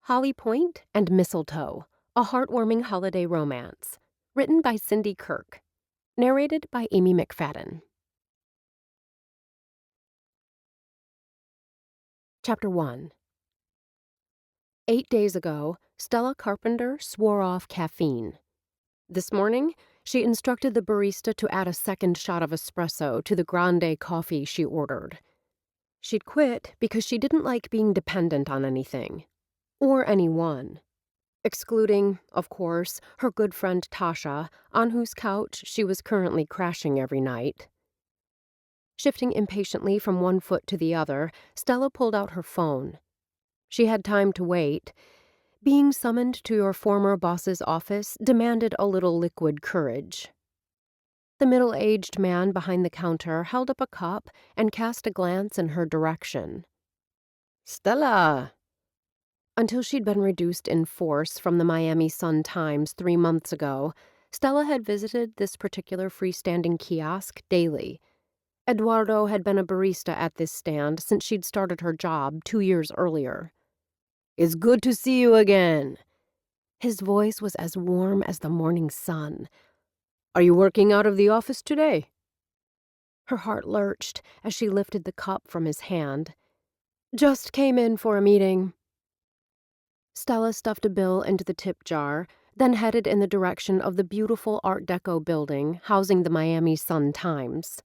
Holly Pointe and Mistletoe, a heartwarming holiday romance. Written by Cindy Kirk. Narrated by Amy McFadden. Chapter 1. 8 days ago, Stella Carpenter swore off caffeine. This morning, she instructed the barista to add a second shot of espresso to the grande coffee she ordered. She'd quit because she didn't like being dependent on anything. Or anyone. Excluding, of course, her good friend Tasha, on whose couch she was currently crashing every night. Shifting impatiently from one foot to the other, Stella pulled out her phone. She had time to wait. Being summoned to your former boss's office demanded a little liquid courage. The middle-aged man behind the counter held up a cup and cast a glance in her direction. "Stella!" Until she'd been reduced in force from the Miami Sun-Times 3 months ago, Stella had visited this particular freestanding kiosk daily. Eduardo had been a barista at this stand since she'd started her job 2 years earlier. "It's good to see you again." His voice was as warm as the morning sun. "Are you working out of the office today?" Her heart lurched as she lifted the cup from his hand. "Just came in for a meeting." Stella stuffed a bill into the tip jar, then headed in the direction of the beautiful Art Deco building housing the Miami Sun-Times.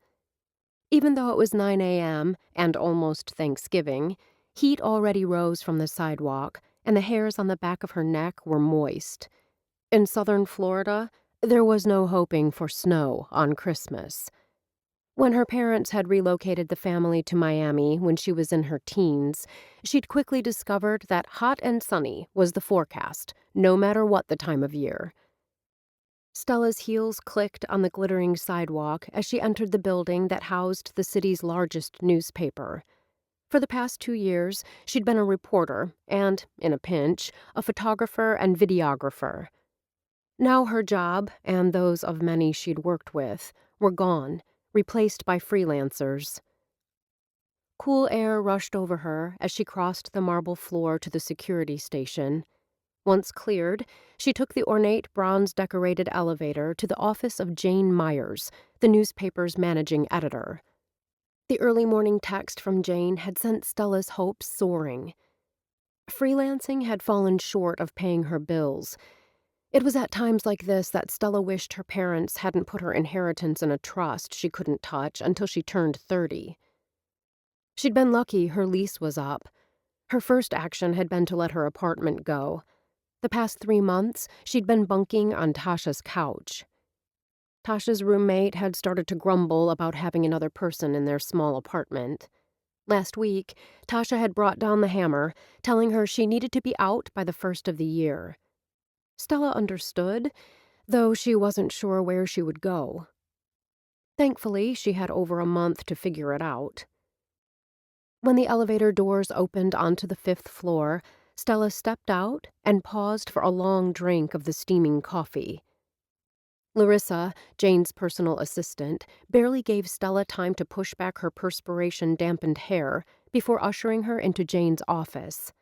Even though it was 9 a.m. and almost Thanksgiving, heat already rose from the sidewalk, and the hairs on the back of her neck were moist. In southern Florida, there was no hoping for snow on Christmas. When her parents had relocated the family to Miami when she was in her teens, she'd quickly discovered that hot and sunny was the forecast, no matter what the time of year. Stella's heels clicked on the glittering sidewalk as she entered the building that housed the city's largest newspaper. For the past 2 years, she'd been a reporter and, in a pinch, a photographer and videographer. Now her job, and those of many she'd worked with, were gone, replaced by freelancers. Cool air rushed over her as she crossed the marble floor to the security station. Once cleared, she took the ornate bronze-decorated elevator to the office of Jane Myers, the newspaper's managing editor. The early morning text from Jane had sent Stella's hopes soaring. Freelancing had fallen short of paying her bills. It was at times like this that Stella wished her parents hadn't put her inheritance in a trust she couldn't touch until she turned 30. She'd been lucky her lease was up. Her first action had been to let her apartment go. The past 3 months, she'd been bunking on Tasha's couch. Tasha's roommate had started to grumble about having another person in their small apartment. Last week, Tasha had brought down the hammer, telling her she needed to be out by the first of the year. Stella understood, though she wasn't sure where she would go. Thankfully, she had over a month to figure it out. When the elevator doors opened onto the 5th floor, Stella stepped out and paused for a long drink of the steaming coffee. Larissa, Jane's personal assistant, barely gave Stella time to push back her perspiration-dampened hair before ushering her into Jane's office.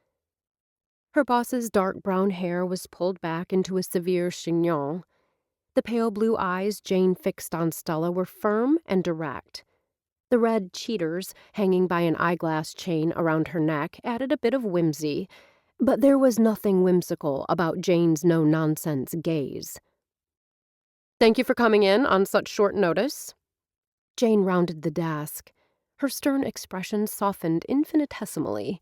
Her boss's dark brown hair was pulled back into a severe chignon. The pale blue eyes Jane fixed on Stella were firm and direct. The red cheaters, hanging by an eyeglass chain around her neck, added a bit of whimsy, but there was nothing whimsical about Jane's no-nonsense gaze. "Thank you for coming in on such short notice." Jane rounded the desk. Her stern expression softened infinitesimally.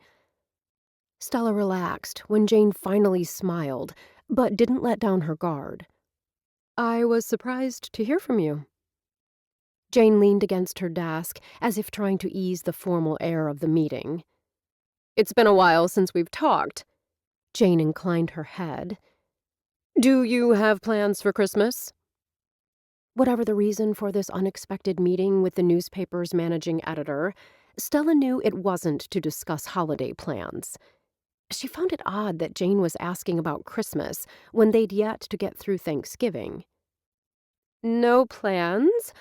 Stella relaxed when Jane finally smiled, but didn't let down her guard. "I was surprised to hear from you." Jane leaned against her desk, as if trying to ease the formal air of the meeting. "It's been a while since we've talked." Jane inclined her head. "Do you have plans for Christmas?" Whatever the reason for this unexpected meeting with the newspaper's managing editor, Stella knew it wasn't to discuss holiday plans. She found it odd that Jane was asking about Christmas when they'd yet to get through Thanksgiving. "No plans.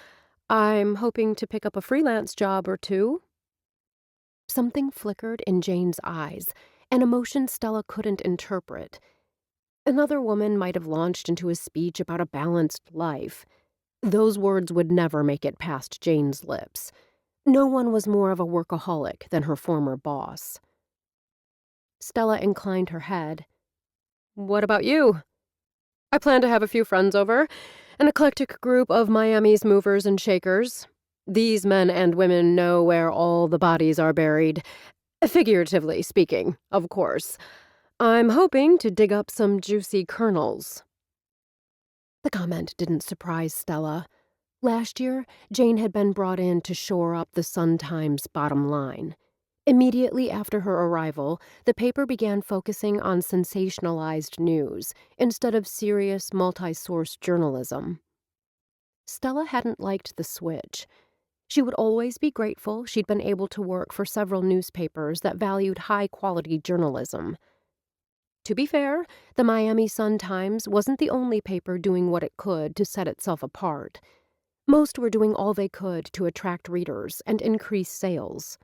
I'm hoping to pick up a freelance job or two." Something flickered in Jane's eyes, an emotion Stella couldn't interpret. Another woman might have launched into a speech about a balanced life. Those words would never make it past Jane's lips. No one was more of a workaholic than her former boss. Stella inclined her head. "What about you?" "I plan to have a few friends over, an eclectic group of Miami's movers and shakers. These men and women know where all the bodies are buried. Figuratively speaking, of course. I'm hoping to dig up some juicy kernels." The comment didn't surprise Stella. Last year, Jane had been brought in to shore up the Sun-Times bottom line. Immediately after her arrival, the paper began focusing on sensationalized news instead of serious, multi-source journalism. Stella hadn't liked the switch. She would always be grateful she'd been able to work for several newspapers that valued high-quality journalism. To be fair, the Miami Sun-Times wasn't the only paper doing what it could to set itself apart. Most were doing all they could to attract readers and increase sales.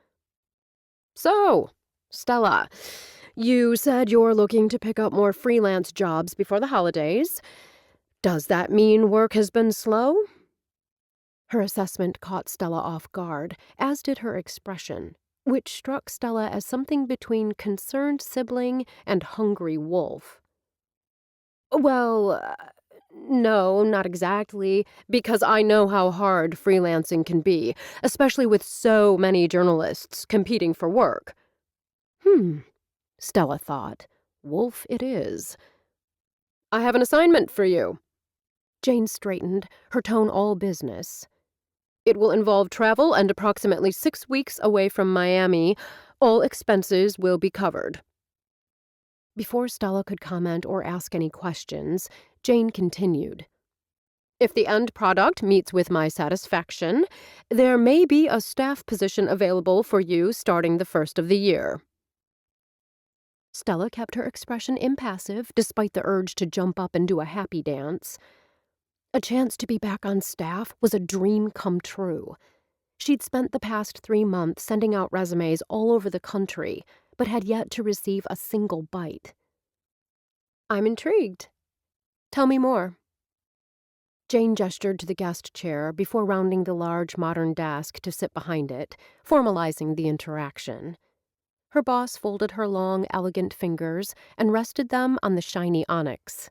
"So, Stella, you said you're looking to pick up more freelance jobs before the holidays. Does that mean work has been slow?" Her assessment caught Stella off guard, as did her expression, which struck Stella as something between concerned sibling and hungry wolf. "Well, no, not exactly, because I know how hard freelancing can be, especially with so many journalists competing for work." Stella thought. Wolf it is. "I have an assignment for you." Jane straightened, her tone all business. "It will involve travel and approximately 6 weeks away from Miami. All expenses will be covered." Before Stella could comment or ask any questions, Jane continued. "If the end product meets with my satisfaction, there may be a staff position available for you starting the first of the year." Stella kept her expression impassive despite the urge to jump up and do a happy dance. A chance to be back on staff was a dream come true. She'd spent the past 3 months sending out resumes all over the country, but had yet to receive a single bite. "I'm intrigued. Tell me more." Jane gestured to the guest chair before rounding the large modern desk to sit behind it, formalizing the interaction. Her boss folded her long, elegant fingers and rested them on the shiny onyx.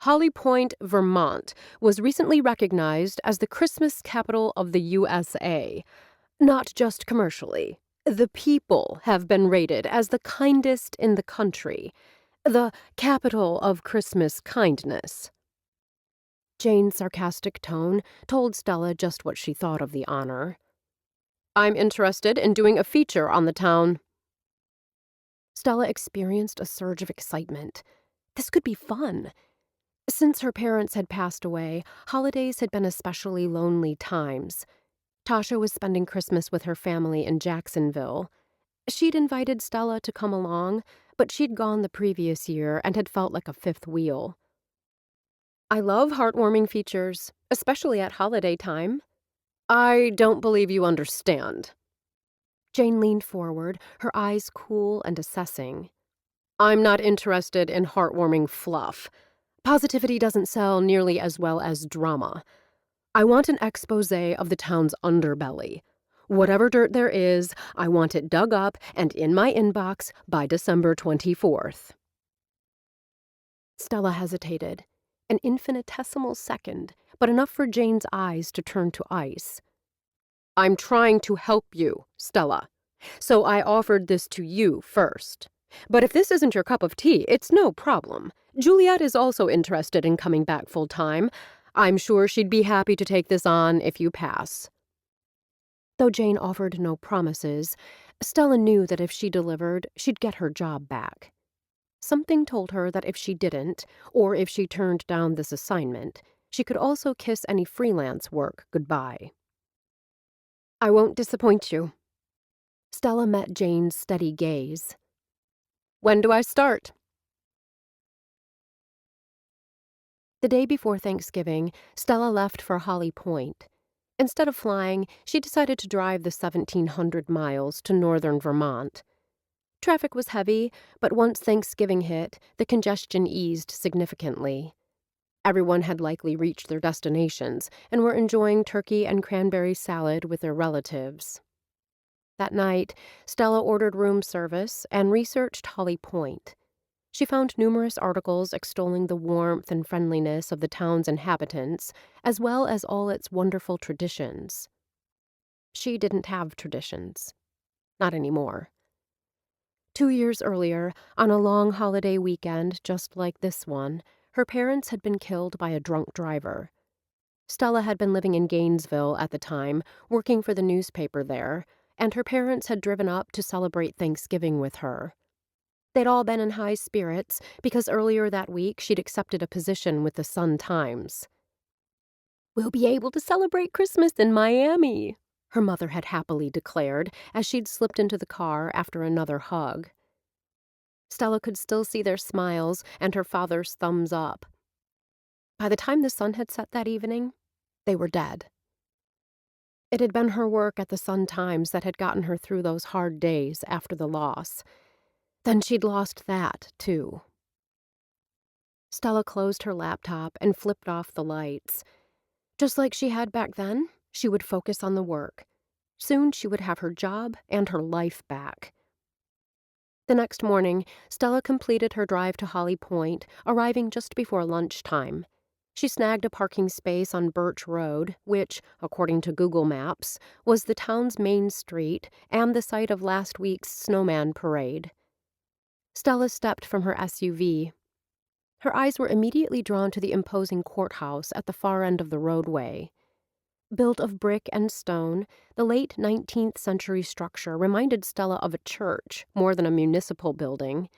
"Holly Pointe, Vermont, was recently recognized as the Christmas capital of the USA. Not just commercially. The people have been rated as the kindest in the country. The capital of Christmas kindness." Jane's sarcastic tone told Stella just what she thought of the honor. "I'm interested in doing a feature on the town." Stella experienced a surge of excitement. This could be fun. Since her parents had passed away, holidays had been especially lonely times. Tasha was spending Christmas with her family in Jacksonville. She'd invited Stella to come along, but she'd gone the previous year and had felt like a fifth wheel. "I love heartwarming features, especially at holiday time." "I don't believe you understand." Jane leaned forward, her eyes cool and assessing. "I'm not interested in heartwarming fluff. Positivity doesn't sell nearly as well as drama. I want an exposé of the town's underbelly. Whatever dirt there is, I want it dug up and in my inbox by December 24th. Stella hesitated. An infinitesimal second, but enough for Jane's eyes to turn to ice. "I'm trying to help you, Stella. So I offered this to you first. But if this isn't your cup of tea, it's no problem. Juliet is also interested in coming back full-time. I'm sure she'd be happy to take this on if you pass." Though Jane offered no promises, Stella knew that if she delivered, she'd get her job back. Something told her that if she didn't, or if she turned down this assignment, she could also kiss any freelance work goodbye. "I won't disappoint you." Stella met Jane's steady gaze. "When do I start?" The day before Thanksgiving, Stella left for Holly Pointe. Instead of flying, she decided to drive the 1,700 miles to northern Vermont. Traffic was heavy, but once Thanksgiving hit, the congestion eased significantly. Everyone had likely reached their destinations and were enjoying turkey and cranberry salad with their relatives. That night, Stella ordered room service and researched Holly Pointe. She found numerous articles extolling the warmth and friendliness of the town's inhabitants, as well as all its wonderful traditions. She didn't have traditions. Not anymore. 2 years earlier, on a long holiday weekend just like this one, her parents had been killed by a drunk driver. Stella had been living in Gainesville at the time, working for the newspaper there, and her parents had driven up to celebrate Thanksgiving with her. They'd all been in high spirits because earlier that week she'd accepted a position with the Sun-Times. "We'll be able to celebrate Christmas in Miami," her mother had happily declared as she'd slipped into the car after another hug. Stella could still see their smiles and her father's thumbs up. By the time the sun had set that evening, they were dead. It had been her work at the Sun-Times that had gotten her through those hard days after the loss. Then she'd lost that, too. Stella closed her laptop and flipped off the lights. Just like she had back then, she would focus on the work. Soon she would have her job and her life back. The next morning, Stella completed her drive to Holly Pointe, arriving just before lunchtime. She snagged a parking space on Birch Road, which, according to Google Maps, was the town's main street and the site of last week's snowman parade. Stella stepped from her SUV. Her eyes were immediately drawn to the imposing courthouse at the far end of the roadway. Built of brick and stone, the late 19th century structure reminded Stella of a church more than a municipal building.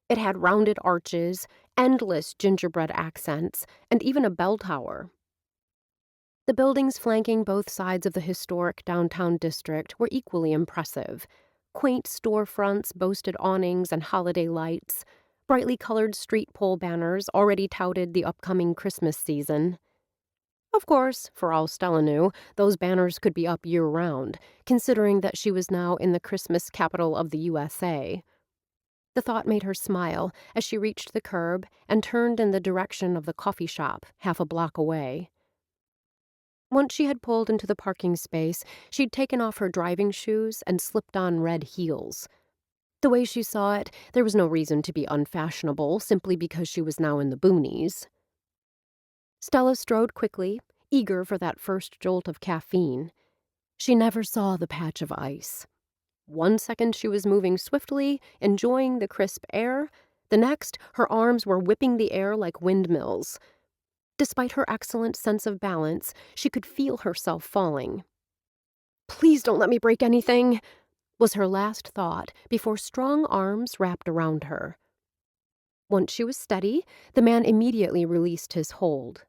It had rounded arches, endless gingerbread accents, and even a bell tower. The buildings flanking both sides of the historic downtown district were equally impressive. Quaint storefronts boasted awnings and holiday lights. Brightly colored street pole banners already touted the upcoming Christmas season. Of course, for all Stella knew, those banners could be up year-round, considering that she was now in the Christmas capital of the USA. The thought made her smile as she reached the curb and turned in the direction of the coffee shop half a block away. Once she had pulled into the parking space, she'd taken off her driving shoes and slipped on red heels. The way she saw it, there was no reason to be unfashionable simply because she was now in the boonies. Stella strode quickly, eager for that first jolt of caffeine. She never saw the patch of ice. One second she was moving swiftly, enjoying the crisp air. The next, her arms were whipping the air like windmills. Despite her excellent sense of balance, she could feel herself falling. "Please don't let me break anything," was her last thought before strong arms wrapped around her. Once she was steady, the man immediately released his hold.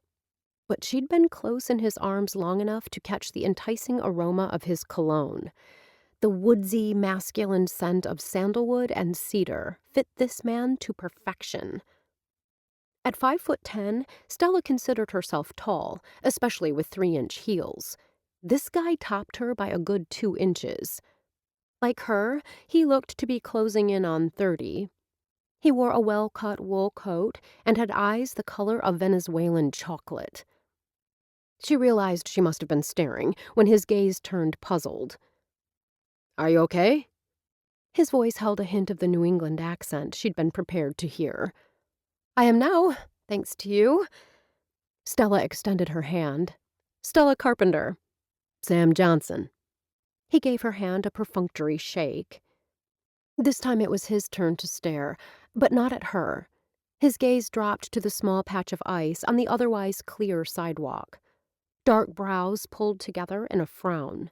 But she'd been close in his arms long enough to catch the enticing aroma of his cologne. The woodsy, masculine scent of sandalwood and cedar fit this man to perfection. At 5'10", Stella considered herself tall, especially with 3-inch heels. This guy topped her by a good 2 inches. Like her, he looked to be closing in on 30. He wore a well-cut wool coat and had eyes the color of Venezuelan chocolate. She realized she must have been staring when his gaze turned puzzled. "Are you okay?" His voice held a hint of the New England accent she'd been prepared to hear. "I am now, thanks to you." Stella extended her hand. "Stella Carpenter." "Sam Johnson." He gave her hand a perfunctory shake. This time it was his turn to stare, but not at her. His gaze dropped to the small patch of ice on the otherwise clear sidewalk. Dark brows pulled together in a frown.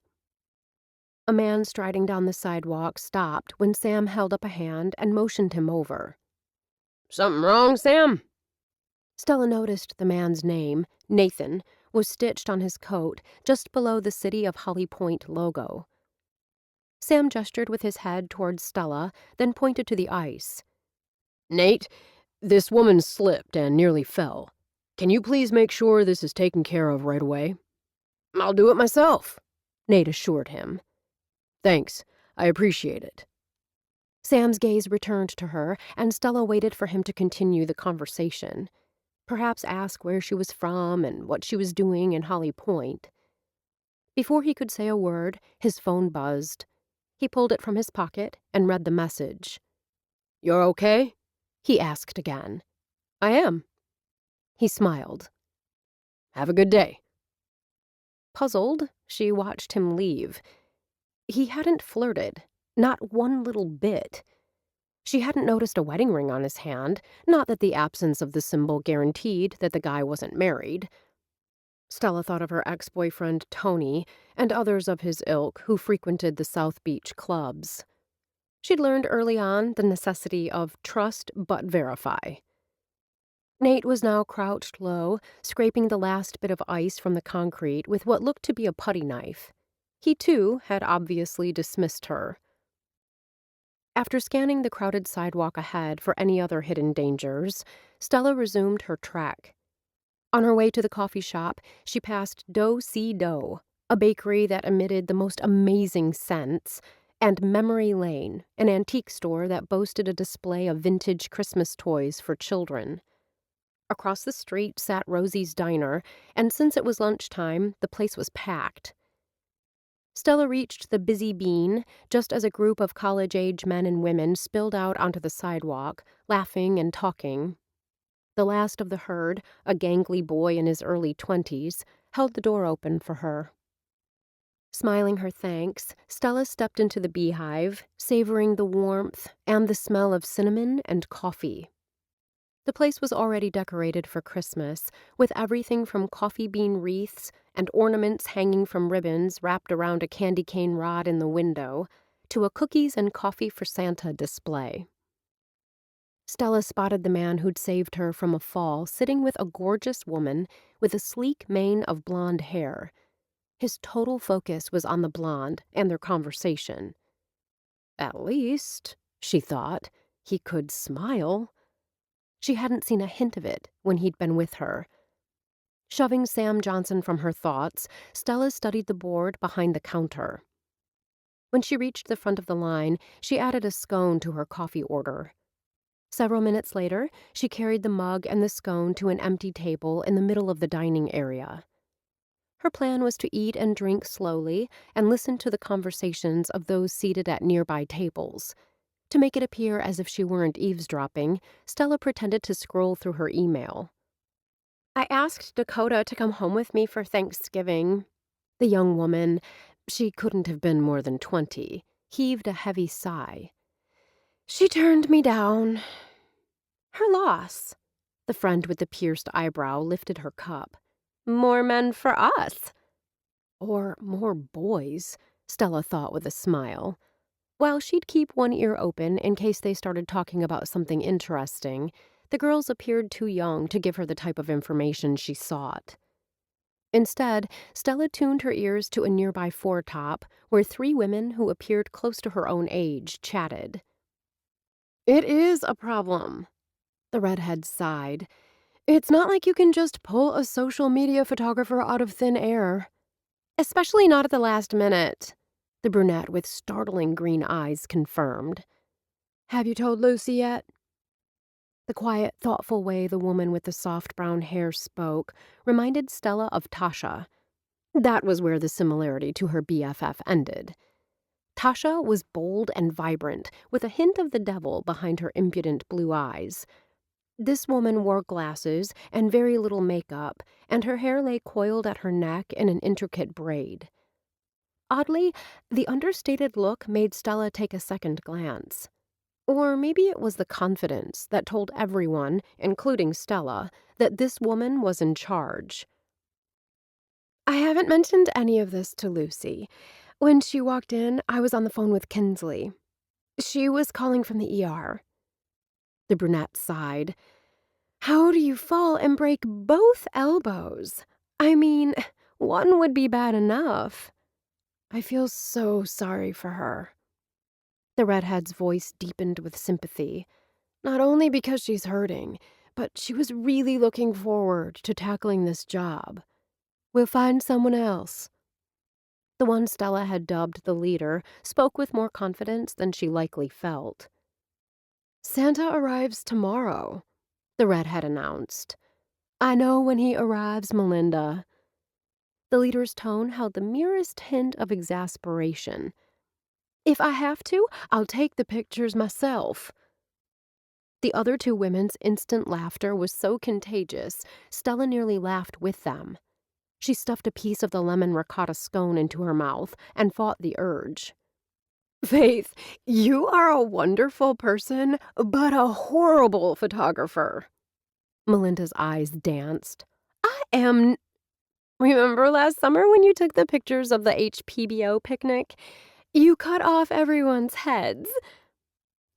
A man striding down the sidewalk stopped when Sam held up a hand and motioned him over. "Something wrong, Sam?" Stella noticed the man's name, Nathan, was stitched on his coat just below the City of Holly Pointe logo. Sam gestured with his head towards Stella, then pointed to the ice. "Nate, this woman slipped and nearly fell. Can you please make sure this is taken care of right away?" "I'll do it myself," Nate assured him. "Thanks. I appreciate it." Sam's gaze returned to her, and Stella waited for him to continue the conversation. Perhaps ask where she was from and what she was doing in Holly Pointe. Before he could say a word, his phone buzzed. He pulled it from his pocket and read the message. "You're okay?" he asked again. "I am." He smiled. "Have a good day." Puzzled, she watched him leave. He hadn't flirted, not one little bit. She hadn't noticed a wedding ring on his hand, not that the absence of the symbol guaranteed that the guy wasn't married. Stella thought of her ex-boyfriend Tony and others of his ilk who frequented the South Beach clubs. She'd learned early on the necessity of trust but verify. Nate was now crouched low, scraping the last bit of ice from the concrete with what looked to be a putty knife. He, too, had obviously dismissed her. After scanning the crowded sidewalk ahead for any other hidden dangers, Stella resumed her trek. On her way to the coffee shop, she passed Dough Si Dough, a bakery that emitted the most amazing scents, and Memory Lane, an antique store that boasted a display of vintage Christmas toys for children. Across the street sat Rosie's Diner, and since it was lunchtime, the place was packed. Stella reached the Busy Bean just as a group of college-age men and women spilled out onto the sidewalk, laughing and talking. The last of the herd, a gangly boy in his early 20s, held the door open for her. Smiling her thanks, Stella stepped into the beehive, savoring the warmth and the smell of cinnamon and coffee. The place was already decorated for Christmas, with everything from coffee bean wreaths and ornaments hanging from ribbons wrapped around a candy cane rod in the window, to a cookies and coffee for Santa display. Stella spotted the man who'd saved her from a fall sitting with a gorgeous woman with a sleek mane of blonde hair. His total focus was on the blonde and their conversation. At least, she thought, he could smile. She hadn't seen a hint of it when he'd been with her. Shoving Sam Johnson from her thoughts, Stella studied the board behind the counter. When she reached the front of the line, she added a scone to her coffee order. Several minutes later, she carried the mug and the scone to an empty table in the middle of the dining area. Her plan was to eat and drink slowly and listen to the conversations of those seated at nearby tables. To make it appear as if she weren't eavesdropping, Stella pretended to scroll through her email. "I asked Dakota to come home with me for Thanksgiving." The young woman, she couldn't have been more than 20, heaved a heavy sigh. "She turned me down." "Her loss." The friend with the pierced eyebrow lifted her cup. "More men for us." Or more boys, Stella thought with a smile. While she'd keep one ear open in case they started talking about something interesting, the girls appeared too young to give her the type of information she sought. Instead, Stella tuned her ears to a nearby foretop where 3 women who appeared close to her own age chatted. "It is a problem," the redhead sighed. "It's not like you can just pull a social media photographer out of thin air. Especially not at the last minute," the brunette with startling green eyes confirmed. "Have you told Lucy yet?" The quiet, thoughtful way the woman with the soft brown hair spoke reminded Stella of Tasha. That was where the similarity to her BFF ended. Tasha was bold and vibrant, with a hint of the devil behind her impudent blue eyes. This woman wore glasses and very little makeup, and her hair lay coiled at her neck in an intricate braid. Oddly, the understated look made Stella take a second glance. Or maybe it was the confidence that told everyone, including Stella, that this woman was in charge. "I haven't mentioned any of this to Lucy. When she walked in, I was on the phone with Kinsley. She was calling from the ER. The brunette sighed. "How do you fall and break both elbows? I mean, one would be bad enough. I feel so sorry for her." The redhead's voice deepened with sympathy. Not only because she's hurting, but she was really looking forward to tackling this job. "We'll find someone else." The one Stella had dubbed the leader spoke with more confidence than she likely felt. Santa arrives tomorrow, the redhead announced. I know when he arrives, Melinda. The leader's tone held the merest hint of exasperation. If I have to, I'll take the pictures myself. The other two women's instant laughter was so contagious, Stella nearly laughed with them. She stuffed a piece of the lemon ricotta scone into her mouth and fought the urge. Faith, you are a wonderful person, but a horrible photographer. Melinda's eyes danced. I am. Remember last summer when you took the pictures of the HPBO picnic? You cut off everyone's heads.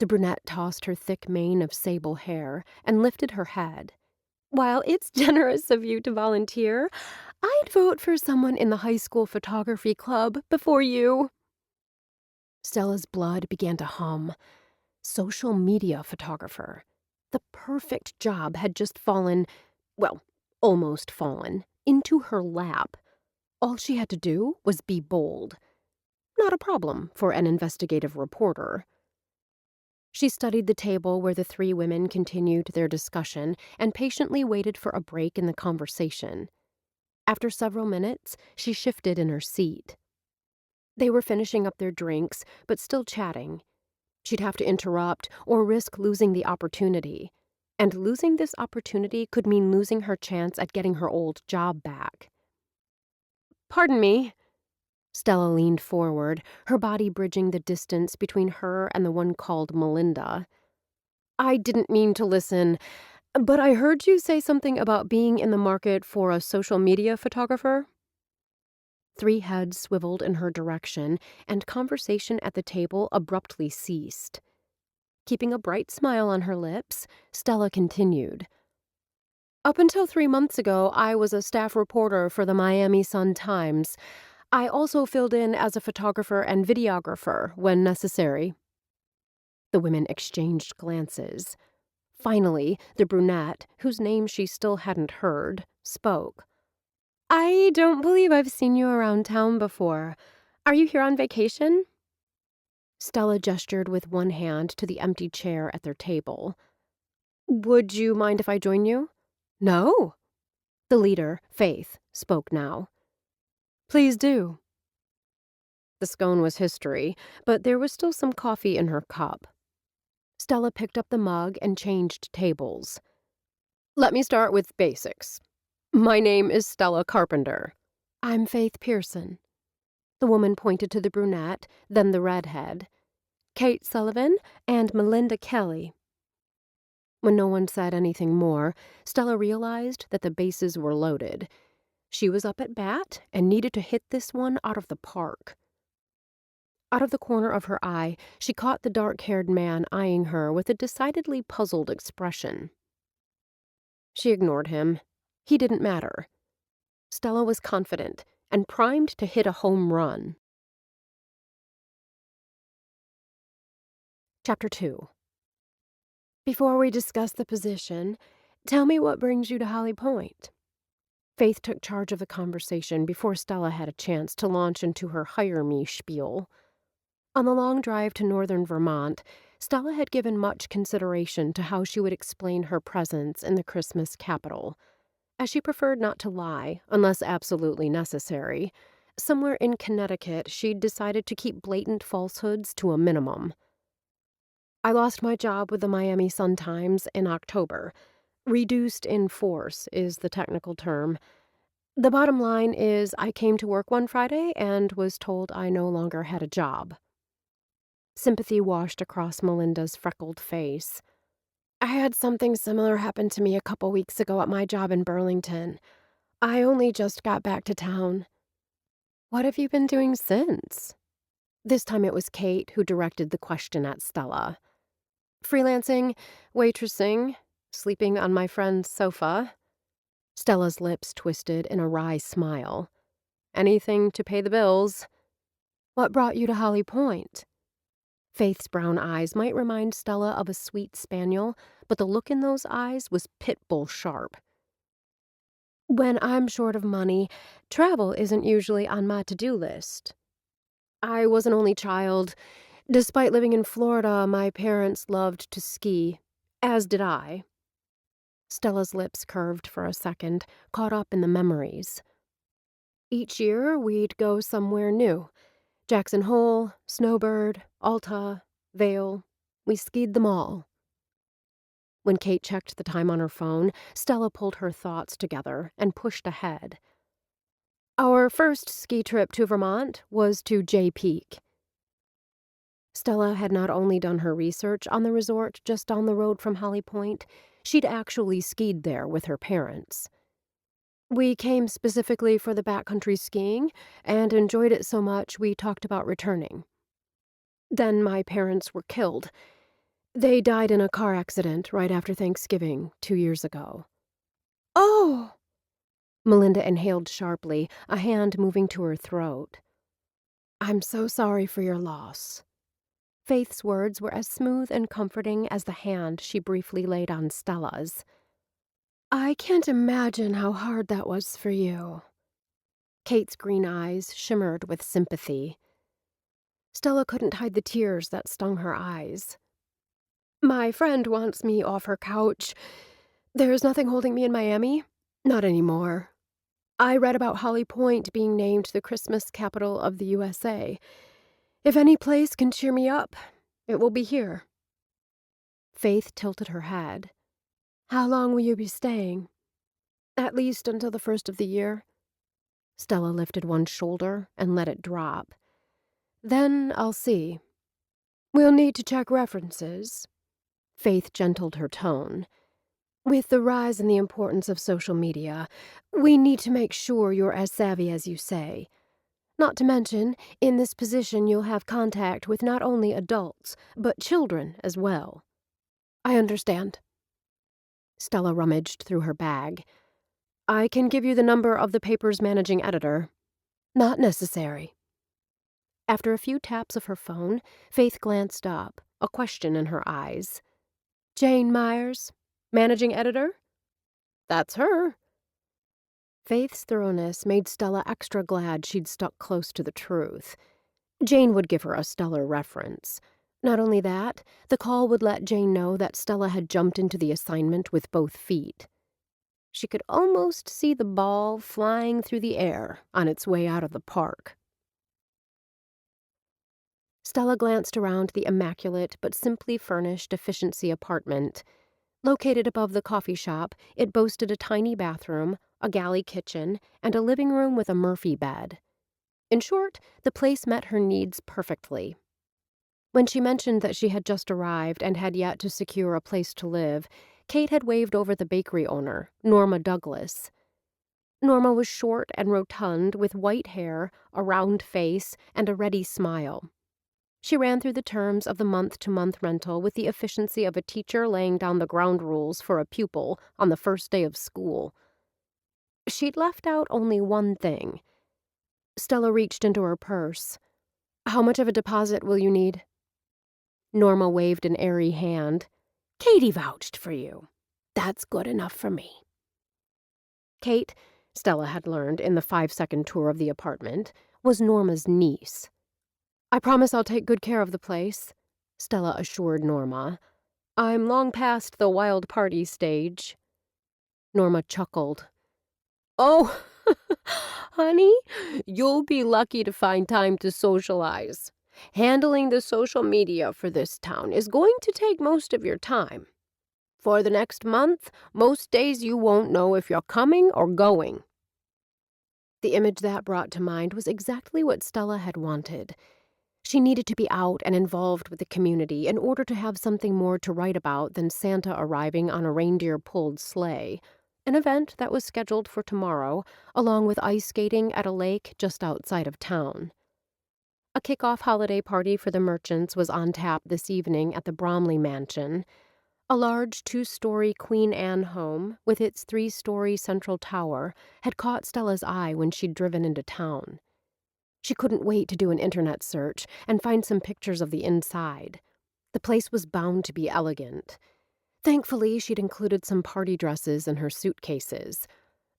The brunette tossed her thick mane of sable hair and lifted her head. While it's generous of you to volunteer, I'd vote for someone in the high school photography club before you. Stella's blood began to hum. Social media photographer. The perfect job had just fallen, well, almost fallen, into her lap. All she had to do was be bold. Not a problem for an investigative reporter. She studied the table where the three women continued their discussion and patiently waited for a break in the conversation. After several minutes, she shifted in her seat. They were finishing up their drinks, but still chatting. She'd have to interrupt or risk losing the opportunity. And losing this opportunity could mean losing her chance at getting her old job back. Pardon me. Stella leaned forward, her body bridging the distance between her and the one called Melinda. I didn't mean to listen, but I heard you say something about being in the market for a social media photographer. Three heads swiveled in her direction, and conversation at the table abruptly ceased. Keeping a bright smile on her lips, Stella continued. Up until 3 months ago, I was a staff reporter for the Miami Sun-Times. I also filled in as a photographer and videographer when necessary. The women exchanged glances. Finally, the brunette, whose name she still hadn't heard, spoke. I don't believe I've seen you around town before. Are you here on vacation? Stella gestured with one hand to the empty chair at their table. Would you mind if I join you? No. The leader, Faith, spoke now. Please do. The scone was history, but there was still some coffee in her cup. Stella picked up the mug and changed tables. Let me start with basics. My name is Stella Carpenter. I'm Faith Pearson. The woman pointed to the brunette, then the redhead. Kate Sullivan and Melinda Kelly. When no one said anything more, Stella realized that the bases were loaded. She was up at bat and needed to hit this one out of the park. Out of the corner of her eye, she caught the dark-haired man eyeing her with a decidedly puzzled expression. She ignored him. He didn't matter. Stella was confident and primed to hit a home run. Chapter 2. Before we discuss the position, tell me what brings you to Holly Pointe. Faith took charge of the conversation before Stella had a chance to launch into her hire me spiel. On the long drive to northern Vermont, Stella had given much consideration to how she would explain her presence in the Christmas capital. As she preferred not to lie, unless absolutely necessary, somewhere in Connecticut she'd decided to keep blatant falsehoods to a minimum. I lost my job with the Miami Sun-Times in October. Reduced in force is the technical term. The bottom line is I came to work one Friday and was told I no longer had a job. Sympathy washed across Melinda's freckled face. I had something similar happen to me a couple weeks ago at my job in Burlington. I only just got back to town. What have you been doing since? This time it was Kate who directed the question at Stella. Freelancing, waitressing, sleeping on my friend's sofa. Stella's lips twisted in a wry smile. Anything to pay the bills. What brought you to Holly Pointe? Faith's brown eyes might remind Stella of a sweet spaniel, but the look in those eyes was pit bull sharp. When I'm short of money, travel isn't usually on my to-do list. I was an only child. Despite living in Florida, my parents loved to ski, as did I. Stella's lips curved for a second, caught up in the memories. Each year, we'd go somewhere new. Jackson Hole, Snowbird, Alta, Vail. We skied them all. When Kate checked the time on her phone, Stella pulled her thoughts together and pushed ahead. Our first ski trip to Vermont was to Jay Peak. Stella had not only done her research on the resort just down the road from Holly Pointe, she'd actually skied there with her parents. We came specifically for the backcountry skiing and enjoyed it so much we talked about returning. Then my parents were killed. They died in a car accident right after Thanksgiving 2 years ago. Oh! Melinda inhaled sharply, a hand moving to her throat. I'm so sorry for your loss. Faith's words were as smooth and comforting as the hand she briefly laid on Stella's. I can't imagine how hard that was for you. Kate's green eyes shimmered with sympathy. Stella couldn't hide the tears that stung her eyes. My friend wants me off her couch. There's nothing holding me in Miami. Not anymore. I read about Holly Pointe being named the Christmas capital of the USA. If any place can cheer me up, it will be here. Faith tilted her head. How long will you be staying? At least until the first of the year. Stella lifted one shoulder and let it drop. Then I'll see. We'll need to check references. Faith gentled her tone. With the rise in the importance of social media, we need to make sure you're as savvy as you say. Not to mention, in this position you'll have contact with not only adults, but children as well. I understand. Stella rummaged through her bag. I can give you the number of the paper's managing editor. Not necessary. After a few taps of her phone, Faith glanced up, a question in her eyes. Jane Myers, managing editor? That's her. Faith's thoroughness made Stella extra glad she'd stuck close to the truth. Jane would give her a stellar reference. Not only that, the call would let Jane know that Stella had jumped into the assignment with both feet. She could almost see the ball flying through the air on its way out of the park. Stella glanced around the immaculate but simply furnished efficiency apartment. Located above the coffee shop, it boasted a tiny bathroom, a galley kitchen, and a living room with a Murphy bed. In short, the place met her needs perfectly. When she mentioned that she had just arrived and had yet to secure a place to live, Kate had waved over the bakery owner, Norma Douglas. Norma was short and rotund, with white hair, a round face, and a ready smile. She ran through the terms of the month-to-month rental with the efficiency of a teacher laying down the ground rules for a pupil on the first day of school. She'd left out only one thing. Stella reached into her purse. How much of a deposit will you need? Norma waved an airy hand. Katie vouched for you. That's good enough for me. Kate, Stella had learned in the 5-second tour of the apartment, was Norma's niece. I promise I'll take good care of the place, Stella assured Norma. I'm long past the wild party stage. Norma chuckled. Oh, honey, you'll be lucky to find time to socialize. Handling the social media for this town is going to take most of your time. For the next month, most days you won't know if you're coming or going. The image that brought to mind was exactly what Stella had wanted. She needed to be out and involved with the community in order to have something more to write about than Santa arriving on a reindeer-pulled sleigh, an event that was scheduled for tomorrow, along with ice skating at a lake just outside of town. A kickoff holiday party for the merchants was on tap this evening at the Bromley Mansion. A large 2-story Queen Anne home, with its 3-story central tower, had caught Stella's eye when she'd driven into town. She couldn't wait to do an internet search and find some pictures of the inside. The place was bound to be elegant. Thankfully, she'd included some party dresses in her suitcases.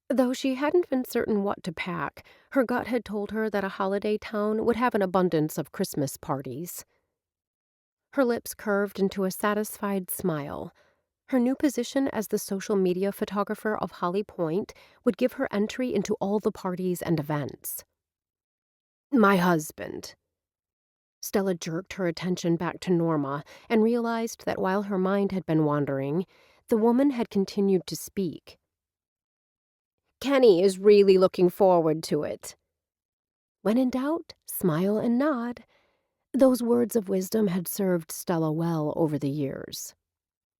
Though she hadn't been certain what to pack, her gut had told her that a holiday town would have an abundance of Christmas parties. Her lips curved into a satisfied smile. Her new position as the social media photographer of Holly Pointe would give her entry into all the parties and events. My husband. Stella jerked her attention back to Norma and realized that while her mind had been wandering, the woman had continued to speak. Kenny is really looking forward to it. When in doubt, smile and nod. Those words of wisdom had served Stella well over the years.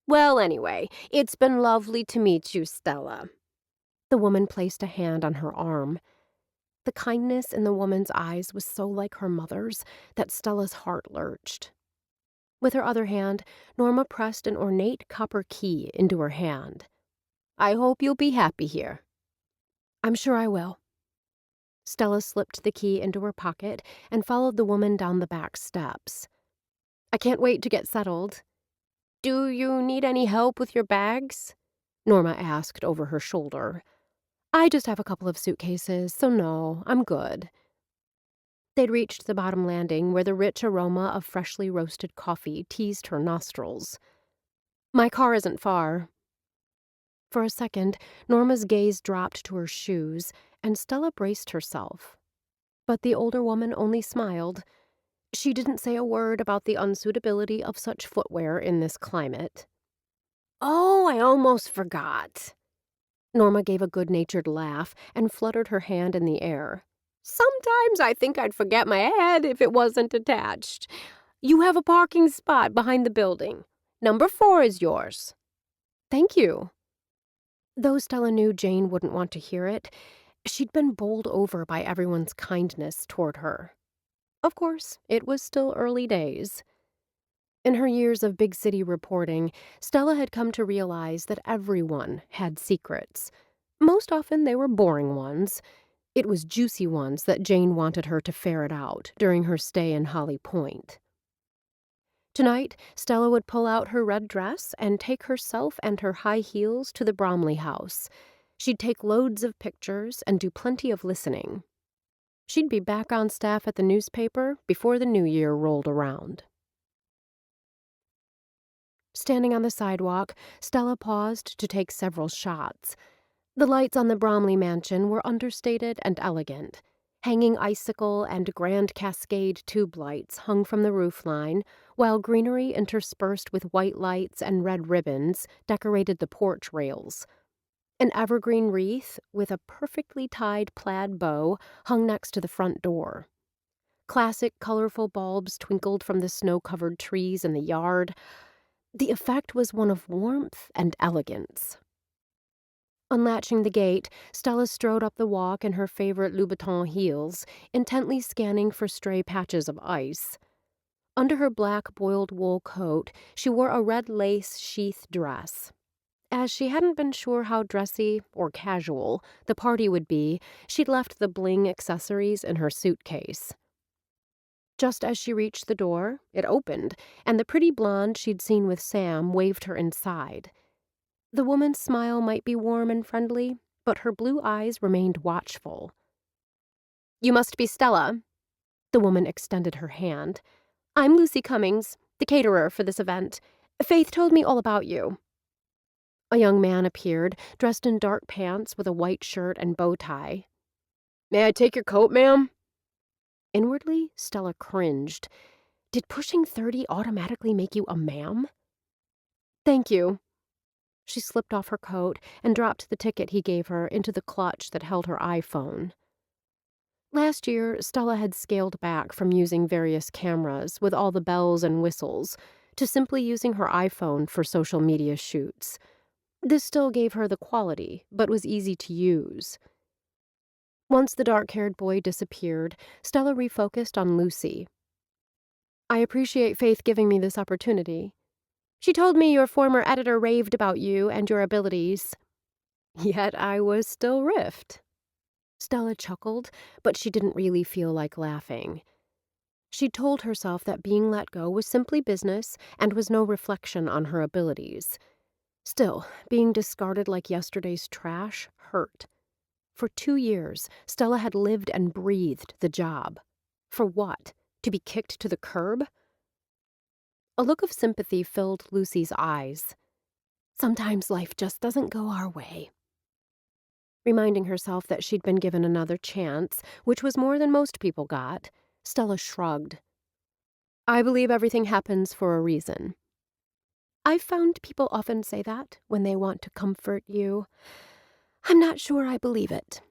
Well, anyway, it's been lovely to meet you, Stella. The woman placed a hand on her arm. The kindness in the woman's eyes was so like her mother's that Stella's heart lurched. With her other hand, Norma pressed an ornate copper key into her hand. I hope you'll be happy here. I'm sure I will. Stella slipped the key into her pocket and followed the woman down the back steps. I can't wait to get settled. Do you need any help with your bags? Norma asked over her shoulder. I just have a couple of suitcases, so no, I'm good. They'd reached the bottom landing where the rich aroma of freshly roasted coffee teased her nostrils. My car isn't far. For a second, Norma's gaze dropped to her shoes, and Stella braced herself. But the older woman only smiled. She didn't say a word about the unsuitability of such footwear in this climate. Oh, I almost forgot. Norma gave a good-natured laugh and fluttered her hand in the air. Sometimes I think I'd forget my head if it wasn't attached. You have a parking spot behind the building. Number 4 is yours. Thank you. Though Stella knew Jane wouldn't want to hear it, she'd been bowled over by everyone's kindness toward her. Of course, it was still early days. In her years of big city reporting, Stella had come to realize that everyone had secrets. Most often they were boring ones. It was juicy ones that Jane wanted her to ferret out during her stay in Holly Pointe. Tonight, Stella would pull out her red dress and take herself and her high heels to the Bromley house. She'd take loads of pictures and do plenty of listening. She'd be back on staff at the newspaper before the new year rolled around. Standing on the sidewalk, Stella paused to take several shots. The lights on the Bromley mansion were understated and elegant. Hanging icicle and Grand Cascade tube lights hung from the roofline, while greenery interspersed with white lights and red ribbons decorated the porch rails. An evergreen wreath with a perfectly tied plaid bow hung next to the front door. Classic colorful bulbs twinkled from the snow-covered trees in the yard. The effect was one of warmth and elegance. Unlatching the gate, Stella strode up the walk in her favorite Louboutin heels, intently scanning for stray patches of ice. Under her black boiled wool coat, she wore a red lace sheath dress. As she hadn't been sure how dressy, or casual, the party would be, she'd left the bling accessories in her suitcase. Just as she reached the door, it opened, and the pretty blonde she'd seen with Sam waved her inside. The woman's smile might be warm and friendly, but her blue eyes remained watchful. You must be Stella. The woman extended her hand. I'm Lucy Cummings, the caterer for this event. Faith told me all about you. A young man appeared, dressed in dark pants with a white shirt and bow tie. May I take your coat, ma'am? Inwardly, Stella cringed. Did pushing 30 automatically make you a ma'am? Thank you. She slipped off her coat and dropped the ticket he gave her into the clutch that held her iPhone. Last year, Stella had scaled back from using various cameras with all the bells and whistles to simply using her iPhone for social media shoots. This still gave her the quality, but was easy to use. Once the dark-haired boy disappeared, Stella refocused on Lucy. I appreciate Faith giving me this opportunity. She told me your former editor raved about you and your abilities. Yet I was still riffed. Stella chuckled, but she didn't really feel like laughing. She'd told herself that being let go was simply business and was no reflection on her abilities. Still, being discarded like yesterday's trash hurt. For 2 years, Stella had lived and breathed the job. For what? To be kicked to the curb? A look of sympathy filled Lucy's eyes. Sometimes life just doesn't go our way. Reminding herself that she'd been given another chance, which was more than most people got, Stella shrugged. I believe everything happens for a reason. I've found people often say that when they want to comfort you. I'm not sure I believe it.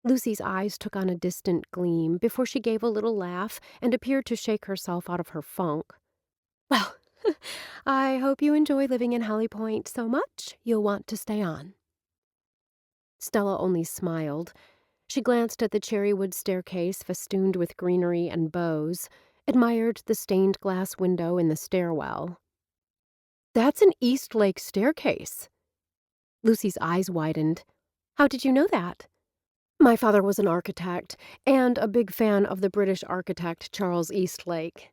Lucy's eyes took on a distant gleam before she gave a little laugh and appeared to shake herself out of her funk. Well, I hope you enjoy living in Holly Pointe so much you'll want to stay on. Stella only smiled. She glanced at the cherrywood staircase festooned with greenery and bows, admired the stained glass window in the stairwell. That's an East Lake staircase. Lucy's eyes widened. How did you know that? My father was an architect, and a big fan of the British architect Charles Eastlake.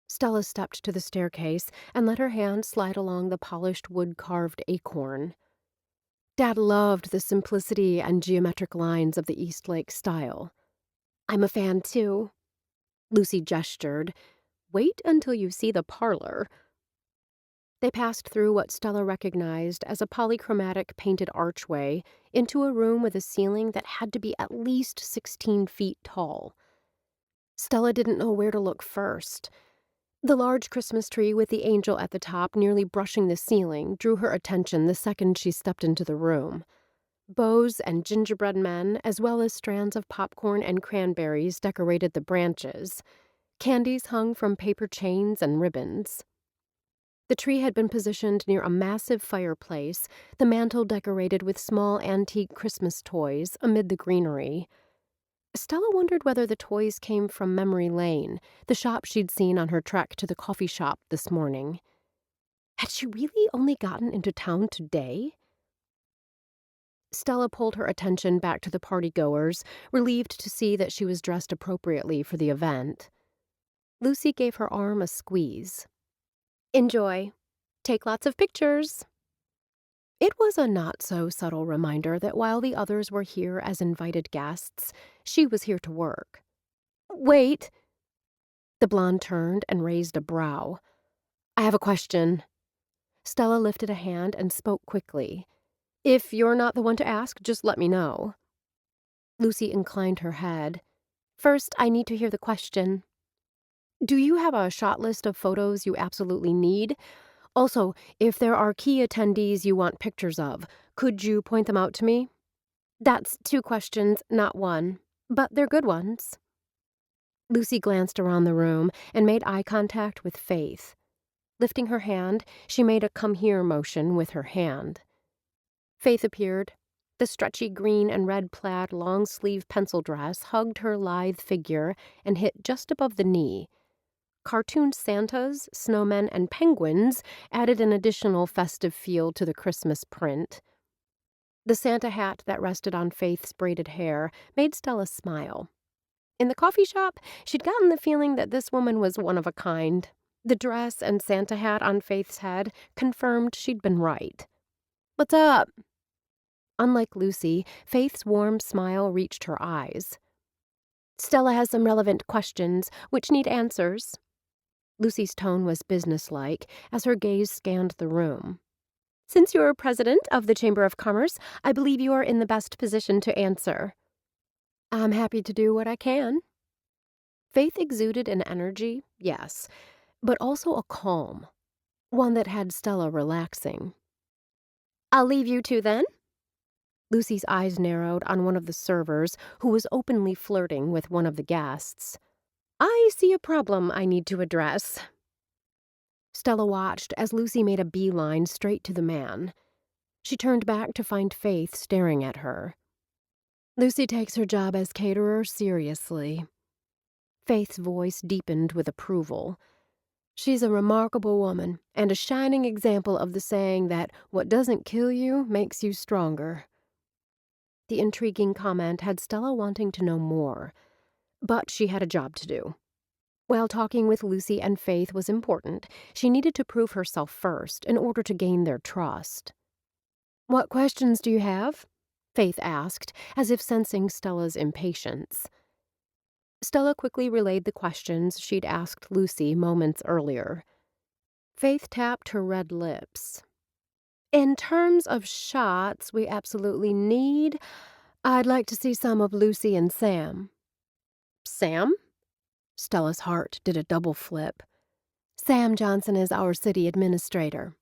Stella stepped to the staircase and let her hand slide along the polished wood-carved acorn. Dad loved the simplicity and geometric lines of the Eastlake style. I'm a fan, too. Lucy gestured. Wait until you see the parlor. They passed through what Stella recognized as a polychromatic painted archway into a room with a ceiling that had to be at least 16 feet tall. Stella didn't know where to look first. The large Christmas tree with the angel at the top nearly brushing the ceiling drew her attention the second she stepped into the room. Bows and gingerbread men, as well as strands of popcorn and cranberries, decorated the branches. Candies hung from paper chains and ribbons. The tree had been positioned near a massive fireplace, the mantel decorated with small antique Christmas toys amid the greenery. Stella wondered whether the toys came from Memory Lane, the shop she'd seen on her trek to the coffee shop this morning. Had she really only gotten into town today? Stella pulled her attention back to the partygoers, relieved to see that she was dressed appropriately for the event. Lucy gave her arm a squeeze. Enjoy. Take lots of pictures. It was a not-so-subtle reminder that while the others were here as invited guests, she was here to work. Wait. The blonde turned and raised a brow. I have a question. Stella lifted a hand and spoke quickly. If you're not the one to ask, just let me know. Lucy inclined her head. First, I need to hear the question. Do you have a shot list of photos you absolutely need? Also, if there are key attendees you want pictures of, could you point them out to me? That's 2 questions, not 1, but they're good ones. Lucy glanced around the room and made eye contact with Faith. Lifting her hand, she made a come here motion with her hand. Faith appeared. The stretchy green and red plaid long-sleeve pencil dress hugged her lithe figure and hit just above the knee. Cartoon Santas, snowmen, and penguins added an additional festive feel to the Christmas print. The Santa hat that rested on Faith's braided hair made Stella smile. In the coffee shop, she'd gotten the feeling that this woman was one of a kind. The dress and Santa hat on Faith's head confirmed she'd been right. What's up? Unlike Lucy, Faith's warm smile reached her eyes. Stella has some relevant questions, which need answers. Lucy's tone was businesslike as her gaze scanned the room. Since you're president of the Chamber of Commerce, I believe you are in the best position to answer. I'm happy to do what I can. Faith exuded an energy, yes, but also a calm, one that had Stella relaxing. I'll leave you two then. Lucy's eyes narrowed on one of the servers who was openly flirting with one of the guests. I see a problem I need to address. Stella watched as Lucy made a beeline straight to the man. She turned back to find Faith staring at her. Lucy takes her job as caterer seriously. Faith's voice deepened with approval. She's a remarkable woman and a shining example of the saying that what doesn't kill you makes you stronger. The intriguing comment had Stella wanting to know more, but she had a job to do. While talking with Lucy and Faith was important, she needed to prove herself first in order to gain their trust. What questions do you have? Faith asked, as if sensing Stella's impatience. Stella quickly relayed the questions she'd asked Lucy moments earlier. Faith tapped her red lips. In terms of shots we absolutely need, I'd like to see some of Lucy and Sam. Sam? Stella's heart did a double flip. Sam Johnson is our city administrator.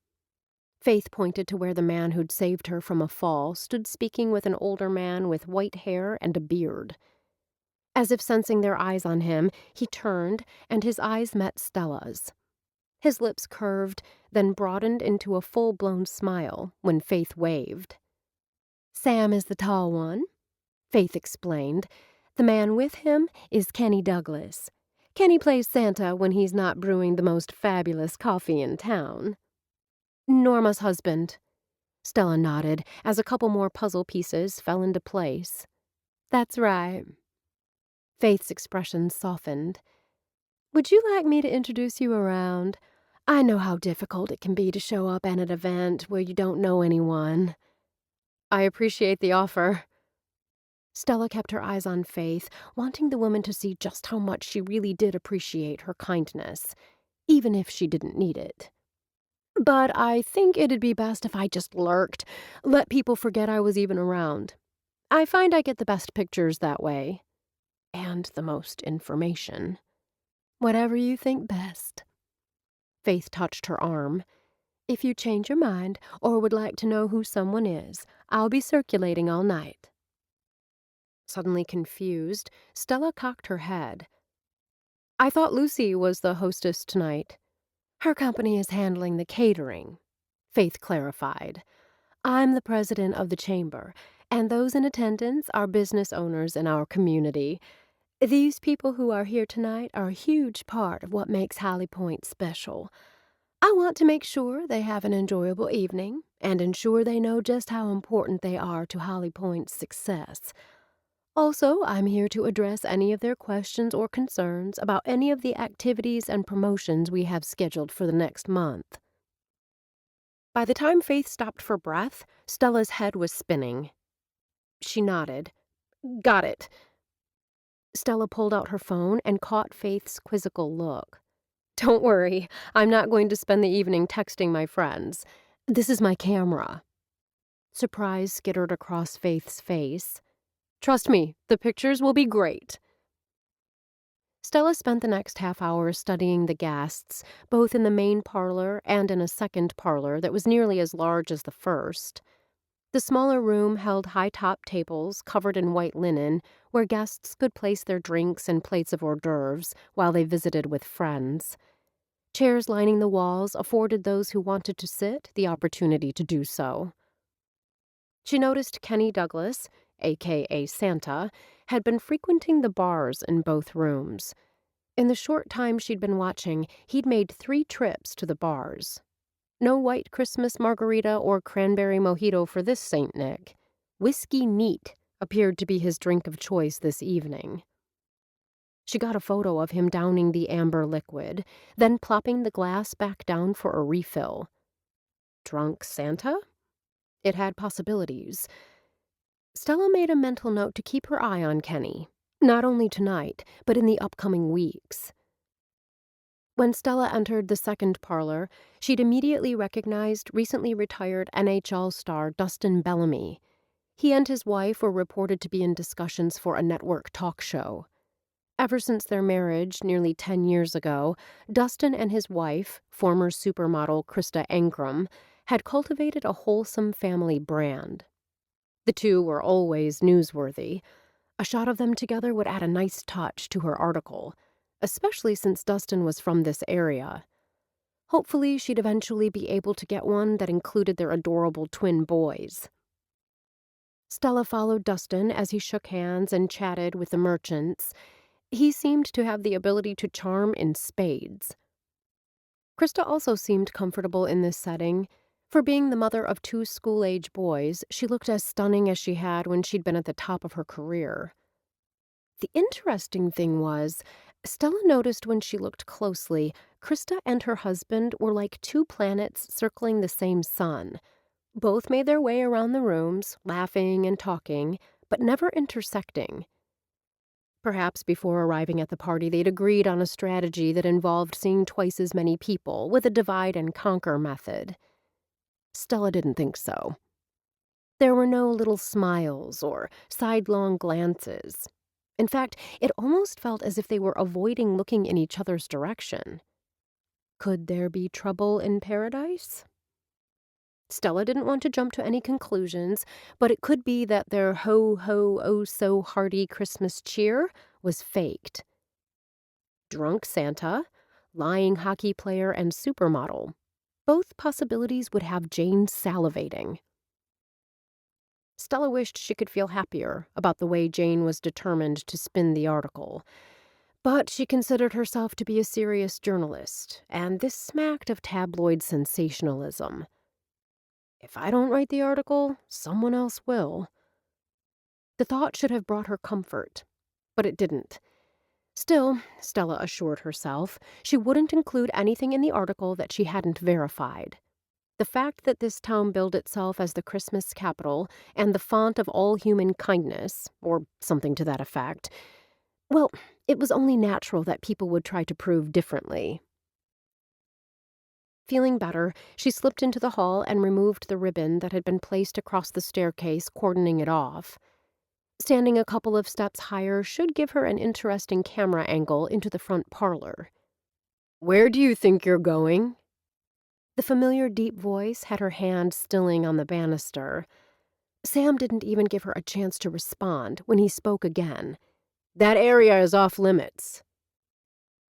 Faith pointed to where the man who'd saved her from a fall stood speaking with an older man with white hair and a beard. As if sensing their eyes on him, he turned, and his eyes met Stella's. His lips curved, then broadened into a full-blown smile when Faith waved. Sam is the tall one, Faith explained. The man with him is Kenny Douglas. Kenny plays Santa when he's not brewing the most fabulous coffee in town. Norma's husband. Stella nodded as a couple more puzzle pieces fell into place. That's right. Faith's expression softened. Would you like me to introduce you around? I know how difficult it can be to show up at an event where you don't know anyone. I appreciate the offer. Stella kept her eyes on Faith, wanting the woman to see just how much she really did appreciate her kindness, even if she didn't need it. But I think it'd be best if I just lurked, let people forget I was even around. I find I get the best pictures that way. And the most information. Whatever you think best. Faith touched her arm. If you change your mind or would like to know who someone is, I'll be circulating all night. Suddenly confused, Stella cocked her head. I thought Lucy was the hostess tonight. Her company is handling the catering, Faith clarified. I'm the president of the chamber, and those in attendance are business owners in our community. These people who are here tonight are a huge part of what makes Holly Pointe special. I want to make sure they have an enjoyable evening and ensure they know just how important they are to Holly Pointe's success. Also, I'm here to address any of their questions or concerns about any of the activities and promotions we have scheduled for the next month. By the time Faith stopped for breath, Stella's head was spinning. She nodded. Got it. Stella pulled out her phone and caught Faith's quizzical look. Don't worry, I'm not going to spend the evening texting my friends. This is my camera. Surprise skittered across Faith's face. Trust me, the pictures will be great. Stella spent the next half hour studying the guests, both in the main parlor and in a second parlor that was nearly as large as the first. The smaller room held high-top tables covered in white linen, where guests could place their drinks and plates of hors d'oeuvres while they visited with friends. Chairs lining the walls afforded those who wanted to sit the opportunity to do so. She noticed Kenny Douglas, a.k.a. Santa, had been frequenting the bars in both rooms. In the short time she'd been watching, he'd made 3 trips to the bars. No white Christmas margarita or cranberry mojito for this Saint Nick. Whiskey neat appeared to be his drink of choice this evening. She got a photo of him downing the amber liquid, then plopping the glass back down for a refill. Drunk Santa? It had possibilities. Stella made a mental note to keep her eye on Kenny, not only tonight, but in the upcoming weeks. When Stella entered the second parlor, she'd immediately recognized recently retired NHL star Dustin Bellamy. He and his wife were reported to be in discussions for a network talk show. Ever since their marriage nearly 10 years ago, Dustin and his wife, former supermodel Krista Ankrum, had cultivated a wholesome family brand. The two were always newsworthy. A shot of them together would add a nice touch to her article, especially since Dustin was from this area. Hopefully, she'd eventually be able to get one that included their adorable twin boys. Stella followed Dustin as he shook hands and chatted with the merchants. He seemed to have the ability to charm in spades. Krista also seemed comfortable in this setting. For being the mother of 2 school-age boys, she looked as stunning as she had when she'd been at the top of her career. The interesting thing was, Stella noticed when she looked closely, Krista and her husband were like 2 planets circling the same sun. Both made their way around the rooms, laughing and talking, but never intersecting. Perhaps before arriving at the party, they'd agreed on a strategy that involved seeing twice as many people with a divide-and-conquer method. Stella didn't think so. There were no little smiles or sidelong glances. In fact, it almost felt as if they were avoiding looking in each other's direction. Could there be trouble in paradise? Stella didn't want to jump to any conclusions, but it could be that their ho-ho, oh-so-hearty Christmas cheer was faked. Drunk Santa, lying hockey player, and supermodel. Both possibilities would have Jane salivating. Stella wished she could feel happier about the way Jane was determined to spin the article. But she considered herself to be a serious journalist, and this smacked of tabloid sensationalism. If I don't write the article, someone else will. The thought should have brought her comfort, but it didn't. Still, Stella assured herself, she wouldn't include anything in the article that she hadn't verified. The fact that this town billed itself as the Christmas capital and the font of all human kindness, or something to that effect, well, it was only natural that people would try to prove differently. Feeling better, she slipped into the hall and removed the ribbon that had been placed across the staircase, cordoning it off. Standing a couple of steps higher should give her an interesting camera angle into the front parlor. "Where do you think you're going?" The familiar deep voice had her hand stilling on the banister. Sam didn't even give her a chance to respond when he spoke again. "That area is off limits."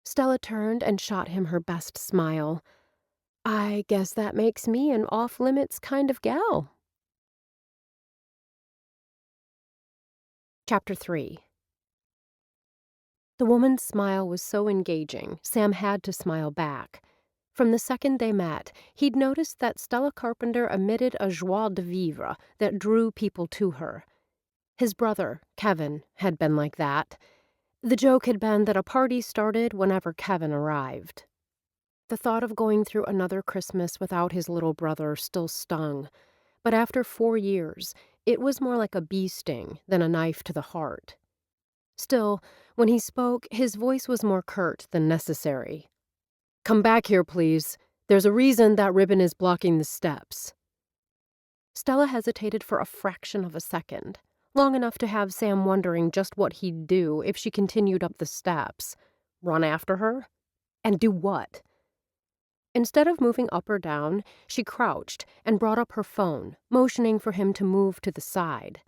Stella turned and shot him her best smile. "I guess that makes me an off-limits kind of gal." Chapter 3. The woman's smile was so engaging, Sam had to smile back. From the second they met, he'd noticed that Stella Carpenter emitted a joie de vivre that drew people to her. His brother, Kevin, had been like that. The joke had been that a party started whenever Kevin arrived. The thought of going through another Christmas without his little brother still stung, but after 4 years, it was more like a bee sting than a knife to the heart. Still, when he spoke, his voice was more curt than necessary. "Come back here, please. There's a reason that ribbon is blocking the steps." Stella hesitated for a fraction of a second, long enough to have Sam wondering just what he'd do if she continued up the steps. Run after her? And do what? Instead of moving up or down, she crouched and brought up her phone, motioning for him to move to the side.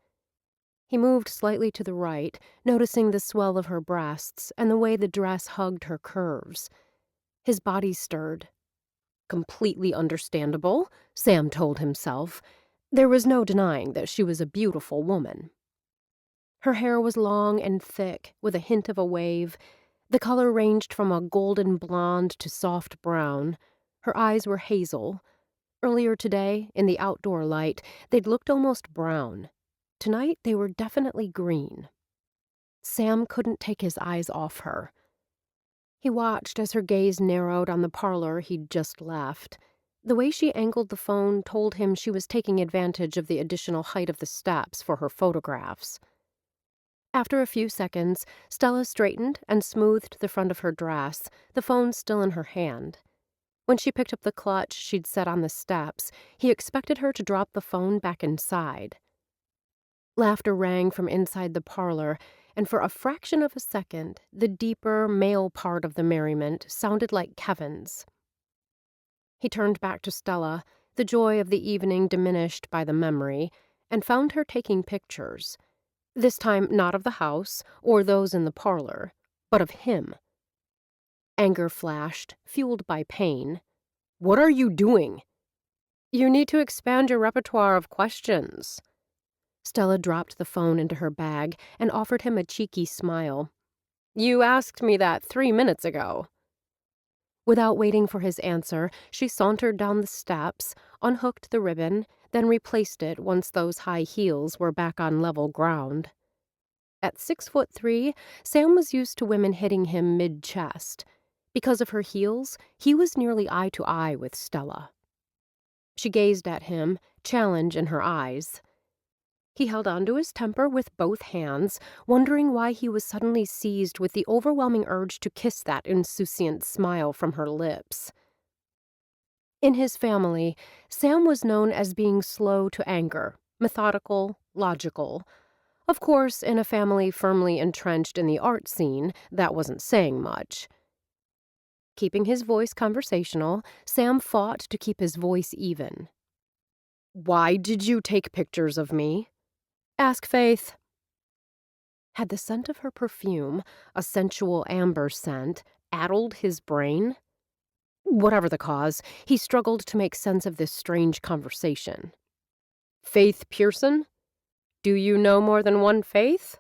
He moved slightly to the right, noticing the swell of her breasts and the way the dress hugged her curves. His body stirred. Completely understandable, Sam told himself. There was no denying that she was a beautiful woman. Her hair was long and thick, with a hint of a wave. The color ranged from a golden blonde to soft brown. Her eyes were hazel. Earlier today, in the outdoor light, they'd looked almost brown. Tonight, they were definitely green. Sam couldn't take his eyes off her. He watched as her gaze narrowed on the parlor he'd just left. The way she angled the phone told him she was taking advantage of the additional height of the steps for her photographs. After a few seconds, Stella straightened and smoothed the front of her dress, the phone still in her hand. When she picked up the clutch she'd set on the steps, he expected her to drop the phone back inside. Laughter rang from inside the parlor, and for a fraction of a second, the deeper, male part of the merriment sounded like Kevin's. He turned back to Stella, the joy of the evening diminished by the memory, and found her taking pictures. This time not of the house or those in the parlor, but of him. Anger flashed, fueled by pain. "What are you doing?" "You need to expand your repertoire of questions." Stella dropped the phone into her bag and offered him a cheeky smile. "You asked me that 3 minutes ago." Without waiting for his answer, she sauntered down the steps, unhooked the ribbon, then replaced it once those high heels were back on level ground. At 6'3", Sam was used to women hitting him mid-chest. Because of her heels, he was nearly eye to eye with Stella. She gazed at him, challenge in her eyes. He held onto his temper with both hands, wondering why he was suddenly seized with the overwhelming urge to kiss that insouciant smile from her lips. In his family, Sam was known as being slow to anger, methodical, logical. Of course, in a family firmly entrenched in the art scene, that wasn't saying much. Keeping his voice conversational, Sam fought to keep his voice even. "Why did you take pictures of me?" "Ask Faith." Had the scent of her perfume, a sensual amber scent, addled his brain? Whatever the cause, he struggled to make sense of this strange conversation. "Faith Pearson? Do you know more than one Faith?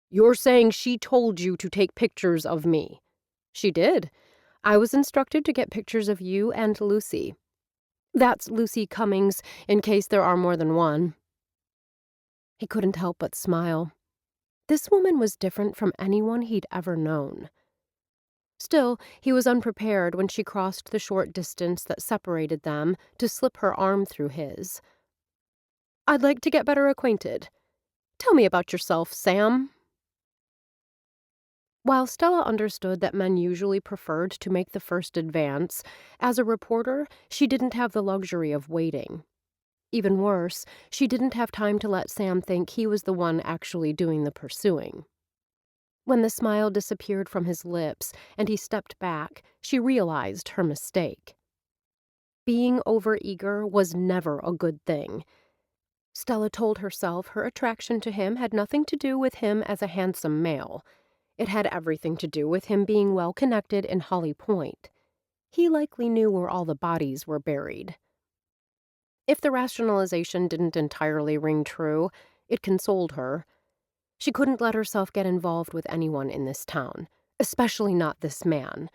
You're saying she told you to take pictures of me." "She did. I was instructed to get pictures of you and Lucy. That's Lucy Cummings, in case there are more than one." He couldn't help but smile. This woman was different from anyone he'd ever known. Still, he was unprepared when she crossed the short distance that separated them to slip her arm through his. "I'd like to get better acquainted. Tell me about yourself, Sam." While Stella understood that men usually preferred to make the first advance, as a reporter, she didn't have the luxury of waiting. Even worse, she didn't have time to let Sam think he was the one actually doing the pursuing. When the smile disappeared from his lips and he stepped back, she realized her mistake. Being overeager was never a good thing. Stella told herself her attraction to him had nothing to do with him as a handsome male. It had everything to do with him being well connected in Holly Pointe. He likely knew where all the bodies were buried. If the rationalization didn't entirely ring true, it consoled her. She couldn't let herself get involved with anyone in this town, especially not this man.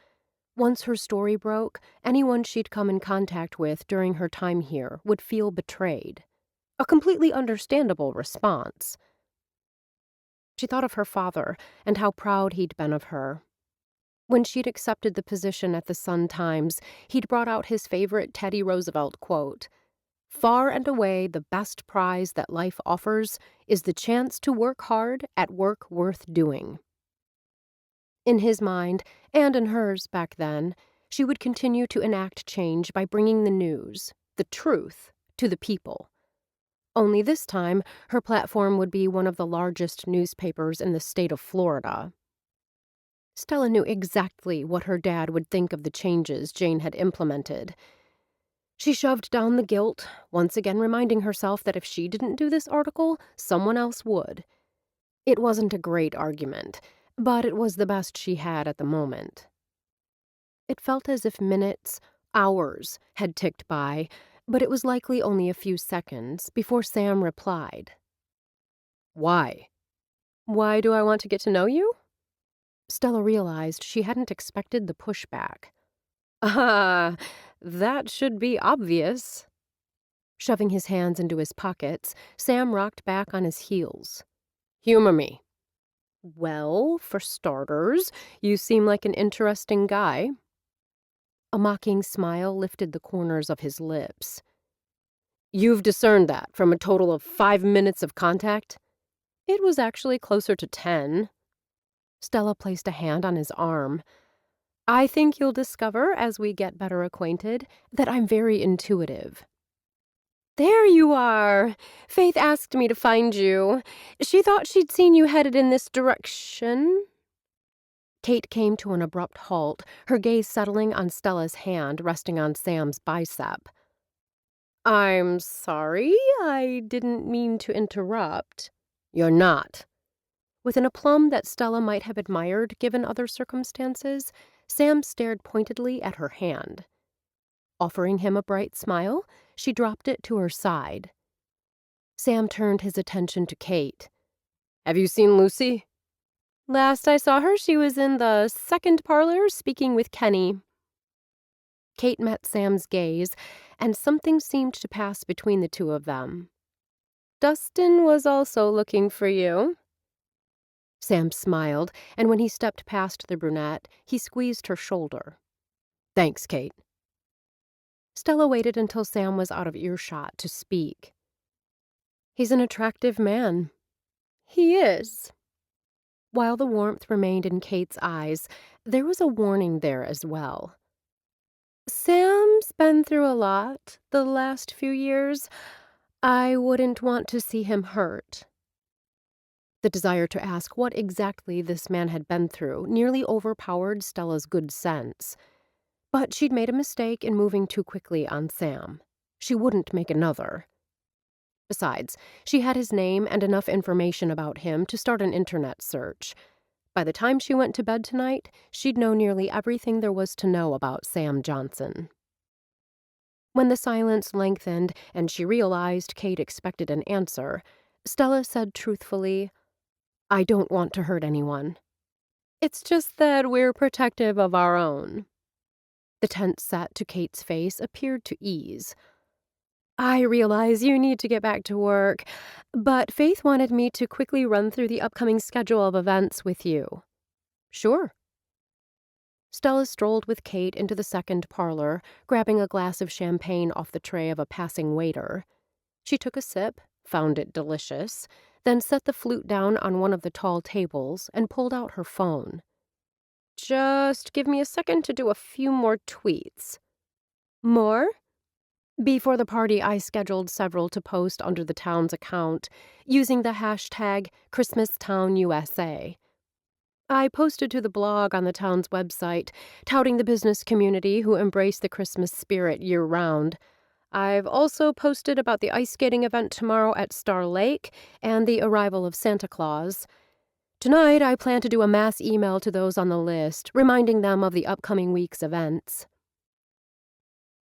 Once her story broke, anyone she'd come in contact with during her time here would feel betrayed. A completely understandable response. She thought of her father and how proud he'd been of her. When she'd accepted the position at the Sun-Times, he'd brought out his favorite Teddy Roosevelt quote, "Far and away the best prize that life offers is the chance to work hard at work worth doing." In his mind, and in hers back then, she would continue to enact change by bringing the news, the truth, to the people. Only this time, her platform would be one of the largest newspapers in the state of Florida. Stella knew exactly what her dad would think of the changes Jane had implemented. She shoved down the guilt, once again reminding herself that if she didn't do this article, someone else would. It wasn't a great argument, but it was the best she had at the moment. It felt as if minutes, hours, had ticked by, but it was likely only a few seconds before Sam replied. "Why?" "Why do I want to get to know you?" Stella realized she hadn't expected the pushback. "Ah, that should be obvious." Shoving his hands into his pockets, Sam rocked back on his heels. "Humor me." "Well, for starters, you seem like an interesting guy." A mocking smile lifted the corners of his lips. "You've discerned that from a total of 5 minutes of contact?" "It was actually closer to 10. Stella placed a hand on his arm. "I think you'll discover, as we get better acquainted, that I'm very intuitive." "There you are! Faith asked me to find you. She thought she'd seen you headed in this direction." Kate came to an abrupt halt, her gaze settling on Stella's hand resting on Sam's bicep. "I'm sorry, I didn't mean to interrupt." "You're not." With an aplomb that Stella might have admired given other circumstances, Sam stared pointedly at her hand. Offering him a bright smile, she dropped it to her side. Sam turned his attention to Kate. "Have you seen Lucy?" "Last I saw her, she was in the second parlor speaking with Kenny." Kate met Sam's gaze, and something seemed to pass between the two of them. "Dustin was also looking for you." Sam smiled, and when he stepped past the brunette, he squeezed her shoulder. "Thanks, Kate." Stella waited until Sam was out of earshot to speak. He's an attractive man. He is. While the warmth remained in Kate's eyes, there was a warning there as well. Sam's been through a lot the last few years. I wouldn't want to see him hurt. The desire to ask what exactly this man had been through nearly overpowered Stella's good sense. But she'd made a mistake in moving too quickly on Sam. She wouldn't make another. Besides, she had his name and enough information about him to start an internet search. By the time she went to bed tonight, she'd know nearly everything there was to know about Sam Johnson. When the silence lengthened and she realized Kate expected an answer, Stella said truthfully, "I don't want to hurt anyone. It's just that we're protective of our own." The tense set to Kate's face appeared to ease. "I realize you need to get back to work, but Faith wanted me to quickly run through the upcoming schedule of events with you." "Sure." Stella strolled with Kate into the second parlor, grabbing a glass of champagne off the tray of a passing waiter. She took a sip, found it delicious, then set the flute down on one of the tall tables and pulled out her phone. "Just give me a second to do a few more tweets." "More?" Before the party, I scheduled several to post under the town's account, using the hashtag ChristmasTownUSA. I posted to the blog on the town's website, touting the business community who embrace the Christmas spirit year-round. I've also posted about the ice skating event tomorrow at Star Lake and the arrival of Santa Claus. Tonight, I plan to do a mass email to those on the list, reminding them of the upcoming week's events.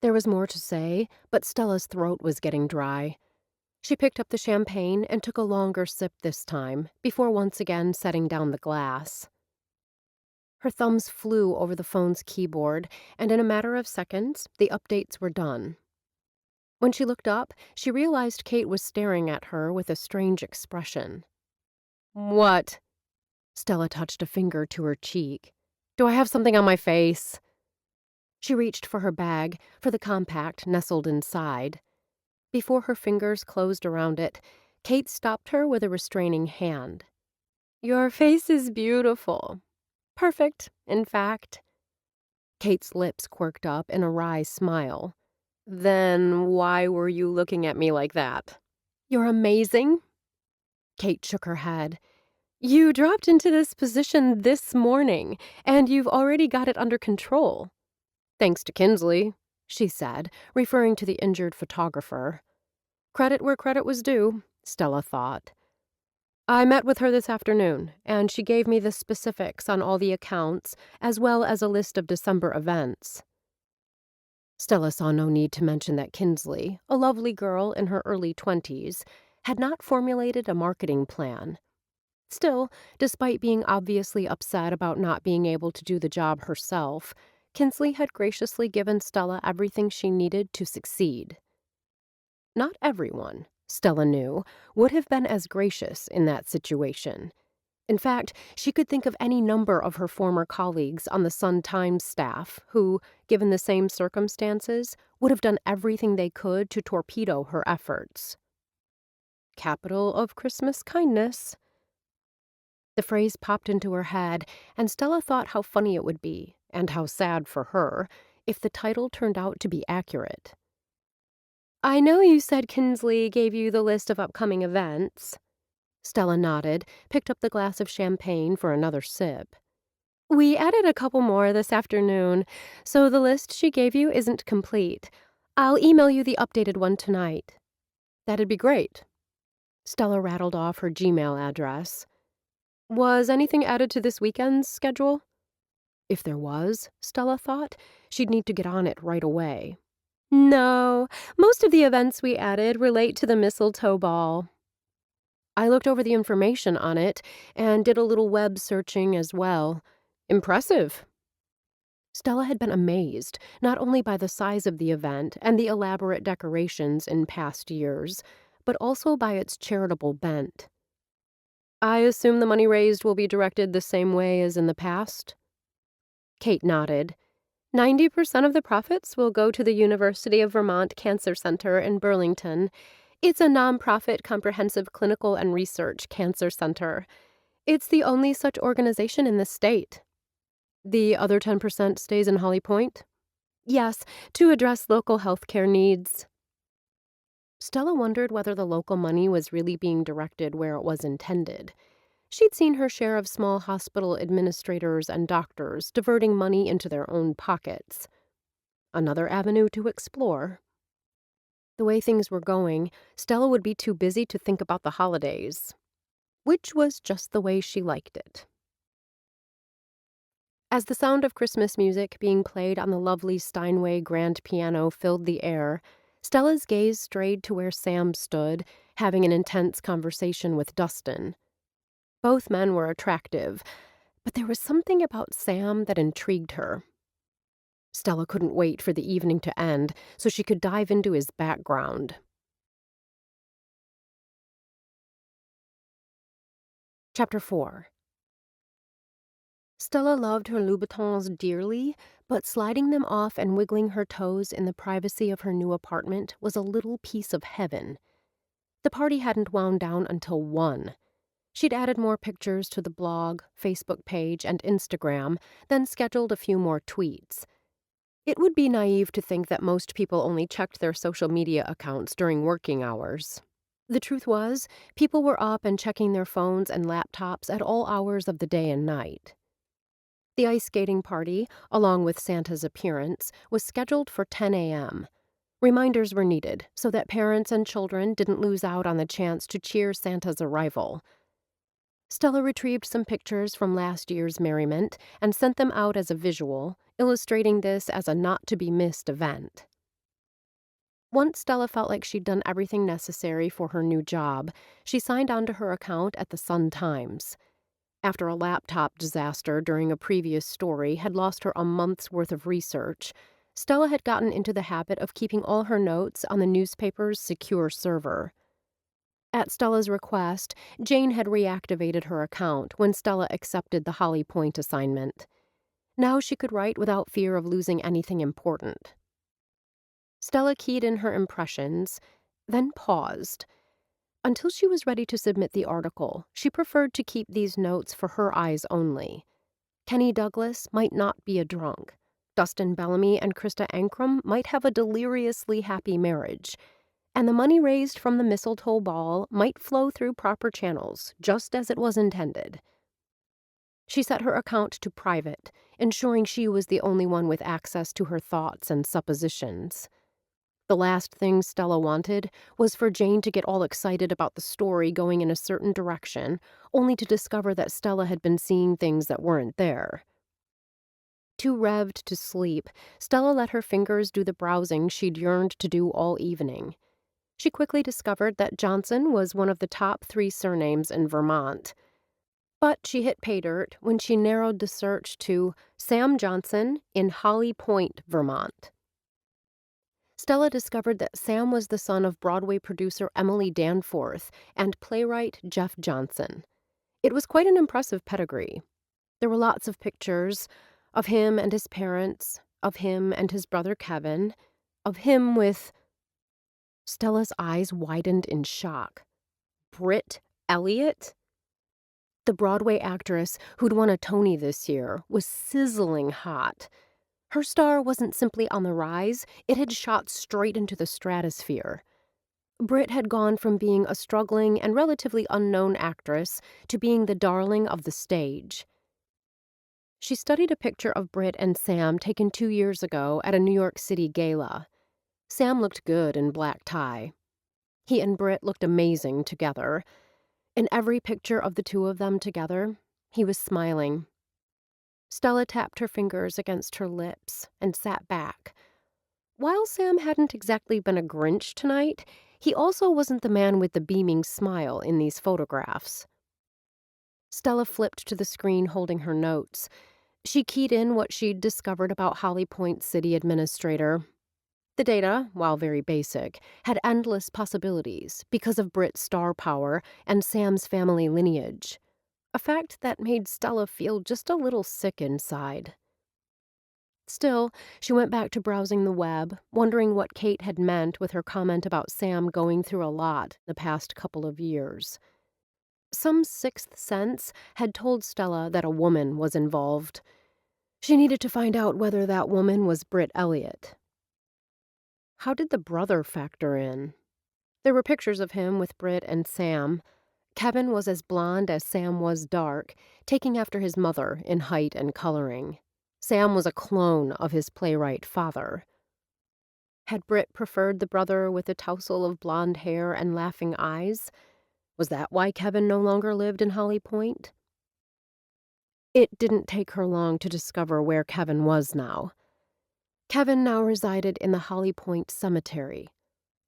There was more to say, but Stella's throat was getting dry. She picked up the champagne and took a longer sip this time, before once again setting down the glass. Her thumbs flew over the phone's keyboard, and in a matter of seconds, the updates were done. When she looked up, she realized Kate was staring at her with a strange expression. "What?" Stella touched a finger to her cheek. "Do I have something on my face?" She reached for her bag, for the compact nestled inside. Before her fingers closed around it, Kate stopped her with a restraining hand. "Your face is beautiful. Perfect, in fact." Kate's lips quirked up in a wry smile. "Then why were you looking at me like that?" "You're amazing." Kate shook her head. "You dropped into this position this morning, and you've already got it under control." "Thanks to Kinsley," she said, referring to the injured photographer. Credit where credit was due, Stella thought. "I met with her this afternoon, and she gave me the specifics on all the accounts, as well as a list of December events." Stella saw no need to mention that Kinsley, a lovely girl in her early 20s, had not formulated a marketing plan. Still, despite being obviously upset about not being able to do the job herself, Kinsley had graciously given Stella everything she needed to succeed. Not everyone, Stella knew, would have been as gracious in that situation. In fact, she could think of any number of her former colleagues on the Sun-Times staff who, given the same circumstances, would have done everything they could to torpedo her efforts. Capital of Christmas kindness. The phrase popped into her head, and Stella thought how funny it would be, and how sad for her, if the title turned out to be accurate. "I know you said Kinsley gave you the list of upcoming events." Stella nodded, picked up the glass of champagne for another sip. "We added a couple more this afternoon, so the list she gave you isn't complete. I'll email you the updated one tonight." "That'd be great." Stella rattled off her Gmail address. "Was anything added to this weekend's schedule?" If there was, Stella thought, she'd need to get on it right away. "No, most of the events we added relate to the Mistletoe ball." I looked over the information on it and did a little web searching as well. Impressive. Stella had been amazed, not only by the size of the event and the elaborate decorations in past years, but also by its charitable bent. "I assume the money raised will be directed the same way as in the past?" Kate nodded. 90% of the profits will go to the University of Vermont Cancer Center in Burlington. It's a nonprofit comprehensive clinical and research cancer center. It's the only such organization in the state. The other 10% stays in Holly Pointe? Yes, to address local healthcare needs. Stella wondered whether the local money was really being directed where it was intended. She'd seen her share of small hospital administrators and doctors diverting money into their own pockets. Another avenue to explore. The way things were going, Stella would be too busy to think about the holidays, which was just the way she liked it. As the sound of Christmas music being played on the lovely Steinway grand piano filled the air, Stella's gaze strayed to where Sam stood, having an intense conversation with Dustin. Both men were attractive, but there was something about Sam that intrigued her. Stella couldn't wait for the evening to end so she could dive into his background. Chapter 4. Stella loved her Louboutins dearly, but sliding them off and wiggling her toes in the privacy of her new apartment was a little piece of heaven. The party hadn't wound down until 1. She'd added more pictures to the blog, Facebook page, and Instagram, then scheduled a few more tweets. It would be naive to think that most people only checked their social media accounts during working hours. The truth was, people were up and checking their phones and laptops at all hours of the day and night. The ice skating party, along with Santa's appearance, was scheduled for 10 a.m. Reminders were needed so that parents and children didn't lose out on the chance to cheer Santa's arrival. Stella retrieved some pictures from last year's merriment and sent them out as a visual, illustrating this as a not-to-be-missed event. Once Stella felt like she'd done everything necessary for her new job, she signed onto her account at the Sun-Times. After a laptop disaster during a previous story had lost her a month's worth of research, Stella had gotten into the habit of keeping all her notes on the newspaper's secure server. At Stella's request, Jane had reactivated her account when Stella accepted the Holly Pointe assignment. Now she could write without fear of losing anything important. Stella keyed in her impressions, then paused. Until she was ready to submit the article, she preferred to keep these notes for her eyes only. Kenny Douglas might not be a drunk. Dustin Bellamy and Krista Ankrum might have a deliriously happy marriage. And the money raised from the Mistletoe ball might flow through proper channels, just as it was intended. She set her account to private, ensuring she was the only one with access to her thoughts and suppositions. The last thing Stella wanted was for Jane to get all excited about the story going in a certain direction, only to discover that Stella had been seeing things that weren't there. Too revved to sleep, Stella let her fingers do the browsing she'd yearned to do all evening. She quickly discovered that Johnson was one of the top 3 surnames in Vermont. But she hit pay dirt when she narrowed the search to Sam Johnson in Holly Pointe, Vermont. Stella discovered that Sam was the son of Broadway producer Emily Danforth and playwright Jeff Johnson. It was quite an impressive pedigree. There were lots of pictures of him and his parents, of him and his brother Kevin, of him with... Stella's eyes widened in shock. Britt Elliott? The Broadway actress who'd won a Tony this year was sizzling hot. Her star wasn't simply on the rise, it had shot straight into the stratosphere. Britt had gone from being a struggling and relatively unknown actress to being the darling of the stage. She studied a picture of Britt and Sam taken 2 years ago at a New York City gala. Sam looked good in black tie. He and Britt looked amazing together. In every picture of the two of them together, he was smiling. Stella tapped her fingers against her lips and sat back. While Sam hadn't exactly been a Grinch tonight, he also wasn't the man with the beaming smile in these photographs. Stella flipped to the screen holding her notes. She keyed in what she'd discovered about Holly Pointe City Administrator. The data, while very basic, had endless possibilities because of Britt's star power and Sam's family lineage, a fact that made Stella feel just a little sick inside. Still, she went back to browsing the web, wondering what Kate had meant with her comment about Sam going through a lot the past couple of years. Some sixth sense had told Stella that a woman was involved. She needed to find out whether that woman was Britt Elliott. How did the brother factor in? There were pictures of him with Britt and Sam. Kevin was as blonde as Sam was dark, taking after his mother in height and coloring. Sam was a clone of his playwright father. Had Britt preferred the brother with the tousle of blonde hair and laughing eyes? Was that why Kevin no longer lived in Holly Pointe? It didn't take her long to discover where Kevin was now. Kevin now resided in the Holly Pointe Cemetery.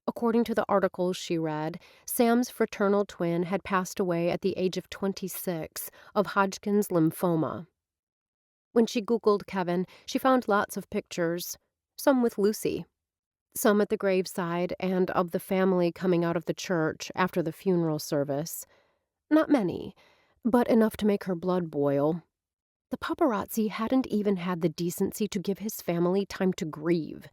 According to the articles she read, Sam's fraternal twin had passed away at the age of 26 of Hodgkin's lymphoma. When she Googled Kevin, she found lots of pictures, some with Lucy, some at the graveside and of the family coming out of the church after the funeral service. Not many, but enough to make her blood boil. The paparazzi hadn't even had the decency to give his family time to grieve.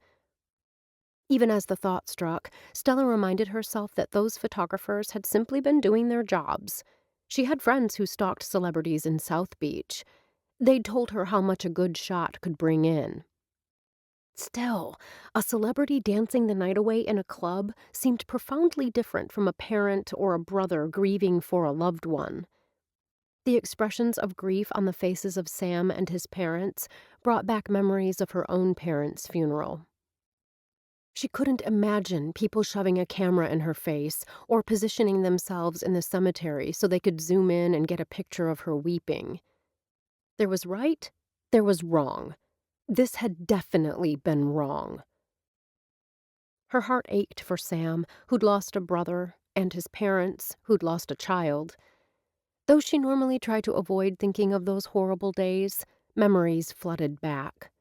Even as the thought struck, Stella reminded herself that those photographers had simply been doing their jobs. She had friends who stalked celebrities in South Beach. They'd told her how much a good shot could bring in. Still, a celebrity dancing the night away in a club seemed profoundly different from a parent or a brother grieving for a loved one. The expressions of grief on the faces of Sam and his parents brought back memories of her own parents' funeral. She couldn't imagine people shoving a camera in her face or positioning themselves in the cemetery so they could zoom in and get a picture of her weeping. There was right, there was wrong. This had definitely been wrong. Her heart ached for Sam, who'd lost a brother, and his parents, who'd lost a child. Though she normally tried to avoid thinking of those horrible days, memories flooded back.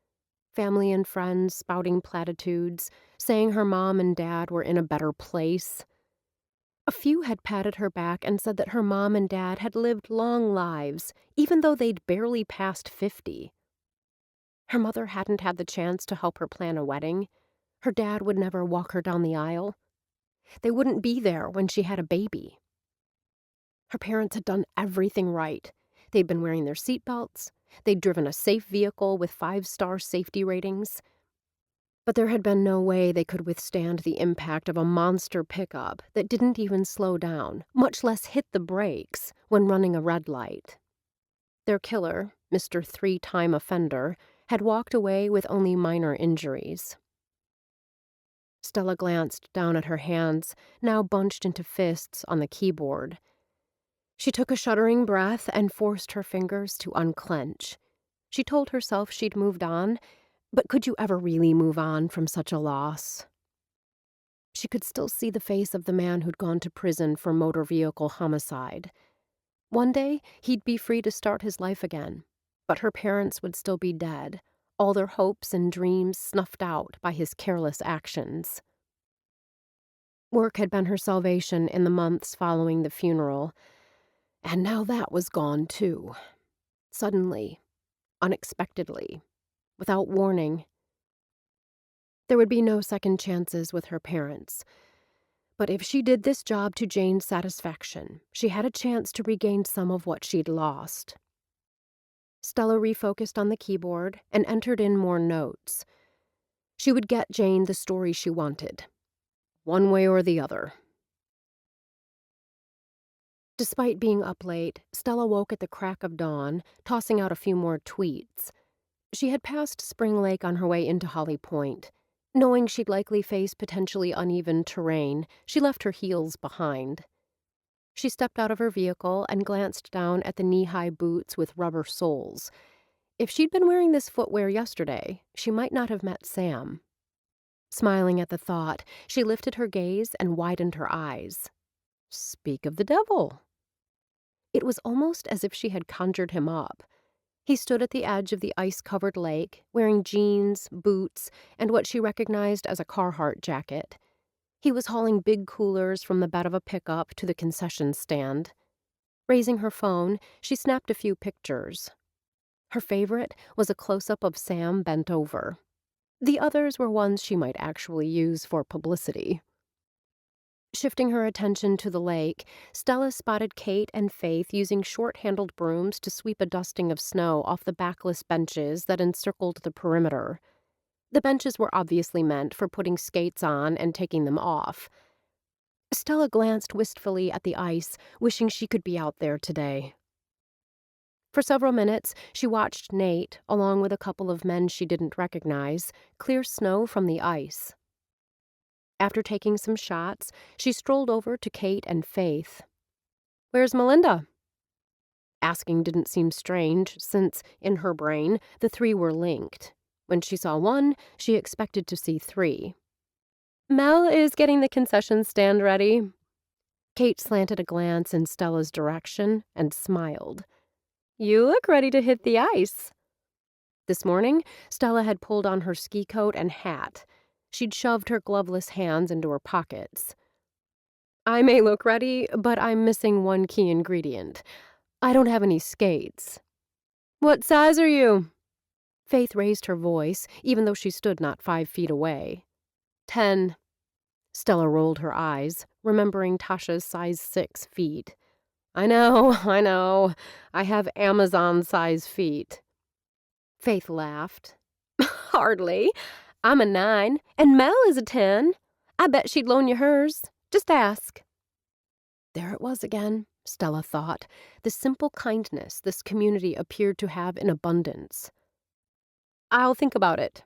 Family and friends spouting platitudes, saying her mom and dad were in a better place. A few had patted her back and said that her mom and dad had lived long lives, even though they'd barely passed 50. Her mother hadn't had the chance to help her plan a wedding. Her dad would never walk her down the aisle. They wouldn't be there when she had a baby. Her parents had done everything right. They'd been wearing their seatbelts. They'd driven a safe vehicle with 5-star safety ratings. But there had been no way they could withstand the impact of a monster pickup that didn't even slow down, much less hit the brakes, when running a red light. Their killer, Mr. Three-time offender, had walked away with only minor injuries. Stella glanced down at her hands, now bunched into fists on the keyboard. She took a shuddering breath and forced her fingers to unclench. She told herself she'd moved on, but could you ever really move on from such a loss? She could still see the face of the man who'd gone to prison for motor vehicle homicide. One day, he'd be free to start his life again, but her parents would still be dead, all their hopes and dreams snuffed out by his careless actions. Work had been her salvation in the months following the funeral, and now that was gone too. Suddenly, unexpectedly, without warning. There would be no second chances with her parents. But if she did this job to Jane's satisfaction, she had a chance to regain some of what she'd lost. Stella refocused on the keyboard and entered in more notes. She would get Jane the story she wanted, one way or the other. Despite being up late, Stella woke at the crack of dawn, tossing out a few more tweets. She had passed Spring Lake on her way into Holly Pointe. Knowing she'd likely face potentially uneven terrain, she left her heels behind. She stepped out of her vehicle and glanced down at the knee-high boots with rubber soles. If she'd been wearing this footwear yesterday, she might not have met Sam. Smiling at the thought, she lifted her gaze and widened her eyes. Speak of the devil. It was almost as if she had conjured him up. He stood at the edge of the ice-covered lake, wearing jeans, boots, and what she recognized as a Carhartt jacket. He was hauling big coolers from the bed of a pickup to the concession stand. Raising her phone, she snapped a few pictures. Her favorite was a close-up of Sam bent over. The others were ones she might actually use for publicity. Shifting her attention to the lake, Stella spotted Kate and Faith using short-handled brooms to sweep a dusting of snow off the backless benches that encircled the perimeter. The benches were obviously meant for putting skates on and taking them off. Stella glanced wistfully at the ice, wishing she could be out there today. For several minutes, she watched Nate, along with a couple of men she didn't recognize, clear snow from the ice. After taking some shots, she strolled over to Kate and Faith. "Where's Melinda?" Asking didn't seem strange, since, in her brain, the three were linked. When she saw one, she expected to see three. "Mel is getting the concession stand ready." Kate slanted a glance in Stella's direction and smiled. "You look ready to hit the ice." This morning, Stella had pulled on her ski coat and hat. She'd shoved her gloveless hands into her pockets. "I may look ready, but I'm missing one key ingredient. I don't have any skates." "What size are you?" Faith raised her voice, even though she stood not 5 feet away. 10. Stella rolled her eyes, remembering Tasha's size 6 feet. I know. I have Amazon-size feet." Faith laughed. "Hardly. I'm a 9, and Mel is a 10. I bet she'd loan you hers. Just ask." There it was again, Stella thought, the simple kindness this community appeared to have in abundance. "I'll think about it."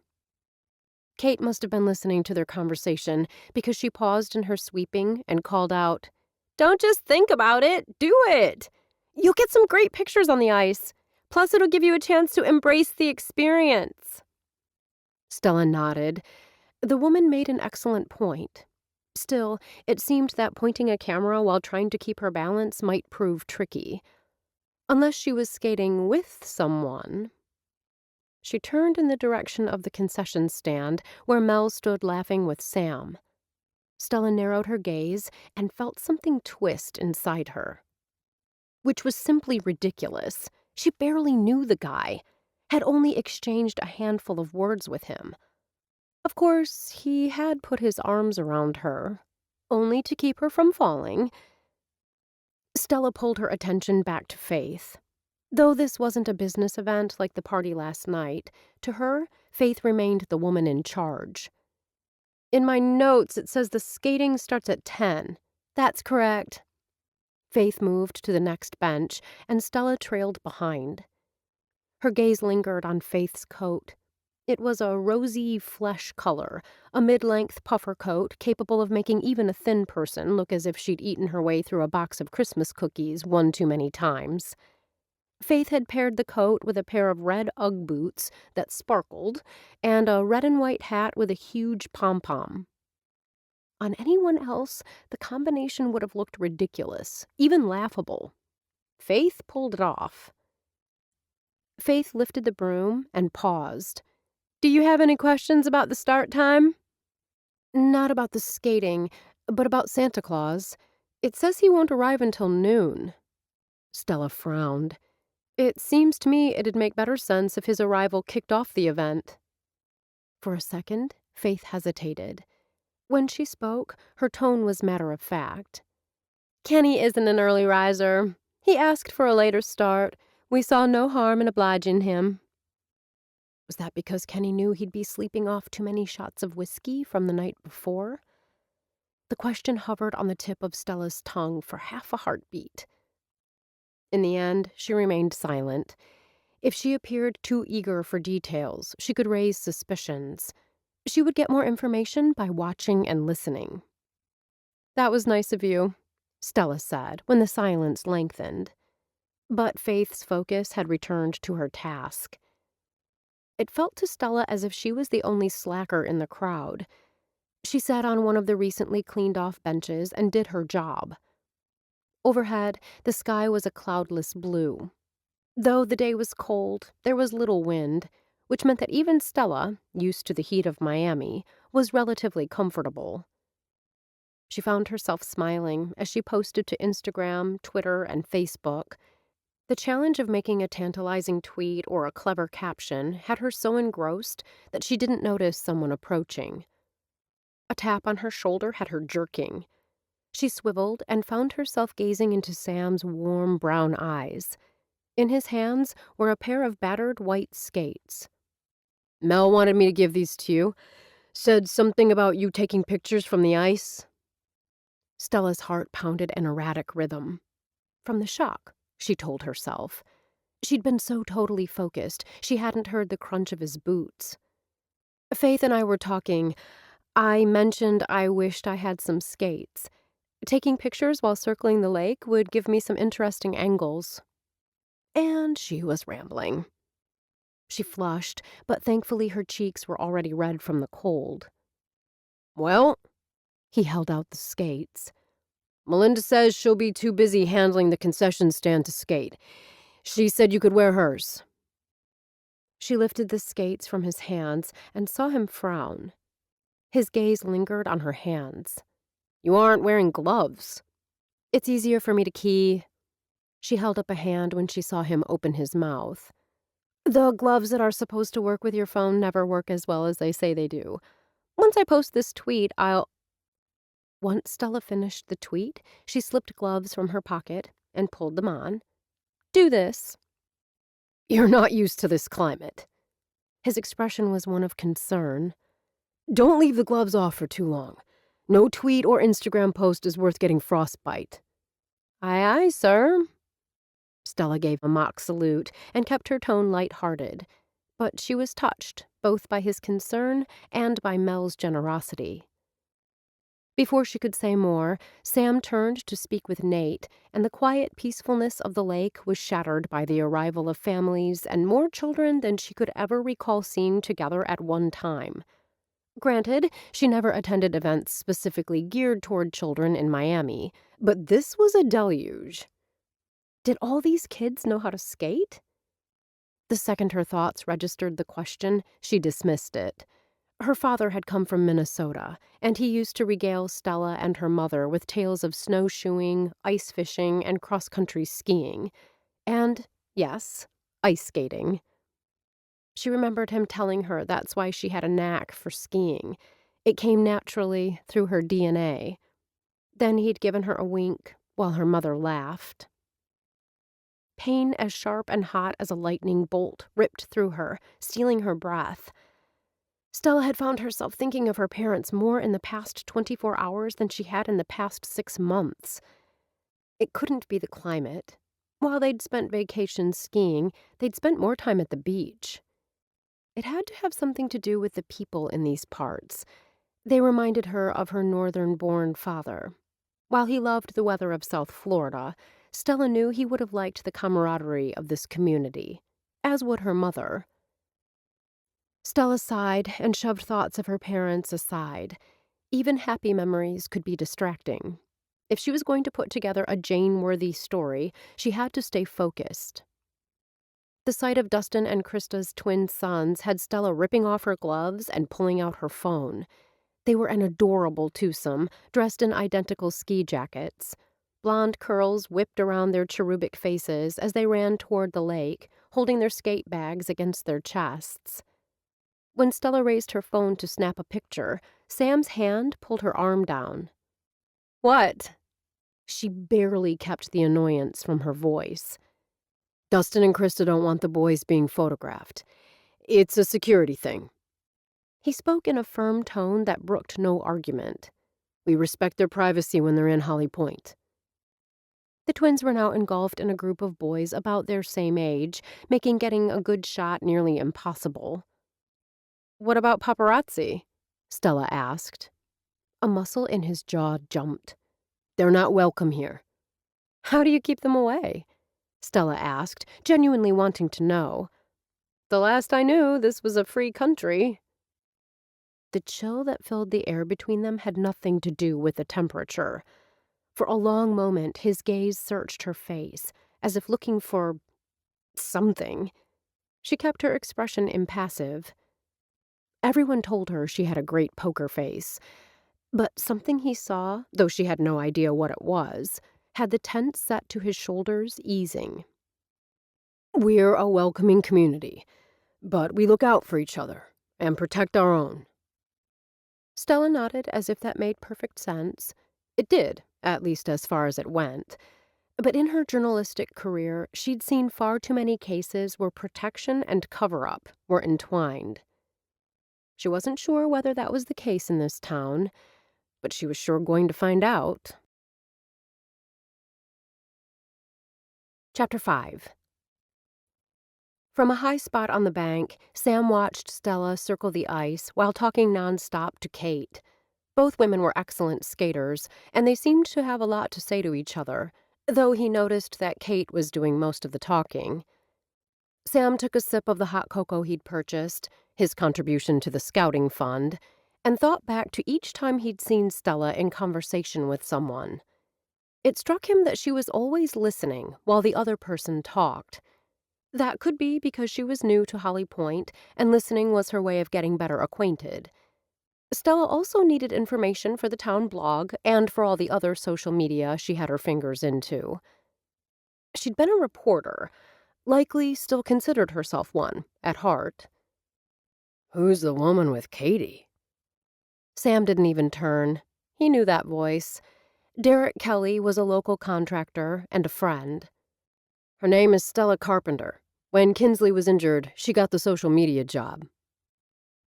Kate must have been listening to their conversation because she paused in her sweeping and called out, "Don't just think about it, do it! You'll get some great pictures on the ice. Plus, it'll give you a chance to embrace the experience." Stella nodded. The woman made an excellent point. Still, it seemed that pointing a camera while trying to keep her balance might prove tricky. Unless she was skating with someone. She turned in the direction of the concession stand, where Mel stood laughing with Sam. Stella narrowed her gaze and felt something twist inside her. Which was simply ridiculous. She barely knew the guy, had only exchanged a handful of words with him. Of course, he had put his arms around her, only to keep her from falling. Stella pulled her attention back to Faith. Though this wasn't a business event like the party last night, to her, Faith remained the woman in charge. "In my notes, it says the skating starts at 10. That's correct." Faith moved to the next bench, and Stella trailed behind. Her gaze lingered on Faith's coat. It was a rosy flesh color, a mid-length puffer coat capable of making even a thin person look as if she'd eaten her way through a box of Christmas cookies one too many times. Faith had paired the coat with a pair of red Ugg boots that sparkled and a red and white hat with a huge pom-pom. On anyone else, the combination would have looked ridiculous, even laughable. Faith pulled it off. Faith lifted the broom and paused. "Do you have any questions about the start time?" "Not about the skating, but about Santa Claus. It says he won't arrive until noon." Stella frowned. "It seems to me it'd make better sense if his arrival kicked off the event." For a second, Faith hesitated. When she spoke, her tone was matter-of-fact. "Kenny isn't an early riser. He asked for a later start. We saw no harm in obliging him." Was that because Kenny knew he'd be sleeping off too many shots of whiskey from the night before? The question hovered on the tip of Stella's tongue for half a heartbeat. In the end, she remained silent. If she appeared too eager for details, she could raise suspicions. She would get more information by watching and listening. "That was nice of you," Stella said when the silence lengthened. But Faith's focus had returned to her task. It felt to Stella as if she was the only slacker in the crowd. She sat on one of the recently cleaned-off benches and did her job. Overhead, the sky was a cloudless blue. Though the day was cold, there was little wind, which meant that even Stella, used to the heat of Miami, was relatively comfortable. She found herself smiling as she posted to Instagram, Twitter, and Facebook. The challenge of making a tantalizing tweet or a clever caption had her so engrossed that she didn't notice someone approaching. A tap on her shoulder had her jerking. She swiveled and found herself gazing into Sam's warm brown eyes. In his hands were a pair of battered white skates. "Mel wanted me to give these to you. Said something about you taking pictures from the ice." Stella's heart pounded an erratic rhythm. From the shock, she told herself. She'd been so totally focused, she hadn't heard the crunch of his boots. "Faith and I were talking. I mentioned I wished I had some skates. Taking pictures while circling the lake would give me some interesting angles." And she was rambling. She flushed, but thankfully her cheeks were already red from the cold. "Well," he held out the skates. "Melinda says she'll be too busy handling the concession stand to skate. She said you could wear hers." She lifted the skates from his hands and saw him frown. His gaze lingered on her hands. "You aren't wearing gloves." "It's easier for me to key." She held up a hand when she saw him open his mouth. "The gloves that are supposed to work with your phone never work as well as they say they do. Once I post this tweet, I'll—" Once Stella finished the tweet, she slipped gloves from her pocket and pulled them on. "Do this." "You're not used to this climate." His expression was one of concern. "Don't leave the gloves off for too long. No tweet or Instagram post is worth getting frostbite." "Aye, aye, sir." Stella gave a mock salute and kept her tone light-hearted, but she was touched both by his concern and by Mel's generosity. Before she could say more, Sam turned to speak with Nate, and the quiet peacefulness of the lake was shattered by the arrival of families and more children than she could ever recall seeing together at one time. Granted, she never attended events specifically geared toward children in Miami, but this was a deluge. Did all these kids know how to skate? The second her thoughts registered the question, she dismissed it. Her father had come from Minnesota, and he used to regale Stella and her mother with tales of snowshoeing, ice fishing, and cross-country skiing. And, yes, ice skating. She remembered him telling her that's why she had a knack for skiing. It came naturally through her DNA. Then he'd given her a wink while her mother laughed. Pain as sharp and hot as a lightning bolt ripped through her, stealing her breath. Stella had found herself thinking of her parents more in the past 24 hours than she had in the past 6 months. It couldn't be the climate. While they'd spent vacations skiing, they'd spent more time at the beach. It had to have something to do with the people in these parts. They reminded her of her northern-born father. While he loved the weather of South Florida, Stella knew he would have liked the camaraderie of this community, as would her mother. Stella sighed and shoved thoughts of her parents aside. Even happy memories could be distracting. If she was going to put together a Jane-worthy story, she had to stay focused. The sight of Dustin and Krista's twin sons had Stella ripping off her gloves and pulling out her phone. They were an adorable twosome, dressed in identical ski jackets. Blonde curls whipped around their cherubic faces as they ran toward the lake, holding their skate bags against their chests. When Stella raised her phone to snap a picture, Sam's hand pulled her arm down. "What?" She barely kept the annoyance from her voice. "Dustin and Krista don't want the boys being photographed. It's a security thing." He spoke in a firm tone that brooked no argument. "We respect their privacy when they're in Holly Pointe." The twins were now engulfed in a group of boys about their same age, making getting a good shot nearly impossible. "What about paparazzi?" Stella asked. A muscle in his jaw jumped. "They're not welcome here." "How do you keep them away?" Stella asked, genuinely wanting to know. "The last I knew, this was a free country." The chill that filled the air between them had nothing to do with the temperature. For a long moment, his gaze searched her face, as if looking for something. She kept her expression impassive. Everyone told her she had a great poker face, but something he saw, though she had no idea what it was, had the tense set to his shoulders easing. We're a welcoming community, but we look out for each other and protect our own. Stella nodded as if that made perfect sense. It did, at least as far as it went. But in her journalistic career, she'd seen far too many cases where protection and cover-up were entwined. She wasn't sure whether that was the case in this town, but she was sure going to find out. Chapter 5. From a high spot on the bank, Sam watched Stella circle the ice while talking nonstop to Kate. Both women were excellent skaters, and they seemed to have a lot to say to each other, though he noticed that Kate was doing most of the talking. Sam took a sip of the hot cocoa he'd purchased, his contribution to the scouting fund, and thought back to each time he'd seen Stella in conversation with someone. It struck him that she was always listening while the other person talked. That could be because she was new to Holly Pointe, and listening was her way of getting better acquainted. Stella also needed information for the town blog and for all the other social media she had her fingers into. She'd been a reporter, likely still considered herself one, at heart. Who's the woman with Katie? Sam didn't even turn. He knew that voice. Derek Kelly was a local contractor and a friend. Her name is Stella Carpenter. When Kinsley was injured, she got the social media job.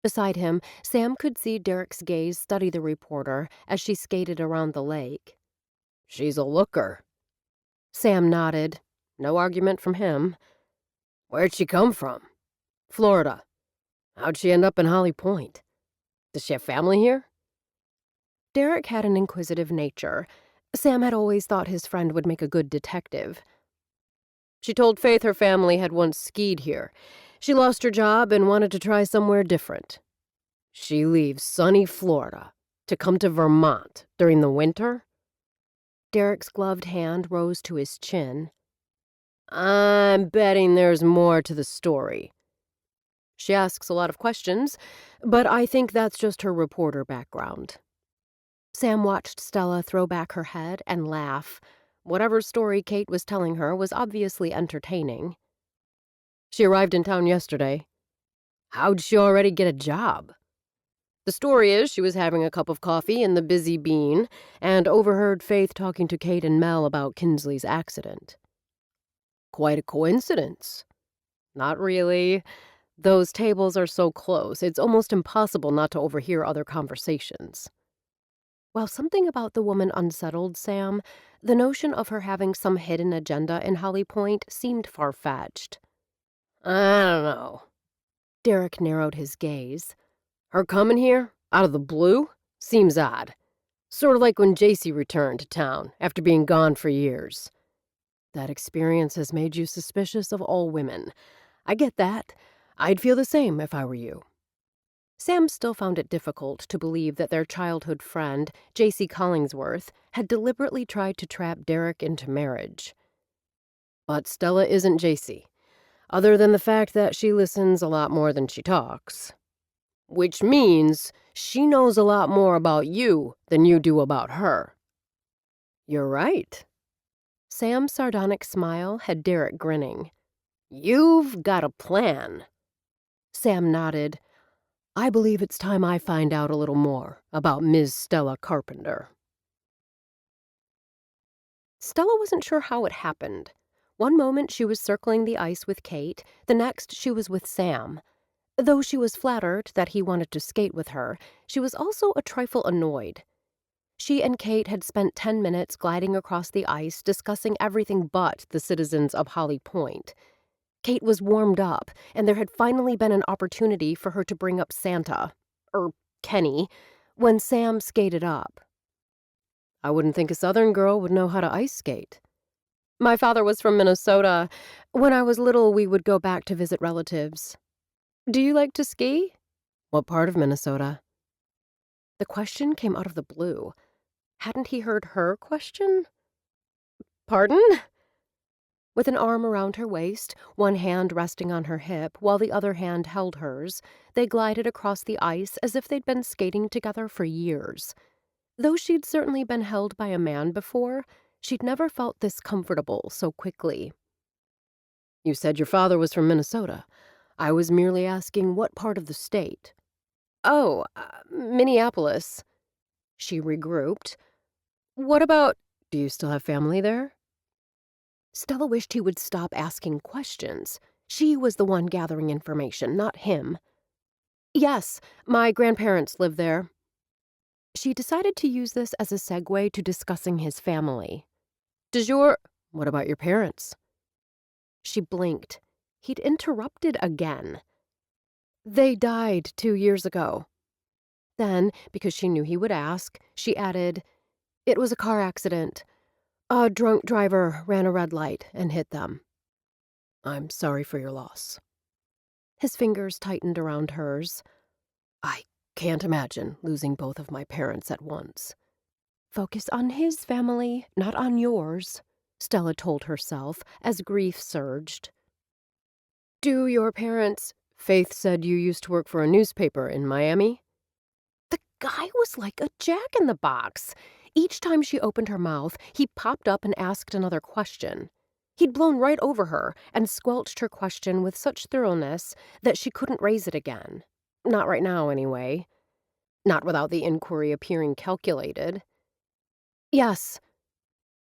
Beside him, Sam could see Derek's gaze study the reporter as she skated around the lake. She's a looker. Sam nodded. No argument from him. Where'd she come from? Florida. How'd she end up in Holly Pointe? Does she have family here? Derek had an inquisitive nature. Sam had always thought his friend would make a good detective. She told Faith her family had once skied here. She lost her job and wanted to try somewhere different. She leaves sunny Florida to come to Vermont during the winter? Derek's gloved hand rose to his chin. I'm betting there's more to the story. She asks a lot of questions, but I think that's just her reporter background. Sam watched Stella throw back her head and laugh. Whatever story Kate was telling her was obviously entertaining. She arrived in town yesterday. How'd she already get a job? The story is she was having a cup of coffee in the Busy Bean and overheard Faith talking to Kate and Mel about Kinsley's accident. Quite a coincidence. Not really. Those tables are so close, it's almost impossible not to overhear other conversations. While something about the woman unsettled Sam, the notion of her having some hidden agenda in Holly Pointe seemed far-fetched. I don't know. Derek narrowed his gaze. Her coming here, out of the blue, seems odd. Sort of like when JC returned to town after being gone for years. That experience has made you suspicious of all women. I get that. I'd feel the same if I were you. Sam still found it difficult to believe that their childhood friend, J.C. Collingsworth, had deliberately tried to trap Derek into marriage. But Stella isn't JC, other than the fact that she listens a lot more than she talks. Which means she knows a lot more about you than you do about her. You're right. Sam's sardonic smile had Derek grinning. You've got a plan. Sam nodded. I believe it's time I find out a little more about Ms. Stella Carpenter. Stella wasn't sure how it happened. One moment she was circling the ice with Kate, the next she was with Sam. Though she was flattered that he wanted to skate with her, she was also a trifle annoyed. She and Kate had spent 10 minutes gliding across the ice discussing everything but the citizens of Holly Pointe. Kate was warmed up, and there had finally been an opportunity for her to bring up Santa, Kenny, when Sam skated up. I wouldn't think a southern girl would know how to ice skate. My father was from Minnesota. When I was little, we would go back to visit relatives. Do you like to ski? What part of Minnesota? The question came out of the blue. Hadn't he heard her question? Pardon? With an arm around her waist, one hand resting on her hip while the other hand held hers, they glided across the ice as if they'd been skating together for years. Though she'd certainly been held by a man before, she'd never felt this comfortable so quickly. You said your father was from Minnesota. I was merely asking what part of the state. Oh, Minneapolis. She regrouped. What about, do you still have family there? Stella wished he would stop asking questions. She was the one gathering information, not him. Yes, my grandparents live there. She decided to use this as a segue to discussing his family. What about your parents? She blinked. He'd interrupted again. They died 2 years ago. Then, because she knew he would ask, she added, it was a car accident. A drunk driver ran a red light and hit them. I'm sorry for your loss. His fingers tightened around hers. I can't imagine losing both of my parents at once. Focus on his family, not on yours, Stella told herself as grief surged. Do your parents... Faith said you used to work for a newspaper in Miami? The guy was like a jack-in-the-box. Each time she opened her mouth, he popped up and asked another question. He'd blown right over her and squelched her question with such thoroughness that she couldn't raise it again. Not right now, anyway. Not without the inquiry appearing calculated. Yes.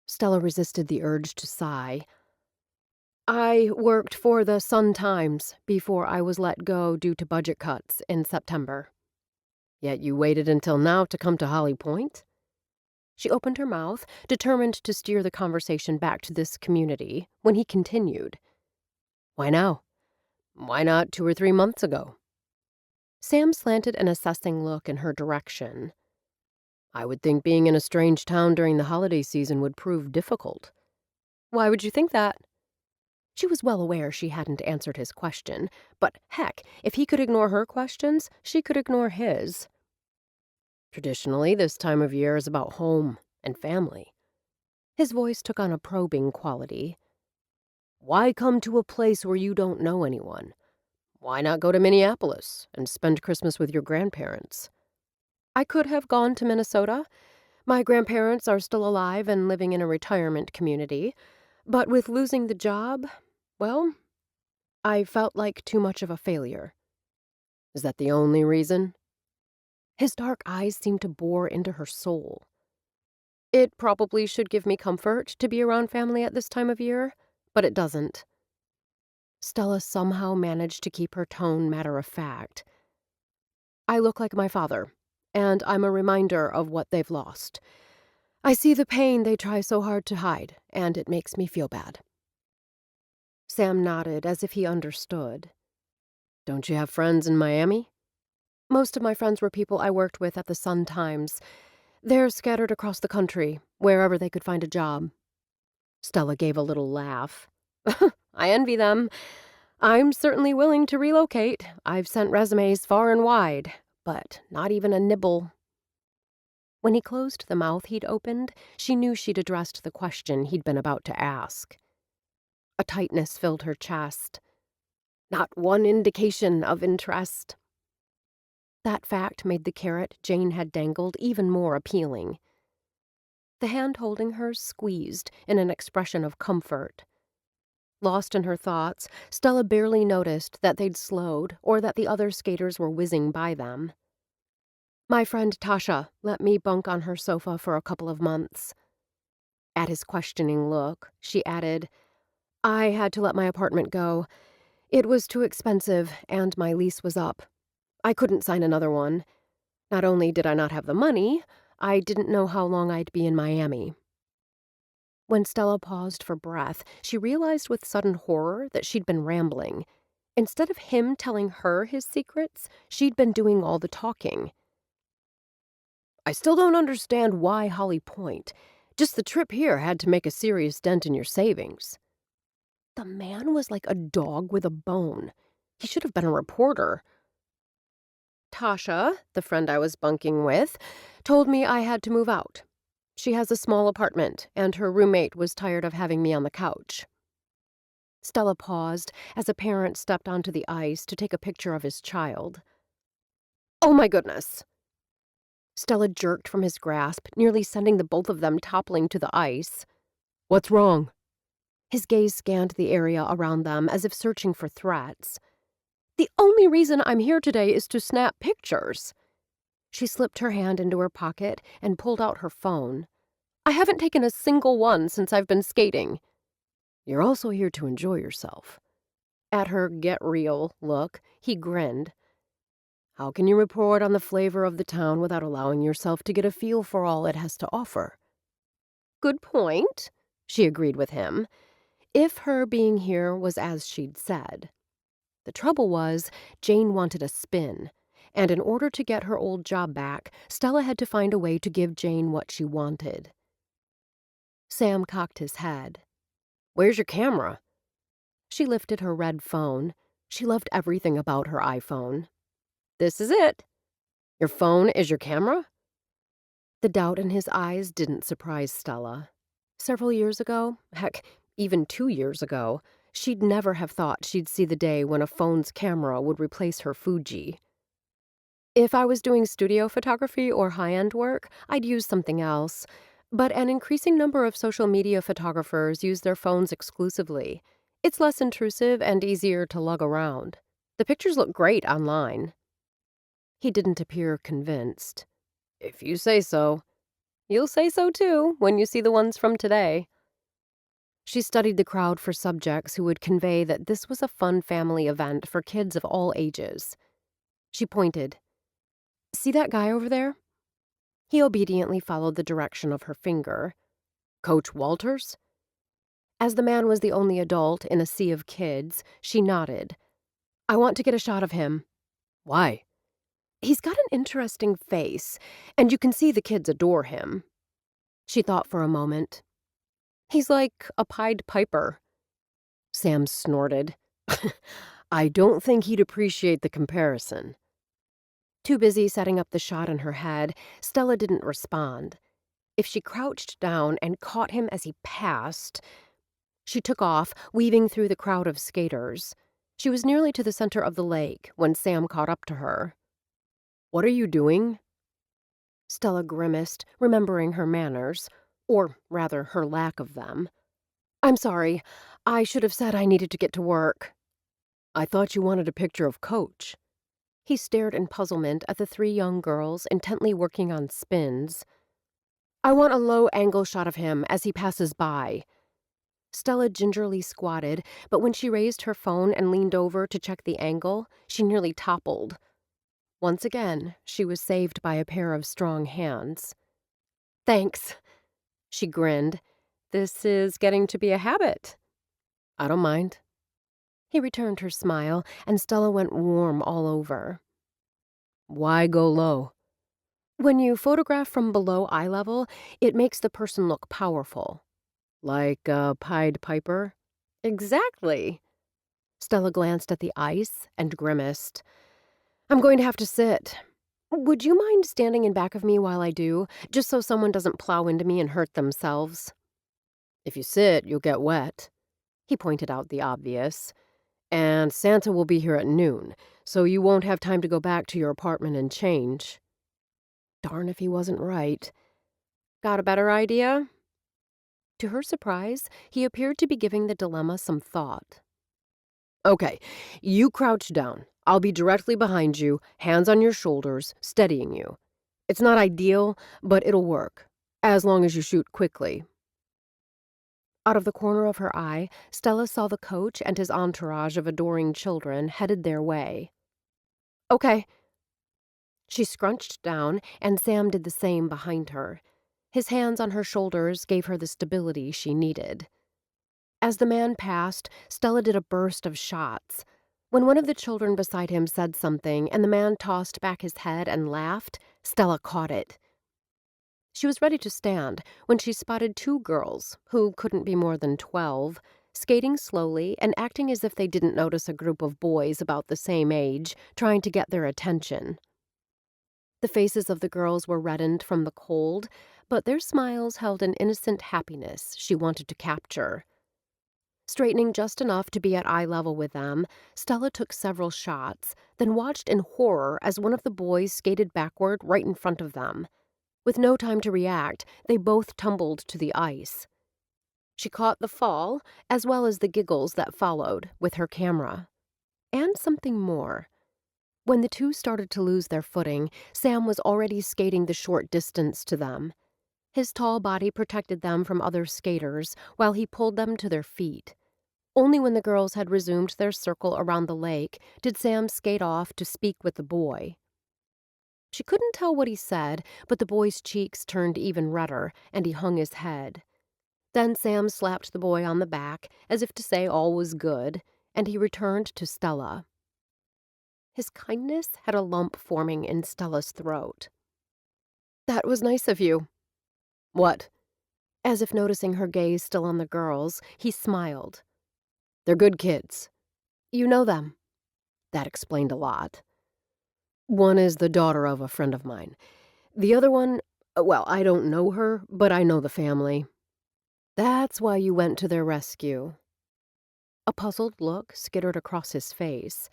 Stella resisted the urge to sigh. I worked for the Sun-Times before I was let go due to budget cuts in September. Yet you waited until now to come to Holly Pointe? She opened her mouth, determined to steer the conversation back to this community, when he continued. Why now? Why not 2 or 3 months ago? Sam slanted an assessing look in her direction. I would think being in a strange town during the holiday season would prove difficult. Why would you think that? She was well aware she hadn't answered his question, but heck, if he could ignore her questions, she could ignore his. Traditionally, this time of year is about home and family. His voice took on a probing quality. Why come to a place where you don't know anyone? Why not go to Minneapolis and spend Christmas with your grandparents? I could have gone to Minnesota. My grandparents are still alive and living in a retirement community. But with losing the job, well, I felt like too much of a failure. Is that the only reason? His dark eyes seemed to bore into her soul. It probably should give me comfort to be around family at this time of year, but it doesn't. Stella somehow managed to keep her tone matter-of-fact. I look like my father, and I'm a reminder of what they've lost. I see the pain they try so hard to hide, and it makes me feel bad. Sam nodded as if he understood. Don't you have friends in Miami? Most of my friends were people I worked with at the Sun-Times. They're scattered across the country, wherever they could find a job. Stella gave a little laugh. I envy them. I'm certainly willing to relocate. I've sent resumes far and wide, but not even a nibble. When he closed the mouth he'd opened, she knew she'd addressed the question he'd been about to ask. A tightness filled her chest. Not one indication of interest. That fact made the carrot Jane had dangled even more appealing. The hand holding hers squeezed in an expression of comfort. Lost in her thoughts, Stella barely noticed that they'd slowed or that the other skaters were whizzing by them. My friend Tasha let me bunk on her sofa for a couple of months. At his questioning look, she added, I had to let my apartment go. It was too expensive, and my lease was up. I couldn't sign another one. Not only did I not have the money, I didn't know how long I'd be in Miami. When Stella paused for breath, she realized with sudden horror that she'd been rambling. Instead of him telling her his secrets, she'd been doing all the talking. I still don't understand why Holly Pointe. Just the trip here had to make a serious dent in your savings. The man was like a dog with a bone. He should have been a reporter. Tasha, the friend I was bunking with, told me I had to move out. She has a small apartment, and her roommate was tired of having me on the couch. Stella paused as a parent stepped onto the ice to take a picture of his child. Oh my goodness! Stella jerked from his grasp, nearly sending the both of them toppling to the ice. What's wrong? His gaze scanned the area around them as if searching for threats. "The only reason I'm here today is to snap pictures." She slipped her hand into her pocket and pulled out her phone. "I haven't taken a single one since I've been skating." "You're also here to enjoy yourself." At her get real look, he grinned. "How can you report on the flavor of the town without allowing yourself to get a feel for all it has to offer?" "Good point," she agreed with him, if her being here was as she'd said. The trouble was, Jane wanted a spin, and in order to get her old job back, Stella had to find a way to give Jane what she wanted. Sam cocked his head. "Where's your camera?" She lifted her red phone. She loved everything about her iPhone. "This is it." "Your phone is your camera?" The doubt in his eyes didn't surprise Stella. Several years ago, heck, even 2 years ago, she'd never have thought she'd see the day when a phone's camera would replace her Fuji. "If I was doing studio photography or high-end work, I'd use something else. But an increasing number of social media photographers use their phones exclusively. It's less intrusive and easier to lug around. The pictures look great online." He didn't appear convinced. "If you say so." "You'll say so too, when you see the ones from today." She studied the crowd for subjects who would convey that this was a fun family event for kids of all ages. She pointed. "See that guy over there?" He obediently followed the direction of her finger. "Coach Walters?" As the man was the only adult in a sea of kids, she nodded. "I want to get a shot of him." "Why?" "He's got an interesting face, and you can see the kids adore him." She thought for a moment. "He's like a Pied Piper." Sam snorted. "I don't think he'd appreciate the comparison." Too busy setting up the shot in her head, Stella didn't respond. If she crouched down and caught him as he passed... She took off, weaving through the crowd of skaters. She was nearly to the center of the lake when Sam caught up to her. "What are you doing?" Stella grimaced, remembering her manners, or rather her lack of them. "I'm sorry. I should have said I needed to get to work." "I thought you wanted a picture of Coach." He stared in puzzlement at the 3 young girls intently working on spins. "I want a low-angle shot of him as he passes by." Stella gingerly squatted, but when she raised her phone and leaned over to check the angle, she nearly toppled. Once again, she was saved by a pair of strong hands. "Thanks." She grinned. "This is getting to be a habit." "I don't mind." He returned her smile, and Stella went warm all over. "Why go low?" "When you photograph from below eye level, it makes the person look powerful." "Like a Pied Piper?" "Exactly." Stella glanced at the ice and grimaced. "I'm going to have to sit. Would you mind standing in back of me while I do, just so someone doesn't plow into me and hurt themselves?" "If you sit, you'll get wet." He pointed out the obvious. "And Santa will be here at noon, so you won't have time to go back to your apartment and change." Darn if he wasn't right. "Got a better idea?" To her surprise, he appeared to be giving the dilemma some thought. "Okay, you crouch down. I'll be directly behind you, hands on your shoulders, steadying you. It's not ideal, but it'll work, as long as you shoot quickly." Out of the corner of her eye, Stella saw the coach and his entourage of adoring children headed their way. "Okay." She scrunched down, and Sam did the same behind her. His hands on her shoulders gave her the stability she needed. As the man passed, Stella did a burst of shots. When one of the children beside him said something and the man tossed back his head and laughed, Stella caught it. She was ready to stand when she spotted 2 girls, who couldn't be more than 12, skating slowly and acting as if they didn't notice a group of boys about the same age trying to get their attention. The faces of the girls were reddened from the cold, but their smiles held an innocent happiness she wanted to capture. Straightening just enough to be at eye level with them, Stella took several shots, then watched in horror as one of the boys skated backward right in front of them. With no time to react, they both tumbled to the ice. She caught the fall, as well as the giggles that followed, with her camera. And something more. When the two started to lose their footing, Sam was already skating the short distance to them. His tall body protected them from other skaters while he pulled them to their feet. Only when the girls had resumed their circle around the lake did Sam skate off to speak with the boy. She couldn't tell what he said, but the boy's cheeks turned even redder, and he hung his head. Then Sam slapped the boy on the back, as if to say all was good, and he returned to Stella. His kindness had a lump forming in Stella's throat. "That was nice of you." "What?" As if noticing her gaze still on the girls, he smiled. "They're good kids." "You know them." That explained a lot. "One is the daughter of a friend of mine. The other one, well, I don't know her, but I know the family." "That's why you went to their rescue." A puzzled look skittered across his face.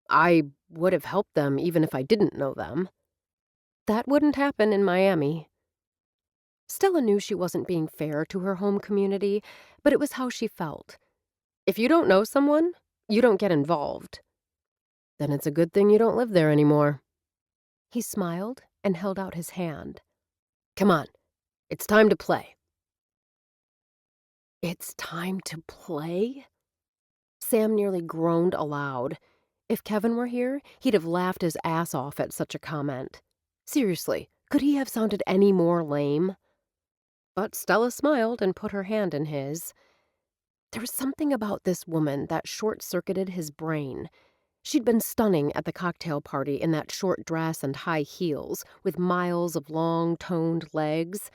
"I would have helped them even if I didn't know them." "That wouldn't happen in Miami." Stella knew she wasn't being fair to her home community, but it was how she felt. If you don't know someone, you don't get involved. "Then it's a good thing you don't live there anymore." He smiled and held out his hand. "Come on, it's time to play." It's time to play? Sam nearly groaned aloud. If Kevin were here, he'd have laughed his ass off at such a comment. Seriously, could he have sounded any more lame? But Stella smiled and put her hand in his. There was something about this woman that short-circuited his brain. She'd been stunning at the cocktail party in that short dress and high heels, with miles of long, toned legs.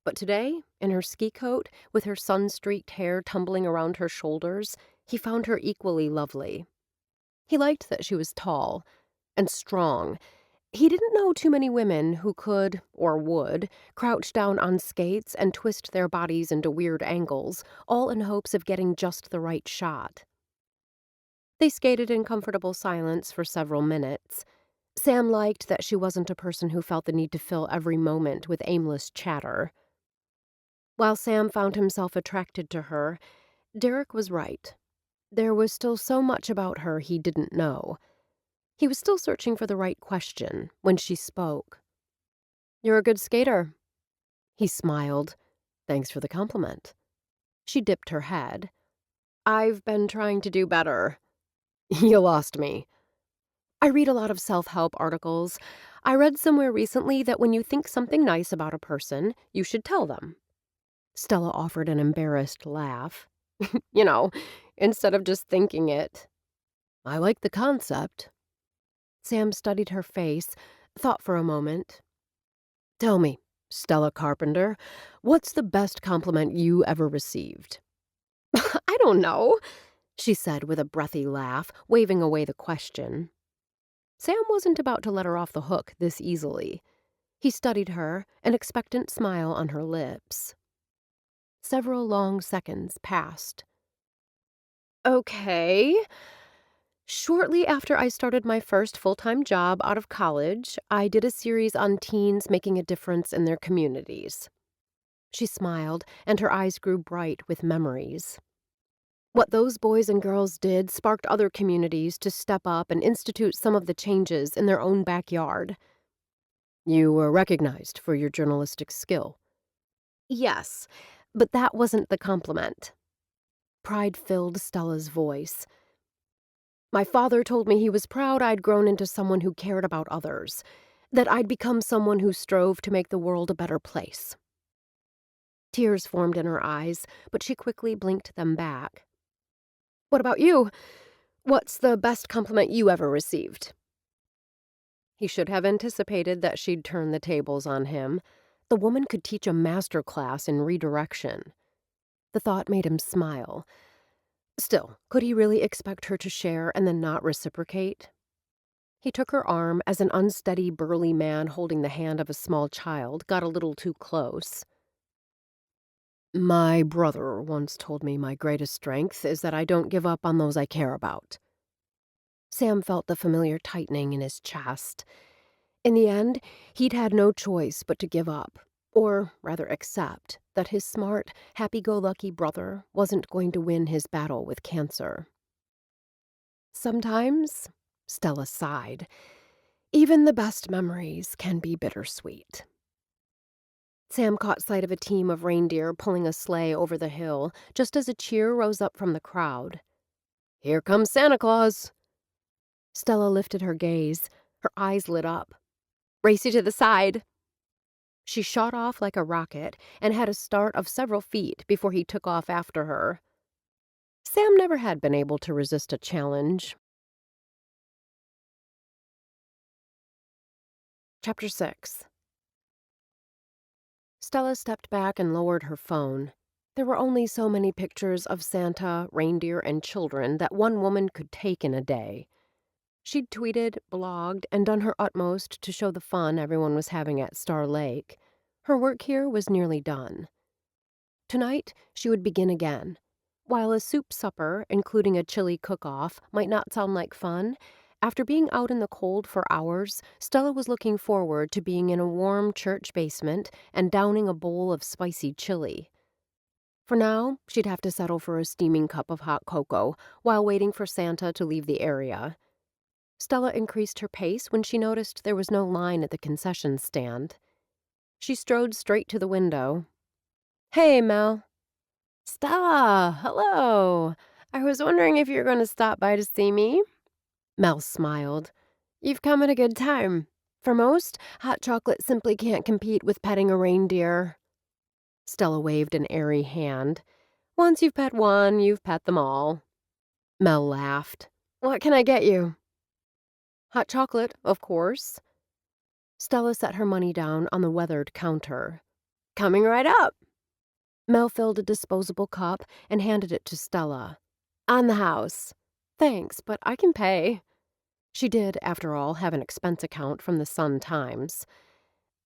But today, in her ski coat, with her sun-streaked hair tumbling around her shoulders, he found her equally lovely. He liked that she was tall and strong. He didn't know too many women who could, or would, crouch down on skates and twist their bodies into weird angles, all in hopes of getting just the right shot. They skated in comfortable silence for several minutes. Sam liked that she wasn't a person who felt the need to fill every moment with aimless chatter. While Sam found himself attracted to her, Derek was right. There was still so much about her he didn't know. He was still searching for the right question when she spoke. "You're a good skater." He smiled. "Thanks for the compliment." She dipped her head. "I've been trying to do better." "You lost me." "I read a lot of self-help articles. I read somewhere recently that when you think something nice about a person, you should tell them." Stella offered an embarrassed laugh. You know, instead of just thinking it. "I like the concept." Sam studied her face, thought for a moment. "Tell me, Stella Carpenter, what's the best compliment you ever received?" "I don't know," she said with a breathy laugh, waving away the question. Sam wasn't about to let her off the hook this easily. He studied her, an expectant smile on her lips. Several long seconds passed. "Okay. Shortly after I started my first full-time job out of college, I did a series on teens making a difference in their communities." She smiled, and her eyes grew bright with memories. What those boys and girls did sparked other communities to step up and institute some of the changes in their own backyard. "You were recognized for your journalistic skill." "Yes, but that wasn't the compliment." Pride filled Stella's voice. "My father told me he was proud I'd grown into someone who cared about others, that I'd become someone who strove to make the world a better place." Tears formed in her eyes, but she quickly blinked them back. "What about you? What's the best compliment you ever received?" He should have anticipated that she'd turn the tables on him. The woman could teach a master class in redirection. The thought made him smile. Still, could he really expect her to share and then not reciprocate? He took her arm as an unsteady, burly man holding the hand of a small child got a little too close. "My brother once told me my greatest strength is that I don't give up on those I care about." Sam felt the familiar tightening in his chest. In the end, he'd had no choice but to give up, or rather accept, that his smart, happy-go-lucky brother wasn't going to win his battle with cancer. Sometimes, Stella sighed, even the best memories can be bittersweet. Sam caught sight of a team of reindeer pulling a sleigh over the hill just as a cheer rose up from the crowd. "Here comes Santa Claus!" Stella lifted her gaze. Her eyes lit up. "Race you to the side!" She shot off like a rocket and had a start of several feet before he took off after her. Sam never had been able to resist a challenge. Chapter 6. Stella stepped back and lowered her phone. There were only so many pictures of Santa, reindeer, and children that one woman could take in a day. She'd tweeted, blogged, and done her utmost to show the fun everyone was having at Star Lake. Her work here was nearly done. Tonight, she would begin again. While a soup supper, including a chili cook-off, might not sound like fun, after being out in the cold for hours, Stella was looking forward to being in a warm church basement and downing a bowl of spicy chili. For now, she'd have to settle for a steaming cup of hot cocoa while waiting for Santa to leave the area. Stella increased her pace when she noticed there was no line at the concession stand. She strode straight to the window. "Hey, Mel." "Stella, hello. I was wondering if you were going to stop by to see me." Mel smiled. "You've come at a good time. For most, hot chocolate simply can't compete with petting a reindeer." Stella waved an airy hand. "Once you've pet one, you've pet them all." Mel laughed. "What can I get you?" "Hot chocolate, of course." Stella set her money down on the weathered counter. "Coming right up." Mel filled a disposable cup and handed it to Stella. "On the house." "Thanks, but I can pay." She did, after all, have an expense account from the Sun-Times.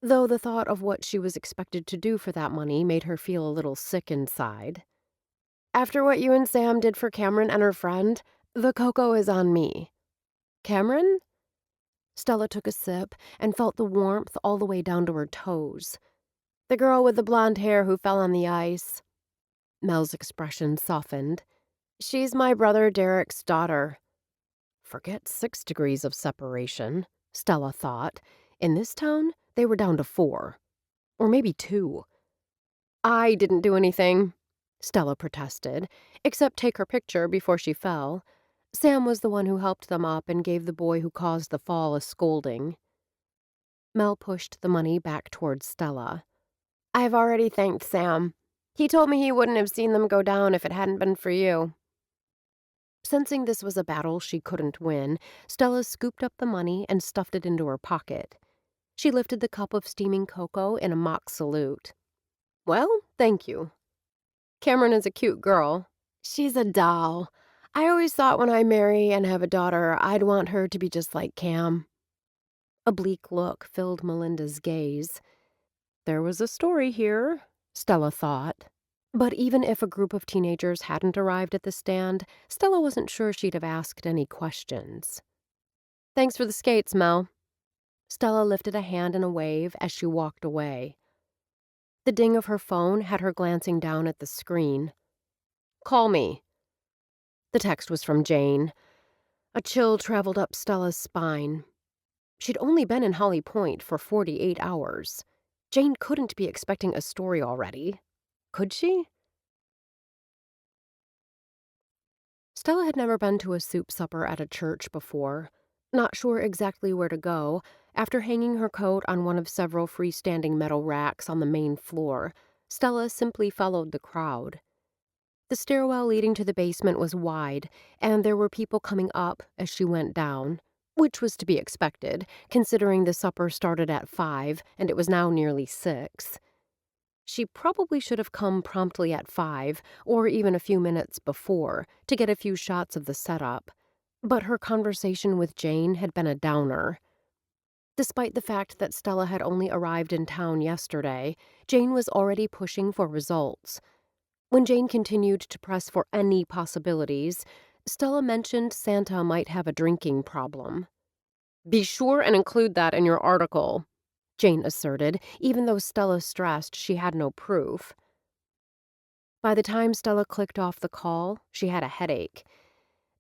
Though the thought of what she was expected to do for that money made her feel a little sick inside. "After what you and Sam did for Cameron and her friend, the cocoa is on me." "Cameron?" Stella took a sip and felt the warmth all the way down to her toes. "The girl with the blonde hair who fell on the ice." Mel's expression softened. "She's my brother Derek's daughter." Forget 6 degrees of separation, Stella thought. In this town, they were down to 4. Or maybe 2. "I didn't do anything," Stella protested, "except take her picture before she fell. Sam was the one who helped them up and gave the boy who caused the fall a scolding." Mel pushed the money back towards Stella. "I've already thanked Sam. He told me he wouldn't have seen them go down if it hadn't been for you." Sensing this was a battle she couldn't win, Stella scooped up the money and stuffed it into her pocket. She lifted the cup of steaming cocoa in a mock salute. "Well, thank you. Cameron is a cute girl." "She's a doll. I always thought when I marry and have a daughter, I'd want her to be just like Cam." A bleak look filled Melinda's gaze. There was a story here, Stella thought. But even if a group of teenagers hadn't arrived at the stand, Stella wasn't sure she'd have asked any questions. "Thanks for the skates, Mel." Stella lifted a hand in a wave as she walked away. The ding of her phone had her glancing down at the screen. "Call me." The text was from Jane. A chill traveled up Stella's spine. She'd only been in Holly Pointe for 48 hours. Jane couldn't be expecting a story already. Could she? Stella had never been to a soup supper at a church before. Not sure exactly where to go, after hanging her coat on one of several freestanding metal racks on the main floor, Stella simply followed the crowd. The stairwell leading to the basement was wide, and there were people coming up as she went down, which was to be expected, considering the supper started at 5 and it was now nearly 6. She probably should have come promptly at 5, or even a few minutes before, to get a few shots of the setup. But her conversation with Jane had been a downer. Despite the fact that Stella had only arrived in town yesterday, Jane was already pushing for results. When Jane continued to press for any possibilities, Stella mentioned Santa might have a drinking problem. "Be sure and include that in your article," Jane asserted, even though Stella stressed she had no proof. By the time Stella clicked off the call, she had a headache.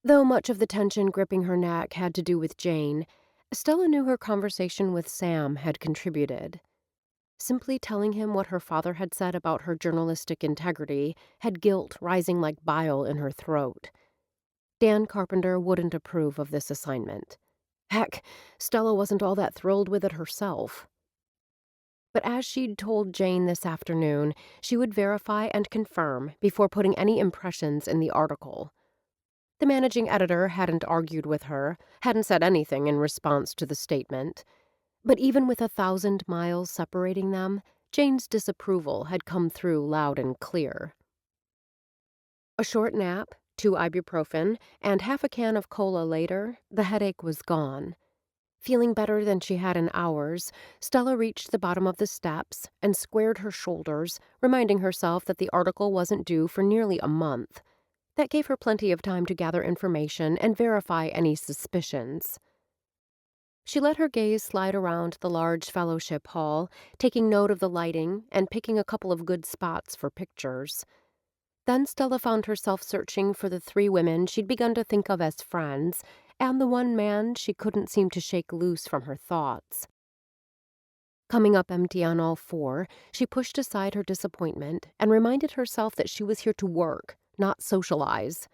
Though much of the tension gripping her neck had to do with Jane, Stella knew her conversation with Sam had contributed. Simply telling him what her father had said about her journalistic integrity had guilt rising like bile in her throat. Dan Carpenter wouldn't approve of this assignment. Heck, Stella wasn't all that thrilled with it herself. But as she'd told Jane this afternoon, she would verify and confirm before putting any impressions in the article. The managing editor hadn't argued with her, hadn't said anything in response to the statement. But even with 1,000 miles separating them, Jane's disapproval had come through loud and clear. A short nap, 2 ibuprofen, and half a can of cola later, the headache was gone. Feeling better than she had in hours, Stella reached the bottom of the steps and squared her shoulders, reminding herself that the article wasn't due for nearly a month. That gave her plenty of time to gather information and verify any suspicions. She let her gaze slide around the large fellowship hall, taking note of the lighting and picking a couple of good spots for pictures. Then Stella found herself searching for the 3 women she'd begun to think of as friends, and the one man she couldn't seem to shake loose from her thoughts. Coming up empty on all 4, she pushed aside her disappointment and reminded herself that she was here to work, not socialize.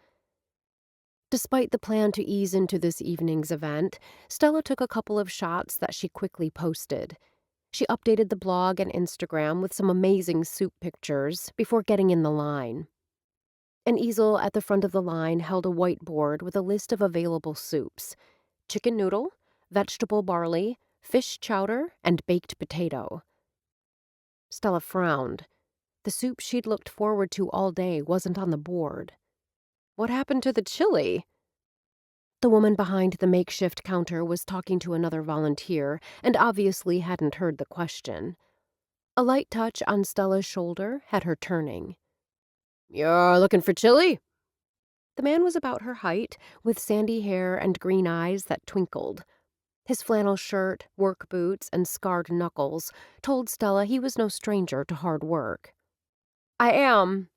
Despite the plan to ease into this evening's event, Stella took a couple of shots that she quickly posted. She updated the blog and Instagram with some amazing soup pictures before getting in the line. An easel at the front of the line held a whiteboard with a list of available soups: chicken noodle, vegetable barley, fish chowder, and baked potato. Stella frowned. The soup she'd looked forward to all day wasn't on the board. What happened to the chili? The woman behind the makeshift counter was talking to another volunteer and obviously hadn't heard the question. A light touch on Stella's shoulder had her turning. "You're looking for chili?" The man was about her height, with sandy hair and green eyes that twinkled. His flannel shirt, work boots, and scarred knuckles told Stella he was no stranger to hard work. "I am,"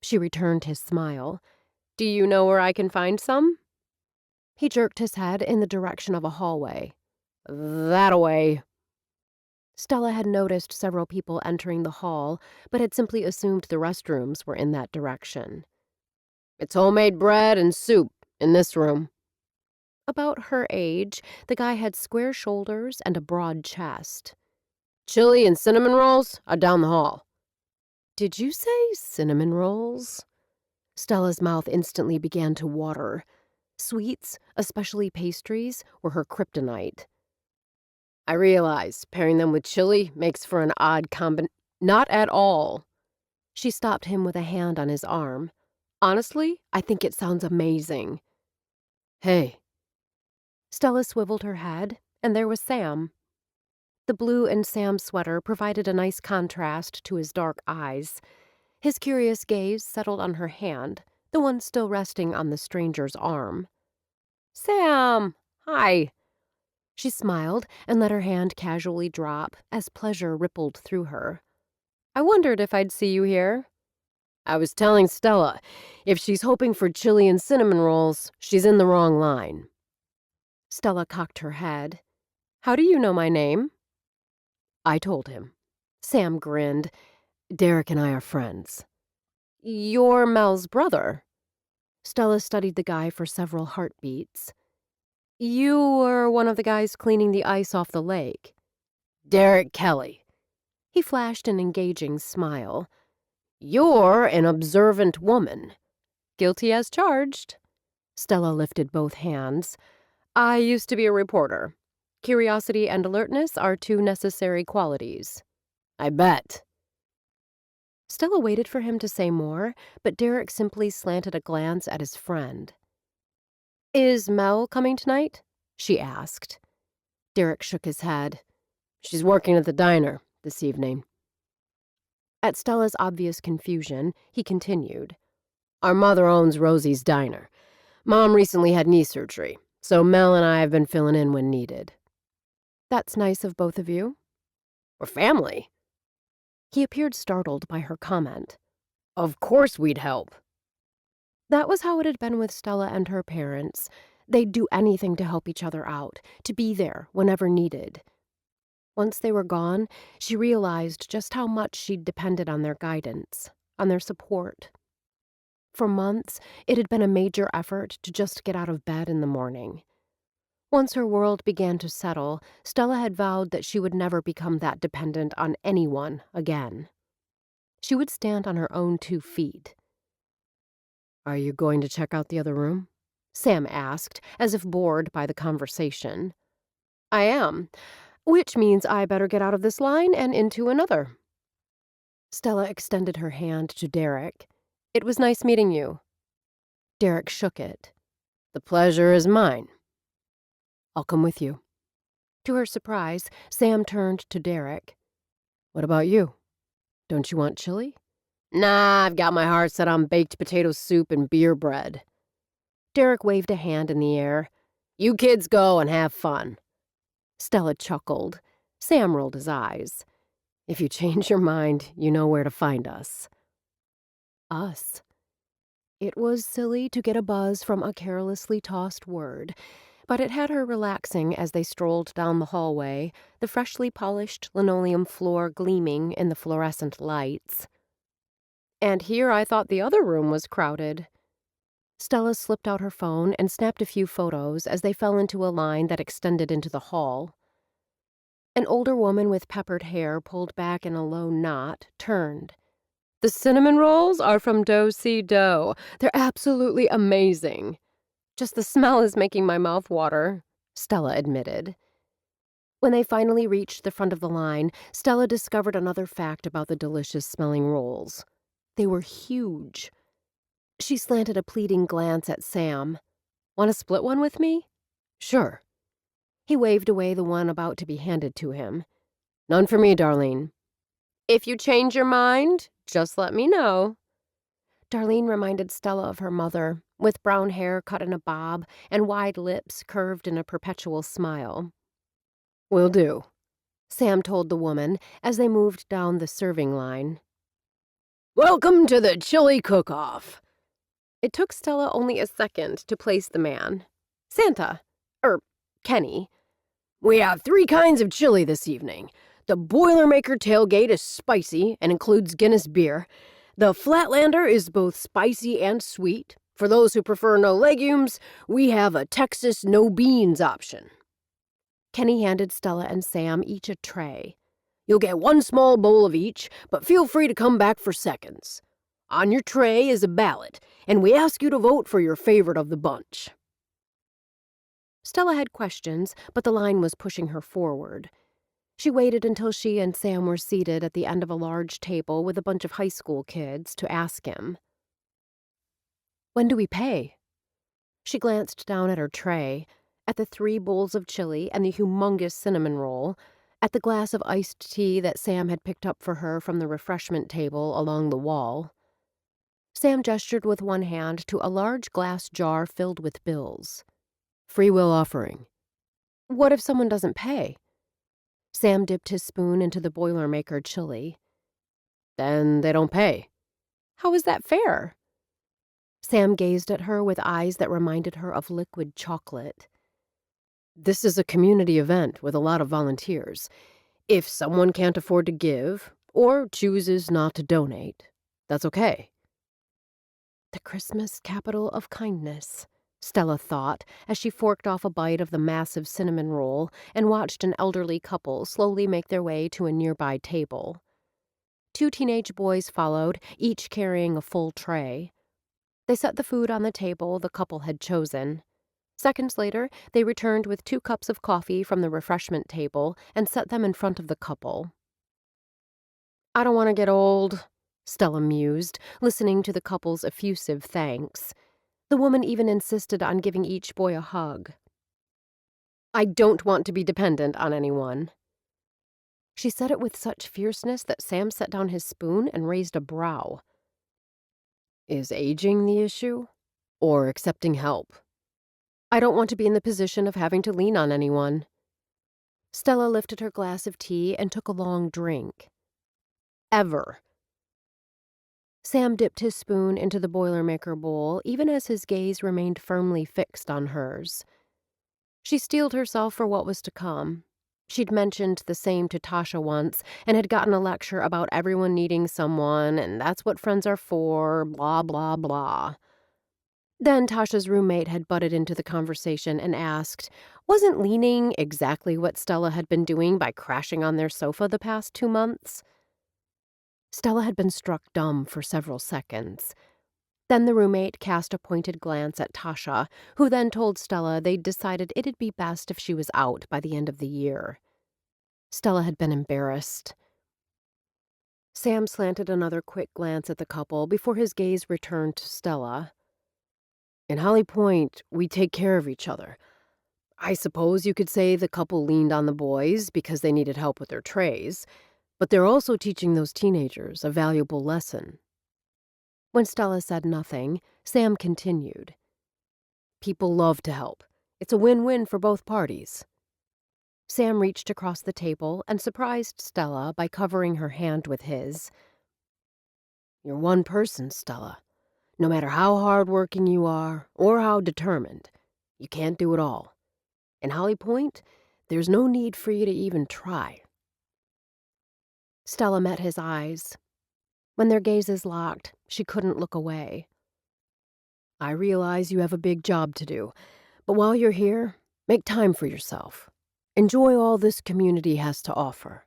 she returned his smile. "Do you know where I can find some?" He jerked his head in the direction of a hallway. "That-a-way." Stella had noticed several people entering the hall, but had simply assumed the restrooms were in that direction. "It's homemade bread and soup in this room." About her age, the guy had square shoulders and a broad chest. "Chili and cinnamon rolls are down the hall." "Did you say cinnamon rolls?" Stella's mouth instantly began to water. Sweets, especially pastries, were her kryptonite. "I realize pairing them with chili makes for an odd Not at all." She stopped him with a hand on his arm. "Honestly, I think it sounds amazing." "Hey." Stella swiveled her head, and there was Sam. The blue and Sam sweater provided a nice contrast to his dark eyes. His curious gaze settled on her hand, the one still resting on the stranger's arm. "Sam! Hi!" She smiled and let her hand casually drop as pleasure rippled through her. "I wondered if I'd see you here." "I was telling Stella, if she's hoping for chili and cinnamon rolls, she's in the wrong line." Stella cocked her head. "How do you know my name?" I told him. Sam grinned. "Derek and I are friends." "You're Mel's brother." Stella studied the guy for several heartbeats. "You were one of the guys cleaning the ice off the lake." "Derek Kelly." He flashed an engaging smile. "You're an observant woman." "Guilty as charged." Stella lifted both hands. "I used to be a reporter. Curiosity and alertness are 2 necessary qualities." "I bet." Stella waited for him to say more, but Derek simply slanted a glance at his friend. "Is Mel coming tonight?" she asked. Derek shook his head. "She's working at the diner this evening." At Stella's obvious confusion, he continued. "Our mother owns Rosie's Diner. Mom recently had knee surgery, so Mel and I have been filling in when needed." "That's nice of both of you." "We're family." He appeared startled by her comment. Of course we'd help. That was how it had been with Stella and her parents. They'd do anything to help each other out, to be there whenever needed. Once they were gone, she realized just how much she'd depended on their guidance, on their support. For months, it had been a major effort to just get out of bed in the morning. Once her world began to settle, Stella had vowed that she would never become that dependent on anyone again. She would stand on her own 2 feet. Are you going to check out the other room? Sam asked, as if bored by the conversation. I am, which means I better get out of this line and into another. Stella extended her hand to Derek. It was nice meeting you. Derek shook it. The pleasure is mine. I'll come with you. To her surprise, Sam turned to Derek. What about you? Don't you want chili? Nah, I've got my heart set on baked potato soup and beer bread. Derek waved a hand in the air. You kids go and have fun. Stella chuckled. Sam rolled his eyes. If you change your mind, you know where to find us. Us. It was silly to get a buzz from a carelessly tossed word, but it had her relaxing as they strolled down the hallway, the freshly polished linoleum floor gleaming in the fluorescent lights. And here I thought the other room was crowded. Stella slipped out her phone and snapped a few photos as they fell into a line that extended into the hall. An older woman with peppered hair pulled back in a low knot turned. The cinnamon rolls are from Do-Si-Do. They're absolutely amazing. Just the smell is making my mouth water, Stella admitted. When they finally reached the front of the line, Stella discovered another fact about the delicious-smelling rolls. They were huge. She slanted a pleading glance at Sam. Want to split one with me? Sure. He waved away the one about to be handed to him. None for me, Darlene. If you change your mind, just let me know. Darlene reminded Stella of her mother, with brown hair cut in a bob and wide lips curved in a perpetual smile. Will do, Sam told the woman as they moved down the serving line. Welcome to the chili cook-off. It took Stella only a second to place the man. Kenny. We have 3 kinds of chili this evening. The Boilermaker tailgate is spicy and includes Guinness beer. The Flatlander is both spicy and sweet. For those who prefer no legumes, we have a Texas no beans option. Kenny handed Stella and Sam each a tray. You'll get 1 small bowl of each, but feel free to come back for seconds. On your tray is a ballot, and we ask you to vote for your favorite of the bunch. Stella had questions, but the line was pushing her forward. She waited until she and Sam were seated at the end of a large table with a bunch of high school kids to ask him. When do we pay? She glanced down at her tray, at the 3 bowls of chili and the humongous cinnamon roll, at the glass of iced tea that Sam had picked up for her from the refreshment table along the wall. Sam gestured with one hand to a large glass jar filled with bills. Free will offering. What if someone doesn't pay? Sam dipped his spoon into the Boilermaker chili. Then they don't pay. How is that fair? Sam gazed at her with eyes that reminded her of liquid chocolate. This is a community event with a lot of volunteers. If someone can't afford to give, or chooses not to donate, that's okay. The Christmas capital of kindness, Stella thought as she forked off a bite of the massive cinnamon roll and watched an elderly couple slowly make their way to a nearby table. 2 teenage boys followed, each carrying a full tray. They set the food on the table the couple had chosen. Seconds later, they returned with 2 cups of coffee from the refreshment table and set them in front of the couple. I don't want to get old, Stella mused, listening to the couple's effusive thanks. The woman even insisted on giving each boy a hug. I don't want to be dependent on anyone. She said it with such fierceness that Sam set down his spoon and raised a brow. Is aging the issue? Or accepting help? I don't want to be in the position of having to lean on anyone. Stella lifted her glass of tea and took a long drink. Ever. Sam dipped his spoon into the Boilermaker bowl, even as his gaze remained firmly fixed on hers. She steeled herself for what was to come. She'd mentioned the same to Tasha once and had gotten a lecture about everyone needing someone, and that's what friends are for, blah, blah, blah. Then Tasha's roommate had butted into the conversation and asked, wasn't leaning exactly what Stella had been doing by crashing on their sofa the past 2 months? Stella had been struck dumb for several seconds. Then the roommate cast a pointed glance at Tasha, who then told Stella they'd decided it'd be best if she was out by the end of the year. Stella had been embarrassed. Sam slanted another quick glance at the couple before his gaze returned to Stella. In Holly Pointe, we take care of each other. I suppose you could say the couple leaned on the boys because they needed help with their trays, but they're also teaching those teenagers a valuable lesson. When Stella said nothing, Sam continued. People love to help. It's a win-win for both parties. Sam reached across the table and surprised Stella by covering her hand with his. You're one person, Stella. No matter how hard-working you are or how determined, you can't do it all. In Holly Pointe, there's no need for you to even try. Stella met his eyes. When their gazes locked, she couldn't look away. I realize you have a big job to do, but while you're here, make time for yourself. Enjoy all this community has to offer.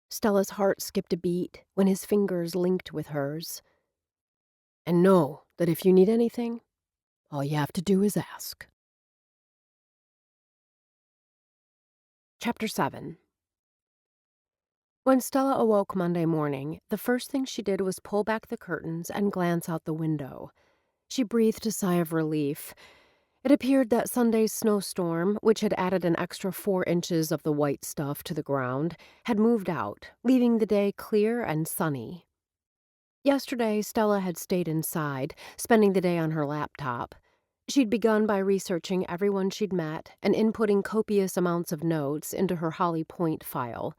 Stella's heart skipped a beat when his fingers linked with hers. And know that if you need anything, all you have to do is ask. Chapter 7. When Stella awoke Monday morning, the first thing she did was pull back the curtains and glance out the window. She breathed a sigh of relief. It appeared that Sunday's snowstorm, which had added an extra 4 inches of the white stuff to the ground, had moved out, leaving the day clear and sunny. Yesterday, Stella had stayed inside, spending the day on her laptop. She'd begun by researching everyone she'd met and inputting copious amounts of notes into her Holly Pointe file.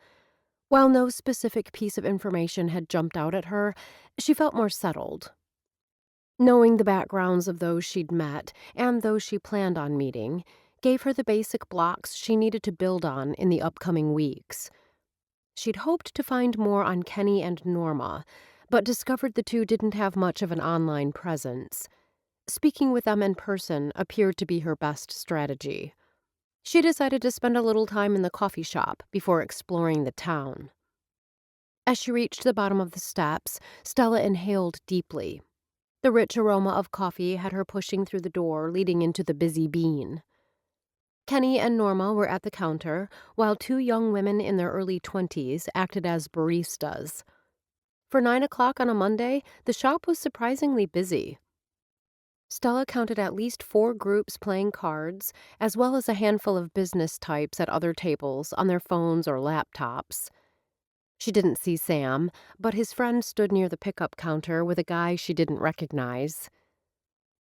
While no specific piece of information had jumped out at her, she felt more settled. Knowing the backgrounds of those she'd met and those she planned on meeting gave her the basic blocks she needed to build on in the upcoming weeks. She'd hoped to find more on Kenny and Norma, but discovered the two didn't have much of an online presence. Speaking with them in person appeared to be her best strategy. She decided to spend a little time in the coffee shop before exploring the town. As she reached the bottom of the steps, Stella inhaled deeply. The rich aroma of coffee had her pushing through the door leading into the busy bean. Kenny and Norma were at the counter, while 2 young women in their early 20s acted as baristas. For 9 o'clock on a Monday, the shop was surprisingly busy. Stella counted at least 4 groups playing cards, as well as a handful of business types at other tables on their phones or laptops. She didn't see Sam, but his friend stood near the pickup counter with a guy she didn't recognize.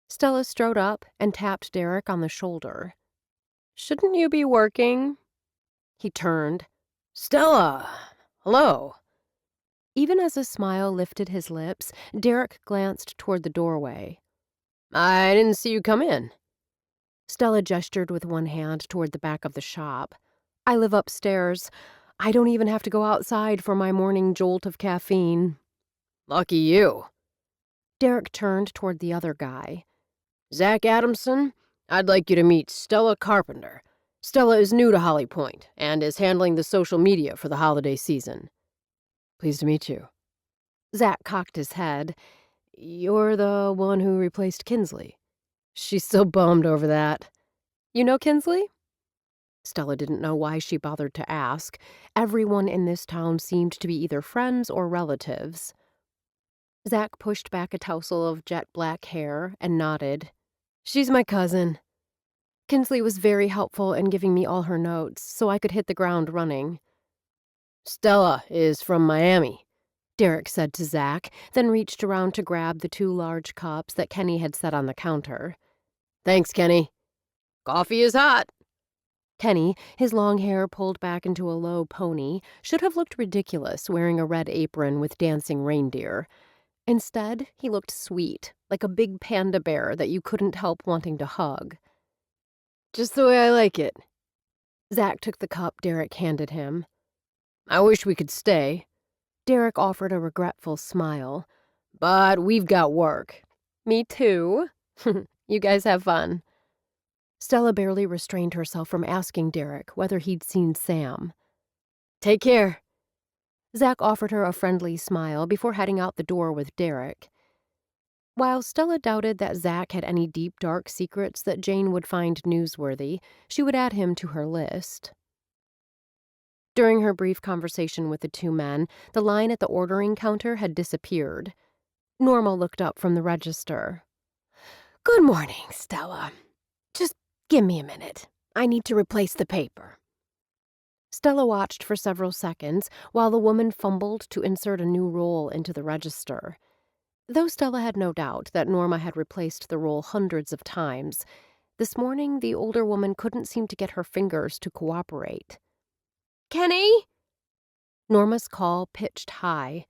Stella strode up and tapped Derek on the shoulder. "Shouldn't you be working?" He turned. "Stella! Hello!" Even as a smile lifted his lips, Derek glanced toward the doorway. "I didn't see you come in." Stella gestured with one hand toward the back of the shop. "I live upstairs. I don't even have to go outside for my morning jolt of caffeine." "Lucky you." Derek turned toward the other guy. "Zach Adamson, I'd like you to meet Stella Carpenter. Stella is new to Holly Pointe and is handling the social media for the holiday season." "Pleased to meet you." Zach cocked his head. "You're the one who replaced Kinsley." She's so bummed over that. "You know Kinsley?" Stella didn't know why she bothered to ask. Everyone in this town seemed to be either friends or relatives. Zach pushed back a tousle of jet black hair and nodded. "She's my cousin. Kinsley was very helpful in giving me all her notes, so I could hit the ground running." "Stella is from Miami," Derek said to Zach, then reached around to grab the 2 large cups that Kenny had set on the counter. "Thanks, Kenny. Coffee is hot." Kenny, his long hair pulled back into a low pony, should have looked ridiculous wearing a red apron with dancing reindeer. Instead, he looked sweet, like a big panda bear that you couldn't help wanting to hug. Just the way I like it. Zach took the cup Derek handed him. I wish we could stay, Derek offered a regretful smile. but we've got work. Me too. You guys have fun. Stella barely restrained herself from asking Derek whether he'd seen Sam. Take care. Zach offered her a friendly smile before heading out the door with Derek. While Stella doubted that Zach had any deep, dark secrets that Jane would find newsworthy, she would add him to her list. During her brief conversation with the two men, the line at the ordering counter had disappeared. Norma looked up from the register. Good morning, Stella. Just give me a minute. I need to replace the paper. Stella watched for several seconds while the woman fumbled to insert a new roll into the register. Though Stella had no doubt that Norma had replaced the roll hundreds of times, this morning the older woman couldn't seem to get her fingers to cooperate. Kenny? Norma's call pitched high.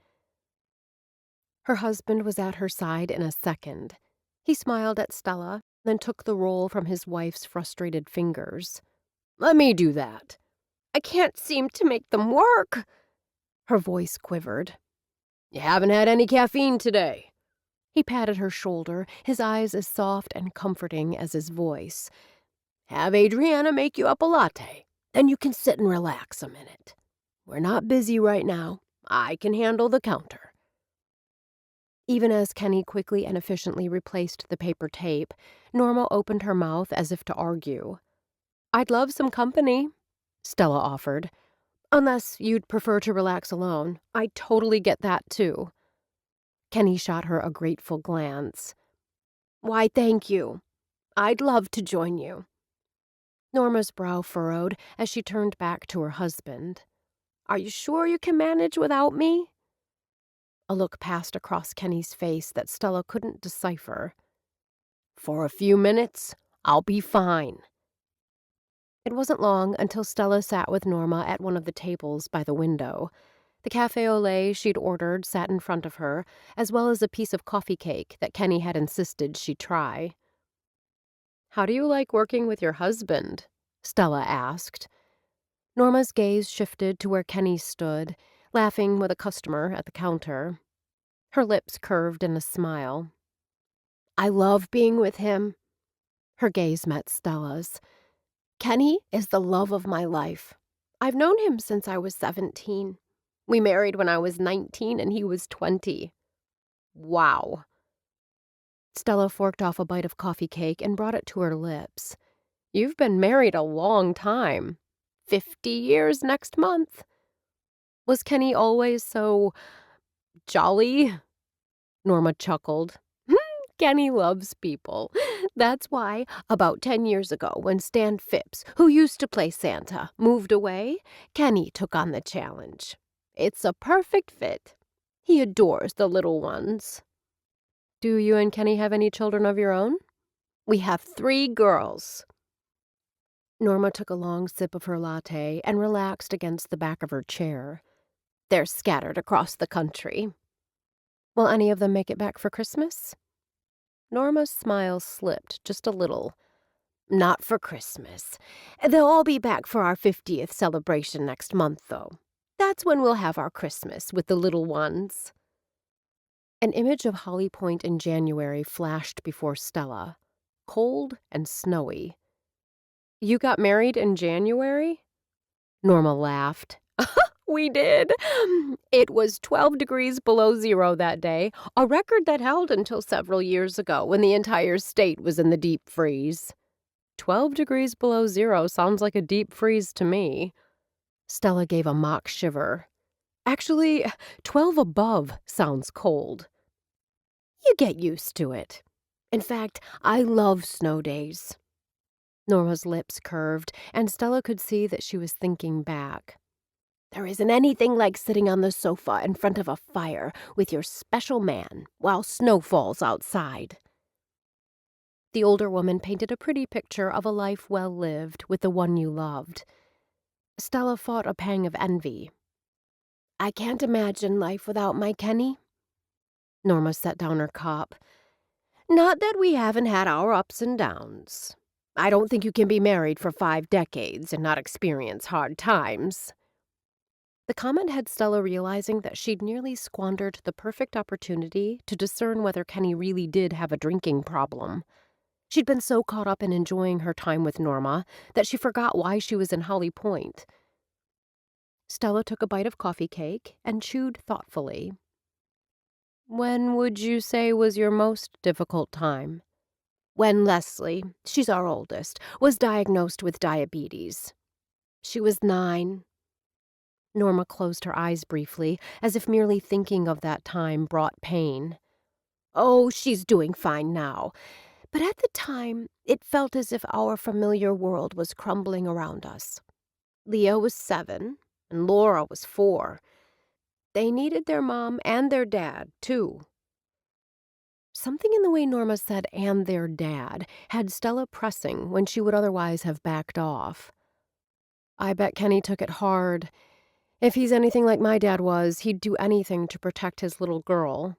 Her husband was at her side in a second. He smiled at Stella, then took the roll from his wife's frustrated fingers. Let me do that. I can't seem to make them work. Her voice quivered. You haven't had any caffeine today. He patted her shoulder, his eyes as soft and comforting as his voice. Have Adriana make you up a latte. Then you can sit and relax a minute. We're not busy right now. I can handle the counter. Even as Kenny quickly and efficiently replaced the paper tape, Norma opened her mouth as if to argue. I'd love some company, Stella offered. Unless you'd prefer to relax alone. I totally get that, too. Kenny shot her a grateful glance. Why, thank you. I'd love to join you. Norma's brow furrowed as she turned back to her husband. Are you sure you can manage without me? A look passed across Kenny's face that Stella couldn't decipher. For a few minutes, I'll be fine. It wasn't long until Stella sat with Norma at one of the tables by the window. The café au lait she'd ordered sat in front of her, as well as a piece of coffee cake that Kenny had insisted she try. How do you like working with your husband? Stella asked. Norma's gaze shifted to where Kenny stood, laughing with a customer at the counter. Her lips curved in a smile. I love being with him. Her gaze met Stella's. Kenny is the love of my life. I've known him since I was 17. We married when I was 19 and he was 20. Wow. Stella forked off a bite of coffee cake and brought it to her lips. You've been married a long time. 50 years next month. Was Kenny always so jolly? Norma chuckled. Kenny loves people. That's why, about 10 years ago, when Stan Phipps, who used to play Santa, moved away, Kenny took on the challenge. It's a perfect fit. He adores the little ones. Do you and Kenny have any children of your own? We have 3 girls. Norma took a long sip of her latte and relaxed against the back of her chair. They're scattered across the country. Will any of them make it back for Christmas? Norma's smile slipped just a little. Not for Christmas. They'll all be back for our 50th celebration next month, though. That's when we'll have our Christmas with the little ones. An image of Holly Pointe in January flashed before Stella. Cold and snowy. You got married in January? Norma laughed. We did. It was 12 degrees below zero that day, a record that held until several years ago when the entire state was in the deep freeze. 12 degrees below zero sounds like a deep freeze to me. Stella gave a mock shiver. Actually, 12 above sounds cold. You get used to it. In fact, I love snow days. Norma's lips curved, and Stella could see that she was thinking back. There isn't anything like sitting on the sofa in front of a fire with your special man while snow falls outside. The older woman painted a pretty picture of a life well lived with the one you loved. Stella fought a pang of envy. I can't imagine life without my Kenny. Norma set down her cup. Not that we haven't had our ups and downs. I don't think you can be married for 5 decades and not experience hard times. The comment had Stella realizing that she'd nearly squandered the perfect opportunity to discern whether Kenny really did have a drinking problem. She'd been so caught up in enjoying her time with Norma that she forgot why she was in Holly Pointe. Stella took a bite of coffee cake and chewed thoughtfully. When would you say was your most difficult time? When Leslie, she's our oldest, was diagnosed with diabetes. She was 9. Norma closed her eyes briefly, as if merely thinking of that time brought pain. Oh, she's doing fine now. But at the time, it felt as if our familiar world was crumbling around us. Leah was 7, and Laura was 4. They needed their mom and their dad, too. Something in the way Norma said "and their dad" had Stella pressing when she would otherwise have backed off. I bet Kenny took it hard. If he's anything like my dad was, he'd do anything to protect his little girl.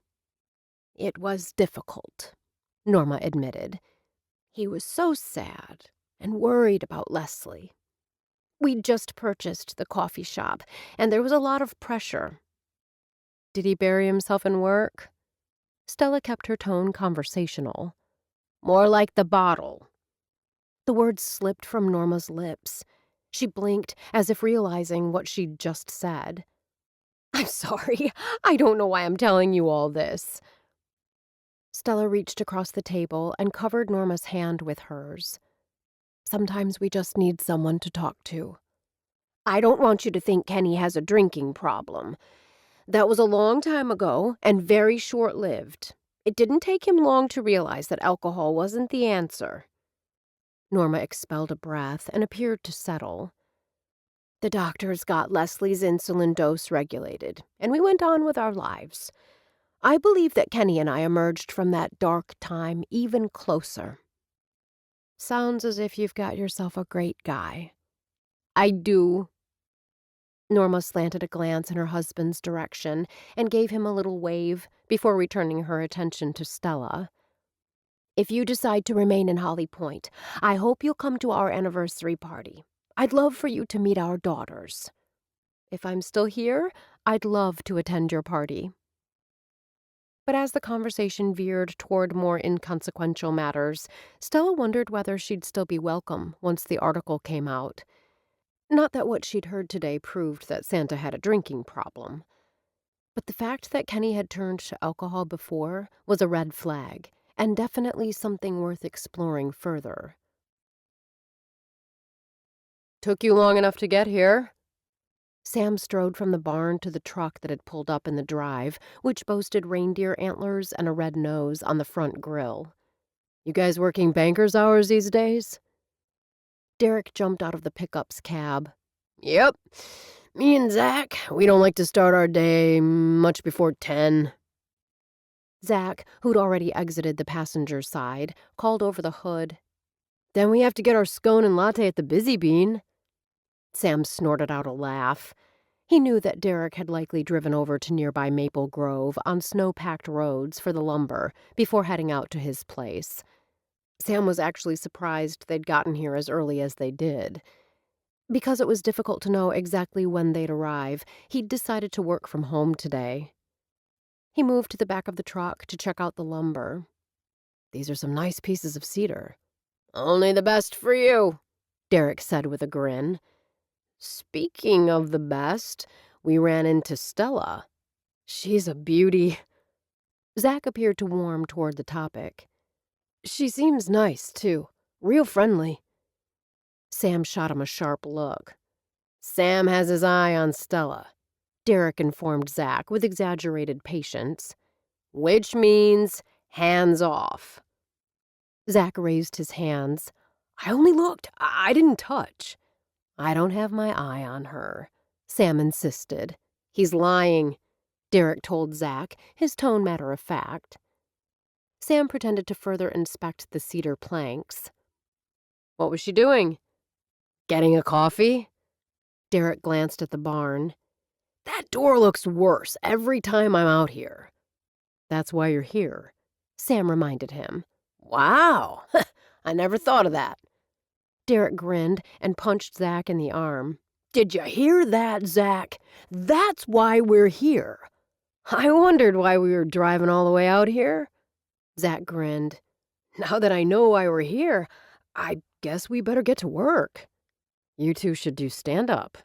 It was difficult, Norma admitted. He was so sad and worried about Leslie. We'd just purchased the coffee shop, and there was a lot of pressure. Did he bury himself in work? Stella kept her tone conversational. More like the bottle. The words slipped from Norma's lips. She blinked, as if realizing what she'd just said. I'm sorry. I don't know why I'm telling you all this. Stella reached across the table and covered Norma's hand with hers. Sometimes we just need someone to talk to. I don't want you to think Kenny has a drinking problem. That was a long time ago and very short-lived. It didn't take him long to realize that alcohol wasn't the answer. Norma expelled a breath and appeared to settle. The doctors got Leslie's insulin dose regulated, and we went on with our lives. I believe that Kenny and I emerged from that dark time even closer. Sounds as if you've got yourself a great guy. I do. Norma slanted a glance in her husband's direction and gave him a little wave before returning her attention to Stella. If you decide to remain in Holly Pointe, I hope you'll come to our anniversary party. I'd love for you to meet our daughters. If I'm still here, I'd love to attend your party. But as the conversation veered toward more inconsequential matters, Stella wondered whether she'd still be welcome once the article came out. Not that what she'd heard today proved that Santa had a drinking problem. But the fact that Kenny had turned to alcohol before was a red flag, and definitely something worth exploring further. Took you long enough to get here? Sam strode from the barn to the truck that had pulled up in the drive, which boasted reindeer antlers and a red nose on the front grill. You guys working banker's hours these days? Derek jumped out of the pickup's cab. Yep. Me and Zach, we don't like to start our day much before 10. Zach, who'd already exited the passenger side, called over the hood. Then we have to get our scone and latte at the Busy Bean. Sam snorted out a laugh. He knew that Derek had likely driven over to nearby Maple Grove on snow-packed roads for the lumber before heading out to his place. Sam was actually surprised they'd gotten here as early as they did. Because it was difficult to know exactly when they'd arrive, he'd decided to work from home today. He moved to the back of the truck to check out the lumber. These are some nice pieces of cedar. Only the best for you, Derek said with a grin. Speaking of the best, we ran into Stella. She's a beauty. Zach appeared to warm toward the topic. She seems nice, too. Real friendly. Sam shot him a sharp look. Sam has his eye on Stella, Derek informed Zach with exaggerated patience. Which means hands off. Zach raised his hands. I only looked. I didn't touch. I don't have my eye on her, Sam insisted. He's lying, Derek told Zach, his tone matter of fact. Sam pretended to further inspect the cedar planks. What was she doing? Getting a coffee? Derek glanced at the barn. That door looks worse every time I'm out here. That's why you're here, Sam reminded him. Wow, I never thought of that. Derek grinned and punched Zach in the arm. Did you hear that, Zach? That's why we're here. I wondered why we were driving all the way out here. Zach grinned. Now that I know why we're here, I guess we better get to work. You two should do stand-up.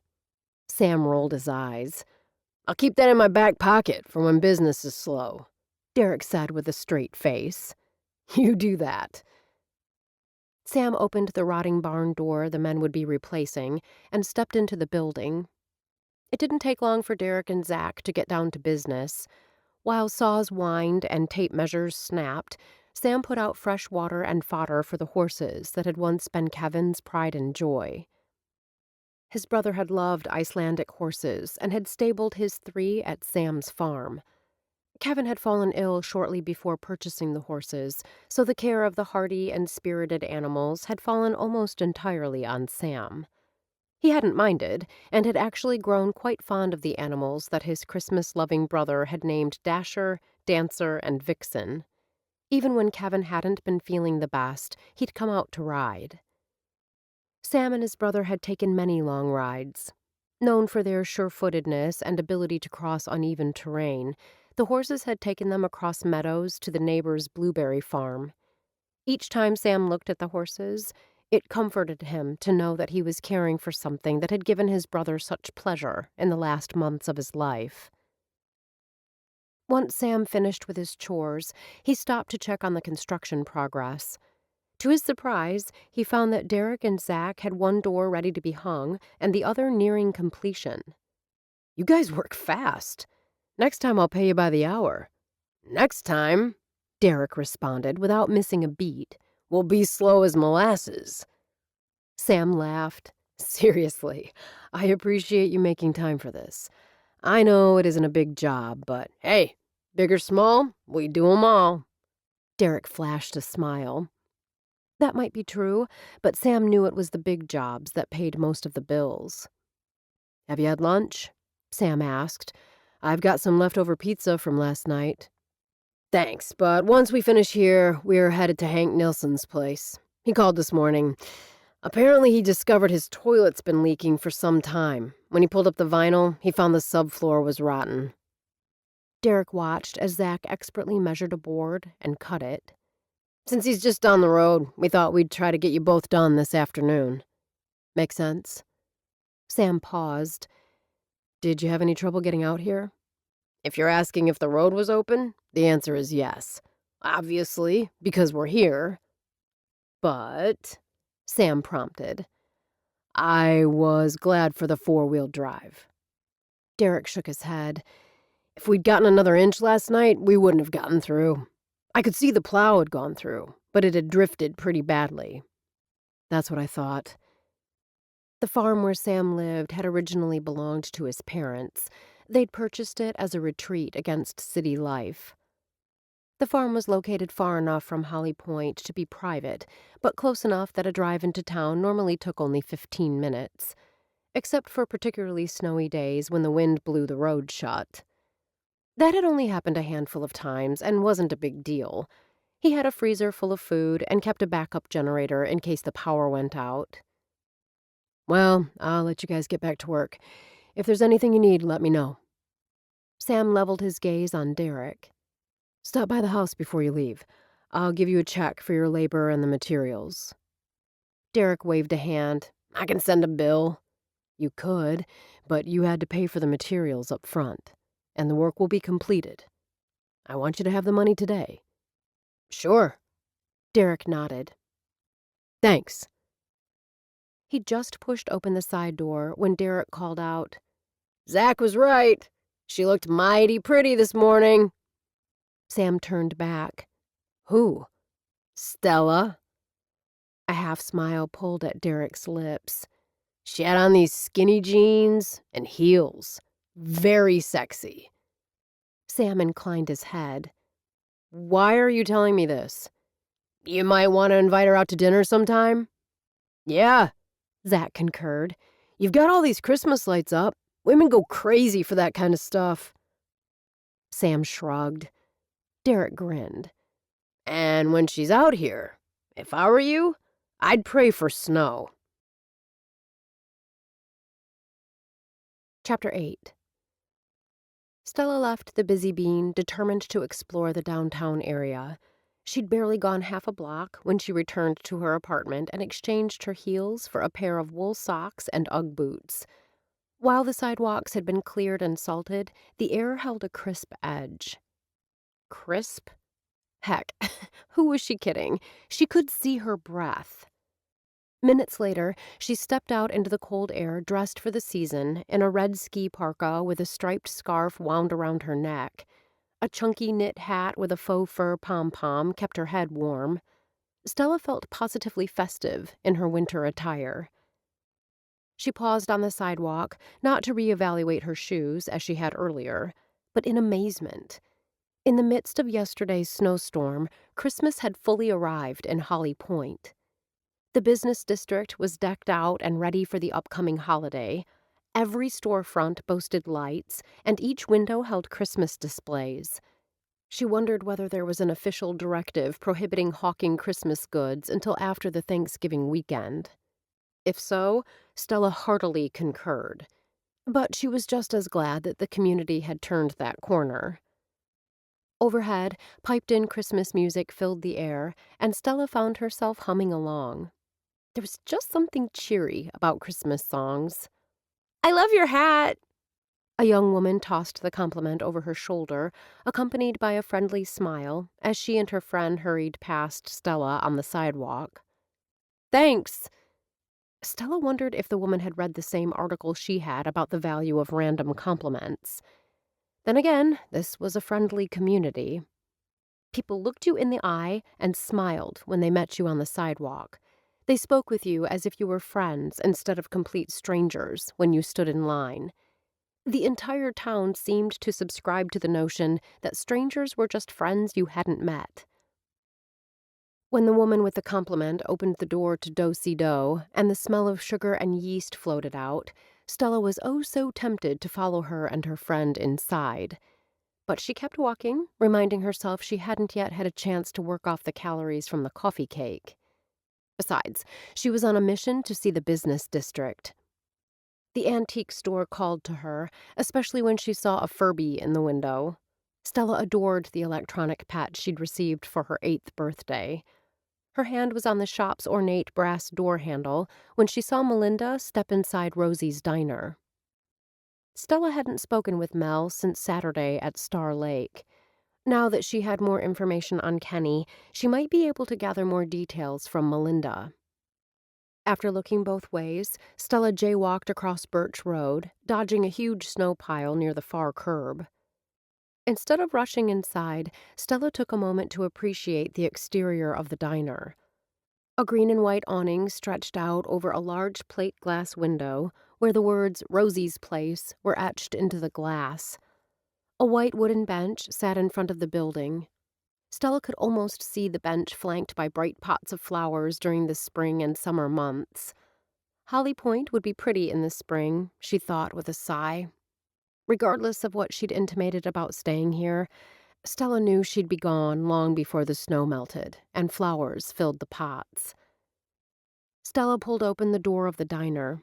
Sam rolled his eyes. I'll keep that in my back pocket for when business is slow, Derek said with a straight face. You do that. Sam opened the rotting barn door the men would be replacing and stepped into the building. It didn't take long for Derek and Zach to get down to business. While saws whined and tape measures snapped, Sam put out fresh water and fodder for the horses that had once been Kevin's pride and joy. His brother had loved Icelandic horses and had stabled his 3 at Sam's farm. Kevin had fallen ill shortly before purchasing the horses, so the care of the hardy and spirited animals had fallen almost entirely on Sam. He hadn't minded, and had actually grown quite fond of the animals that his Christmas-loving brother had named Dasher, Dancer, and Vixen. Even when Kevin hadn't been feeling the best, he'd come out to ride. Sam and his brother had taken many long rides. Known for their sure-footedness and ability to cross uneven terrain, the horses had taken them across meadows to the neighbor's blueberry farm. Each time Sam looked at the horses, it comforted him to know that he was caring for something that had given his brother such pleasure in the last months of his life. Once Sam finished with his chores, he stopped to check on the construction progress. To his surprise, he found that Derek and Zach had one door ready to be hung and the other nearing completion. You guys work fast. Next time I'll pay you by the hour. Next time, Derek responded without missing a beat, we'll be slow as molasses. Sam laughed. Seriously, I appreciate you making time for this. I know it isn't a big job, but hey, big or small, we do 'em all. Derek flashed a smile. That might be true, but Sam knew it was the big jobs that paid most of the bills. Have you had lunch? Sam asked. I've got some leftover pizza from last night. Thanks, but once we finish here, we're headed to Hank Nilsson's place. He called this morning. Apparently he discovered his toilet's been leaking for some time. When he pulled up the vinyl, he found the subfloor was rotten. Derek watched as Zach expertly measured a board and cut it. Since he's just down the road, we thought we'd try to get you both done this afternoon. Make sense? Sam paused. Did you have any trouble getting out here? If you're asking if the road was open, the answer is yes. Obviously, because we're here. But, Sam prompted, I was glad for the 4-wheel drive. Derek shook his head. If we'd gotten another inch last night, we wouldn't have gotten through. I could see the plow had gone through, but it had drifted pretty badly. That's what I thought. The farm where Sam lived had originally belonged to his parents. They'd purchased it as a retreat against city life. The farm was located far enough from Holly Pointe to be private, but close enough that a drive into town normally took only 15 minutes, except for particularly snowy days when the wind blew the road shut. That had only happened a handful of times and wasn't a big deal. He had a freezer full of food and kept a backup generator in case the power went out. Well, I'll let you guys get back to work. If there's anything you need, let me know. Sam leveled his gaze on Derek. Stop by the house before you leave. I'll give you a check for your labor and the materials. Derek waved a hand. I can send a bill. You could, but you had to pay for the materials up front. And the work will be completed. I want you to have the money today. Sure. Derek nodded. Thanks. He just pushed open the side door when Derek called out, Zach was right. She looked mighty pretty this morning. Sam turned back. Who? Stella. A half smile pulled at Derek's lips. She had on these skinny jeans and heels. Very sexy. Sam inclined his head. Why are you telling me this? You might want to invite her out to dinner sometime? Yeah, Zach concurred. You've got all these Christmas lights up. Women go crazy for that kind of stuff. Sam shrugged. Derek grinned. And when she's out here, if I were you, I'd pray for snow. Chapter 8. Stella left the Busy Bean determined to explore the downtown area. She'd barely gone half a block when she returned to her apartment and exchanged her heels for a pair of wool socks and Ugg boots. While the sidewalks had been cleared and salted, the air held a crisp edge. Crisp? Heck, who was she kidding? She could see her breath. Minutes later, she stepped out into the cold air dressed for the season in a red ski parka with a striped scarf wound around her neck. A chunky knit hat with a faux fur pom-pom kept her head warm. Stella felt positively festive in her winter attire. She paused on the sidewalk, not to reevaluate her shoes as she had earlier, but in amazement. In the midst of yesterday's snowstorm, Christmas had fully arrived in Holly Pointe. The business district was decked out and ready for the upcoming holiday. Every storefront boasted lights, and each window held Christmas displays. She wondered whether there was an official directive prohibiting hawking Christmas goods until after the Thanksgiving weekend. If so, Stella heartily concurred. But she was just as glad that the community had turned that corner. Overhead, piped-in Christmas music filled the air, and Stella found herself humming along. There was just something cheery about Christmas songs. "I love your hat!" A young woman tossed the compliment over her shoulder, accompanied by a friendly smile, as she and her friend hurried past Stella on the sidewalk. "Thanks!" Stella wondered if the woman had read the same article she had about the value of random compliments. Then again, this was a friendly community. People looked you in the eye and smiled when they met you on the sidewalk. They spoke with you as if you were friends instead of complete strangers when you stood in line. The entire town seemed to subscribe to the notion that strangers were just friends you hadn't met. When the woman with the compliment opened the door to do-si-do and the smell of sugar and yeast floated out, Stella was oh so tempted to follow her and her friend inside. But she kept walking, reminding herself she hadn't yet had a chance to work off the calories from the coffee cake. Besides, she was on a mission to see the business district. The antique store called to her, especially when she saw a Furby in the window. Stella adored the electronic pet she'd received for her 8th birthday. Her hand was on the shop's ornate brass door handle when she saw Melinda step inside Rosie's diner. Stella hadn't spoken with Mel since Saturday at Star Lake. Now that she had more information on Kenny, she might be able to gather more details from Melinda. After looking both ways, Stella jaywalked across Birch Road, dodging a huge snow pile near the far curb. Instead of rushing inside, Stella took a moment to appreciate the exterior of the diner. A green and white awning stretched out over a large plate glass window where the words "Rosie's Place" were etched into the glass. A white wooden bench sat in front of the building. Stella could almost see the bench flanked by bright pots of flowers during the spring and summer months. Holly Pointe would be pretty in the spring, she thought with a sigh. Regardless of what she'd intimated about staying here, Stella knew she'd be gone long before the snow melted and flowers filled the pots. Stella pulled open the door of the diner.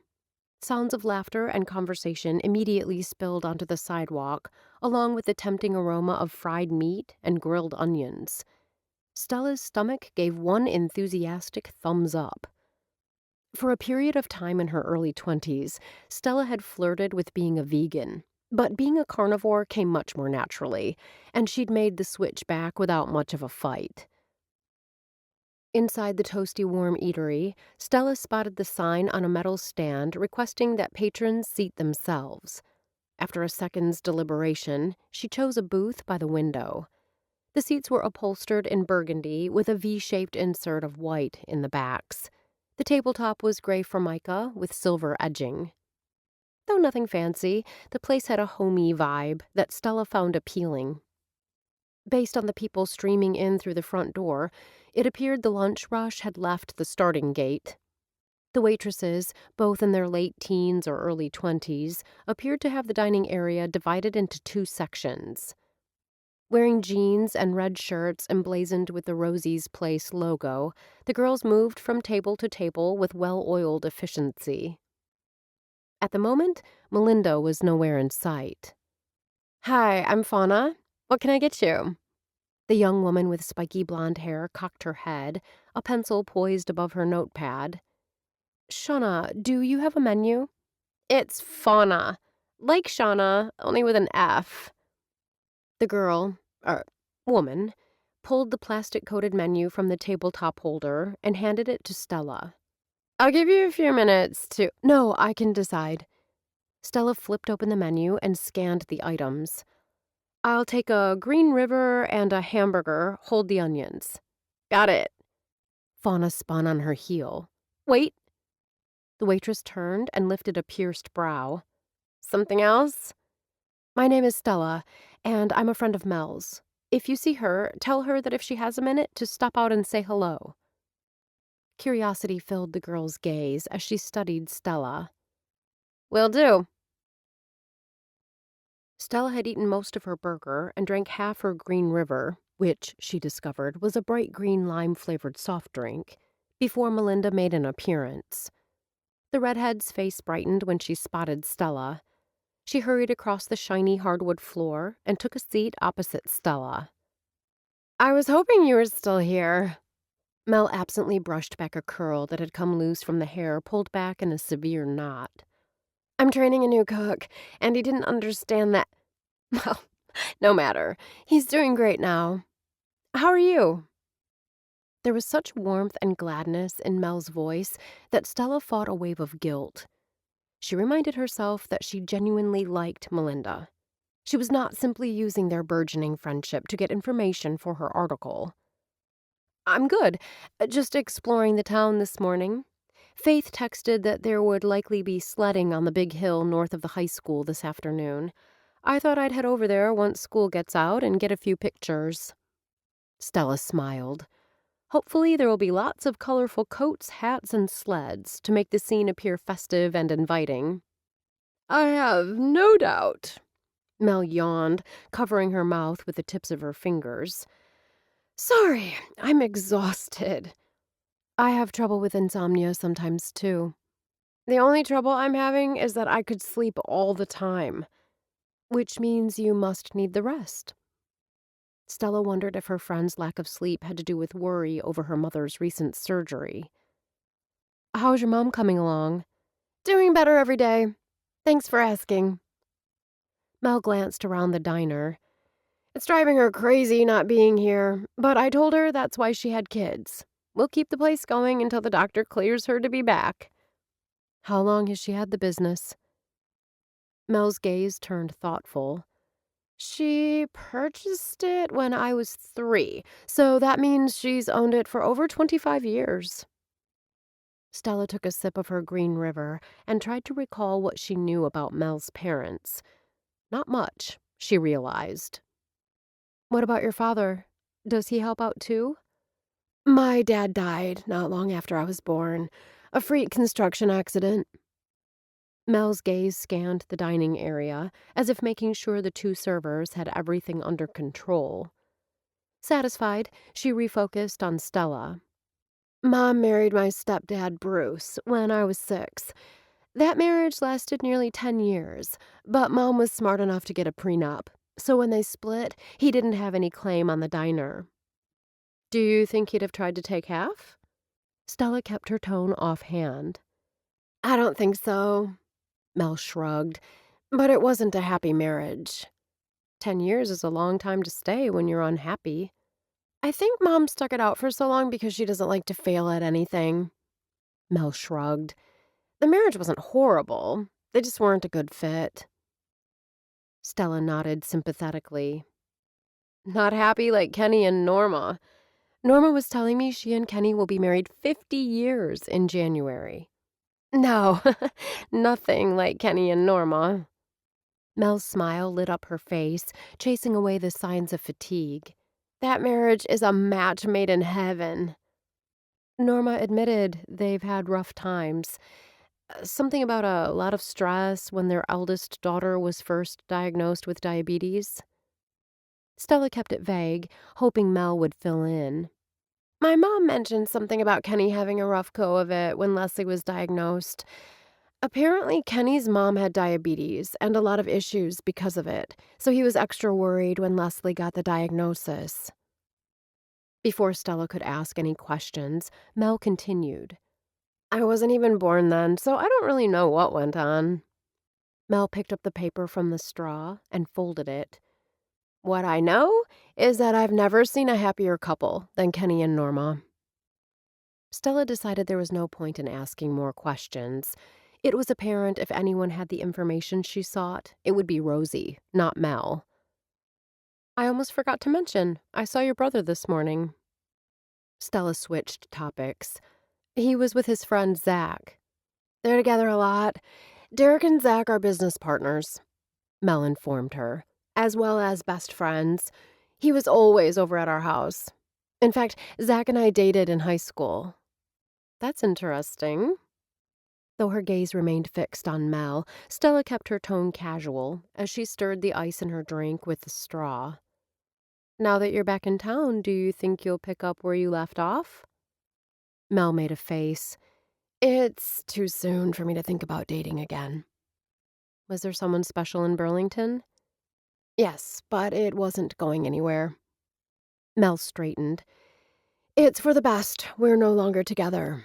Sounds of laughter and conversation immediately spilled onto the sidewalk, along with the tempting aroma of fried meat and grilled onions. Stella's stomach gave one enthusiastic thumbs up. For a period of time in her early 20s, Stella had flirted with being a vegan, but being a carnivore came much more naturally, and she'd made the switch back without much of a fight. Inside the toasty warm eatery, Stella spotted the sign on a metal stand requesting that patrons seat themselves. After a second's deliberation, she chose a booth by the window. The seats were upholstered in burgundy with a V-shaped insert of white in the backs. The tabletop was gray formica with silver edging. Though nothing fancy, the place had a homey vibe that Stella found appealing. Based on the people streaming in through the front door, it appeared the lunch rush had left the starting gate. The waitresses, both in their late teens or early 20s, appeared to have the dining area divided into 2 sections. Wearing jeans and red shirts emblazoned with the Rosie's Place logo, the girls moved from table to table with well-oiled efficiency. At the moment, Melinda was nowhere in sight. "Hi, I'm Fauna. What can I get you?" The young woman with spiky blonde hair cocked her head, a pencil poised above her notepad. "Shauna, do you have a menu?" "It's Fauna. Like Shauna, only with an F." The girl, woman, pulled the plastic-coated menu from the tabletop holder and handed it to Stella. "I'll give you a few minutes to—" "No, I can decide." Stella flipped open the menu and scanned the items. "I'll take a Green River and a hamburger, hold the onions." "Got it." Fauna spun on her heel. "Wait." The waitress turned and lifted a pierced brow. "Something else?" "My name is Stella, and I'm a friend of Mel's. If you see her, tell her that if she has a minute, to stop out and say hello." Curiosity filled the girl's gaze as she studied Stella. "Will do." Stella had eaten most of her burger and drank half her Green River, which, she discovered, was a bright green lime-flavored soft drink, before Melinda made an appearance. The redhead's face brightened when she spotted Stella. She hurried across the shiny hardwood floor and took a seat opposite Stella. "I was hoping you were still here." Mel absently brushed back a curl that had come loose from the hair pulled back in a severe knot. "I'm training a new cook, and he didn't understand that—" "Well, no matter. He's doing great now. How are you?" There was such warmth and gladness in Mel's voice that Stella fought a wave of guilt. She reminded herself that she genuinely liked Melinda. She was not simply using their burgeoning friendship to get information for her article. "I'm good. Just exploring the town this morning. Faith texted that there would likely be sledding on the big hill north of the high school this afternoon. I thought I'd head over there once school gets out and get a few pictures." Stella smiled. Hopefully there will be lots of colorful coats, hats, and sleds to make the scene appear festive and inviting. "I have no doubt." Mel yawned, covering her mouth with the tips of her fingers. "Sorry, I'm exhausted." "I have trouble with insomnia sometimes, too." "The only trouble I'm having is that I could sleep all the time." "Which means you must need the rest." Stella wondered if her friend's lack of sleep had to do with worry over her mother's recent surgery. "How's your mom coming along?" "Doing better every day. Thanks for asking." Mel glanced around the diner. "It's driving her crazy not being here, but I told her that's why she had kids. We'll keep the place going until the doctor clears her to be back." "How long has she had the business?" Mel's gaze turned thoughtful. "She purchased it when I was 3, so that means she's owned it for over 25 years. Stella took a sip of her Green River and tried to recall what she knew about Mel's parents. Not much, she realized. "What about your father? Does he help out too?" "My dad died not long after I was born. A freak construction accident." Mel's gaze scanned the dining area, as if making sure the two servers had everything under control. Satisfied, she refocused on Stella. "Mom married my stepdad, Bruce, when I was 6. That marriage lasted nearly 10 years, but Mom was smart enough to get a prenup, so when they split, he didn't have any claim on the diner." "Do you think he'd have tried to take half?" Stella kept her tone offhand. "I don't think so." Mel shrugged. "But it wasn't a happy marriage." 10 years is a long time to stay when you're unhappy. "I think Mom stuck it out for so long because she doesn't like to fail at anything." Mel shrugged. "The marriage wasn't horrible. They just weren't a good fit." Stella nodded sympathetically. "Not happy like Kenny and Norma. Norma was telling me she and Kenny will be married 50 years in January." "No, nothing like Kenny and Norma." Mel's smile lit up her face, chasing away the signs of fatigue. "That marriage is a match made in heaven." Norma admitted they've had rough times. Something about a lot of stress when their eldest daughter was first diagnosed with diabetes. Stella kept it vague, hoping Mel would fill in. My mom mentioned something about Kenny having a rough go of it when Leslie was diagnosed. Apparently, Kenny's mom had diabetes and a lot of issues because of it, so he was extra worried when Leslie got the diagnosis. Before Stella could ask any questions, Mel continued. I wasn't even born then, so I don't really know what went on. Mel picked up the paper from the straw and folded it. What I know is that I've never seen a happier couple than Kenny and Norma. Stella decided there was no point in asking more questions. It was apparent if anyone had the information she sought, it would be Rosie, not Mel. I almost forgot to mention, I saw your brother this morning. Stella switched topics. He was with his friend Zach. They're together a lot. Derek and Zach are business partners, Mel informed her, as well as best friends. He was always over at our house. In fact, Zach and I dated in high school. That's interesting. Though her gaze remained fixed on Mel, Stella kept her tone casual as she stirred the ice in her drink with the straw. Now that you're back in town, do you think you'll pick up where you left off? Mel made a face. It's too soon for me to think about dating again. Was there someone special in Burlington? Yes, but it wasn't going anywhere. Mel straightened. It's for the best. We're no longer together.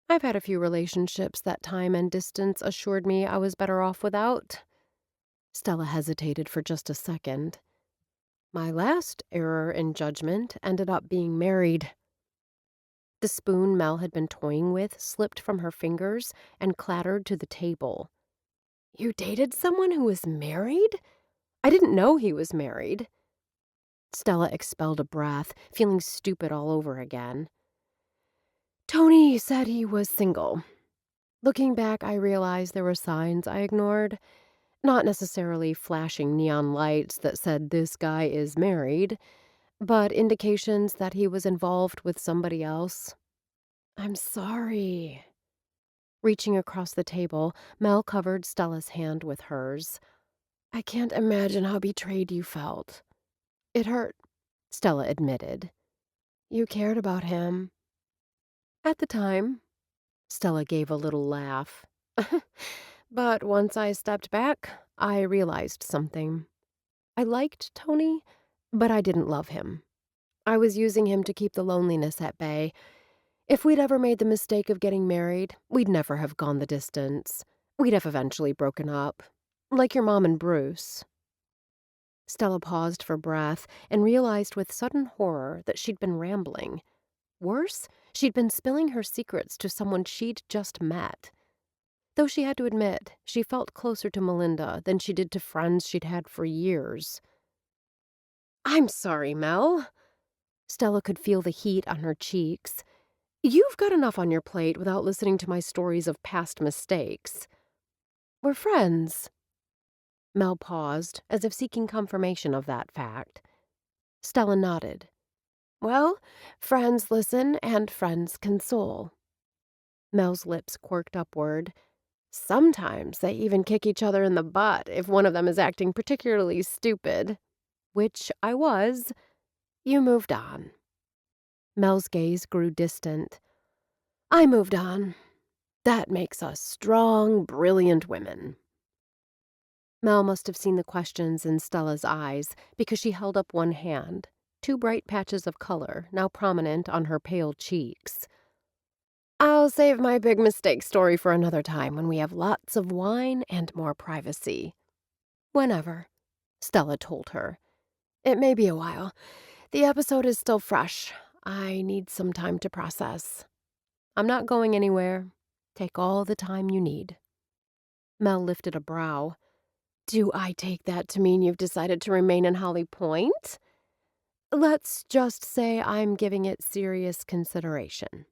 I've had a few relationships that time and distance assured me I was better off without. Stella hesitated for just a second. My last error in judgment ended up being married. The spoon Mel had been toying with slipped from her fingers and clattered to the table. You dated someone who was married? I didn't know he was married. Stella expelled a breath, feeling stupid all over again. Tony said he was single. Looking back, I realized there were signs I ignored. Not necessarily flashing neon lights that said this guy is married, but indications that he was involved with somebody else. I'm sorry. Reaching across the table, Mel covered Stella's hand with hers. I can't imagine how betrayed you felt. It hurt, Stella admitted. You cared about him. At the time, Stella gave a little laugh. But once I stepped back, I realized something. I liked Tony, but I didn't love him. I was using him to keep the loneliness at bay. If we'd ever made the mistake of getting married, we'd never have gone the distance. We'd have eventually broken up. Like your mom and Bruce. Stella paused for breath and realized with sudden horror that she'd been rambling. Worse, she'd been spilling her secrets to someone she'd just met. Though she had to admit, she felt closer to Melinda than she did to friends she'd had for years. I'm sorry, Mel. Stella could feel the heat on her cheeks. You've got enough on your plate without listening to my stories of past mistakes. We're friends. Mel paused, as if seeking confirmation of that fact. Stella nodded. Well, friends listen and friends console. Mel's lips quirked upward. Sometimes they even kick each other in the butt if one of them is acting particularly stupid. Which I was. You moved on. Mel's gaze grew distant. I moved on. That makes us strong, brilliant women. Mel must have seen the questions in Stella's eyes because she held up one hand, two bright patches of color now prominent on her pale cheeks. I'll save my big mistake story for another time when we have lots of wine and more privacy. Whenever, Stella told her. It may be a while. The episode is still fresh. I need some time to process. I'm not going anywhere. Take all the time you need. Mel lifted a brow. Do I take that to mean you've decided to remain in Holly Pointe? Let's just say I'm giving it serious consideration.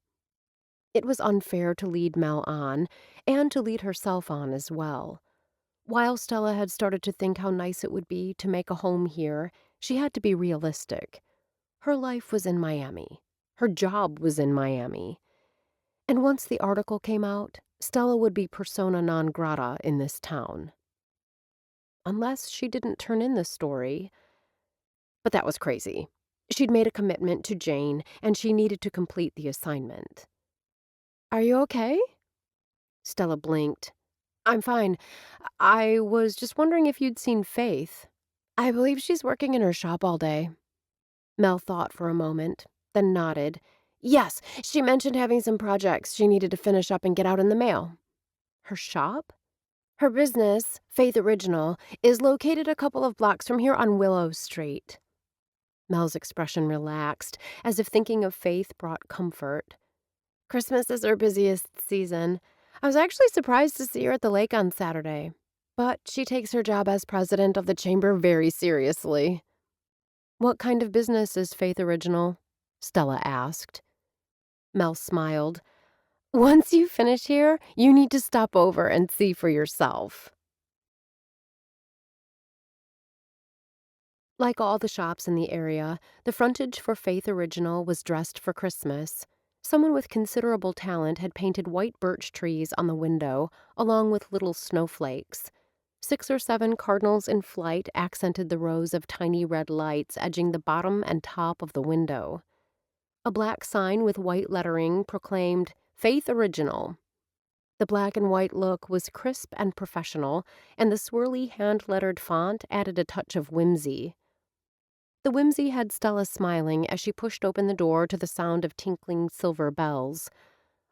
It was unfair to lead Mel on, and to lead herself on as well. While Stella had started to think how nice it would be to make a home here, she had to be realistic. Her life was in Miami. Her job was in Miami. And once the article came out, Stella would be persona non grata in this town. Unless she didn't turn in the story. But that was crazy. She'd made a commitment to Jane, and she needed to complete the assignment. "Are you okay?" Stella blinked. "I'm fine. I was just wondering if you'd seen Faith. I believe she's working in her shop all day." Mel thought for a moment, then nodded. "Yes, she mentioned having some projects she needed to finish up and get out in the mail." "Her shop?" "Her business, Faith Original, is located a couple of blocks from here on Willow Street." Mel's expression relaxed, as if thinking of Faith brought comfort. "Christmas is her busiest season. I was actually surprised to see her at the lake on Saturday. But she takes her job as president of the chamber very seriously." "What kind of business is Faith Original?" Stella asked. Mel smiled. "Once you finish here, you need to stop over and see for yourself." Like all the shops in the area, the frontage for Faith Original was dressed for Christmas. Someone with considerable talent had painted white birch trees on the window, along with little snowflakes. 6 or 7 cardinals in flight accented the rows of tiny red lights edging the bottom and top of the window. A black sign with white lettering proclaimed Faith Original. The black and white look was crisp and professional, and the swirly hand-lettered font added a touch of whimsy. The whimsy had Stella smiling as she pushed open the door to the sound of tinkling silver bells.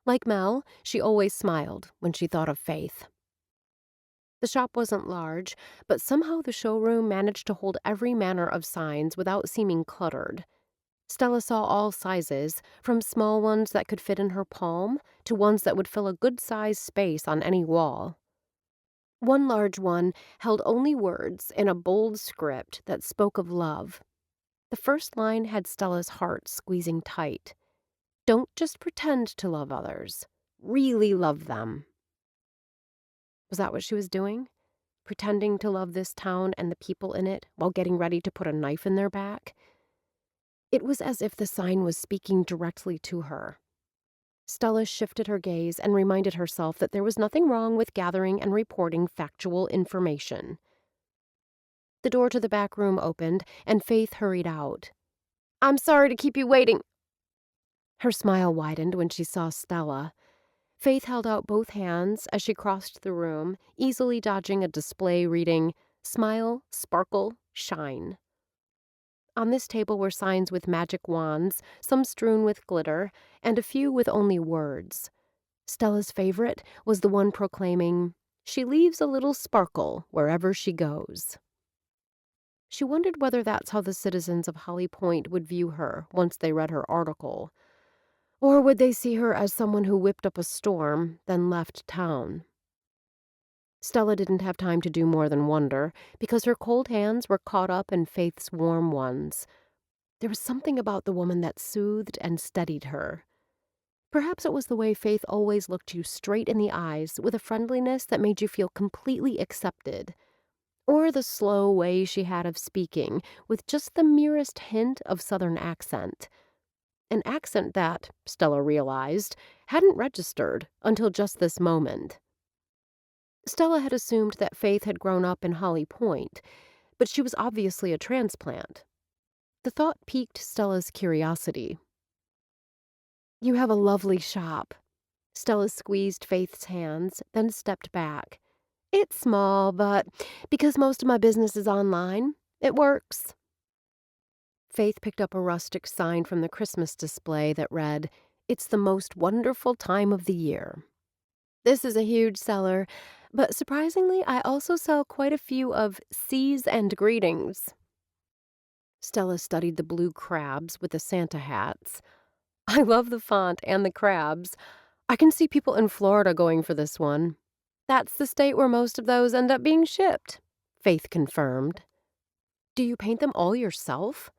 Like Mel, she always smiled when she thought of Faith. The shop wasn't large, but somehow the showroom managed to hold every manner of signs without seeming cluttered. Stella saw all sizes, from small ones that could fit in her palm to ones that would fill a good-sized space on any wall. One large one held only words in a bold script that spoke of love. The first line had Stella's heart squeezing tight. "Don't just pretend to love others. Really love them." Was that what she was doing? Pretending to love this town and the people in it while getting ready to put a knife in their back? It was as if the sign was speaking directly to her. Stella shifted her gaze and reminded herself that there was nothing wrong with gathering and reporting factual information. The door to the back room opened, and Faith hurried out. "I'm sorry to keep you waiting." Her smile widened when she saw Stella. Faith held out both hands as she crossed the room, easily dodging a display reading, "Smile, Sparkle, Shine." On this table were signs with magic wands, some strewn with glitter, and a few with only words. Stella's favorite was the one proclaiming, "She leaves a little sparkle wherever she goes." She wondered whether that's how the citizens of Holly Pointe would view her once they read her article. Or would they see her as someone who whipped up a storm, then left town? Stella didn't have time to do more than wonder, because her cold hands were caught up in Faith's warm ones. There was something about the woman that soothed and steadied her. Perhaps it was the way Faith always looked you straight in the eyes with a friendliness that made you feel completely accepted. Or the slow way she had of speaking, with just the merest hint of Southern accent. An accent that, Stella realized, hadn't registered until just this moment. Stella had assumed that Faith had grown up in Holly Pointe, but she was obviously a transplant. The thought piqued Stella's curiosity. "You have a lovely shop." Stella squeezed Faith's hands, then stepped back. "It's small, but because most of my business is online, it works." Faith picked up a rustic sign from the Christmas display that read, "It's the most wonderful time of the year." "This is a huge seller, but surprisingly, I also sell quite a few of Seas and Greetings." Stella studied the blue crabs with the Santa hats. "I love the font and the crabs. I can see people in Florida going for this one. That's the state where most of those end up being shipped," Faith confirmed. "Do you paint them all yourself?"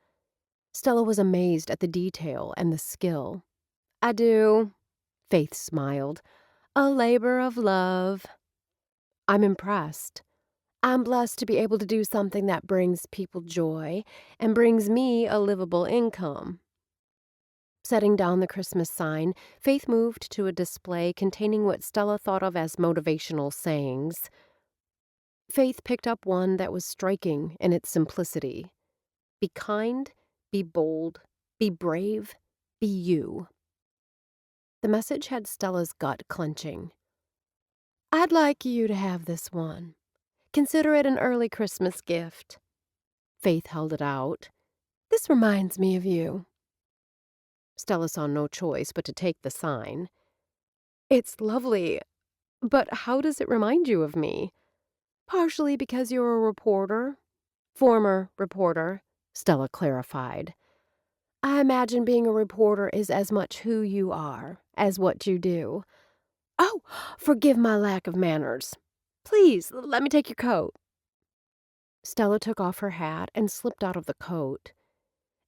Stella was amazed at the detail and the skill. "I do," Faith smiled. "A labor of love." "I'm impressed. I'm blessed to be able to do something that brings people joy and brings me a livable income." Setting down the Christmas sign, Faith moved to a display containing what Stella thought of as motivational sayings. Faith picked up one that was striking in its simplicity. Be kind, be bold, be brave, be you. The message had Stella's gut clenching. I'd like you to have this one. Consider it an early Christmas gift. Faith held it out. This reminds me of you. Stella saw no choice but to take the sign. It's lovely, but how does it remind you of me? Partially because you're a reporter. Former reporter, Stella clarified. I imagine being a reporter is as much who you are as what you do. Oh, forgive my lack of manners. Please, let me take your coat. Stella took off her hat and slipped out of the coat.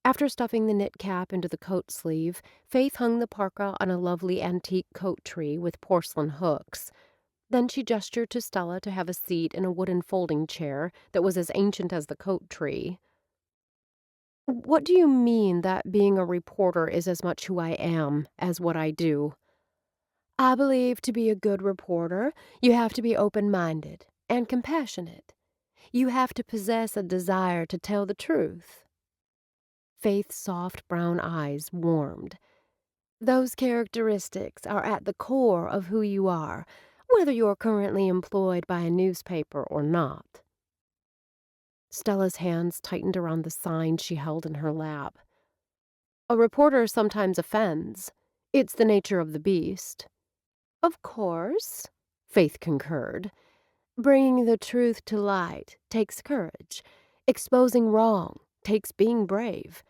After stuffing the knit cap into the coat sleeve, Faith hung the parka on a lovely antique coat tree with porcelain hooks. Then she gestured to Stella to have a seat in a wooden folding chair that was as ancient as the coat tree. What do you mean that being a reporter is as much who I am as what I do? I believe to be a good reporter, you have to be open-minded and compassionate. You have to possess a desire to tell the truth. Faith's soft brown eyes warmed. Those characteristics are at the core of who you are, whether you're currently employed by a newspaper or not. Stella's hands tightened around the sign she held in her lap. A reporter sometimes offends. It's the nature of the beast. Of course, Faith concurred. Bringing the truth to light takes courage. Exposing wrong takes being brave.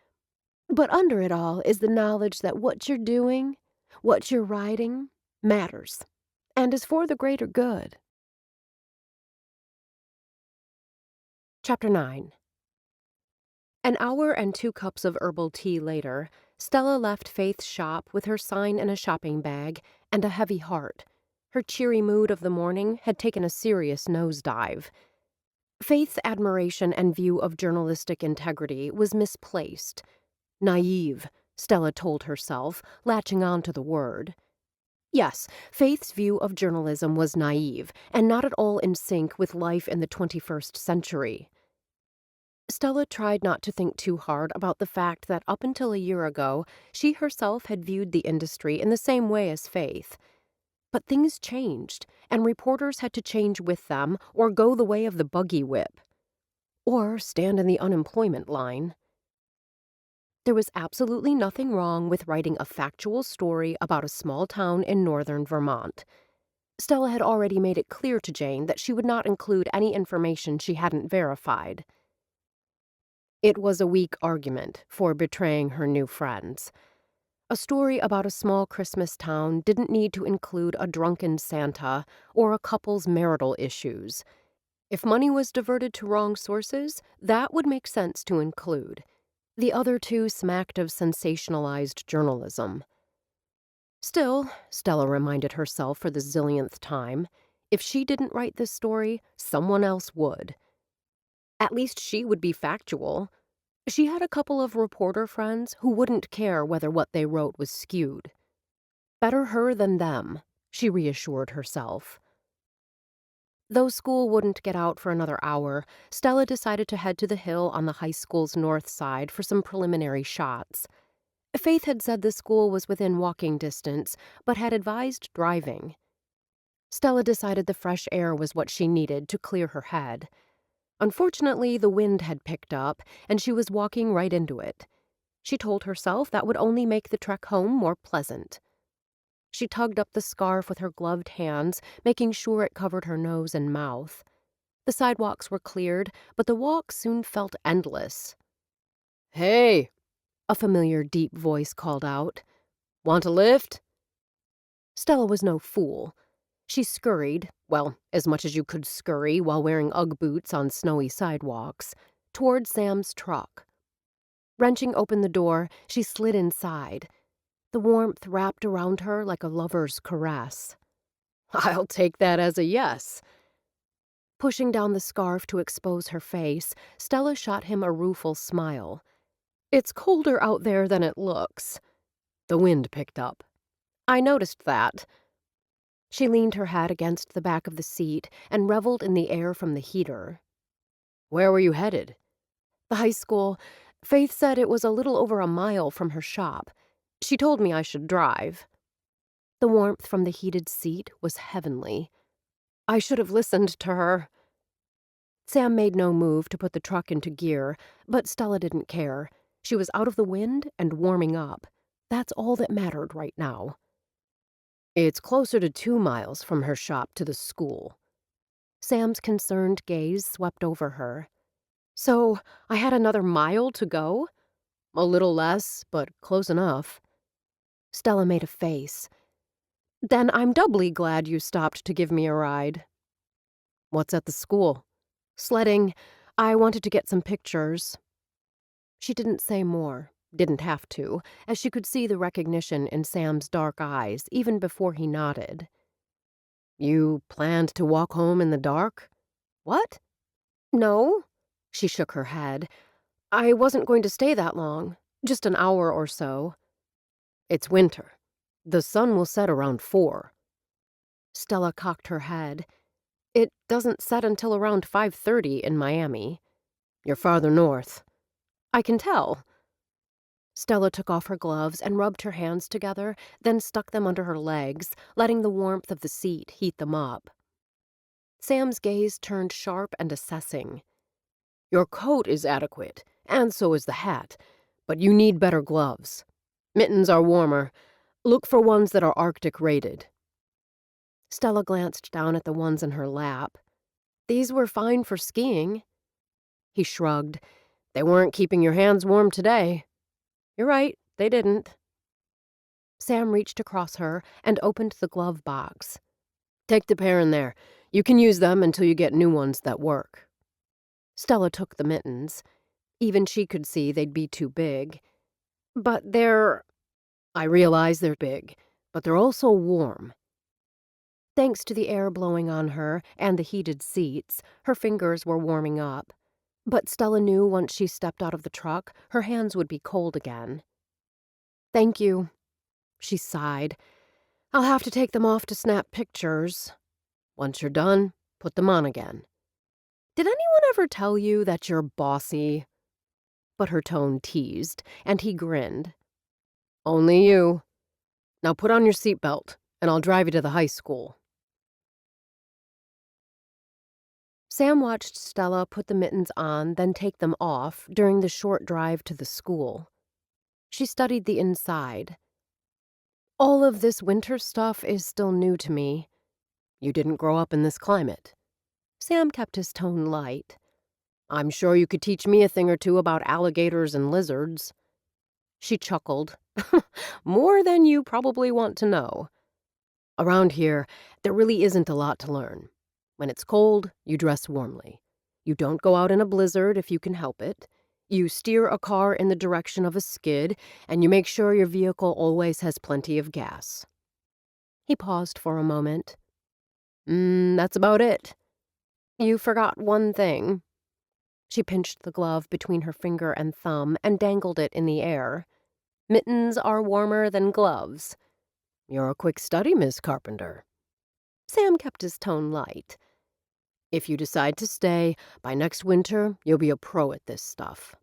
But under it all is the knowledge that what you're doing, what you're writing, matters, and is for the greater good. Chapter 9. An hour and 2 cups of herbal tea later, Stella left Faith's shop with her sign in a shopping bag and a heavy heart. Her cheery mood of the morning had taken a serious nosedive. Faith's admiration and view of journalistic integrity was misplaced. Naive, Stella told herself, latching on to the word. Yes, Faith's view of journalism was naive and not at all in sync with life in the 21st century. Stella tried not to think too hard about the fact that up until a year ago, she herself had viewed the industry in the same way as Faith. But things changed, and reporters had to change with them or go the way of the buggy whip. Or stand in the unemployment line. There was absolutely nothing wrong with writing a factual story about a small town in northern Vermont. Stella had already made it clear to Jane that she would not include any information she hadn't verified. It was a weak argument for betraying her new friends. A story about a small Christmas town didn't need to include a drunken Santa or a couple's marital issues. If money was diverted to wrong sources, that would make sense to include. The other two smacked of sensationalized journalism. Still, Stella reminded herself for the zillionth time, if she didn't write this story, someone else would. At least she would be factual. She had a couple of reporter friends who wouldn't care whether what they wrote was skewed. Better her than them, she reassured herself. Though school wouldn't get out for another hour, Stella decided to head to the hill on the high school's north side for some preliminary shots. Faith had said the school was within walking distance, but had advised driving. Stella decided the fresh air was what she needed to clear her head. Unfortunately, the wind had picked up, and she was walking right into it. She told herself that would only make the trek home more pleasant. She tugged up the scarf with her gloved hands, making sure it covered her nose and mouth. The sidewalks were cleared, but the walk soon felt endless. "Hey!" a familiar deep voice called out. "Want a lift?" Stella was no fool. She scurried, well, as much as you could scurry while wearing Ugg boots on snowy sidewalks, toward Sam's truck. Wrenching open the door, she slid inside. The warmth wrapped around her like a lover's caress. "I'll take that as a yes." Pushing down the scarf to expose her face, Stella shot him a rueful smile. "It's colder out there than it looks." The wind picked up. "I noticed that." She leaned her head against the back of the seat and reveled in the air from the heater. "Where were you headed?" "The high school. Faith said it was a little over a mile from her shop. She told me I should drive. The warmth from the heated seat was heavenly. I should have listened to her. Sam made no move to put the truck into gear, but Stella didn't care. She was out of the wind and warming up. That's all that mattered right now. It's closer to 2 miles from her shop to the school. Sam's concerned gaze swept over her. So I had another mile to go? A little less, but close enough. Stella made a face. Then I'm doubly glad you stopped to give me a ride. What's at the school? Sledding. I wanted to get some pictures. She didn't say more, didn't have to, as she could see the recognition in Sam's dark eyes even before he nodded. You planned to walk home in the dark? What? No. She shook her head. I wasn't going to stay that long, just an hour or so. It's winter. The sun will set around 4. Stella cocked her head. It doesn't set until around 5:30 in Miami. You're farther north. I can tell. Stella took off her gloves and rubbed her hands together, then stuck them under her legs, letting the warmth of the seat heat them up. Sam's gaze turned sharp and assessing. Your coat is adequate, and so is the hat, but you need better gloves. Mittens are warmer. Look for ones that are Arctic rated. Stella glanced down at the ones in her lap. These were fine for skiing. He shrugged. They weren't keeping your hands warm today. You're right, they didn't. Sam reached across her and opened the glove box. Take the pair in there. You can use them until you get new ones that work. Stella took the mittens. Even she could see they'd be too big. But I realize they're big, but they're also warm. Thanks to the air blowing on her and the heated seats, her fingers were warming up. But Stella knew once she stepped out of the truck, her hands would be cold again. Thank you, she sighed. I'll have to take them off to snap pictures. Once you're done, put them on again. Did anyone ever tell you that you're bossy? But her tone teased, and he grinned. Only you. Now put on your seatbelt, and I'll drive you to the high school. Sam watched Stella put the mittens on, then take them off during the short drive to the school. She studied the inside. All of this winter stuff is still new to me. You didn't grow up in this climate. Sam kept his tone light. I'm sure you could teach me a thing or two about alligators and lizards. She chuckled. More than you probably want to know. Around here, there really isn't a lot to learn. When it's cold, you dress warmly. You don't go out in a blizzard if you can help it. You steer a car in the direction of a skid, and you make sure your vehicle always has plenty of gas. He paused for a moment. That's about it. You forgot one thing. She pinched the glove between her finger and thumb and dangled it in the air. Mittens are warmer than gloves. You're a quick study, Miss Carpenter. Sam kept his tone light. If you decide to stay, by next winter, you'll be a pro at this stuff.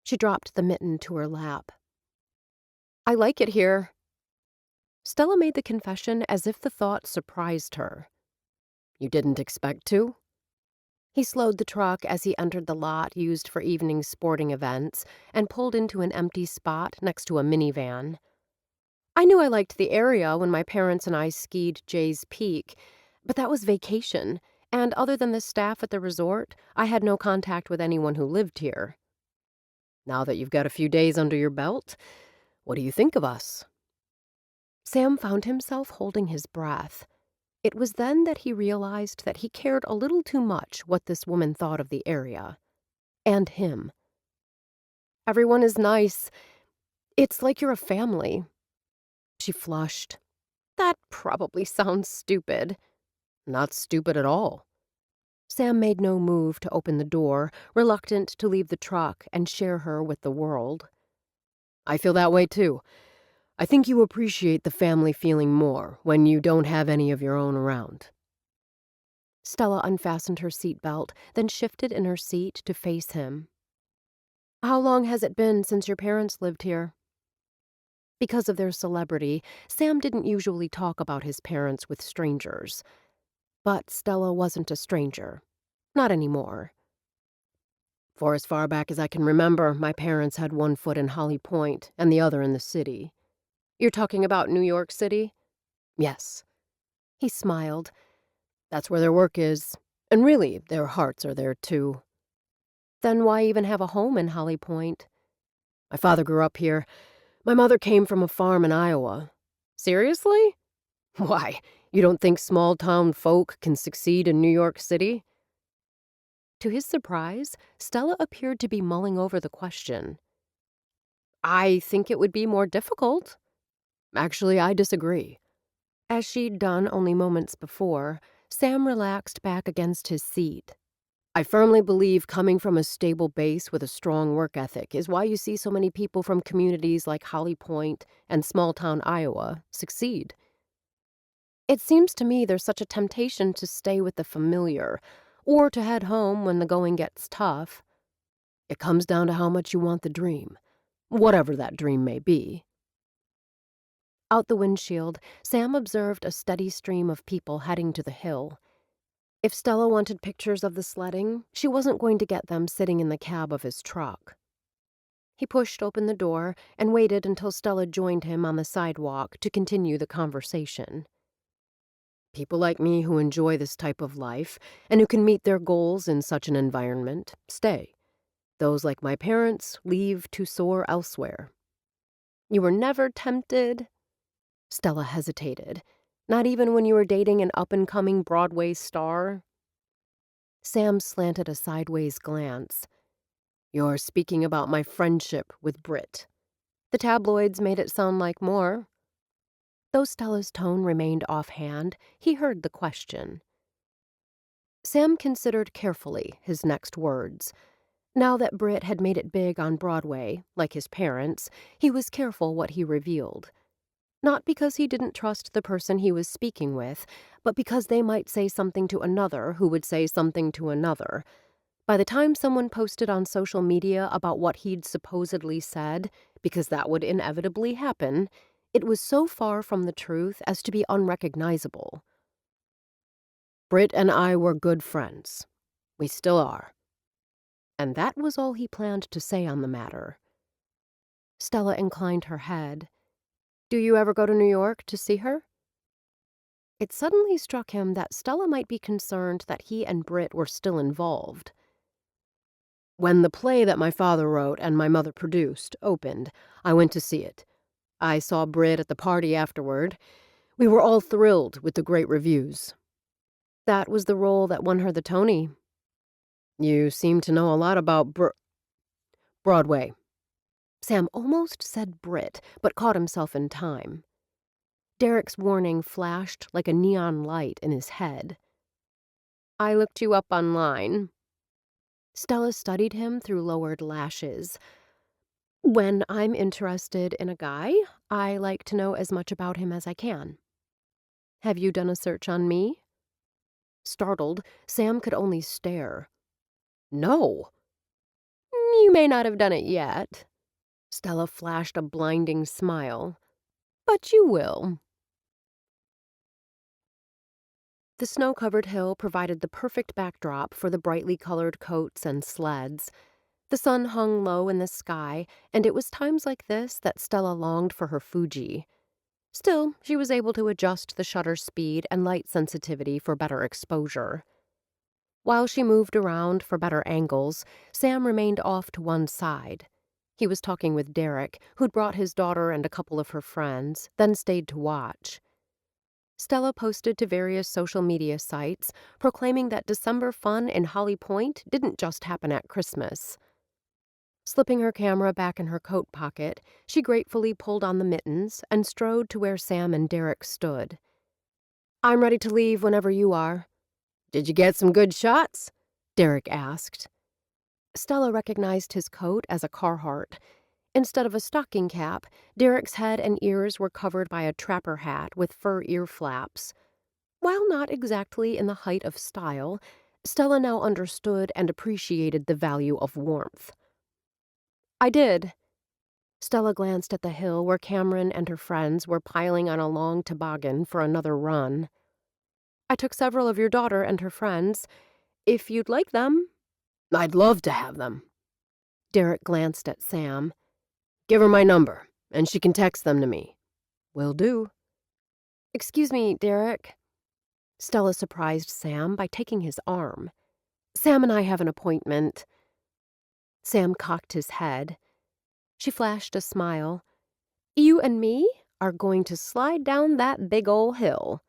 She dropped the mitten to her lap. I like it here. Stella made the confession as if the thought surprised her. You didn't expect to? He slowed the truck as he entered the lot used for evening sporting events and pulled into an empty spot next to a minivan. I knew I liked the area when my parents and I skied Jay's Peak, but that was vacation, and other than the staff at the resort, I had no contact with anyone who lived here. Now that you've got a few days under your belt, what do you think of us? Sam found himself holding his breath. It was then that he realized that he cared a little too much what this woman thought of the area. And him. Everyone is nice. It's like you're a family. She flushed. That probably sounds stupid. Not stupid at all. Sam made no move to open the door, reluctant to leave the truck and share her with the world. I feel that way too. I think you appreciate the family feeling more when you don't have any of your own around. Stella unfastened her seatbelt, then shifted in her seat to face him. How long has it been since your parents lived here? Because of their celebrity, Sam didn't usually talk about his parents with strangers. But Stella wasn't a stranger. Not anymore. For as far back as I can remember, my parents had one foot in Holly Pointe and the other in the city. You're talking about New York City? Yes. He smiled. That's where their work is. And really, their hearts are there too. Then why even have a home in Holly Pointe? My father grew up here. My mother came from a farm in Iowa. Seriously? Why, you don't think small-town folk can succeed in New York City? To his surprise, Stella appeared to be mulling over the question. I think it would be more difficult. Actually, I disagree. As she'd done only moments before, Sam relaxed back against his seat. I firmly believe coming from a stable base with a strong work ethic is why you see so many people from communities like Holly Pointe and small-town Iowa succeed. It seems to me there's such a temptation to stay with the familiar, or to head home when the going gets tough. It comes down to how much you want the dream, whatever that dream may be. Out the windshield, Sam observed a steady stream of people heading to the hill. If Stella wanted pictures of the sledding, she wasn't going to get them sitting in the cab of his truck. He pushed open the door and waited until Stella joined him on the sidewalk to continue the conversation. People like me who enjoy this type of life and who can meet their goals in such an environment stay. Those like my parents leave to soar elsewhere. You were never tempted? Stella hesitated. Not even when you were dating an up-and-coming Broadway star? Sam slanted a sideways glance. You're speaking about my friendship with Britt. The tabloids made it sound like more. Though Stella's tone remained offhand, he heard the question. Sam considered carefully his next words. Now that Britt had made it big on Broadway, like his parents, he was careful what he revealed. Not because he didn't trust the person he was speaking with, but because they might say something to another who would say something to another. By the time someone posted on social media about what he'd supposedly said, because that would inevitably happen, it was so far from the truth as to be unrecognizable. Britt and I were good friends. We still are. And that was all he planned to say on the matter. Stella inclined her head. Do you ever go to New York to see her? It suddenly struck him that Stella might be concerned that he and Britt were still involved. When the play that my father wrote and my mother produced opened, I went to see it. I saw Britt at the party afterward. We were all thrilled with the great reviews. That was the role that won her the Tony. You seem to know a lot about Broadway. Sam almost said Britt, but caught himself in time. Derek's warning flashed like a neon light in his head. I looked you up online. Stella studied him through lowered lashes. When I'm interested in a guy, I like to know as much about him as I can. Have you done a search on me? Startled, Sam could only stare. No. You may not have done it yet. Stella flashed a blinding smile. But you will. The snow-covered hill provided the perfect backdrop for the brightly colored coats and sleds. The sun hung low in the sky, and it was times like this that Stella longed for her Fuji. Still, she was able to adjust the shutter speed and light sensitivity for better exposure. While she moved around for better angles, Sam remained off to one side. He was talking with Derek, who'd brought his daughter and a couple of her friends, then stayed to watch. Stella posted to various social media sites, proclaiming that December fun in Holly Pointe didn't just happen at Christmas. Slipping her camera back in her coat pocket, she gratefully pulled on the mittens and strode to where Sam and Derek stood. I'm ready to leave whenever you are. Did you get some good shots? Derek asked. Stella recognized his coat as a Carhartt. Instead of a stocking cap, Derek's head and ears were covered by a trapper hat with fur ear flaps. While not exactly in the height of style, Stella now understood and appreciated the value of warmth. I did. Stella glanced at the hill where Cameron and her friends were piling on a long toboggan for another run. I took several of your daughter and her friends. If you'd like them. I'd love to have them. Derek glanced at Sam. Give her my number, and she can text them to me. Will do. Excuse me, Derek. Stella surprised Sam by taking his arm. Sam and I have an appointment. Sam cocked his head. She flashed a smile. You and me are going to slide down that big ol' hill.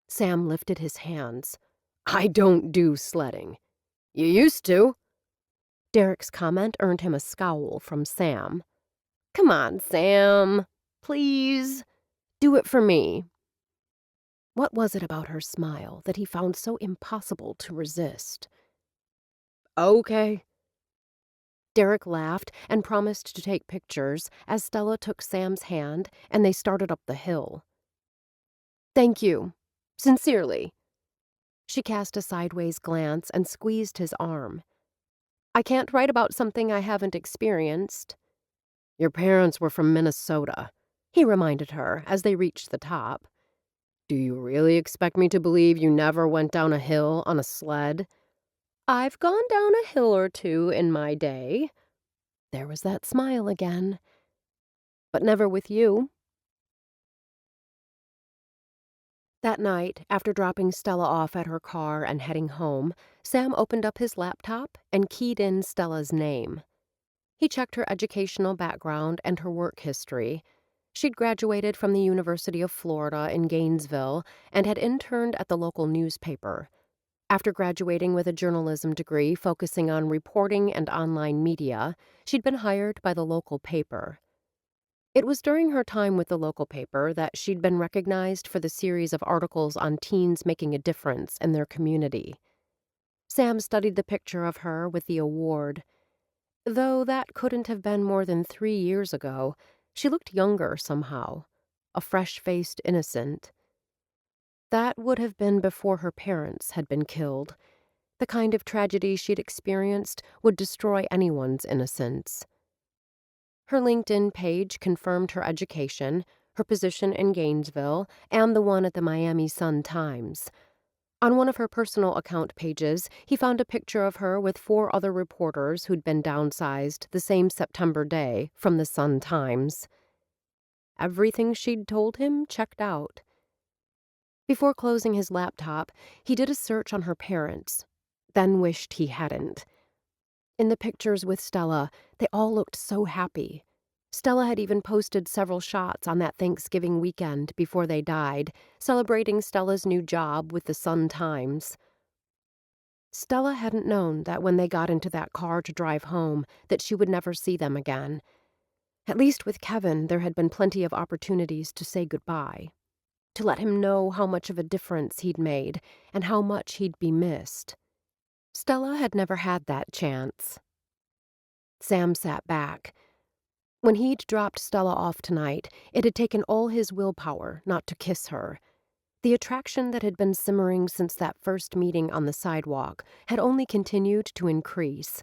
Sam lifted his hands. I don't do sledding. You used to. Derek's comment earned him a scowl from Sam. Come on, Sam. Please. Do it for me. What was it about her smile that he found so impossible to resist? Okay. Derek laughed and promised to take pictures as Stella took Sam's hand and they started up the hill. Thank you. Sincerely. She cast a sideways glance and squeezed his arm. I can't write about something I haven't experienced. Your parents were from Minnesota, he reminded her as they reached the top. Do you really expect me to believe you never went down a hill on a sled? I've gone down a hill or two in my day. There was that smile again. But never with you. That night, after dropping Stella off at her car and heading home, Sam opened up his laptop and keyed in Stella's name. He checked her educational background and her work history. She'd graduated from the University of Florida in Gainesville and had interned at the local newspaper. After graduating with a journalism degree focusing on reporting and online media, she'd been hired by the local paper. It was during her time with the local paper that she'd been recognized for the series of articles on teens making a difference in their community. Sam studied the picture of her with the award. Though that couldn't have been more than 3 years ago, she looked younger somehow, a fresh-faced innocent. That would have been before her parents had been killed. The kind of tragedy she'd experienced would destroy anyone's innocence. Her LinkedIn page confirmed her education, her position in Gainesville, and the one at the Miami Sun-Times. On one of her personal account pages, he found a picture of her with 4 other reporters who'd been downsized the same September day from the Sun-Times. Everything she'd told him checked out. Before closing his laptop, he did a search on her parents, then wished he hadn't. In the pictures with Stella, they all looked so happy. Stella had even posted several shots on that Thanksgiving weekend before they died, celebrating Stella's new job with the Sun-Times. Stella hadn't known that when they got into that car to drive home, that she would never see them again. At least with Kevin, there had been plenty of opportunities to say goodbye, to let him know how much of a difference he'd made and how much he'd be missed. Stella had never had that chance. Sam sat back. When he'd dropped Stella off tonight, it had taken all his willpower not to kiss her. The attraction that had been simmering since that first meeting on the sidewalk had only continued to increase.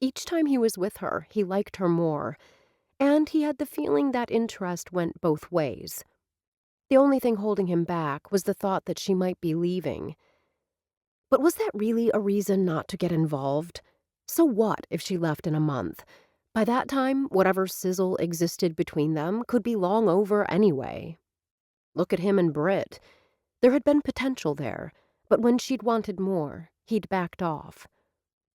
Each time he was with her, he liked her more, and he had the feeling that interest went both ways. The only thing holding him back was the thought that she might be leaving. But was that really a reason not to get involved? So what if she left in a month? By that time, whatever sizzle existed between them could be long over anyway. Look at him and Britt. There had been potential there, but when she'd wanted more, he'd backed off.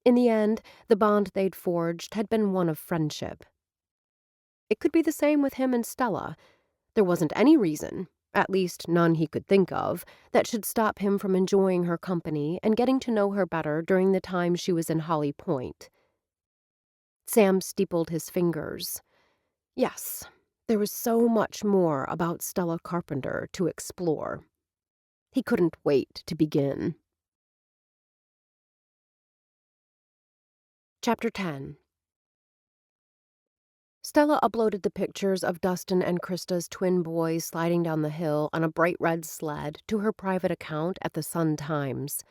In the end, the bond they'd forged had been one of friendship. It could be the same with him and Stella. There wasn't any reason, at least none he could think of, that should stop him from enjoying her company and getting to know her better during the time she was in Holly Pointe. Sam steepled his fingers. Yes, there was so much more about Stella Carpenter to explore. He couldn't wait to begin. Chapter 10. Stella uploaded the pictures of Dustin and Krista's twin boys sliding down the hill on a bright red sled to her private account at the Sun-Times.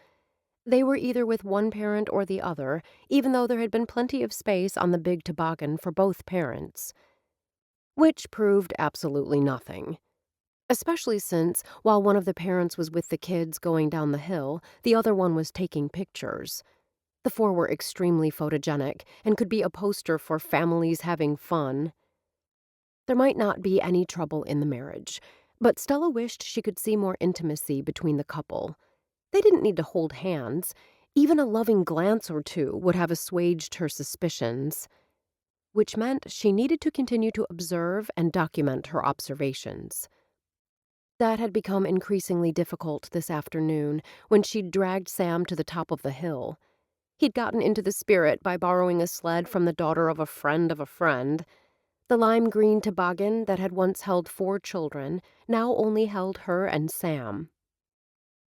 They were either with one parent or the other, even though there had been plenty of space on the big toboggan for both parents. Which proved absolutely nothing. Especially since, while one of the parents was with the kids going down the hill, the other one was taking pictures. The four were extremely photogenic and could be a poster for families having fun. There might not be any trouble in the marriage, but Stella wished she could see more intimacy between the couple. They didn't need to hold hands. Even a loving glance or two would have assuaged her suspicions, which meant she needed to continue to observe and document her observations. That had become increasingly difficult this afternoon when she'd dragged Sam to the top of the hill. He'd gotten into the spirit by borrowing a sled from the daughter of a friend of a friend. The lime green toboggan that had once held 4 children now only held her and Sam.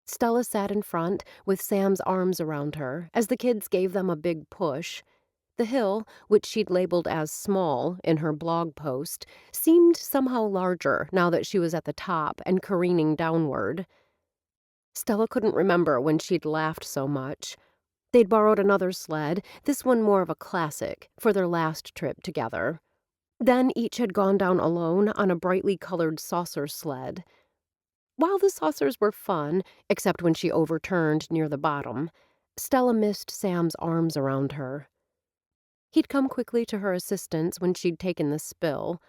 Stella sat in front with Sam's arms around her as the kids gave them a big push. The hill, which she'd labeled as small in her blog post, seemed somehow larger now that she was at the top and careening downward. Stella couldn't remember when she'd laughed so much. They'd borrowed another sled, this one more of a classic, for their last trip together. Then each had gone down alone on a brightly colored saucer sled. While the saucers were fun, except when she overturned near the bottom, Stella missed Sam's arms around her. He'd come quickly to her assistance when she'd taken the spill.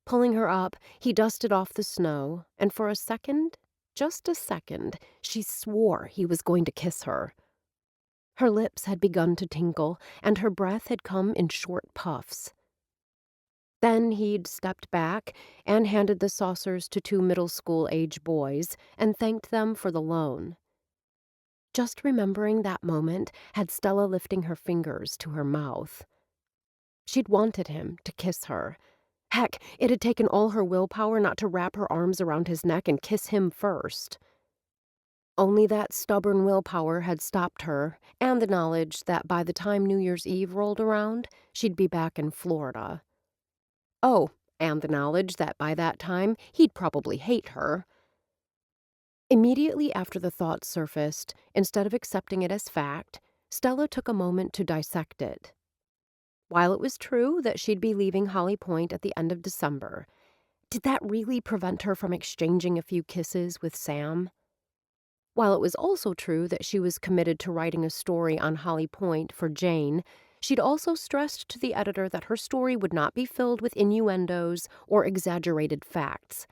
Pulling her up, he dusted off the snow, and for a second, just a second, she swore he was going to kiss her. Her lips had begun to tinkle, and her breath had come in short puffs. Then he'd stepped back and handed the saucers to 2 middle school-age boys and thanked them for the loan. Just remembering that moment had Stella lifting her fingers to her mouth. She'd wanted him to kiss her. Heck, it had taken all her willpower not to wrap her arms around his neck and kiss him first. Only that stubborn willpower had stopped her, and the knowledge that by the time New Year's Eve rolled around, she'd be back in Florida. Oh, and the knowledge that by that time, he'd probably hate her. Immediately after the thought surfaced, instead of accepting it as fact, Stella took a moment to dissect it. While it was true that she'd be leaving Holly Pointe at the end of December, did that really prevent her from exchanging a few kisses with Sam? While it was also true that she was committed to writing a story on Holly Pointe for Jane, she'd also stressed to the editor that her story would not be filled with innuendos or exaggerated facts.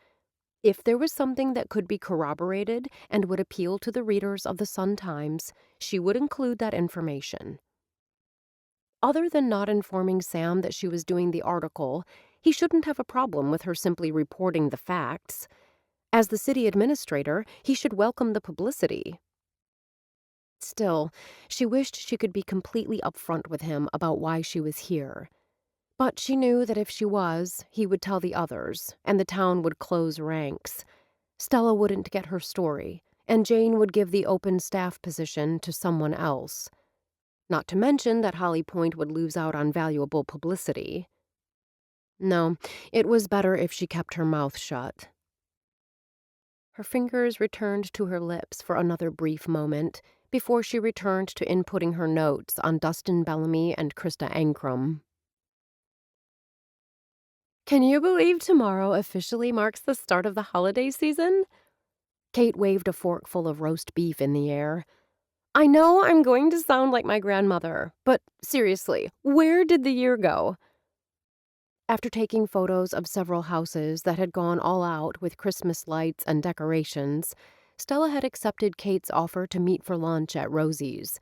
If there was something that could be corroborated and would appeal to the readers of the Sun-Times, she would include that information. Other than not informing Sam that she was doing the article, he shouldn't have a problem with her simply reporting the facts. As the city administrator, he should welcome the publicity. Still, she wished she could be completely upfront with him about why she was here. But she knew that if she was, he would tell the others, and the town would close ranks. Stella wouldn't get her story, and Jane would give the open staff position to someone else. Not to mention that Holly Pointe would lose out on valuable publicity. No, it was better if she kept her mouth shut. Her fingers returned to her lips for another brief moment before she returned to inputting her notes on Dustin Bellamy and Krista Ankrum. Can you believe tomorrow officially marks the start of the holiday season? Kate waved a forkful of roast beef in the air. I know I'm going to sound like my grandmother, but seriously, where did the year go? After taking photos of several houses that had gone all out with Christmas lights and decorations, Stella had accepted Kate's offer to meet for lunch at Rosie's.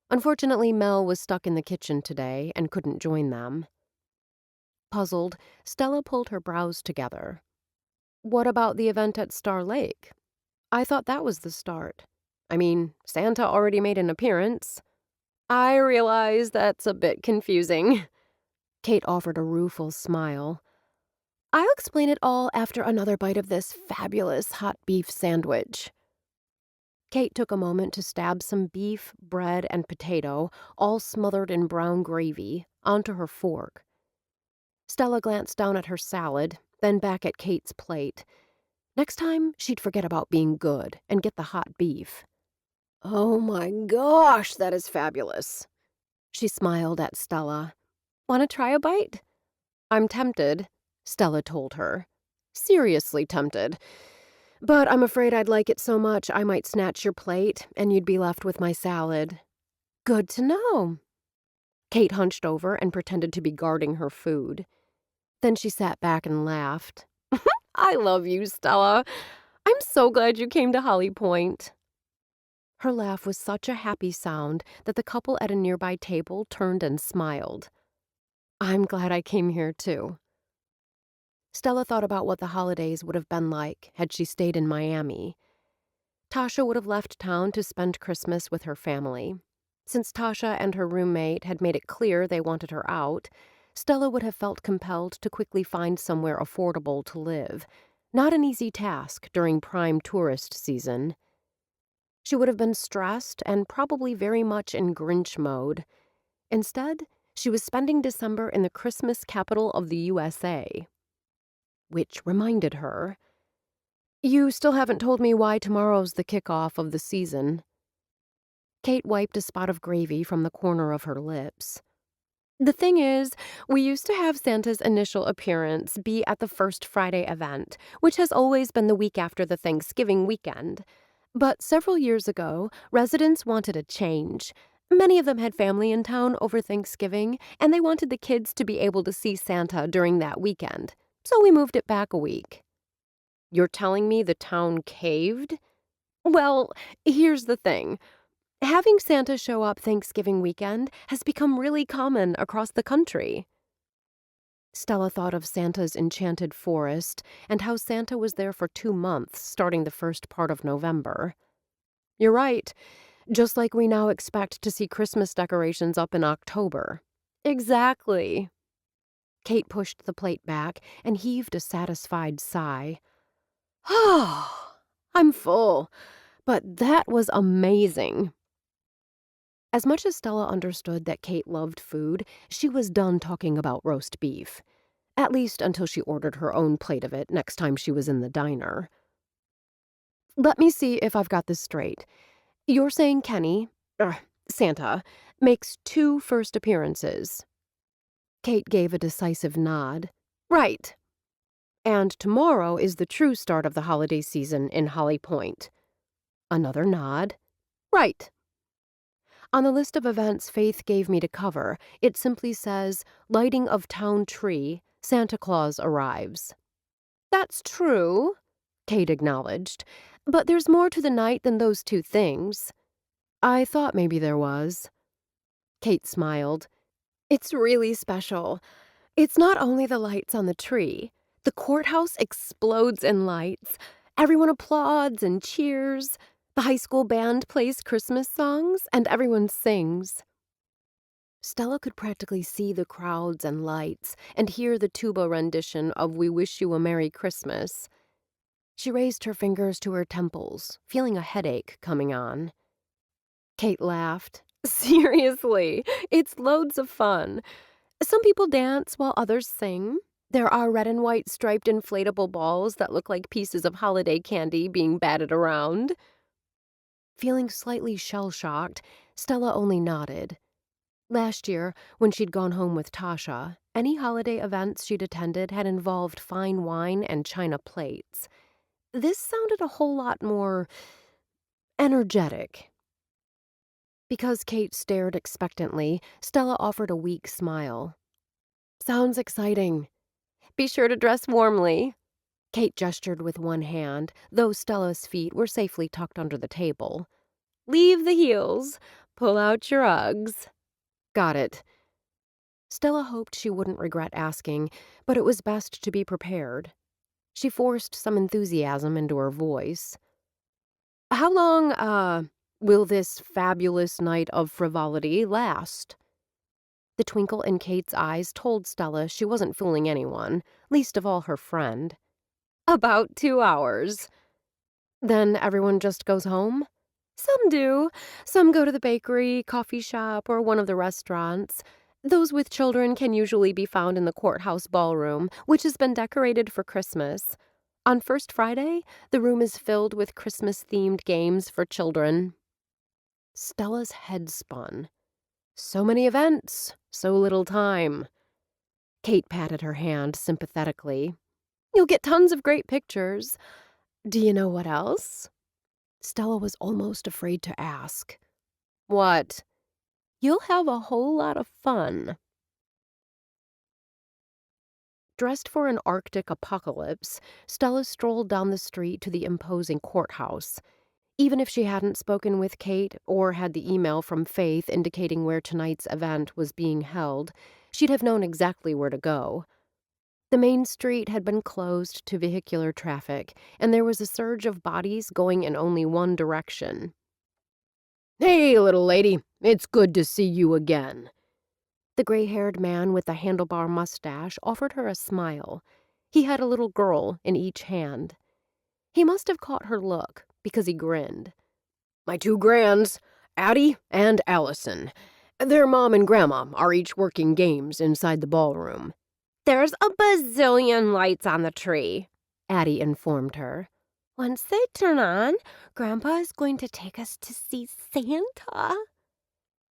Unfortunately, Mel was stuck in the kitchen today and couldn't join them. Puzzled, Stella pulled her brows together. What about the event at Star Lake? I thought that was the start. I mean, Santa already made an appearance. I realize that's a bit confusing. Kate offered a rueful smile. I'll explain it all after another bite of this fabulous hot beef sandwich. Kate took a moment to stab some beef, bread, and potato, all smothered in brown gravy, onto her fork. Stella glanced down at her salad, then back at Kate's plate. Next time, she'd forget about being good and get the hot beef. Oh my gosh, that is fabulous. She smiled at Stella. Want to try a bite? I'm tempted, Stella told her. Seriously tempted. But I'm afraid I'd like it so much I might snatch your plate and you'd be left with my salad. Good to know. Kate hunched over and pretended to be guarding her food. Then she sat back and laughed. I love you, Stella. I'm so glad you came to Holly Pointe. Her laugh was such a happy sound that the couple at a nearby table turned and smiled. I'm glad I came here, too. Stella thought about what the holidays would have been like had she stayed in Miami. Tasha would have left town to spend Christmas with her family. Since Tasha and her roommate had made it clear they wanted her out, Stella would have felt compelled to quickly find somewhere affordable to live. Not an easy task during prime tourist season. She would have been stressed and probably very much in Grinch mode. Instead, she was spending December in the Christmas capital of the USA. Which reminded her, you still haven't told me why tomorrow's the kickoff of the season. Kate wiped a spot of gravy from the corner of her lips. The thing is, we used to have Santa's initial appearance be at the first Friday event, which has always been the week after the Thanksgiving weekend. But several years ago, residents wanted a change. Many of them had family in town over Thanksgiving, and they wanted the kids to be able to see Santa during that weekend. So we moved it back a week. You're telling me the town caved? Well, here's the thing. Having Santa show up Thanksgiving weekend has become really common across the country. Stella thought of Santa's enchanted forest and how Santa was there for 2 months, starting the first part of November. You're right, just like we now expect to see Christmas decorations up in October. Exactly. Kate pushed the plate back and heaved a satisfied sigh. Oh, I'm full, but that was amazing. As much as Stella understood that Kate loved food, she was done talking about roast beef. At least until she ordered her own plate of it next time she was in the diner. Let me see if I've got this straight. You're saying Kenny, Santa, makes 2 first appearances. Kate gave a decisive nod. Right. And tomorrow is the true start of the holiday season in Holly Pointe. Another nod. Right. On the list of events Faith gave me to cover, it simply says, lighting of town tree, Santa Claus arrives. That's true, Kate acknowledged, but there's more to the night than those 2 things. I thought maybe there was. Kate smiled. It's really special. It's not only the lights on the tree. The courthouse explodes in lights. Everyone applauds and cheers. The high school band plays Christmas songs, and everyone sings. Stella could practically see the crowds and lights and hear the tuba rendition of We Wish You a Merry Christmas. She raised her fingers to her temples, feeling a headache coming on. Kate laughed. Seriously, it's loads of fun. Some people dance while others sing. There are red and white striped inflatable balls that look like pieces of holiday candy being batted around. Feeling slightly shell-shocked, Stella only nodded. Last year, when she'd gone home with Tasha, any holiday events she'd attended had involved fine wine and china plates. This sounded a whole lot more energetic. Because Kate stared expectantly, Stella offered a weak smile. Sounds exciting. Be sure to dress warmly. Kate gestured with one hand, though Stella's feet were safely tucked under the table. Leave the heels. Pull out your Uggs. Got it. Stella hoped she wouldn't regret asking, but it was best to be prepared. She forced some enthusiasm into her voice. How long, will this fabulous night of frivolity last? The twinkle in Kate's eyes told Stella she wasn't fooling anyone, least of all her friend. About 2 hours. Then everyone just goes home? Some do. Some go to the bakery, coffee shop, or one of the restaurants. Those with children can usually be found in the courthouse ballroom, which has been decorated for Christmas. On First Friday, the room is filled with Christmas-themed games for children. Stella's head spun. So many events, so little time. Kate patted her hand sympathetically. You'll get tons of great pictures. Do you know what else? Stella was almost afraid to ask. What? You'll have a whole lot of fun. Dressed for an Arctic apocalypse, Stella strolled down the street to the imposing courthouse. Even if she hadn't spoken with Kate or had the email from Faith indicating where tonight's event was being held, she'd have known exactly where to go. The main street had been closed to vehicular traffic, and there was a surge of bodies going in only one direction. Hey, little lady, it's good to see you again. The gray-haired man with the handlebar mustache offered her a smile. He had a little girl in each hand. He must have caught her look, because he grinned. My two grands, Addie and Allison. Their mom and grandma are each working games inside the ballroom. There's a bazillion lights on the tree, Addie informed her. Once they turn on, Grandpa is going to take us to see Santa.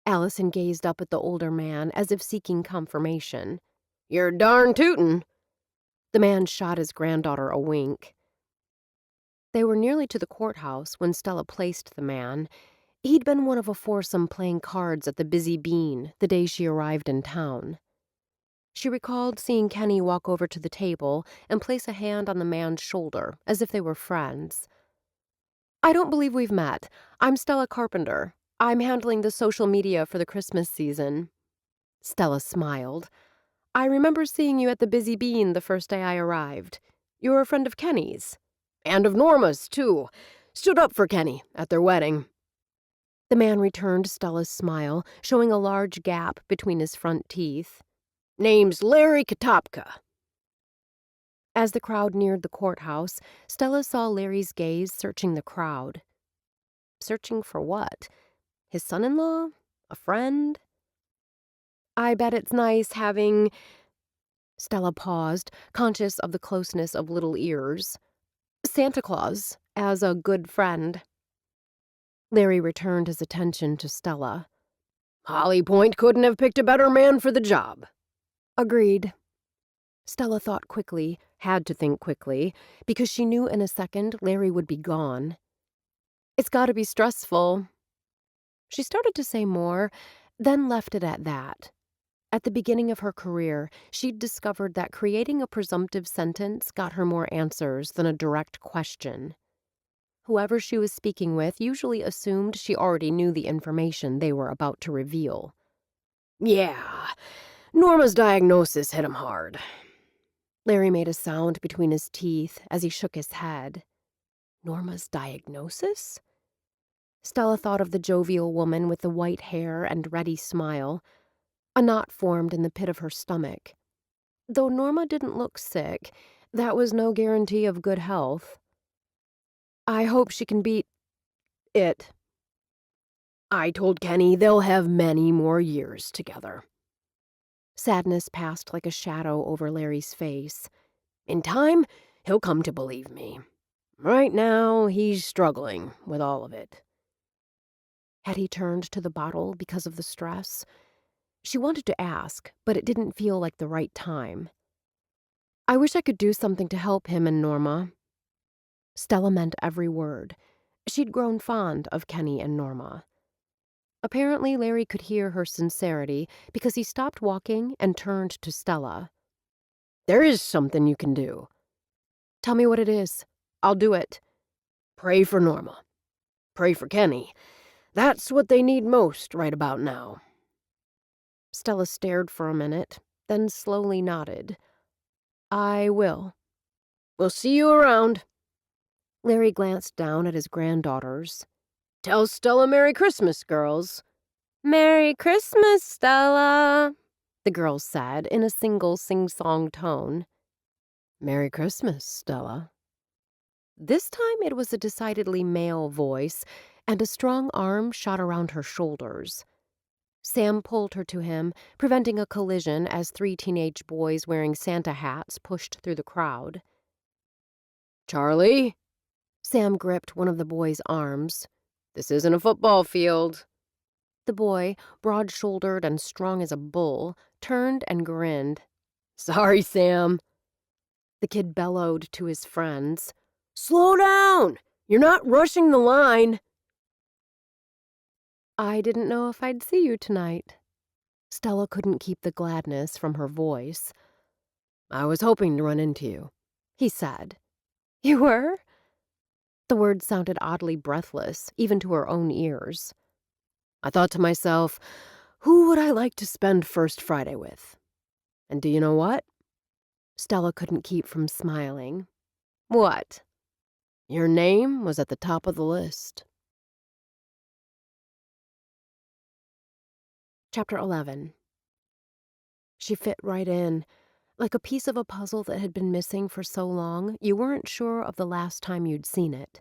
Allison gazed up at the older man as if seeking confirmation. You're darn tootin'. The man shot his granddaughter a wink. They were nearly to the courthouse when Stella placed the man. He'd been one of a foursome playing cards at the Busy Bean the day she arrived in town. She recalled seeing Kenny walk over to the table and place a hand on the man's shoulder as if they were friends. I don't believe we've met. I'm Stella Carpenter. I'm handling the social media for the Christmas season. Stella smiled. I remember seeing you at the Busy Bean the first day I arrived. You're a friend of Kenny's. And of Norma's, too. Stood up for Kenny at their wedding. The man returned Stella's smile, showing a large gap between his front teeth. Name's Larry Katopka. As the crowd neared the courthouse, Stella saw Larry's gaze searching the crowd. Searching for what? His son-in-law? A friend? I bet it's nice having... Stella paused, conscious of the closeness of little ears. Santa Claus, as a good friend. Larry returned his attention to Stella. Holly Pointe couldn't have picked a better man for the job. Agreed. Stella thought quickly, had to think quickly, because she knew in a second Larry would be gone. It's gotta be stressful. She started to say more, then left it at that. At the beginning of her career, she'd discovered that creating a presumptive sentence got her more answers than a direct question. Whoever she was speaking with usually assumed she already knew the information they were about to reveal. Yeah, Norma's diagnosis hit him hard. Larry made a sound between his teeth as he shook his head. Norma's diagnosis? Stella thought of the jovial woman with the white hair and ready smile. A knot formed in the pit of her stomach. Though Norma didn't look sick, that was no guarantee of good health. I hope she can beat it. I told Kenny they'll have many more years together. Sadness passed like a shadow over Larry's face. In time, he'll come to believe me. Right now, he's struggling with all of it. Had he turned to the bottle because of the stress? She wanted to ask, but it didn't feel like the right time. I wish I could do something to help him and Norma. Stella meant every word. She'd grown fond of Kenny and Norma. Apparently, Larry could hear her sincerity because he stopped walking and turned to Stella. There is something you can do. Tell me what it is. I'll do it. Pray for Norma. Pray for Kenny. That's what they need most right about now. Stella stared for a minute, then slowly nodded. I will. We'll see you around. Larry glanced down at his granddaughters. Tell Stella Merry Christmas, girls. Merry Christmas, Stella, the girls said in a single sing-song tone. Merry Christmas, Stella. This time it was a decidedly male voice, and a strong arm shot around her shoulders. Sam pulled her to him, preventing a collision as three teenage boys wearing Santa hats pushed through the crowd. Charlie? Sam gripped one of the boys' arms. This isn't a football field. The boy, broad-shouldered and strong as a bull, turned and grinned. Sorry, Sam. The kid bellowed to his friends. Slow down! You're not rushing the line. I didn't know if I'd see you tonight. Stella couldn't keep the gladness from her voice. I was hoping to run into you, He said. You were? The words sounded oddly breathless, even to her own ears. I thought to myself, who would I like to spend First Friday with? And do you know what? Stella couldn't keep from smiling. What? Your name was at the top of the list. Chapter 11. She fit right in, like a piece of a puzzle that had been missing for so long you weren't sure of the last time you'd seen it.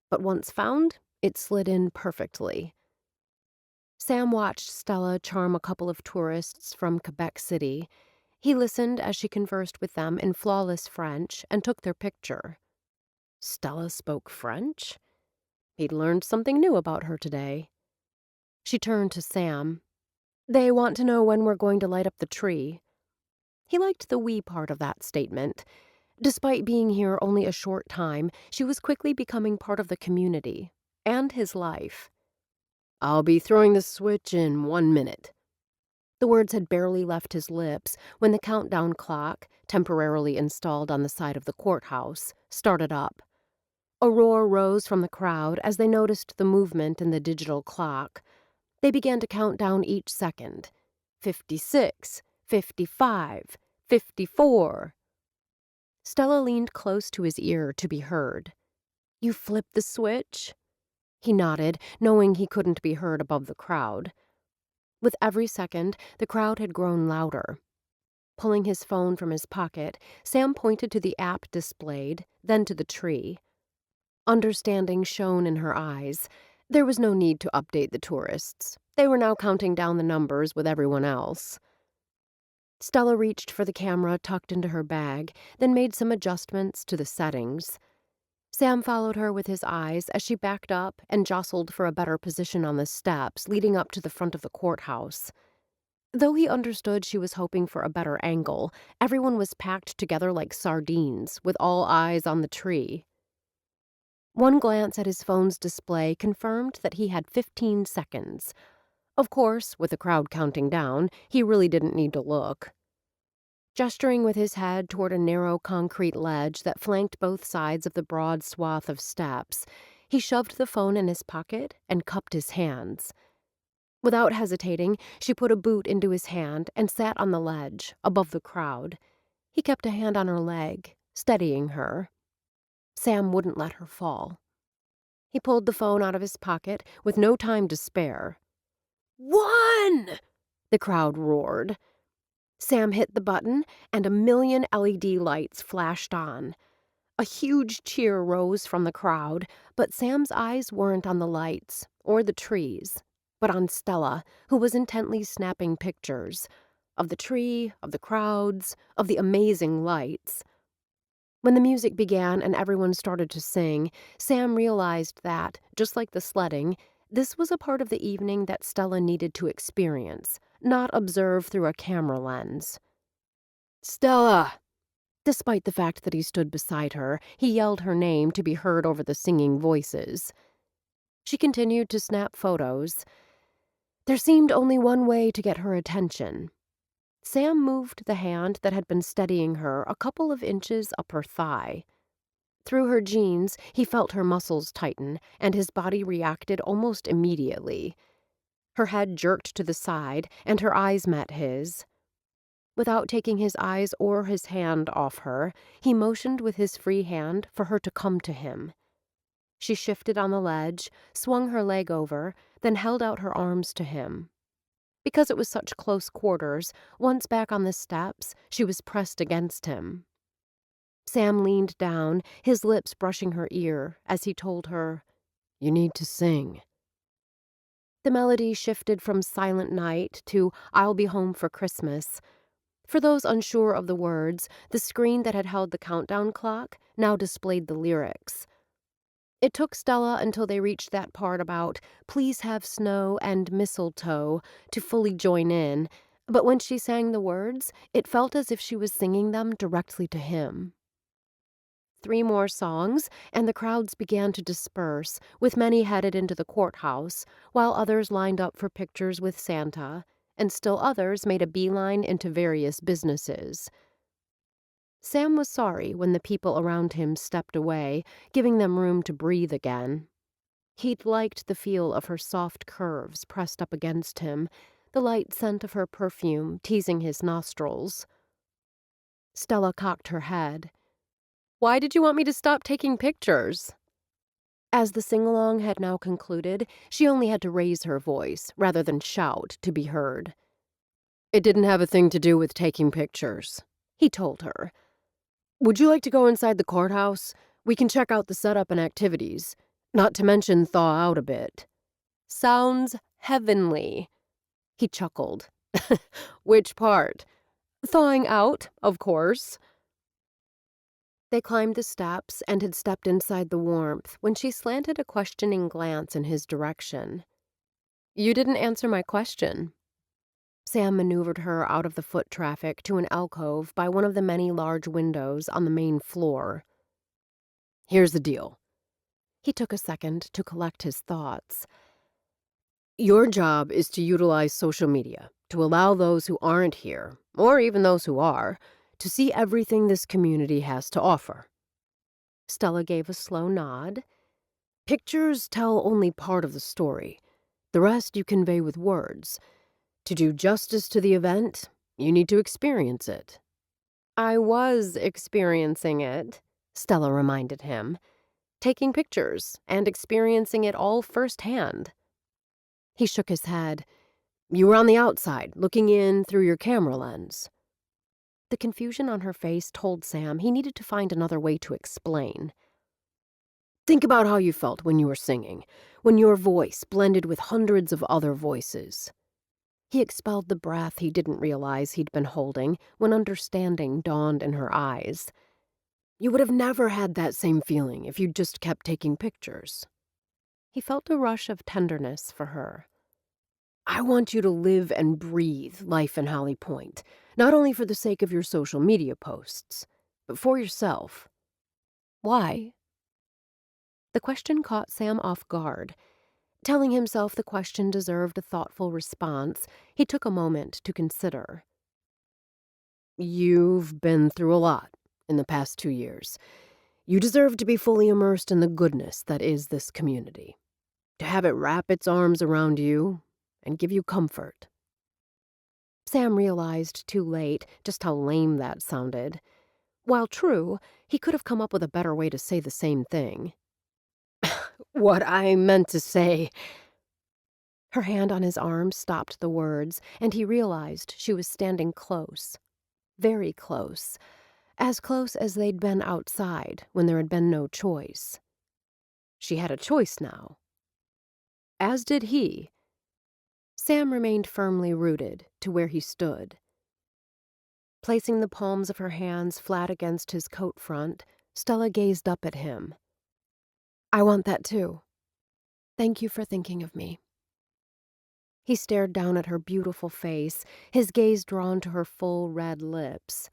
But once found, it slid in perfectly. Sam watched Stella charm a couple of tourists from Quebec City. He listened as she conversed with them in flawless French and took their picture. Stella spoke French? He'd learned something new about her today. She turned to Sam. They want to know when we're going to light up the tree. He liked the we part of that statement. Despite being here only a short time, she was quickly becoming part of the community and his life. I'll be throwing the switch in 1 minute. The words had barely left his lips when the countdown clock, temporarily installed on the side of the courthouse, started up. A roar rose from the crowd as they noticed the movement in the digital clock. They began to count down each second. 56, 55, 54. Stella leaned close to his ear to be heard. You flipped the switch? He nodded, knowing he couldn't be heard above the crowd. With every second, the crowd had grown louder. Pulling his phone from his pocket, Sam pointed to the app displayed, then to the tree. Understanding shone in her eyes. There was no need to update the tourists. They were now counting down the numbers with everyone else. Stella reached for the camera tucked into her bag, then made some adjustments to the settings. Sam followed her with his eyes as she backed up and jostled for a better position on the steps leading up to the front of the courthouse. Though he understood she was hoping for a better angle, everyone was packed together like sardines, with all eyes on the tree. One glance at his phone's display confirmed that he had 15 seconds. Of course, with the crowd counting down, he really didn't need to look. Gesturing with his head toward a narrow concrete ledge that flanked both sides of the broad swath of steps, he shoved the phone in his pocket and cupped his hands. Without hesitating, she put a boot into his hand and sat on the ledge, above the crowd. He kept a hand on her leg, steadying her. Sam wouldn't let her fall. He pulled the phone out of his pocket with no time to spare. "One!" the crowd roared. Sam hit the button, and a million LED lights flashed on. A huge cheer rose from the crowd, but Sam's eyes weren't on the lights or the trees, but on Stella, who was intently snapping pictures of the tree, of the crowds, of the amazing lights. When the music began and everyone started to sing, Sam realized that, just like the sledding, this was a part of the evening that Stella needed to experience, not observe through a camera lens. Stella! Despite the fact that he stood beside her, he yelled her name to be heard over the singing voices. She continued to snap photos. There seemed only one way to get her attention. Sam moved the hand that had been steadying her a couple of inches up her thigh. Through her jeans, he felt her muscles tighten, and his body reacted almost immediately. Her head jerked to the side, and her eyes met his. Without taking his eyes or his hand off her, he motioned with his free hand for her to come to him. She shifted on the ledge, swung her leg over, then held out her arms to him. Because it was such close quarters, once back on the steps, she was pressed against him. Sam leaned down, his lips brushing her ear, as he told her, "You need to sing." The melody shifted from Silent Night to I'll Be Home for Christmas. For those unsure of the words, the screen that had held the countdown clock now displayed the lyrics. It took Stella until they reached that part about "please have snow and mistletoe" to fully join in, but when she sang the words, it felt as if she was singing them directly to him. 3 more songs, and the crowds began to disperse, with many headed into the courthouse, while others lined up for pictures with Santa, and still others made a beeline into various businesses. Sam was sorry when the people around him stepped away, giving them room to breathe again. He'd liked the feel of her soft curves pressed up against him, the light scent of her perfume teasing his nostrils. Stella cocked her head. "Why did you want me to stop taking pictures?" As the sing-along had now concluded, she only had to raise her voice, rather than shout, to be heard. "It didn't have a thing to do with taking pictures," he told her. "Would you like to go inside the courthouse? We can check out the setup and activities. Not to mention thaw out a bit." "Sounds heavenly," he chuckled. "Which part?" "Thawing out, of course." They climbed the steps and had stepped inside the warmth when she slanted a questioning glance in his direction. "You didn't answer my question." Sam maneuvered her out of the foot traffic to an alcove by one of the many large windows on the main floor. "Here's the deal." He took a second to collect his thoughts. "Your job is to utilize social media to allow those who aren't here, or even those who are, to see everything this community has to offer." Stella gave a slow nod. "Pictures tell only part of the story. The rest you convey with words. To do justice to the event, you need to experience it." "I was experiencing it," Stella reminded him. "Taking pictures and experiencing it all firsthand." He shook his head. "You were on the outside, looking in through your camera lens." The confusion on her face told Sam he needed to find another way to explain. "Think about how you felt when you were singing, when your voice blended with hundreds of other voices." He expelled the breath he didn't realize he'd been holding when understanding dawned in her eyes. "You would have never had that same feeling if you'd just kept taking pictures." He felt a rush of tenderness for her. "I want you to live and breathe life in Holly Pointe, not only for the sake of your social media posts, but for yourself." "Why?" The question caught Sam off guard. Telling himself the question deserved a thoughtful response, he took a moment to consider. "You've been through a lot in the past 2 years. You deserve to be fully immersed in the goodness that is this community. To have it wrap its arms around you and give you comfort." Sam realized too late just how lame that sounded. While true, he could have come up with a better way to say the same thing. "What I meant to say—" Her hand on his arm stopped the words, and he realized she was standing close. Very close. As close as they'd been outside when there had been no choice. She had a choice now. As did he. Sam remained firmly rooted to where he stood. Placing the palms of her hands flat against his coat front, Stella gazed up at him. "I want that too. Thank you for thinking of me." He stared down at her beautiful face, his gaze drawn to her full red lips.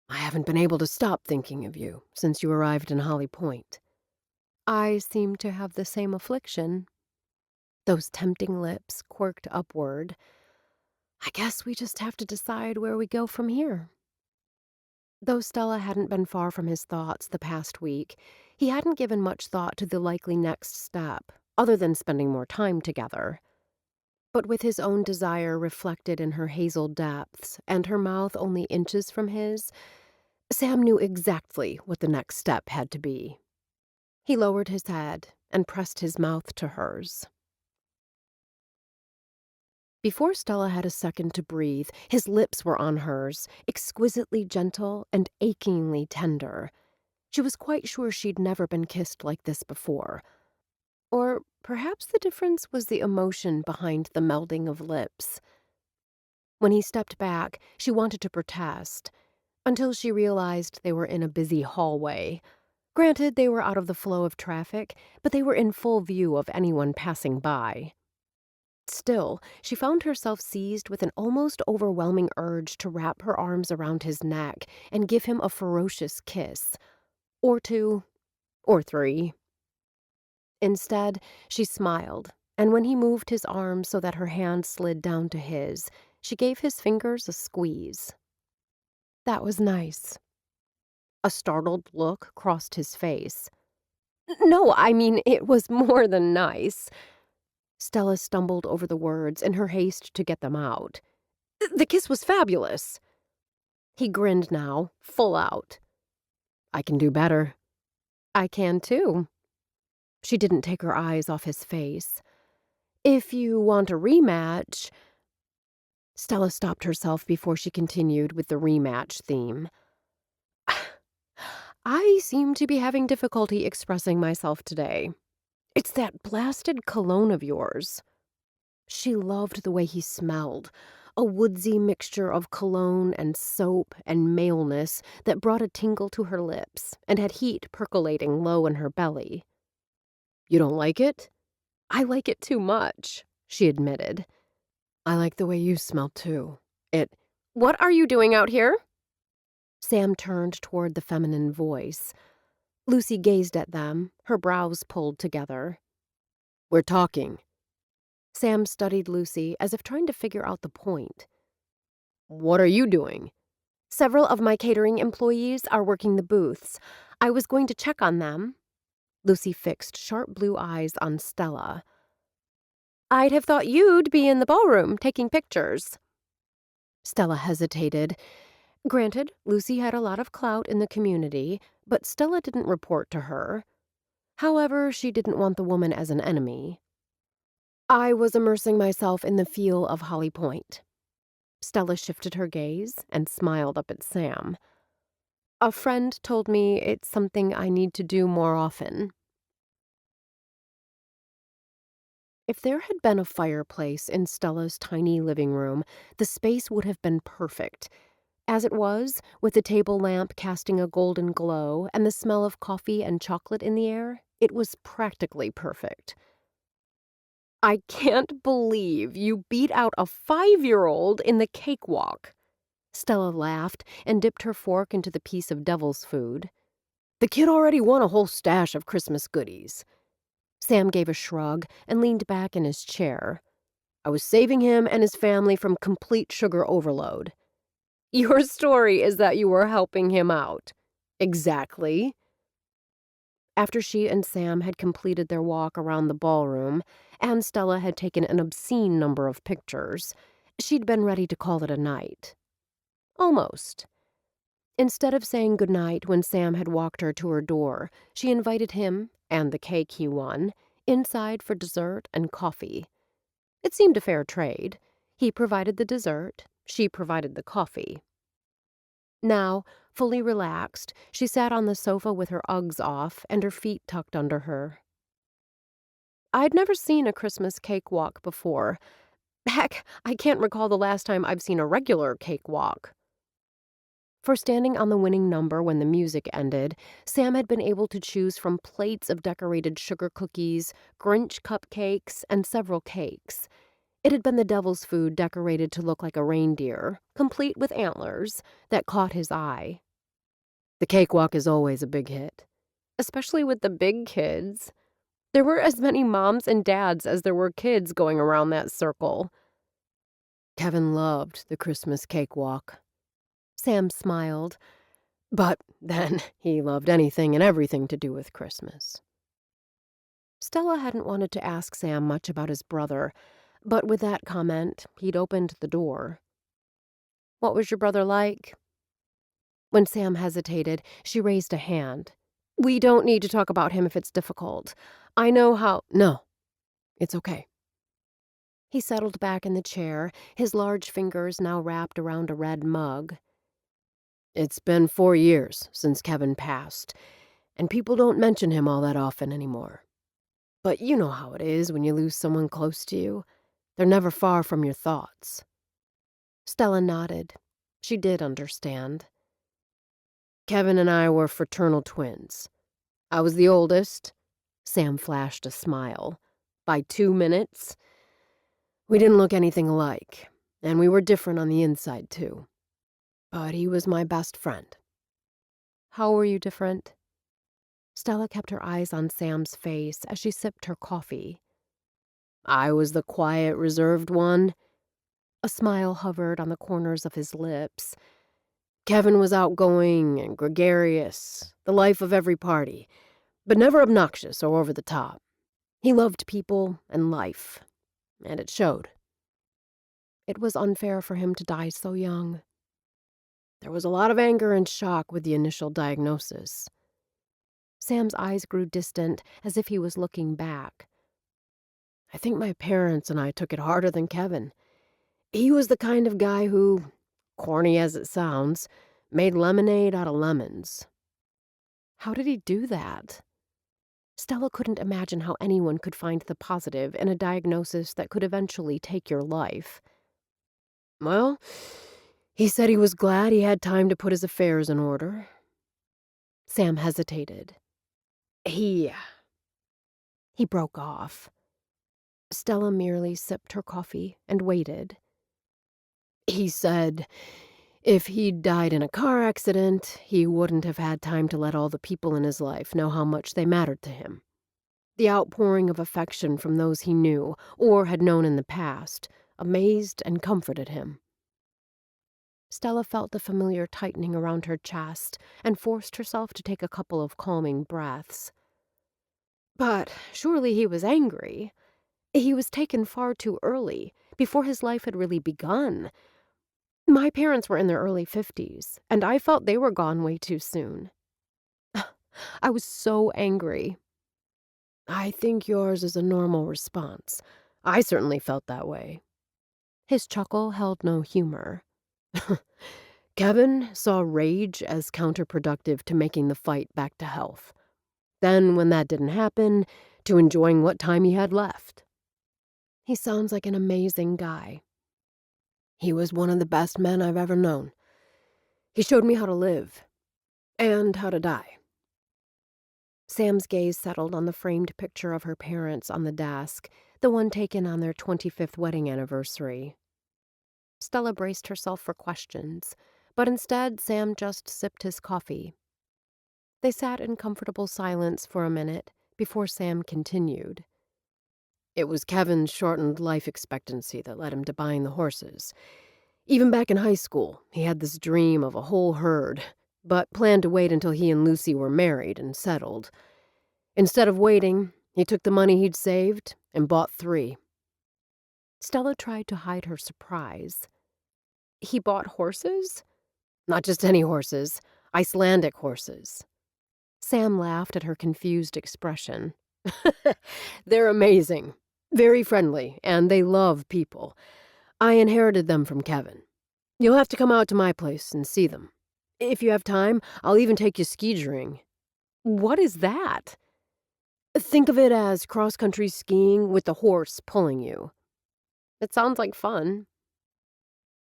"I haven't been able to stop thinking of you since you arrived in Holly Pointe." "I seem to have the same affliction." Those tempting lips quirked upward. "I guess we just have to decide where we go from here." Though Stella hadn't been far from his thoughts the past week, he hadn't given much thought to the likely next step, other than spending more time together. But with his own desire reflected in her hazel depths and her mouth only inches from his, Sam knew exactly what the next step had to be. He lowered his head and pressed his mouth to hers. Before Stella had a second to breathe, his lips were on hers, exquisitely gentle and achingly tender. She was quite sure she'd never been kissed like this before. Or perhaps the difference was the emotion behind the melding of lips. When he stepped back, she wanted to protest, until she realized they were in a busy hallway. Granted, they were out of the flow of traffic, but they were in full view of anyone passing by. Still, she found herself seized with an almost overwhelming urge to wrap her arms around his neck and give him a ferocious kiss. Or two, or three. Instead, she smiled, and when he moved his arm so that her hand slid down to his, she gave his fingers a squeeze. That was nice. A startled look crossed his face. No, I mean, it was more than nice. Stella stumbled over the words in her haste to get them out. The kiss was fabulous. He grinned now, full out. I can do better. I can too. She didn't take her eyes off his face. If you want a rematch... Stella stopped herself before she continued with the rematch theme. I seem to be having difficulty expressing myself today. It's that blasted cologne of yours. She loved the way he smelled, a woodsy mixture of cologne and soap and maleness that brought a tingle to her lips and had heat percolating low in her belly. You don't like it? I like it too much, she admitted. I like the way you smell too. What are you doing out here? Sam turned toward the feminine voice. Lucy gazed at them, her brows pulled together. We're talking. Sam studied Lucy as if trying to figure out the point. What are you doing? Several of my catering employees are working the booths. I was going to check on them. Lucy fixed sharp blue eyes on Stella. I'd have thought you'd be in the ballroom taking pictures. Stella hesitated. Granted, Lucy had a lot of clout in the community, but Stella didn't report to her. However, she didn't want the woman as an enemy. I was immersing myself in the feel of Holly Pointe. Stella shifted her gaze and smiled up at Sam. A friend told me it's something I need to do more often. If there had been a fireplace in Stella's tiny living room, the space would have been perfect. As it was, with the table lamp casting a golden glow and the smell of coffee and chocolate in the air, it was practically perfect. I can't believe you beat out a 5-year-old in the cakewalk. Stella laughed and dipped her fork into the piece of devil's food. The kid already won a whole stash of Christmas goodies. Sam gave a shrug and leaned back in his chair. I was saving him and his family from complete sugar overload. Your story is that you were helping him out. Exactly. After she and Sam had completed their walk around the ballroom, and Stella had taken an obscene number of pictures, she'd been ready to call it a night. Almost. Instead of saying goodnight when Sam had walked her to her door, she invited him, and the cake he won, inside for dessert and coffee. It seemed a fair trade. He provided the dessert, she provided the coffee. Now, fully relaxed, she sat on the sofa with her Uggs off and her feet tucked under her. I'd never seen a Christmas cakewalk before. Heck, I can't recall the last time I've seen a regular cakewalk. For standing on the winning number when the music ended, Sam had been able to choose from plates of decorated sugar cookies, Grinch cupcakes, and several cakes. It had been the devil's food decorated to look like a reindeer, complete with antlers, that caught his eye. The cakewalk is always a big hit, especially with the big kids. There were as many moms and dads as there were kids going around that circle. Kevin loved the Christmas cakewalk. Sam smiled, but then he loved anything and everything to do with Christmas. Stella hadn't wanted to ask Sam much about his brother, but with that comment, he'd opened the door. What was your brother like? When Sam hesitated, she raised a hand. We don't need to talk about him if it's difficult. I know how— No, it's okay. He settled back in the chair, his large fingers now wrapped around a red mug. It's been 4 years since Kevin passed, and people don't mention him all that often anymore. But you know how it is when you lose someone close to you. They're never far from your thoughts. Stella nodded. She did understand. Kevin and I were fraternal twins. I was the oldest. Sam flashed a smile. By 2 minutes. We didn't look anything alike, and we were different on the inside, too. But he was my best friend. How were you different? Stella kept her eyes on Sam's face as she sipped her coffee. I was the quiet, reserved one. A smile hovered on the corners of his lips. Kevin was outgoing and gregarious, the life of every party, but never obnoxious or over the top. He loved people and life, and it showed. It was unfair for him to die so young. There was a lot of anger and shock with the initial diagnosis. Sam's eyes grew distant, as if he was looking back. I think my parents and I took it harder than Kevin. He was the kind of guy who, corny as it sounds, made lemonade out of lemons. How did he do that? Stella couldn't imagine how anyone could find the positive in a diagnosis that could eventually take your life. Well, he said he was glad he had time to put his affairs in order. Sam hesitated. He broke off. Stella merely sipped her coffee and waited. He said if he'd died in a car accident, he wouldn't have had time to let all the people in his life know how much they mattered to him. The outpouring of affection from those he knew, or had known in the past, amazed and comforted him. Stella felt the familiar tightening around her chest and forced herself to take a couple of calming breaths. But surely he was angry. He was taken far too early, before his life had really begun. My parents were in their early 50s, and I felt they were gone way too soon. I was so angry. I think yours is a normal response. I certainly felt that way. His chuckle held no humor. Kevin saw rage as counterproductive to making the fight back to health. Then, when that didn't happen, to enjoying what time he had left. He sounds like an amazing guy. He was one of the best men I've ever known. He showed me how to live. And how to die. Sam's gaze settled on the framed picture of her parents on the desk, the one taken on their 25th wedding anniversary. Stella braced herself for questions, but instead Sam just sipped his coffee. They sat in comfortable silence for a minute before Sam continued. It was Kevin's shortened life expectancy that led him to buying the horses. Even back in high school, he had this dream of a whole herd, but planned to wait until he and Lucy were married and settled. Instead of waiting, he took the money he'd saved and bought 3. Stella tried to hide her surprise. He bought horses? Not just any horses, Icelandic horses. Sam laughed at her confused expression. They're amazing, very friendly, and they love people. I inherited them from Kevin. You'll have to come out to my place and see them. If you have time, I'll even take you ski-ing. What is that? Think of it as cross-country skiing with the horse pulling you. It sounds like fun.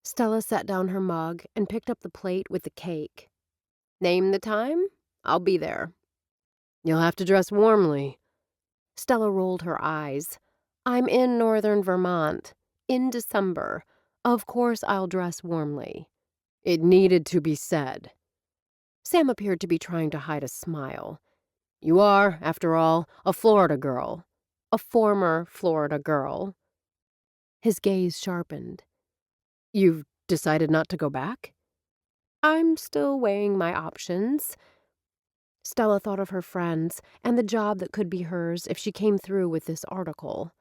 Stella set down her mug and picked up the plate with the cake. Name the time? I'll be there. You'll have to dress warmly. Stella rolled her eyes. I'm in northern Vermont. In December. Of course I'll dress warmly. It needed to be said. Sam appeared to be trying to hide a smile. You are, after all, a Florida girl. A former Florida girl. His gaze sharpened. You've decided not to go back? I'm still weighing my options. Stella thought of her friends and the job that could be hers if she came through with this article.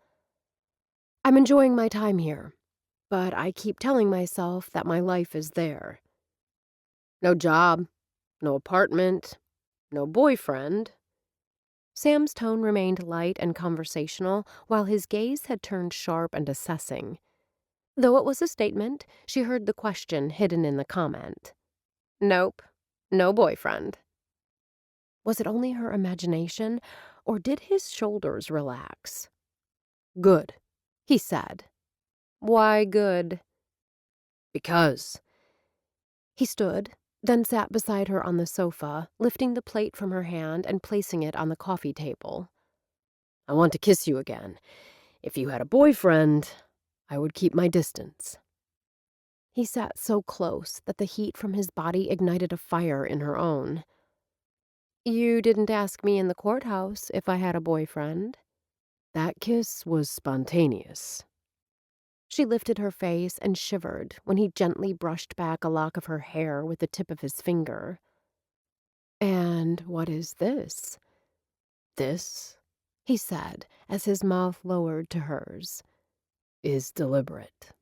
I'm enjoying my time here, but I keep telling myself that my life is there. No job, no apartment, no boyfriend. Sam's tone remained light and conversational, while his gaze had turned sharp and assessing. Though it was a statement, she heard the question hidden in the comment. Nope, no boyfriend. Was it only her imagination, or did his shoulders relax? Good, he said. Why good? Because. He stood, then sat beside her on the sofa, lifting the plate from her hand and placing it on the coffee table. I want to kiss you again. If you had a boyfriend, I would keep my distance. He sat so close that the heat from his body ignited a fire in her own. You didn't ask me in the courthouse if I had a boyfriend. That kiss was spontaneous. She lifted her face and shivered when he gently brushed back a lock of her hair with the tip of his finger. And what is this? This, he said as his mouth lowered to hers, is deliberate.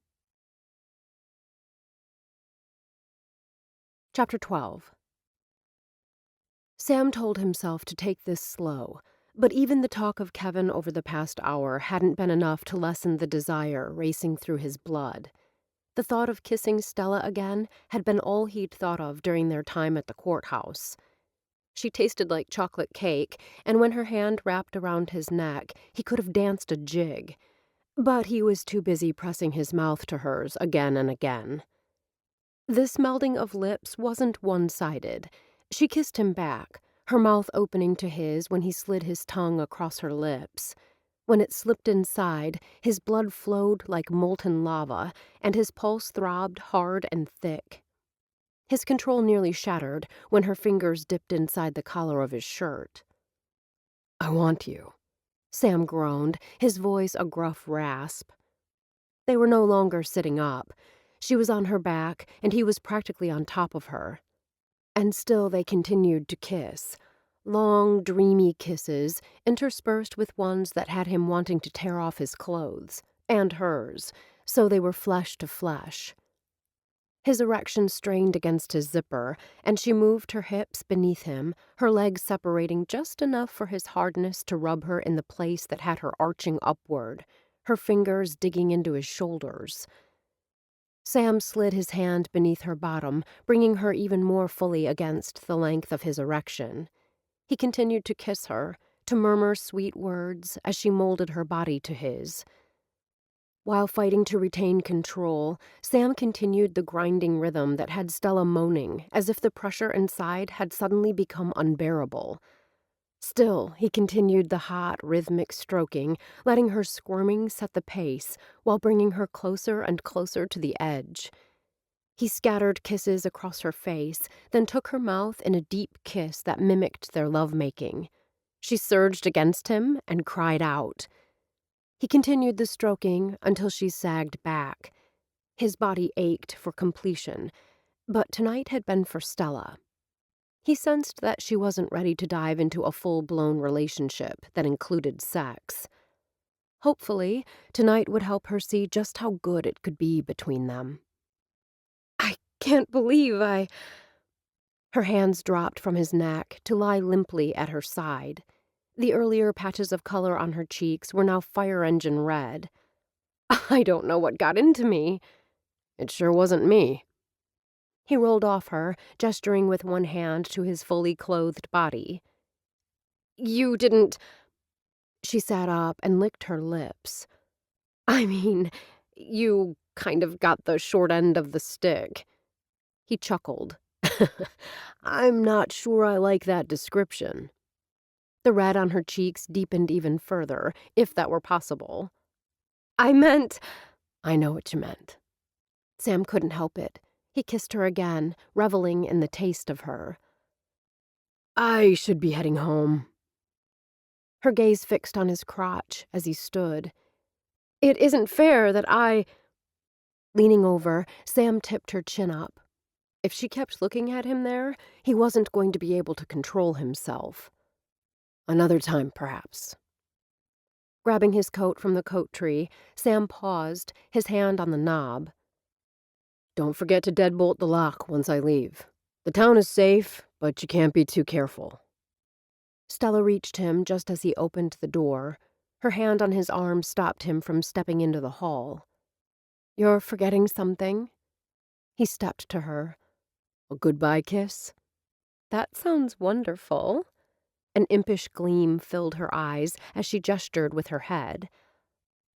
Chapter 12. Sam told himself to take this slow, but even the talk of Kevin over the past hour hadn't been enough to lessen the desire racing through his blood. The thought of kissing Stella again had been all he'd thought of during their time at the courthouse. She tasted like chocolate cake, and when her hand wrapped around his neck, he could have danced a jig. But he was too busy pressing his mouth to hers again and again. This melding of lips wasn't one-sided. She kissed him back, her mouth opening to his when he slid his tongue across her lips. When it slipped inside, his blood flowed like molten lava, and his pulse throbbed hard and thick. His control nearly shattered when her fingers dipped inside the collar of his shirt. I want you, Sam groaned, his voice a gruff rasp. They were no longer sitting up. She was on her back, and he was practically on top of her. And still they continued to kiss. Long, dreamy kisses, interspersed with ones that had him wanting to tear off his clothes, and hers, so they were flesh to flesh. His erection strained against his zipper, and she moved her hips beneath him, her legs separating just enough for his hardness to rub her in the place that had her arching upward, her fingers digging into his shoulders. Sam slid his hand beneath her bottom, bringing her even more fully against the length of his erection. He continued to kiss her, to murmur sweet words as she molded her body to his. While fighting to retain control, Sam continued the grinding rhythm that had Stella moaning, as if the pressure inside had suddenly become unbearable. Still, he continued the hot, rhythmic stroking, letting her squirming set the pace, while bringing her closer and closer to the edge. He scattered kisses across her face, then took her mouth in a deep kiss that mimicked their lovemaking. She surged against him and cried out. He continued the stroking until she sagged back. His body ached for completion, but tonight had been for Stella. He sensed that she wasn't ready to dive into a full-blown relationship that included sex. Hopefully, tonight would help her see just how good it could be between them. I can't believe I... Her hands dropped from his neck to lie limply at her side. The earlier patches of color on her cheeks were now fire engine red. I don't know what got into me. It sure wasn't me. He rolled off her, gesturing with one hand to his fully clothed body. You didn't... She sat up and licked her lips. I mean, you kind of got the short end of the stick. He chuckled. I'm not sure I like that description. The red on her cheeks deepened even further, if that were possible. I meant... I know what you meant. Sam couldn't help it. He kissed her again, reveling in the taste of her. I should be heading home. Her gaze fixed on his crotch as he stood. It isn't fair that I... Leaning over, Sam tipped her chin up. If she kept looking at him there, he wasn't going to be able to control himself. Another time, perhaps. Grabbing his coat from the coat tree, Sam paused, his hand on the knob. Don't forget to deadbolt the lock once I leave. The town is safe, but you can't be too careful. Stella reached him just as he opened the door. Her hand on his arm stopped him from stepping into the hall. You're forgetting something? He stepped to her. A goodbye kiss? That sounds wonderful. An impish gleam filled her eyes as she gestured with her head.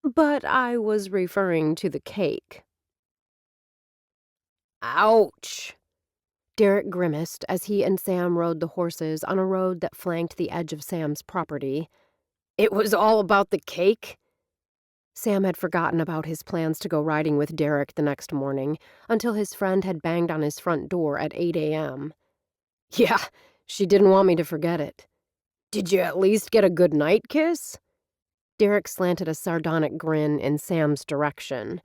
But I was referring to the cake. Ouch! Derek grimaced as he and Sam rode the horses on a road that flanked the edge of Sam's property. It was all about the cake? Sam had forgotten about his plans to go riding with Derek the next morning until his friend had banged on his front door at 8 a.m. Yeah, she didn't want me to forget it. Did you at least get a goodnight kiss? Derek slanted a sardonic grin in Sam's direction.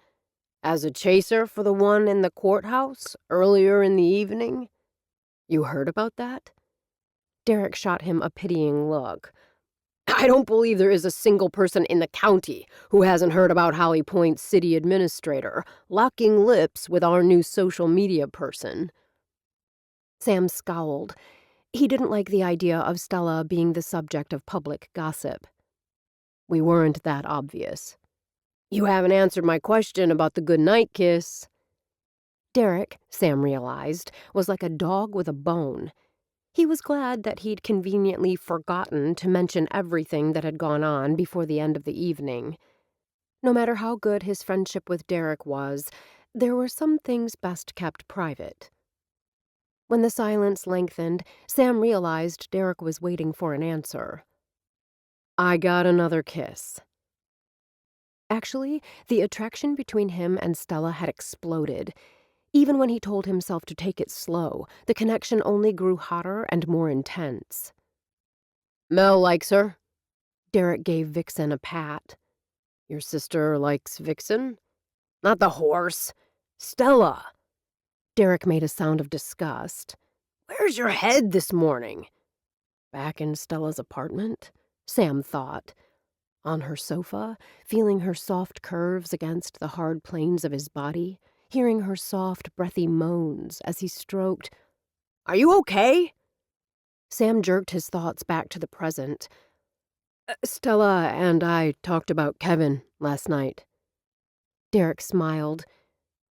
As a chaser for the one in the courthouse earlier in the evening? You heard about that? Derek shot him a pitying look. I don't believe there is a single person in the county who hasn't heard about Holly Pointe's city administrator locking lips with our new social media person. Sam scowled. He didn't like the idea of Stella being the subject of public gossip. We weren't that obvious. You haven't answered my question about the goodnight kiss. Derek, Sam realized, was like a dog with a bone. He was glad that he'd conveniently forgotten to mention everything that had gone on before the end of the evening. No matter how good his friendship with Derek was, there were some things best kept private. When the silence lengthened, Sam realized Derek was waiting for an answer. I got another kiss. Actually, the attraction between him and Stella had exploded. Even when he told himself to take it slow, the connection only grew hotter and more intense. Mel likes her. Derek gave Vixen a pat. Your sister likes Vixen? Not the horse. Stella. Derek made a sound of disgust. Where's your head this morning? Back in Stella's apartment, Sam thought. On her sofa, feeling her soft curves against the hard planes of his body, hearing her soft, breathy moans as he stroked. Are you okay? Sam jerked his thoughts back to the present. Stella and I talked about Kevin last night. Derek smiled.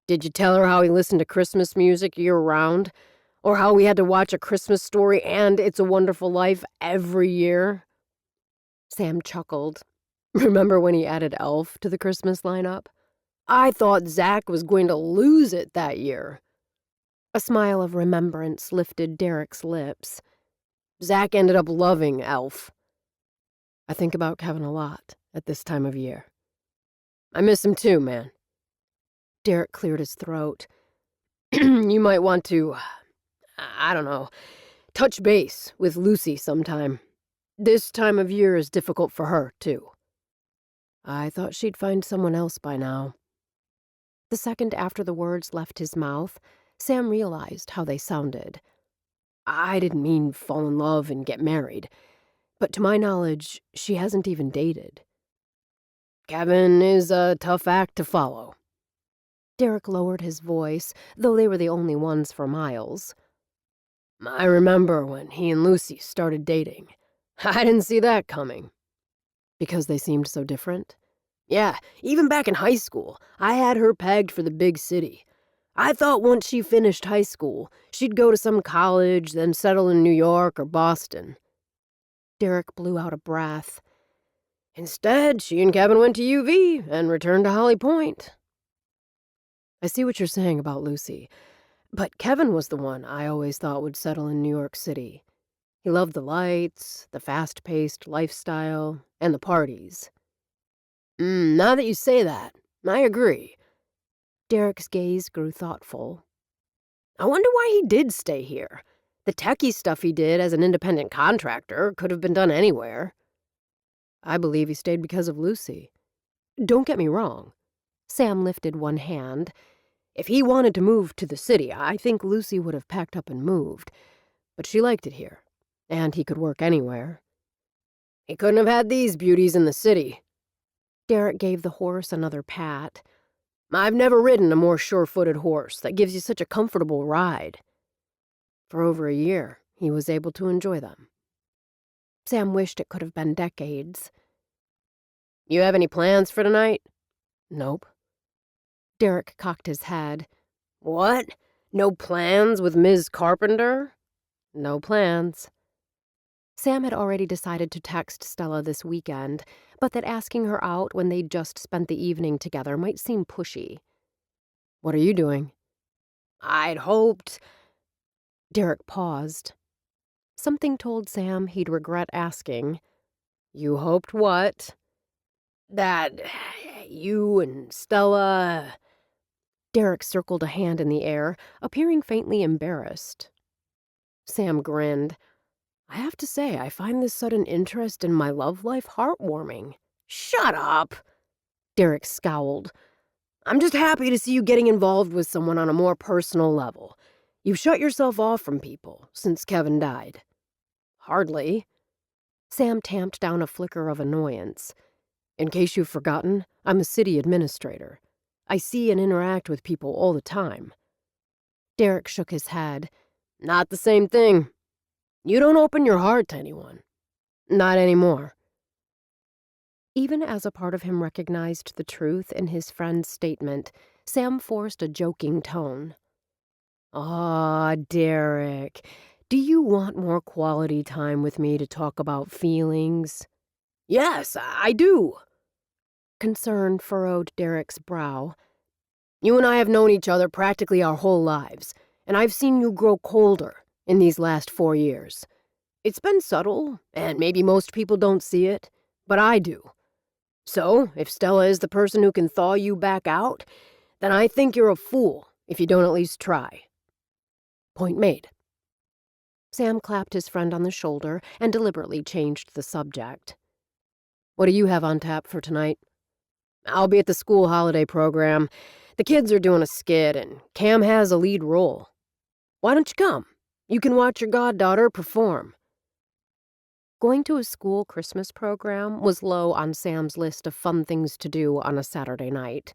Did you tell her how he listened to Christmas music year-round? Or how we had to watch A Christmas Story and It's a Wonderful Life every year? Sam chuckled. Remember when he added Elf to the Christmas lineup? I thought Zach was going to lose it that year. A smile of remembrance lifted Derek's lips. Zach ended up loving Elf. I think about Kevin a lot at this time of year. I miss him too, man. Derek cleared his throat. You might want to, I don't know, touch base with Lucy sometime. This time of year is difficult for her, too. I thought she'd find someone else by now. The second after the words left his mouth, Sam realized how they sounded. I didn't mean fall in love and get married, but to my knowledge, she hasn't even dated. Kevin is a tough act to follow. Derek lowered his voice, though they were the only ones for miles. I remember when he and Lucy started dating. I didn't see that coming. Because they seemed so different? Yeah, even back in high school, I had her pegged for the big city. I thought once she finished high school, she'd go to some college, then settle in New York or Boston. Derek blew out a breath. Instead, she and Kevin went to UV and returned to Holly Pointe. I see what you're saying about Lucy, but Kevin was the one I always thought would settle in New York City. He loved the lights, the fast-paced lifestyle, and the parties. Now that you say that, I agree. Derek's gaze grew thoughtful. I wonder why he did stay here. The techie stuff he did as an independent contractor could have been done anywhere. I believe he stayed because of Lucy. Don't get me wrong. Sam lifted one hand. If he wanted to move to the city, I think Lucy would have packed up and moved. But she liked it here, and he could work anywhere. He couldn't have had these beauties in the city. Derek gave the horse another pat. I've never ridden a more sure-footed horse that gives you such a comfortable ride. For over a year, he was able to enjoy them. Sam wished it could have been decades. You have any plans for tonight? Nope. Derek cocked his head. What? No plans with Ms. Carpenter? No plans. Sam had already decided to text Stella this weekend, but that asking her out when they'd just spent the evening together might seem pushy. What are you doing? I'd hoped. Derek paused. Something told Sam he'd regret asking. You hoped what? That you and Stella... Derek circled a hand in the air, appearing faintly embarrassed. Sam grinned. I have to say, I find this sudden interest in my love life heartwarming. Shut up! Derek scowled. I'm just happy to see you getting involved with someone on a more personal level. You've shut yourself off from people since Kevin died. Hardly. Sam tamped down a flicker of annoyance. In case you've forgotten, I'm a city administrator. I see and interact with people all the time. Derek shook his head. Not the same thing. You don't open your heart to anyone. Not anymore. Even as a part of him recognized the truth in his friend's statement, Sam forced a joking tone. Aw, Derek, do you want more quality time with me to talk about feelings? Yes, I do. Concern furrowed Derek's brow. You and I have known each other practically our whole lives, and I've seen you grow colder in these last 4 years. It's been subtle, and maybe most people don't see it, but I do. So, if Stella is the person who can thaw you back out, then I think you're a fool if you don't at least try. Point made. Sam clapped his friend on the shoulder and deliberately changed the subject. What do you have on tap for tonight? I'll be at the school holiday program. The kids are doing a skit, and Cam has a lead role. Why don't you come? You can watch your goddaughter perform. Going to a school Christmas program was low on Sam's list of fun things to do on a Saturday night.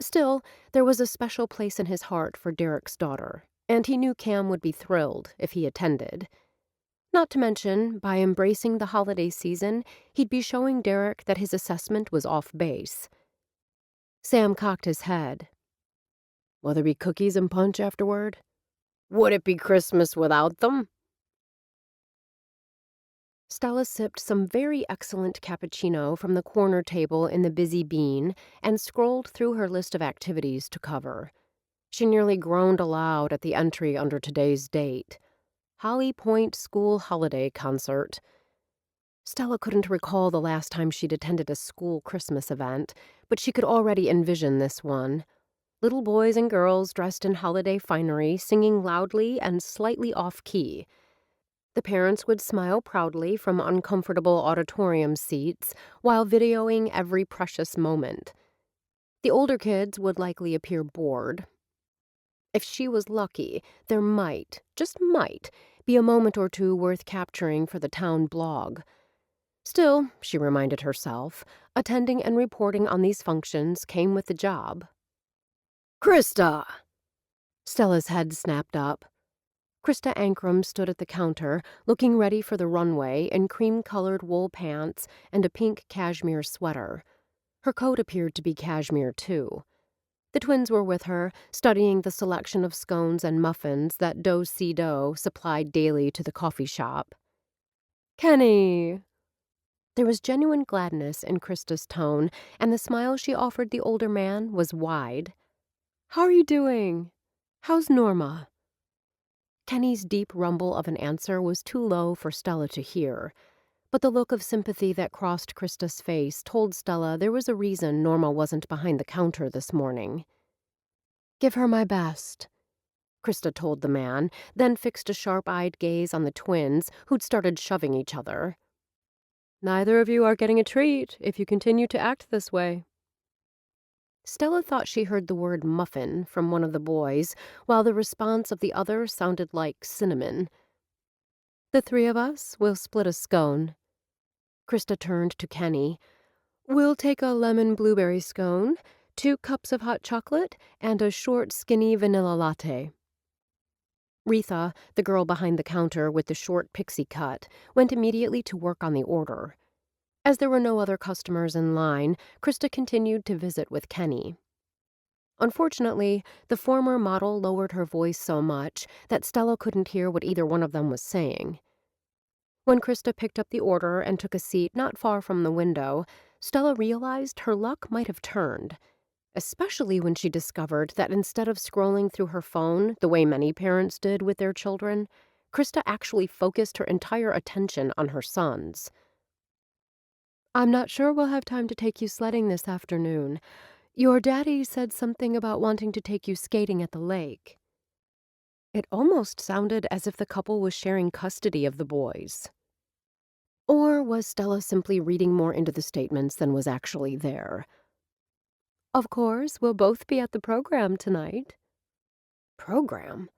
Still, there was a special place in his heart for Derek's daughter, and he knew Cam would be thrilled if he attended. Not to mention, by embracing the holiday season, he'd be showing Derek that his assessment was off base. Sam cocked his head. Will there be cookies and punch afterward? Would it be Christmas without them? Stella sipped some very excellent cappuccino from the corner table in the busy Bean and scrolled through her list of activities to cover. She nearly groaned aloud at the entry under today's date. Holly Pointe School Holiday Concert. Stella couldn't recall the last time she'd attended a school Christmas event, but she could already envision this one. Little boys and girls dressed in holiday finery singing loudly and slightly off-key. The parents would smile proudly from uncomfortable auditorium seats while videoing every precious moment. The older kids would likely appear bored. If she was lucky, there might, just might, be a moment or two worth capturing for the town blog. Still, she reminded herself, attending and reporting on these functions came with the job. Krista! Stella's head snapped up. Krista Ankrum stood at the counter, looking ready for the runway in cream-colored wool pants and a pink cashmere sweater. Her coat appeared to be cashmere, too. The twins were with her, studying the selection of scones and muffins that Do-Si-Do supplied daily to the coffee shop. "Kenny!" There was genuine gladness in Krista's tone, and the smile she offered the older man was wide. "How are you doing? How's Norma?" Kenny's deep rumble of an answer was too low for Stella to hear, but the look of sympathy that crossed Krista's face told Stella there was a reason Norma wasn't behind the counter this morning. "Give her my best," Krista told the man, then fixed a sharp-eyed gaze on the twins, who'd started shoving each other. "Neither of you are getting a treat if you continue to act this way." Stella thought she heard the word muffin from one of the boys, while the response of the other sounded like cinnamon. "The three of us will split a scone." Krista turned to Kenny. "We'll take a lemon blueberry scone, 2 cups of hot chocolate, and a short, skinny vanilla latte." Retha, the girl behind the counter with the short pixie cut, went immediately to work on the order. As there were no other customers in line, Krista continued to visit with Kenny. Unfortunately, the former model lowered her voice so much that Stella couldn't hear what either one of them was saying. When Krista picked up the order and took a seat not far from the window, Stella realized her luck might have turned. especially when she discovered that instead of scrolling through her phone the way many parents did with their children, Krista actually focused her entire attention on her sons. "I'm not sure we'll have time to take you sledding this afternoon. Your daddy said something about wanting to take you skating at the lake." It almost sounded as if the couple was sharing custody of the boys. Or was Stella simply reading more into the statements than was actually there? "Of course, we'll both be at the program tonight." Program?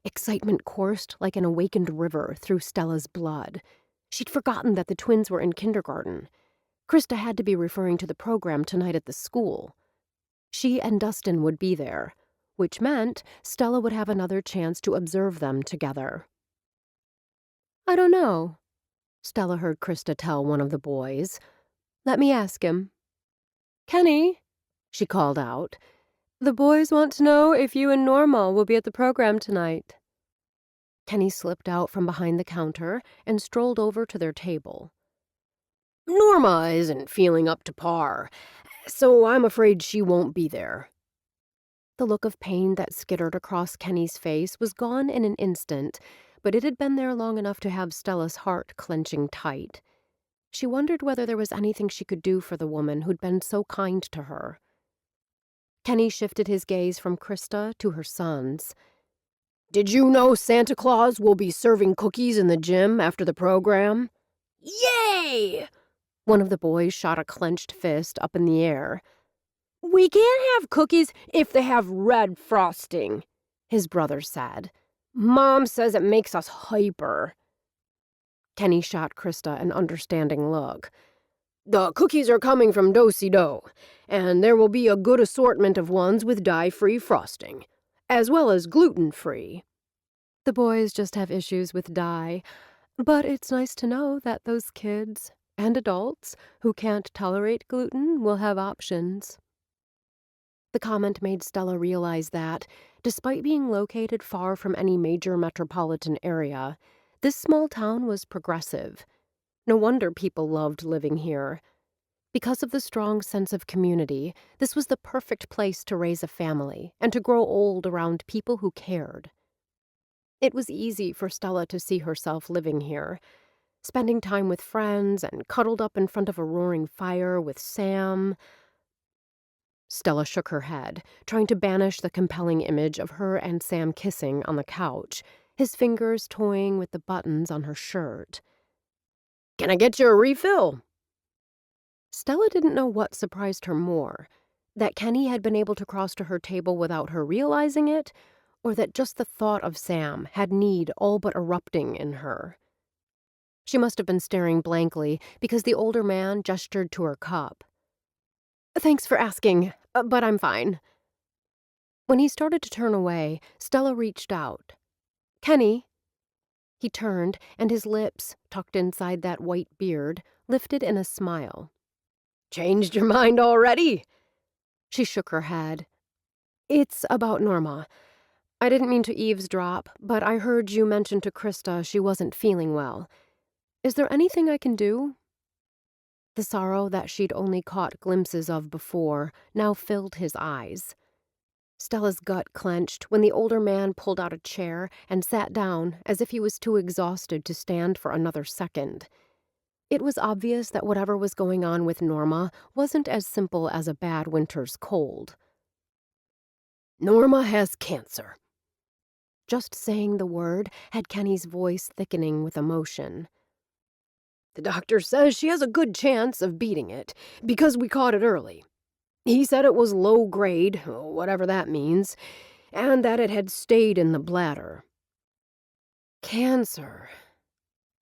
Excitement coursed like an awakened river through Stella's blood. She'd forgotten that the twins were in kindergarten. Krista had to be referring to the program tonight at the school. She and Dustin would be there, which meant Stella would have another chance to observe them together. "I don't know," Stella heard Krista tell one of the boys. "Let me ask him." "Kenny," she called out, "the boys want to know if you and Norma will be at the program tonight." Kenny slipped out from behind the counter and strolled over to their table. "Norma isn't feeling up to par, so I'm afraid she won't be there." The look of pain that skittered across Kenny's face was gone in an instant, but it had been there long enough to have Stella's heart clenching tight. She wondered whether there was anything she could do for the woman who'd been so kind to her. Kenny shifted his gaze from Krista to her sons. "Did you know Santa Claus will be serving cookies in the gym after the program?" "Yay!" One of the boys shot a clenched fist up in the air. "We can't have cookies if they have red frosting," his brother said. "Mom says it makes us hyper." Kenny shot Krista an understanding look. "The cookies are coming from Do-Si-Do, and there will be a good assortment of ones with dye-free frosting, as well as gluten-free." The boys just have issues with dye, but it's nice to know that those kids and adults who can't tolerate gluten will have options. The comment made Stella realize that, despite being located far from any major metropolitan area, this small town was progressive. No wonder people loved living here. Because of the strong sense of community, this was the perfect place to raise a family and to grow old around people who cared. It was easy for Stella to see herself living here, spending time with friends and cuddled up in front of a roaring fire with Sam. Stella shook her head, trying to banish the compelling image of her and Sam kissing on the couch, his fingers toying with the buttons on her shirt. "Can I get you a refill?" Stella didn't know what surprised her more, that Kenny had been able to cross to her table without her realizing it, or that just the thought of Sam had need all but erupting in her. She must have been staring blankly because the older man gestured to her cup. "Thanks for asking, but I'm fine." When he started to turn away, Stella reached out. "Kenny." He turned, and his lips, tucked inside that white beard, lifted in a smile. "Changed your mind already?" She shook her head. "It's about Norma. I didn't mean to eavesdrop, but I heard you mention to Krista she wasn't feeling well. Is there anything I can do?" The sorrow that she'd only caught glimpses of before now filled his eyes. Stella's gut clenched when the older man pulled out a chair and sat down as if he was too exhausted to stand for another second. It was obvious that whatever was going on with Norma wasn't as simple as a bad winter's cold. "Norma has cancer." Just saying the word had Kenny's voice thickening with emotion. "The doctor says she has a good chance of beating it, because we caught it early. He said it was low grade, whatever that means, and that it had stayed in the bladder." Cancer.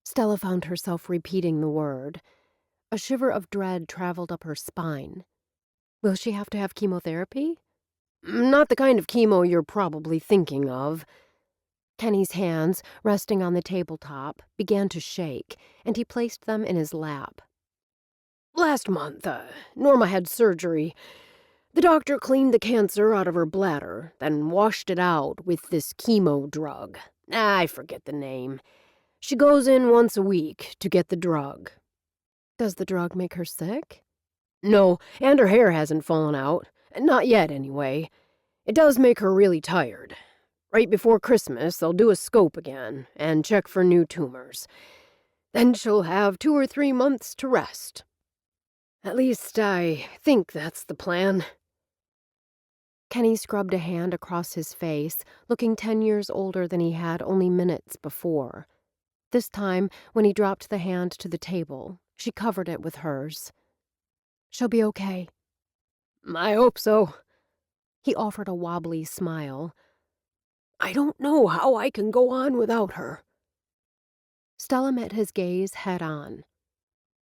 Stella found herself repeating the word. A shiver of dread traveled up her spine. Will she have to have chemotherapy? "Not the kind of chemo you're probably thinking of." Kenny's hands, resting on the tabletop, began to shake, and he placed them in his lap. "Last month, Norma had surgery. The doctor cleaned the cancer out of her bladder, then washed it out with this chemo drug. I forget the name. She goes in once a week to get the drug." "Does the drug make her sick?" "No, and her hair hasn't fallen out. Not yet, anyway. It does make her really tired. Right before Christmas, they'll do a scope again and check for new tumors. Then she'll have 2 or 3 months to rest. At least I think that's the plan." Kenny scrubbed a hand across his face, looking 10 years older than he had only minutes before. This time, when he dropped the hand to the table, she covered it with hers. "She'll be okay." "I hope so." He offered a wobbly smile. "I don't know how I can go on without her." Stella met his gaze head on.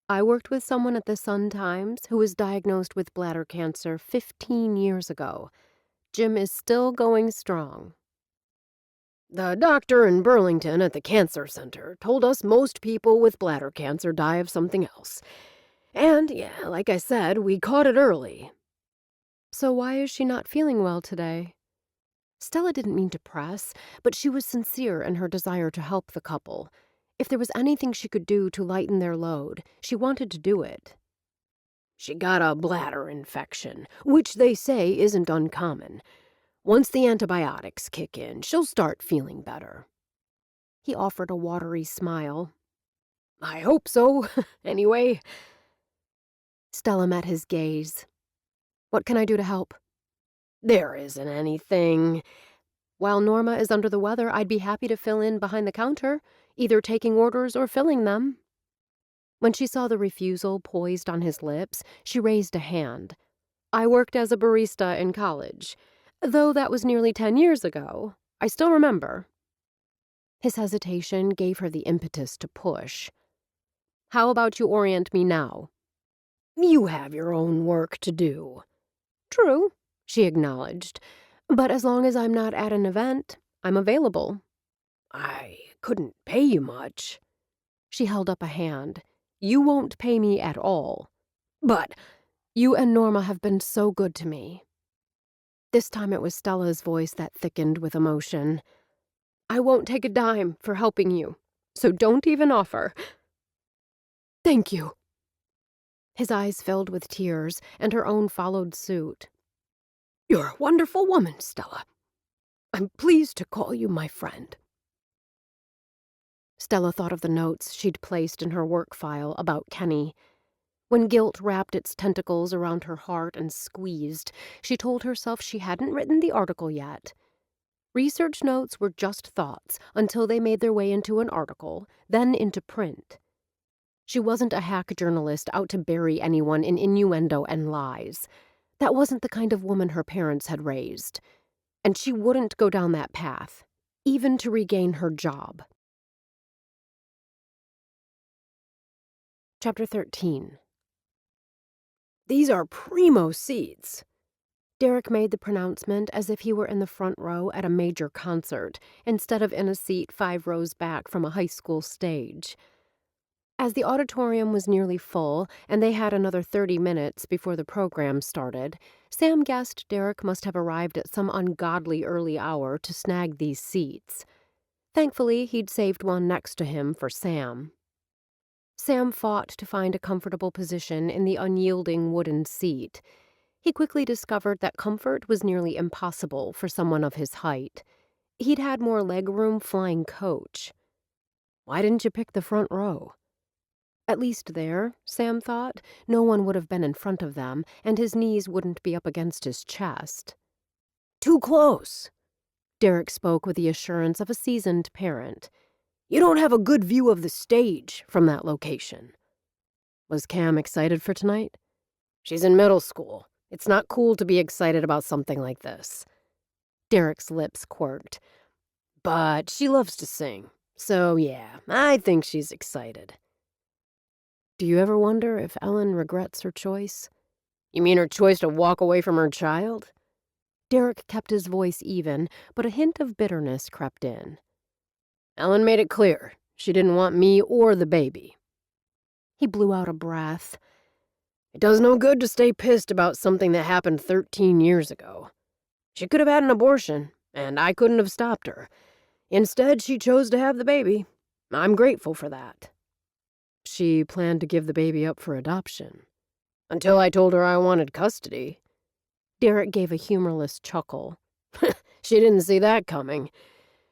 "I worked with someone at the Sun-Times who was diagnosed with bladder cancer 15 years ago. Jim is still going strong." "The doctor in Burlington at the cancer center told us most people with bladder cancer die of something else. And, yeah, like I said, we caught it early." "So why is she not feeling well today?" Stella didn't mean to press, but she was sincere in her desire to help the couple. If there was anything she could do to lighten their load, she wanted to do it. "She got a bladder infection, which they say isn't uncommon. Once the antibiotics kick in, she'll start feeling better." He offered a watery smile. "I hope so, anyway." Stella met his gaze. "What can I do to help?" "There isn't anything." "While Norma is under the weather, I'd be happy to fill in behind the counter, either taking orders or filling them." When she saw the refusal poised on his lips, she raised a hand. "I worked as a barista in college. Though that was nearly 10 years ago, I still remember." His hesitation gave her the impetus to push. "How about you orient me now?" "You have your own work to do." "True," she acknowledged. "But as long as I'm not at an event, I'm available." "I couldn't pay you much." She held up a hand. "You won't pay me at all." "But—" "You and Norma have been so good to me." This time it was Stella's voice that thickened with emotion. "I won't take a dime for helping you, so don't even offer." "Thank you." His eyes filled with tears, and her own followed suit. "You're a wonderful woman, Stella. I'm pleased to call you my friend." Stella thought of the notes she'd placed in her work file about Kenny. When guilt wrapped its tentacles around her heart and squeezed, she told herself she hadn't written the article yet. Research notes were just thoughts until they made their way into an article, then into print. She wasn't a hack journalist out to bury anyone in innuendo and lies. That wasn't the kind of woman her parents had raised. And she wouldn't go down that path, even to regain her job. Chapter 13. "These are primo seats." Derek made the pronouncement as if he were in the front row at a major concert, instead of in a seat 5 rows back from a high school stage. As the auditorium was nearly full, and they had another 30 minutes before the program started, Sam guessed Derek must have arrived at some ungodly early hour to snag these seats. Thankfully, he'd saved one next to him for Sam. Sam fought to find a comfortable position in the unyielding wooden seat. He quickly discovered that comfort was nearly impossible for someone of his height. He'd had more legroom flying coach. Why didn't you pick the front row? At least there, Sam thought, no one would have been in front of them, and his knees wouldn't be up against his chest. "Too close." Derek spoke with the assurance of a seasoned parent. "You don't have a good view of the stage from that location." Was Cam excited for tonight? "She's in middle school. It's not cool to be excited about something like this." Derek's lips quirked. "But she loves to sing. So yeah, I think she's excited." Do you ever wonder if Ellen regrets her choice? "You mean her choice to walk away from her child?" Derek kept his voice even, but a hint of bitterness crept in. "Ellen made it clear. She didn't want me or the baby." He blew out a breath. "It does no good to stay pissed about something that happened 13 years ago. She could have had an abortion, and I couldn't have stopped her. Instead, she chose to have the baby. I'm grateful for that." She planned to give the baby up for adoption. "Until I told her I wanted custody." Derek gave a humorless chuckle. She didn't see that coming.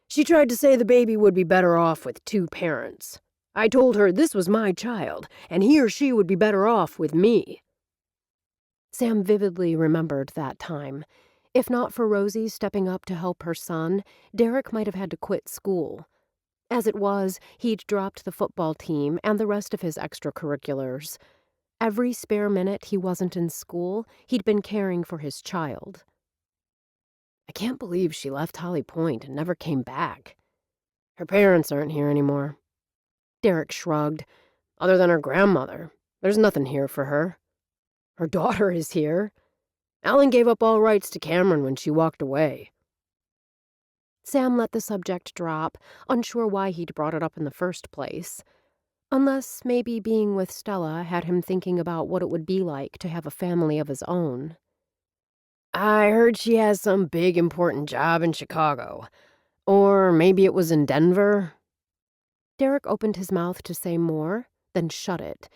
She tried to say the baby would be better off with two parents. I told her this was my child, and he or she would be better off with me. Sam vividly remembered that time. If not for Rosie stepping up to help her son, Derek might have had to quit school. As it was, he'd dropped the football team and the rest of his extracurriculars. Every spare minute he wasn't in school, he'd been caring for his child. I can't believe she left Holly Pointe and never came back. Her parents aren't here anymore. Derek shrugged. Other than her grandmother, there's nothing here for her. Her daughter is here. Ellen gave up all rights to Cameron when she walked away. Sam let the subject drop, unsure why he'd brought it up in the first place. Unless maybe being with Stella had him thinking about what it would be like to have a family of his own. I heard she has some big important job in Chicago. Or maybe it was in Denver. Derek opened his mouth to say more, then shut it.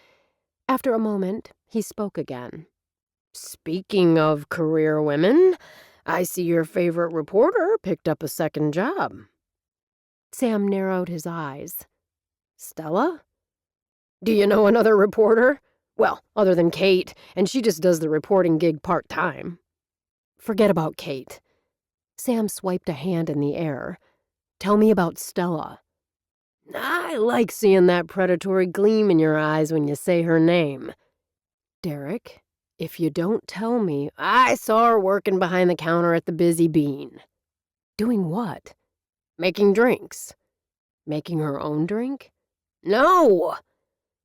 After a moment, he spoke again. Speaking of career women, I see your favorite reporter picked up a second job. Sam narrowed his eyes. Stella? Do you know another reporter? Well, other than Kate, and she just does the reporting gig part-time. Forget about Kate. Sam swiped a hand in the air. Tell me about Stella. I like seeing that predatory gleam in your eyes when you say her name. Derek, if you don't tell me... I saw her working behind the counter at the Busy Bean. Doing what? Making drinks. Making her own drink? No!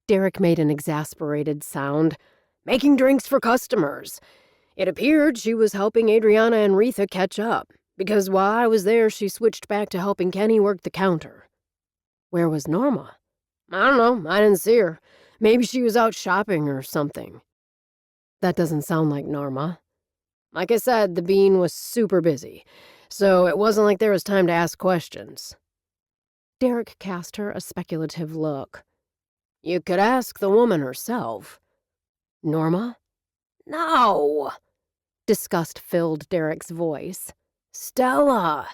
Derek made an exasperated sound. Making drinks for customers. It appeared she was helping Adriana and Retha catch up, because while I was there, she switched back to helping Kenny work the counter. Where was Norma? I don't know. I didn't see her. Maybe she was out shopping or something. That doesn't sound like Norma. Like I said, the Bean was super busy, so it wasn't like there was time to ask questions. Derek cast her a speculative look. You could ask the woman herself. Norma? No! Disgust filled Derek's voice. Stella!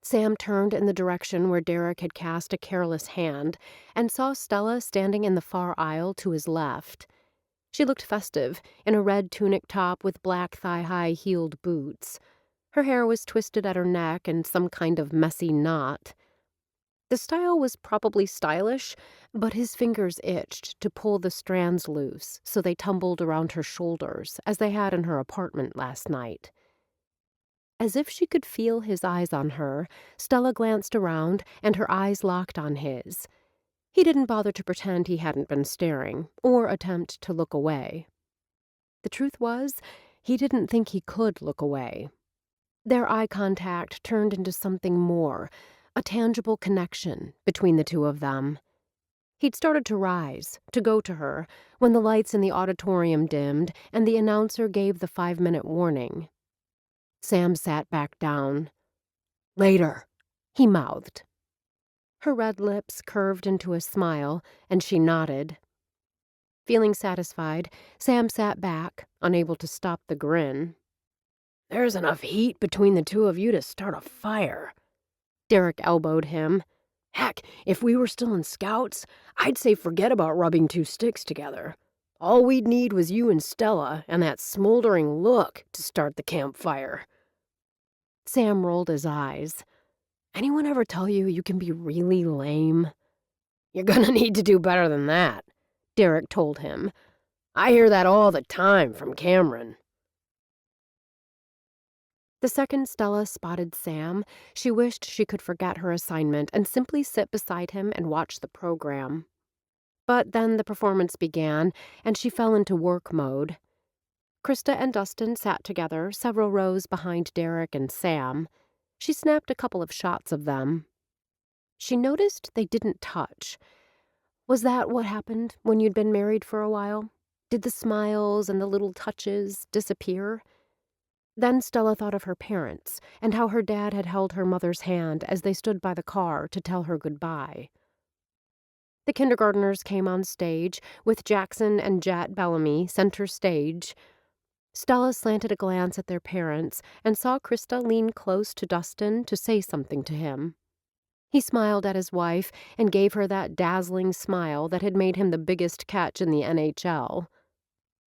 Sam turned in the direction where Derek had cast a careless hand and saw Stella standing in the far aisle to his left. She looked festive, in a red tunic top with black thigh-high heeled boots. Her hair was twisted at her neck in some kind of messy knot. The style was probably stylish, but his fingers itched to pull the strands loose so they tumbled around her shoulders, as they had in her apartment last night. As if she could feel his eyes on her, Stella glanced around and her eyes locked on his. He didn't bother to pretend he hadn't been staring, or attempt to look away. The truth was, he didn't think he could look away. Their eye contact turned into something more, a tangible connection between the two of them. He'd started to rise, to go to her, when the lights in the auditorium dimmed and the announcer gave the 5-minute warning. Sam sat back down. "Later," he mouthed. Her red lips curved into a smile, and she nodded. Feeling satisfied, Sam sat back, unable to stop the grin. There's enough heat between the two of you to start a fire. Derek elbowed him. Heck, if we were still in Scouts, I'd say forget about rubbing two sticks together. All we'd need was you and Stella and that smoldering look to start the campfire. Sam rolled his eyes. Anyone ever tell you you can be really lame? You're gonna need to do better than that, Derek told him. I hear that all the time from Cameron. The second Stella spotted Sam, she wished she could forget her assignment and simply sit beside him and watch the program. But then the performance began, and she fell into work mode. Krista and Dustin sat together, several rows behind Derek and Sam. She snapped a couple of shots of them. She noticed they didn't touch. Was that what happened when you'd been married for a while? Did the smiles and the little touches disappear? Then Stella thought of her parents and how her dad had held her mother's hand as they stood by the car to tell her goodbye. The kindergartners came on stage, with Jackson and Jet Bellamy center stage. Stella slanted a glance at their parents and saw Krista lean close to Dustin to say something to him. He smiled at his wife and gave her that dazzling smile that had made him the biggest catch in the NHL.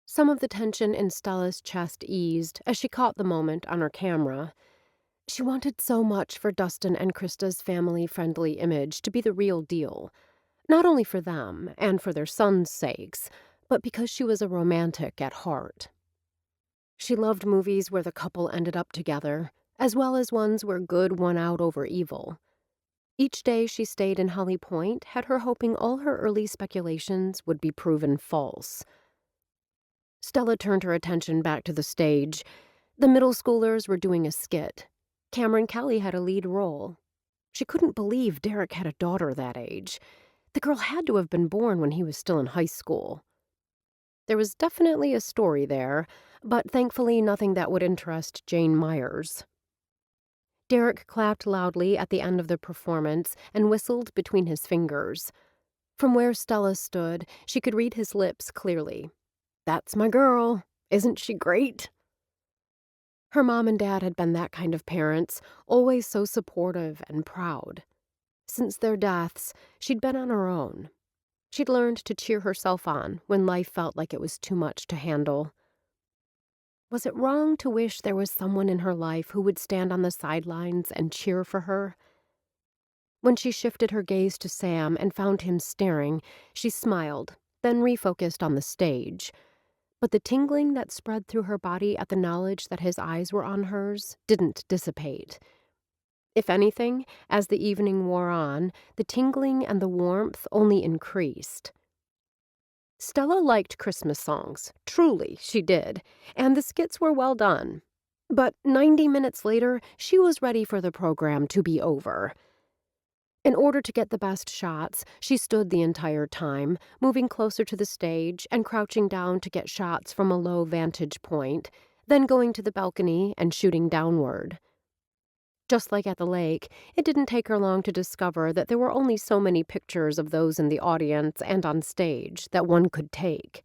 Some of the tension in Stella's chest eased as she caught the moment on her camera. She wanted so much for Dustin and Krista's family-friendly image to be the real deal, not only for them and for their sons' sakes, but because she was a romantic at heart. She loved movies where the couple ended up together, as well as ones where good won out over evil. Each day she stayed in Holly Pointe had her hoping all her early speculations would be proven false. Stella turned her attention back to the stage. The middle schoolers were doing a skit. Cameron Kelly had a lead role. She couldn't believe Derek had a daughter that age. The girl had to have been born when he was still in high school. There was definitely a story there, but thankfully nothing that would interest Jane Myers. Derek clapped loudly at the end of the performance and whistled between his fingers. From where Stella stood, she could read his lips clearly. "That's my girl. Isn't she great?" Her mom and dad had been that kind of parents, always so supportive and proud. Since their deaths, she'd been on her own. She'd learned to cheer herself on when life felt like it was too much to handle. Was it wrong to wish there was someone in her life who would stand on the sidelines and cheer for her? When she shifted her gaze to Sam and found him staring, she smiled, then refocused on the stage. But the tingling that spread through her body at the knowledge that his eyes were on hers didn't dissipate. If anything, as the evening wore on, the tingling and the warmth only increased. Stella liked Christmas songs, truly she did, and the skits were well done. But 90 minutes later, she was ready for the program to be over. In order to get the best shots, she stood the entire time, moving closer to the stage and crouching down to get shots from a low vantage point, then going to the balcony and shooting downward. Just like at the lake, it didn't take her long to discover that there were only so many pictures of those in the audience and on stage that one could take.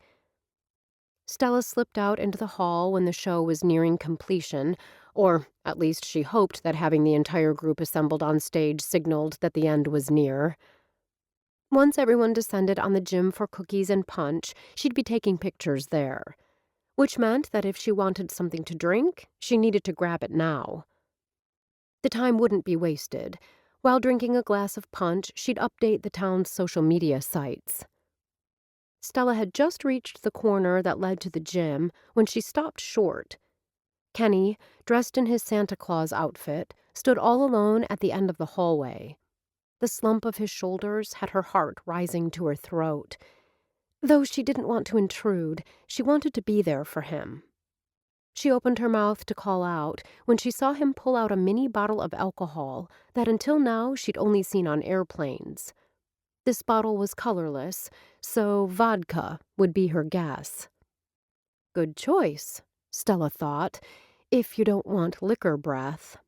Stella slipped out into the hall when the show was nearing completion, or at least she hoped that having the entire group assembled on stage signaled that the end was near. Once everyone descended on the gym for cookies and punch, she'd be taking pictures there, which meant that if she wanted something to drink, she needed to grab it now. The time wouldn't be wasted. While drinking a glass of punch, she'd update the town's social media sites. Stella had just reached the corner that led to the gym when she stopped short. Kenny, dressed in his Santa Claus outfit, stood all alone at the end of the hallway. The slump of his shoulders had her heart rising to her throat. Though she didn't want to intrude, she wanted to be there for him. She opened her mouth to call out when she saw him pull out a mini bottle of alcohol that until now she'd only seen on airplanes. This bottle was colorless, so vodka would be her guess. Good choice, Stella thought, if you don't want liquor breath.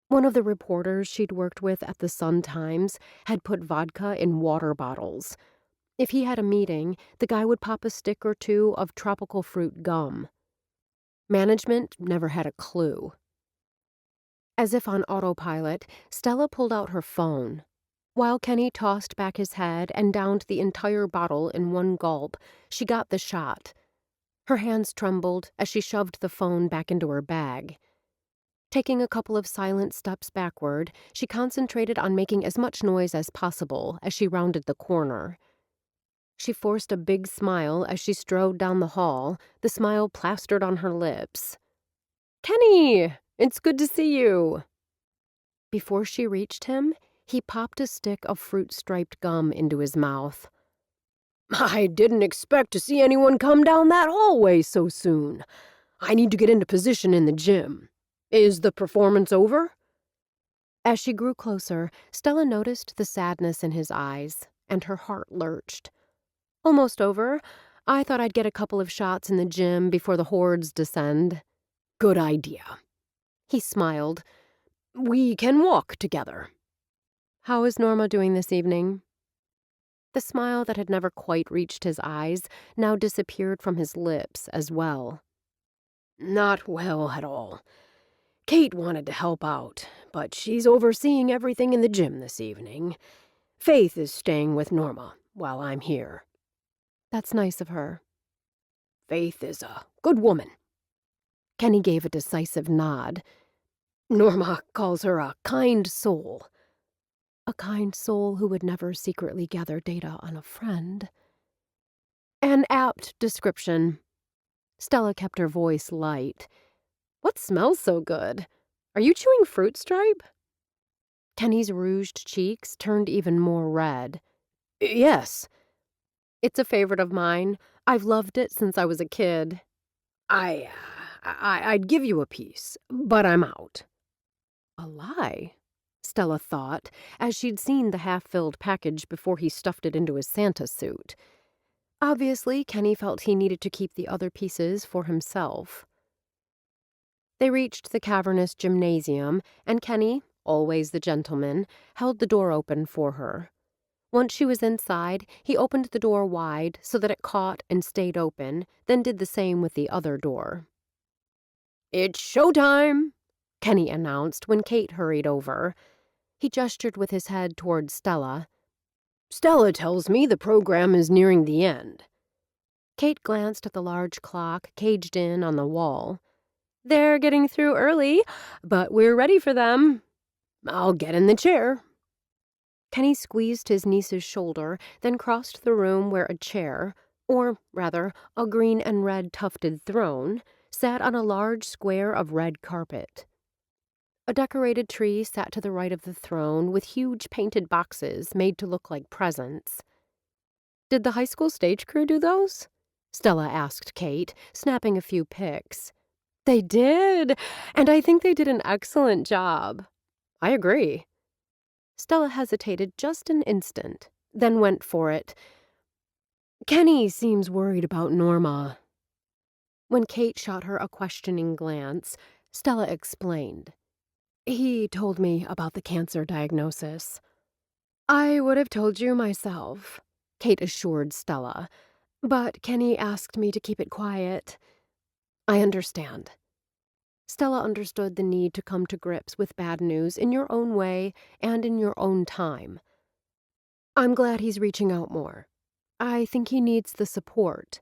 One of the reporters she'd worked with at the Sun-Times had put vodka in water bottles. If he had a meeting, the guy would pop a stick or two of tropical fruit gum. Management never had a clue. As if on autopilot, Stella pulled out her phone. While Kenny tossed back his head and downed the entire bottle in one gulp, she got the shot. Her hands trembled as she shoved the phone back into her bag. Taking a couple of silent steps backward, she concentrated on making as much noise as possible as she rounded the corner. She forced a big smile as she strode down the hall, the smile plastered on her lips. "Kenny, it's good to see you." Before she reached him, he popped a stick of fruit-striped gum into his mouth. "I didn't expect to see anyone come down that hallway so soon. I need to get into position in the gym. Is the performance over?" As she grew closer, Stella noticed the sadness in his eyes, and her heart lurched. "Almost over. I thought I'd get a couple of shots in the gym before the hordes descend." "Good idea." He smiled. "We can walk together." "How is Norma doing this evening?" The smile that had never quite reached his eyes now disappeared from his lips as well. Not well at all. Kate wanted to help out, but she's overseeing everything in the gym this evening. Faith is staying with Norma while I'm here. That's nice of her. Faith is a good woman. Kenny gave a decisive nod. Norma calls her a kind soul. A kind soul who would never secretly gather data on a friend. An apt description. Stella kept her voice light. What smells so good? Are you chewing fruit stripe? Kenny's rouged cheeks turned even more red. Yes. It's a favorite of mine. I've loved it since I was a kid. I'd give you a piece, but I'm out. A lie, Stella thought, as she'd seen the half-filled package before he stuffed it into his Santa suit. Obviously, Kenny felt he needed to keep the other pieces for himself. They reached the cavernous gymnasium, and Kenny, always the gentleman, held the door open for her. Once she was inside, he opened the door wide so that it caught and stayed open, then did the same with the other door. It's showtime, Kenny announced when Kate hurried over. He gestured with his head towards Stella. Stella tells me the program is nearing the end. Kate glanced at the large clock caged in on the wall. They're getting through early, but we're ready for them. I'll get in the chair. Kenny squeezed his niece's shoulder, then crossed the room where a chair, or rather, a green and red tufted throne, sat on a large square of red carpet. A decorated tree sat to the right of the throne with huge painted boxes made to look like presents. Did the high school stage crew do those? Stella asked Kate, snapping a few pics. They did, and I think they did an excellent job. I agree. Stella hesitated just an instant, then went for it. Kenny seems worried about Norma. When Kate shot her a questioning glance, Stella explained. He told me about the cancer diagnosis. I would have told you myself, Kate assured Stella, but Kenny asked me to keep it quiet. I understand. Stella understood the need to come to grips with bad news in your own way and in your own time. I'm glad he's reaching out more. I think he needs the support.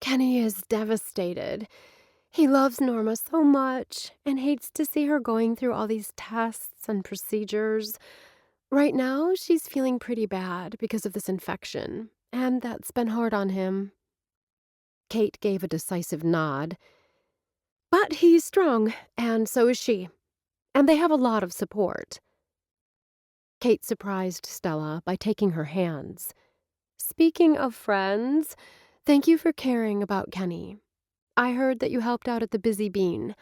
Kenny is devastated. He loves Norma so much and hates to see her going through all these tests and procedures. Right now, she's feeling pretty bad because of this infection, and that's been hard on him. Kate gave a decisive nod. But he's strong, and so is she. And they have a lot of support. Kate surprised Stella by taking her hands. Speaking of friends, thank you for caring about Kenny. I heard that you helped out at the Busy Bean.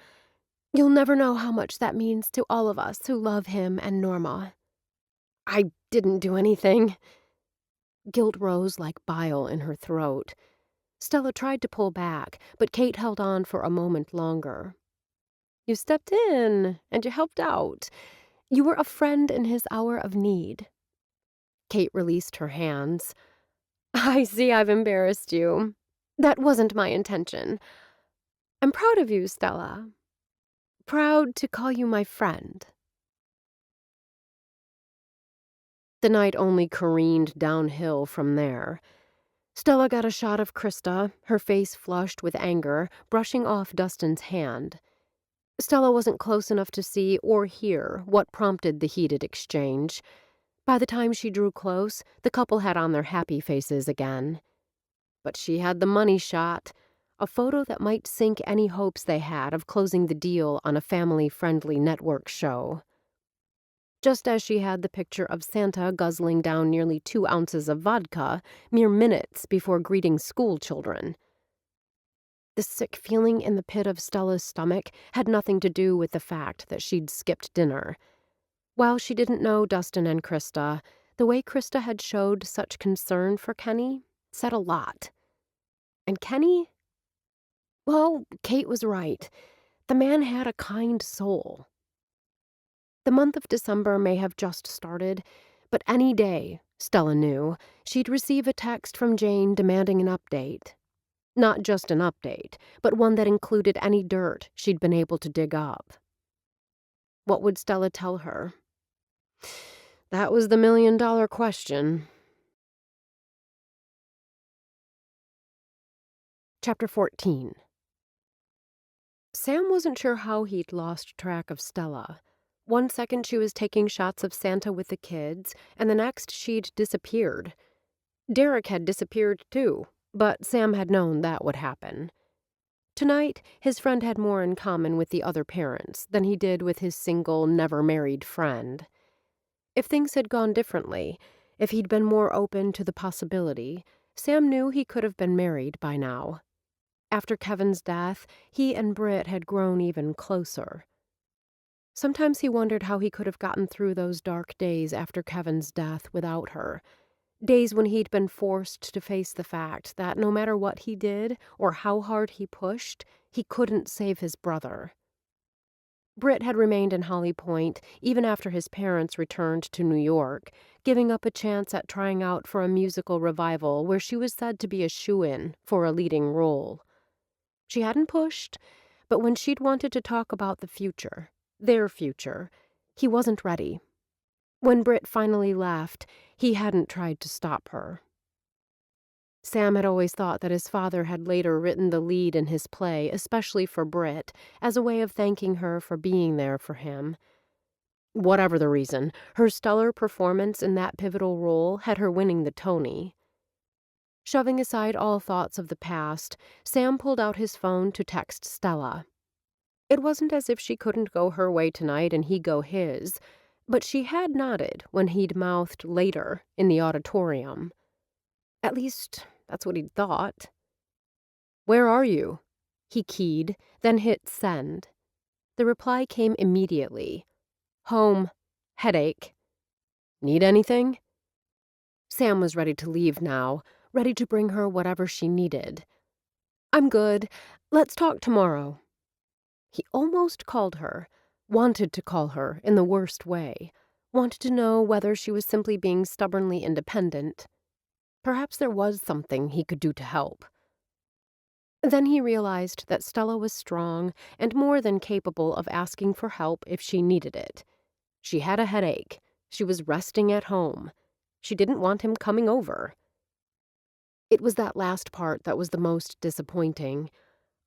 You'll never know how much that means to all of us who love him and Norma. I didn't do anything. Guilt rose like bile in her throat. Stella tried to pull back, but Kate held on for a moment longer. You stepped in, and you helped out. You were a friend in his hour of need. Kate released her hands. I see I've embarrassed you. That wasn't my intention. I'm proud of you, Stella. Proud to call you my friend. The night only careened downhill from there. Stella got a shot of Krista, her face flushed with anger, brushing off Dustin's hand. Stella wasn't close enough to see or hear what prompted the heated exchange. By the time she drew close, the couple had on their happy faces again. But she had the money shot, a photo that might sink any hopes they had of closing the deal on a family-friendly network show. Just as she had the picture of Santa guzzling down nearly 2 ounces of vodka mere minutes before greeting school children. The sick feeling in the pit of Stella's stomach had nothing to do with the fact that she'd skipped dinner. While she didn't know Dustin and Krista, the way Krista had showed such concern for Kenny said a lot. And Kenny? Well, Kate was right. The man had a kind soul. The month of December may have just started, but any day, Stella knew, she'd receive a text from Jane demanding an update. Not just an update, but one that included any dirt she'd been able to dig up. What would Stella tell her? That was the million-dollar question. Chapter 14. Sam wasn't sure how he'd lost track of Stella. One second she was taking shots of Santa with the kids, and the next she'd disappeared. Derek had disappeared too, but Sam had known that would happen. Tonight, his friend had more in common with the other parents than he did with his single, never-married friend. If things had gone differently, if he'd been more open to the possibility, Sam knew he could have been married by now. After Kevin's death, he and Britt had grown even closer. Sometimes he wondered how he could have gotten through those dark days after Kevin's death without her. Days when he'd been forced to face the fact that no matter what he did or how hard he pushed, he couldn't save his brother. Britt had remained in Holly Pointe even after his parents returned to New York, giving up a chance at trying out for a musical revival where she was said to be a shoo-in for a leading role. She hadn't pushed, but when she'd wanted to talk about the future, their future, he wasn't ready. When Britt finally left, he hadn't tried to stop her. Sam had always thought that his father had later written the lead in his play, especially for Britt, as a way of thanking her for being there for him. Whatever the reason, her stellar performance in that pivotal role had her winning the Tony. Shoving aside all thoughts of the past, Sam pulled out his phone to text Stella. It wasn't as if she couldn't go her way tonight and he go his, but she had nodded when he'd mouthed later in the auditorium. At least, that's what he'd thought. "Where are you?" He keyed, then hit send. The reply came immediately. "Home. Headache. Need anything?" Sam was ready to leave now, ready to bring her whatever she needed. "I'm good. Let's talk tomorrow." He almost called her, wanted to call her in the worst way, wanted to know whether she was simply being stubbornly independent. Perhaps there was something he could do to help. Then he realized that Stella was strong and more than capable of asking for help if she needed it. She had a headache. She was resting at home. She didn't want him coming over. It was that last part that was the most disappointing.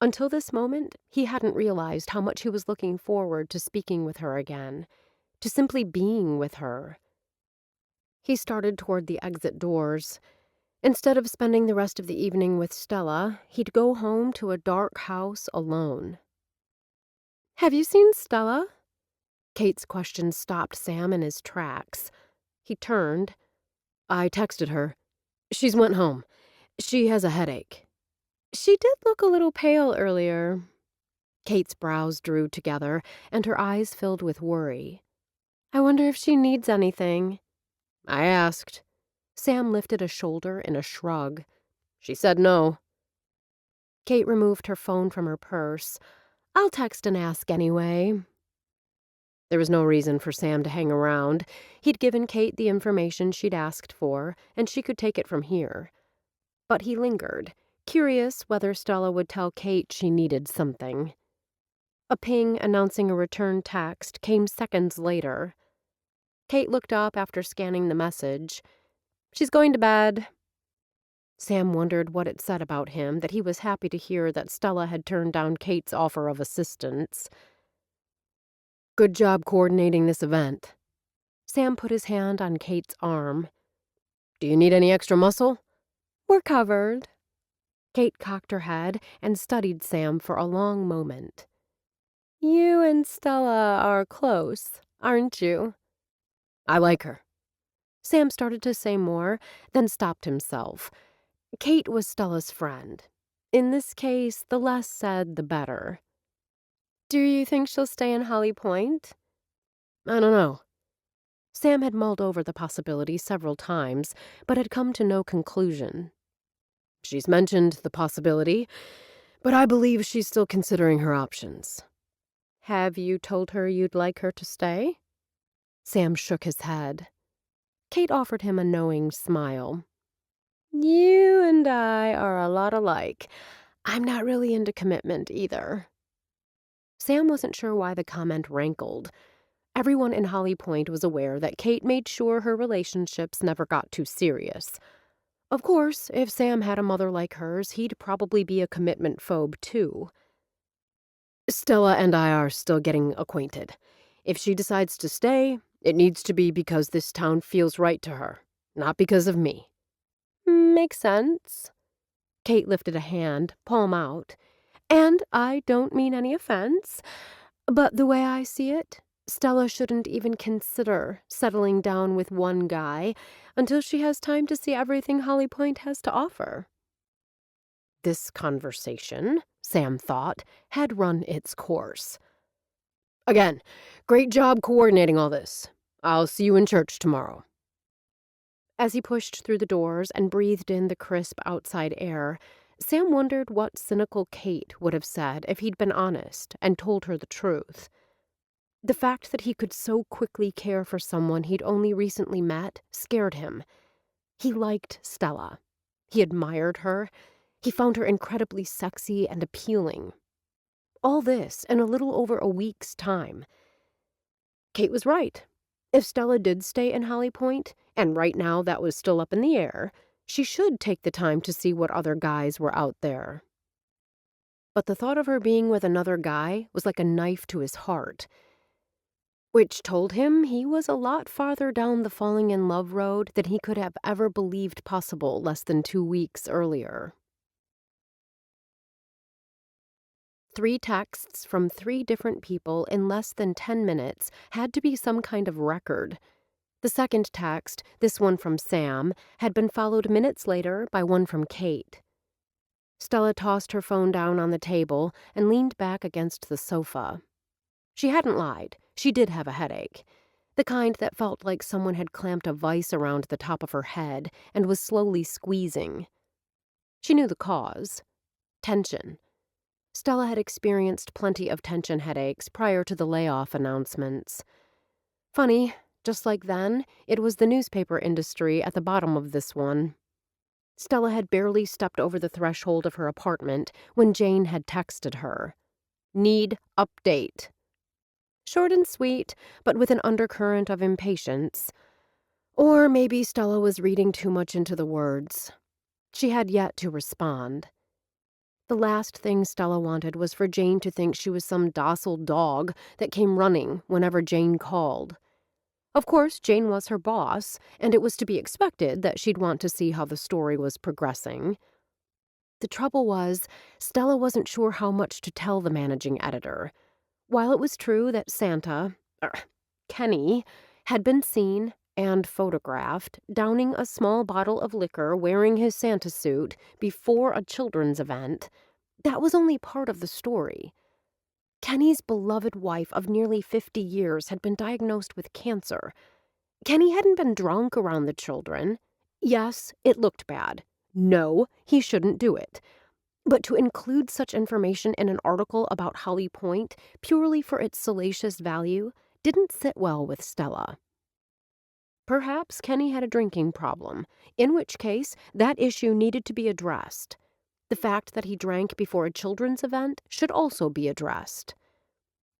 Until this moment, he hadn't realized how much he was looking forward to speaking with her again, to simply being with her. He started toward the exit doors. Instead of spending the rest of the evening with Stella, he'd go home to a dark house alone. "Have you seen Stella?" Kate's question stopped Sam in his tracks. He turned. "I texted her. She's went home. She has a headache." "She did look a little pale earlier." Kate's brows drew together, and her eyes filled with worry. "I wonder if she needs anything." "I asked." Sam lifted a shoulder in a shrug. "She said no." Kate removed her phone from her purse. "I'll text and ask anyway." There was no reason for Sam to hang around. He'd given Kate the information she'd asked for, and she could take it from here. But he lingered, curious whether Stella would tell Kate she needed something. A ping announcing a return text came seconds later. Kate looked up after scanning the message. "She's going to bed." Sam wondered what it said about him that he was happy to hear that Stella had turned down Kate's offer of assistance. "Good job coordinating this event." Sam put his hand on Kate's arm. "Do you need any extra muscle?" "We're covered." Kate cocked her head and studied Sam for a long moment. "You and Stella are close, aren't you?" "I like her." Sam started to say more, then stopped himself. Kate was Stella's friend. In this case, the less said, the better. "Do you think she'll stay in Holly Pointe?" "I don't know." Sam had mulled over the possibility several times, but had come to no conclusion. "She's mentioned the possibility, but I believe she's still considering her options." "Have you told her you'd like her to stay?" Sam shook his head. Kate offered him a knowing smile. "You and I are a lot alike. I'm not really into commitment either. Sam wasn't sure why the comment rankled. Everyone in Holly Pointe was aware that Kate made sure her relationships never got too serious. Of course, if Sam had a mother like hers, he'd probably be a commitment phobe too. Stella and I are still getting acquainted. If she decides to stay, it needs to be because this town feels right to her, not because of me. Makes sense. Kate lifted a hand, palm out. And I don't mean any offense, but the way I see it, Stella shouldn't even consider settling down with one guy until she has time to see everything Holly Pointe has to offer. This conversation, Sam thought, had run its course. Again, great job coordinating all this. I'll see you in church tomorrow. As he pushed through the doors and breathed in the crisp outside air, Sam wondered what cynical Kate would have said if he'd been honest and told her the truth. The fact that he could so quickly care for someone he'd only recently met scared him. He liked Stella. He admired her. He found her incredibly sexy and appealing. All this in a little over a week's time. Kate was right. If Stella did stay in Holly Pointe, and right now that was still up in the air, she should take the time to see what other guys were out there. But the thought of her being with another guy was like a knife to his heart, which told him he was a lot farther down the falling in love road than he could have ever believed possible less than 2 weeks earlier. 3 texts from 3 different people in less than 10 minutes had to be some kind of record. The second text, this one from Sam, had been followed minutes later by one from Kate. Stella tossed her phone down on the table and leaned back against the sofa. She hadn't lied. She did have a headache. The kind that felt like someone had clamped a vice around the top of her head and was slowly squeezing. She knew the cause. Tension. Stella had experienced plenty of tension headaches prior to the layoff announcements. Funny, just like then, it was the newspaper industry at the bottom of this one. Stella had barely stepped over the threshold of her apartment when Jane had texted her. Need update. Short and sweet, but with an undercurrent of impatience. Or maybe Stella was reading too much into the words. She had yet to respond. The last thing Stella wanted was for Jane to think she was some docile dog that came running whenever Jane called. Of course, Jane was her boss, and it was to be expected that she'd want to see how the story was progressing. The trouble was, Stella wasn't sure how much to tell the managing editor. While it was true that Kenny, had been seen and photographed downing a small bottle of liquor wearing his Santa suit before a children's event, that was only part of the story. Kenny's beloved wife of nearly 50 years had been diagnosed with cancer. Kenny hadn't been drunk around the children. Yes, it looked bad. No, he shouldn't do it. But to include such information in an article about Holly Pointe purely for its salacious value didn't sit well with Stella. Perhaps Kenny had a drinking problem, in which case that issue needed to be addressed. The fact that he drank before a children's event should also be addressed.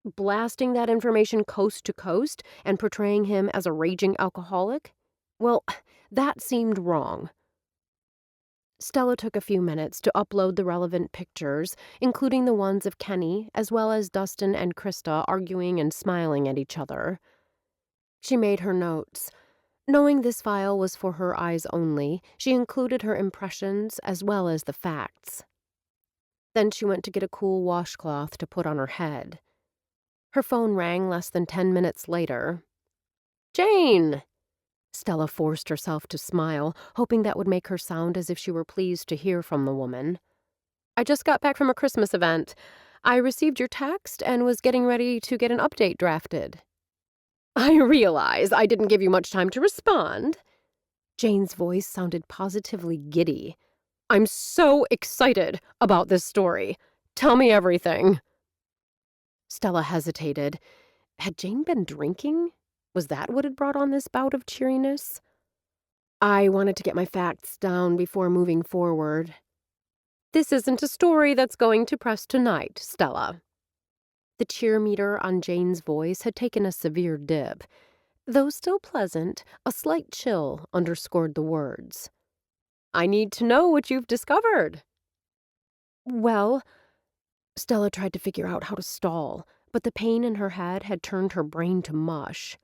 Blasting that information coast to coast and portraying him as a raging alcoholic? Well, that seemed wrong. Stella took a few minutes to upload the relevant pictures, including the ones of Kenny, as well as Dustin and Krista arguing and smiling at each other. She made her notes. Knowing this file was for her eyes only, she included her impressions as well as the facts. Then she went to get a cool washcloth to put on her head. Her phone rang less than 10 minutes later. "Jane!" Stella forced herself to smile, hoping that would make her sound as if she were pleased to hear from the woman. "I just got back from a Christmas event. I received your text and was getting ready to get an update drafted." "I realize I didn't give you much time to respond." Jane's voice sounded positively giddy. "I'm so excited about this story. Tell me everything." Stella hesitated. Had Jane been drinking? Was that what had brought on this bout of cheeriness? "I wanted to get my facts down before moving forward." This isn't a story that's going to press tonight, Stella. The cheer meter on Jane's voice had taken a severe dip. Though still pleasant, a slight chill underscored the words. I need to know what you've discovered. Well, Stella tried to figure out how to stall, but the pain in her head had turned her brain to mush.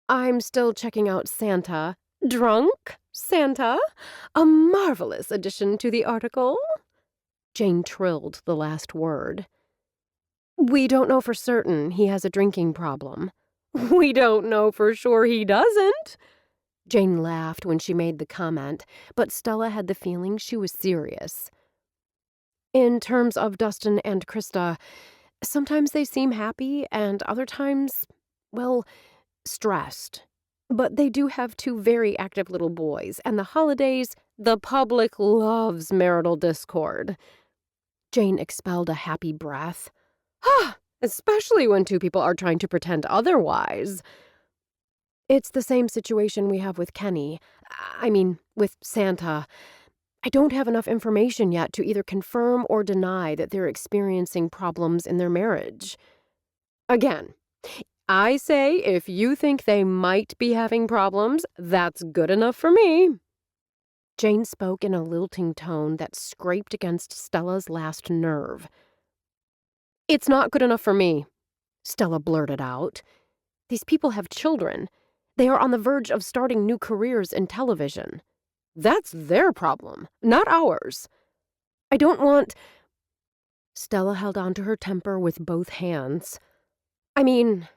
I'm still checking out Santa. Drunk Santa? A marvelous addition to the article. Jane trilled the last word. We don't know for certain he has a drinking problem. We don't know for sure he doesn't. Jane laughed when she made the comment, but Stella had the feeling she was serious. In terms of Dustin and Krista, sometimes they seem happy and other times, well, stressed. But they do have two very active little boys, and the holidays, the public loves marital discord. Jane expelled a happy breath. Ah, especially when two people are trying to pretend otherwise. It's the same situation we have with Kenny. I mean, with Santa. I don't have enough information yet to either confirm or deny that they're experiencing problems in their marriage. Again, I say if you think they might be having problems, that's good enough for me. Jane spoke in a lilting tone that scraped against Stella's last nerve. It's not good enough for me, Stella blurted out. These people have children. They are on the verge of starting new careers in television. That's their problem, not ours. I don't want... Stella held on to her temper with both hands. I mean,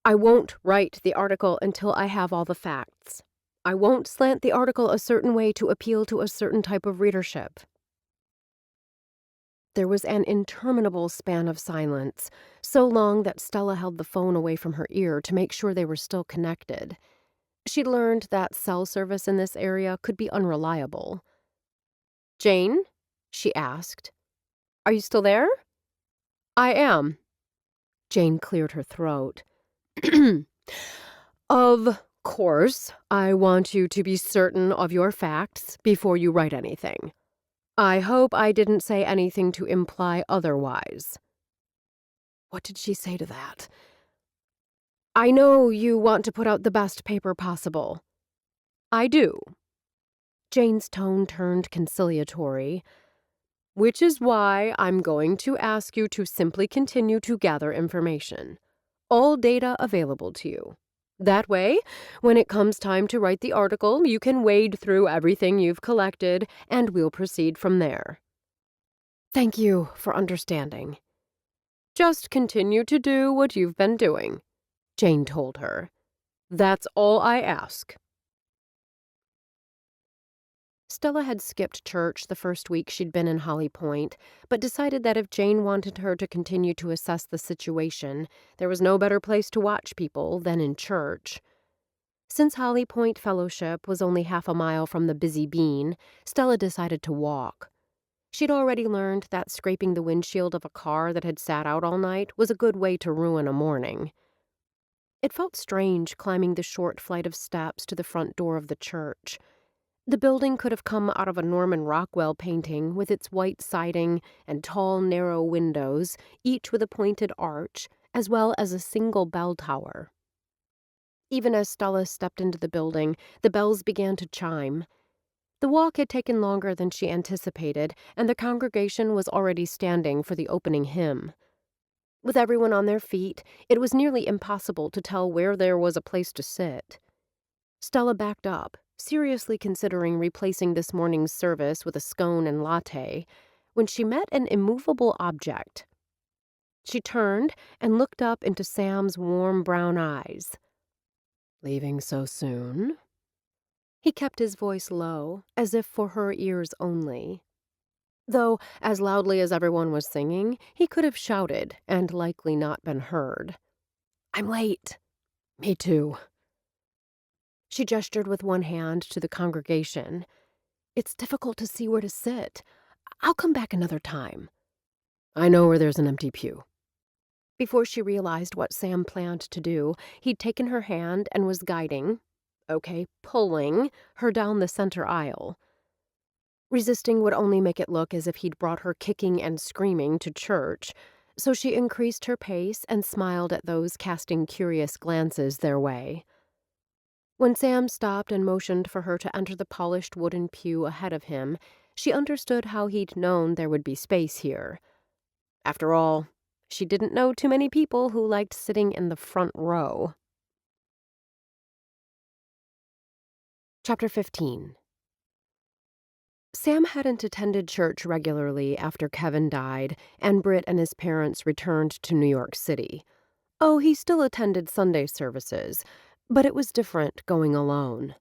I won't write the article until I have all the facts. I won't slant the article a certain way to appeal to a certain type of readership. There was an interminable span of silence, so long that Stella held the phone away from her ear to make sure they were still connected. She'd learned that cell service in this area could be unreliable. Jane? She asked. Are you still there? I am. Jane cleared her throat. Of course, I want you to be certain of your facts before you write anything. I hope I didn't say anything to imply otherwise. What did she say to that? I know you want to put out the best paper possible. I do. Jane's tone turned conciliatory. Which is why I'm going to ask you to simply continue to gather information. All data available to you. That way, when it comes time to write the article, you can wade through everything you've collected, and we'll proceed from there. Thank you for understanding. Just continue to do what you've been doing, Jane told her. That's all I ask. Stella had skipped church the first week she'd been in Holly Pointe, but decided that if Jane wanted her to continue to assess the situation, there was no better place to watch people than in church. Since Holly Pointe Fellowship was only half a mile from the Busy Bean, Stella decided to walk. She'd already learned that scraping the windshield of a car that had sat out all night was a good way to ruin a morning. It felt strange climbing the short flight of steps to the front door of the church. The building could have come out of a Norman Rockwell painting with its white siding and tall, narrow windows, each with a pointed arch, as well as a single bell tower. Even as Stella stepped into the building, the bells began to chime. The walk had taken longer than she anticipated, and the congregation was already standing for the opening hymn. With everyone on their feet, it was nearly impossible to tell where there was a place to sit. Stella backed up, seriously considering replacing this morning's service with a scone and latte, when she met an immovable object. She turned and looked up into Sam's warm brown eyes. Leaving so soon? He kept his voice low, as if for her ears only. Though, as loudly as everyone was singing, he could have shouted and likely not been heard. I'm late. Me too. She gestured with one hand to the congregation. It's difficult to see where to sit. I'll come back another time. I know where there's an empty pew. Before she realized what Sam planned to do, he'd taken her hand and was guiding, pulling, her down the center aisle. Resisting would only make it look as if he'd brought her kicking and screaming to church, so she increased her pace and smiled at those casting curious glances their way. When Sam stopped and motioned for her to enter the polished wooden pew ahead of him, she understood how he'd known there would be space here. After all, she didn't know too many people who liked sitting in the front row. Chapter 15. Sam hadn't attended church regularly after Kevin died and Britt and his parents returned to New York City. Oh, he still attended Sunday services, but it was different going alone.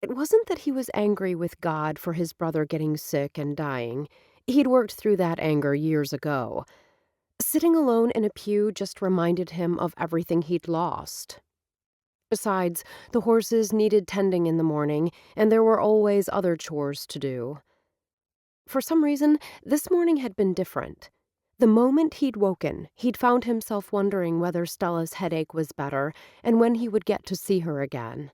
It wasn't that he was angry with God for his brother getting sick and dying. He'd worked through that anger years ago. Sitting alone in a pew just reminded him of everything he'd lost. Besides, the horses needed tending in the morning, and there were always other chores to do. For some reason, this morning had been different. The moment he'd woken, he'd found himself wondering whether Stella's headache was better and when he would get to see her again.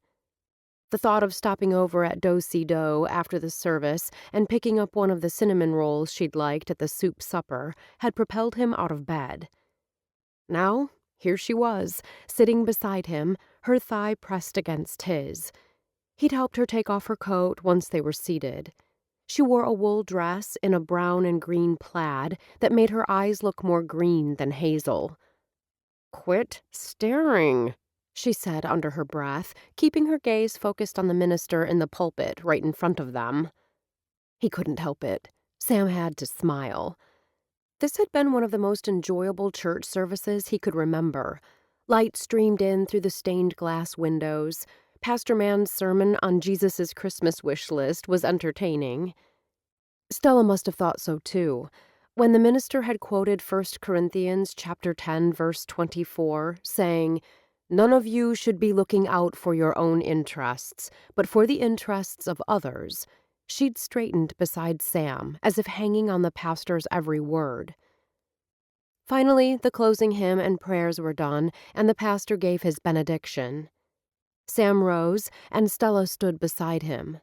The thought of stopping over at Do-Si-Do after the service and picking up one of the cinnamon rolls she'd liked at the soup supper had propelled him out of bed. Now, here she was, sitting beside him, her thigh pressed against his. He'd helped her take off her coat once they were seated. She wore a wool dress in a brown and green plaid that made her eyes look more green than hazel. "Quit staring," she said under her breath, keeping her gaze focused on the minister in the pulpit right in front of them. He couldn't help it. Sam had to smile. This had been one of the most enjoyable church services he could remember. Light streamed in through the stained glass windows. Pastor Mann's sermon on Jesus' Christmas wish list was entertaining. Stella must have thought so too. When the minister had quoted 1 Corinthians chapter 10, verse 24, saying, "None of you should be looking out for your own interests, but for the interests of others," she'd straightened beside Sam, as if hanging on the pastor's every word. Finally, the closing hymn and prayers were done, and the pastor gave his benediction. Sam rose, and Stella stood beside him.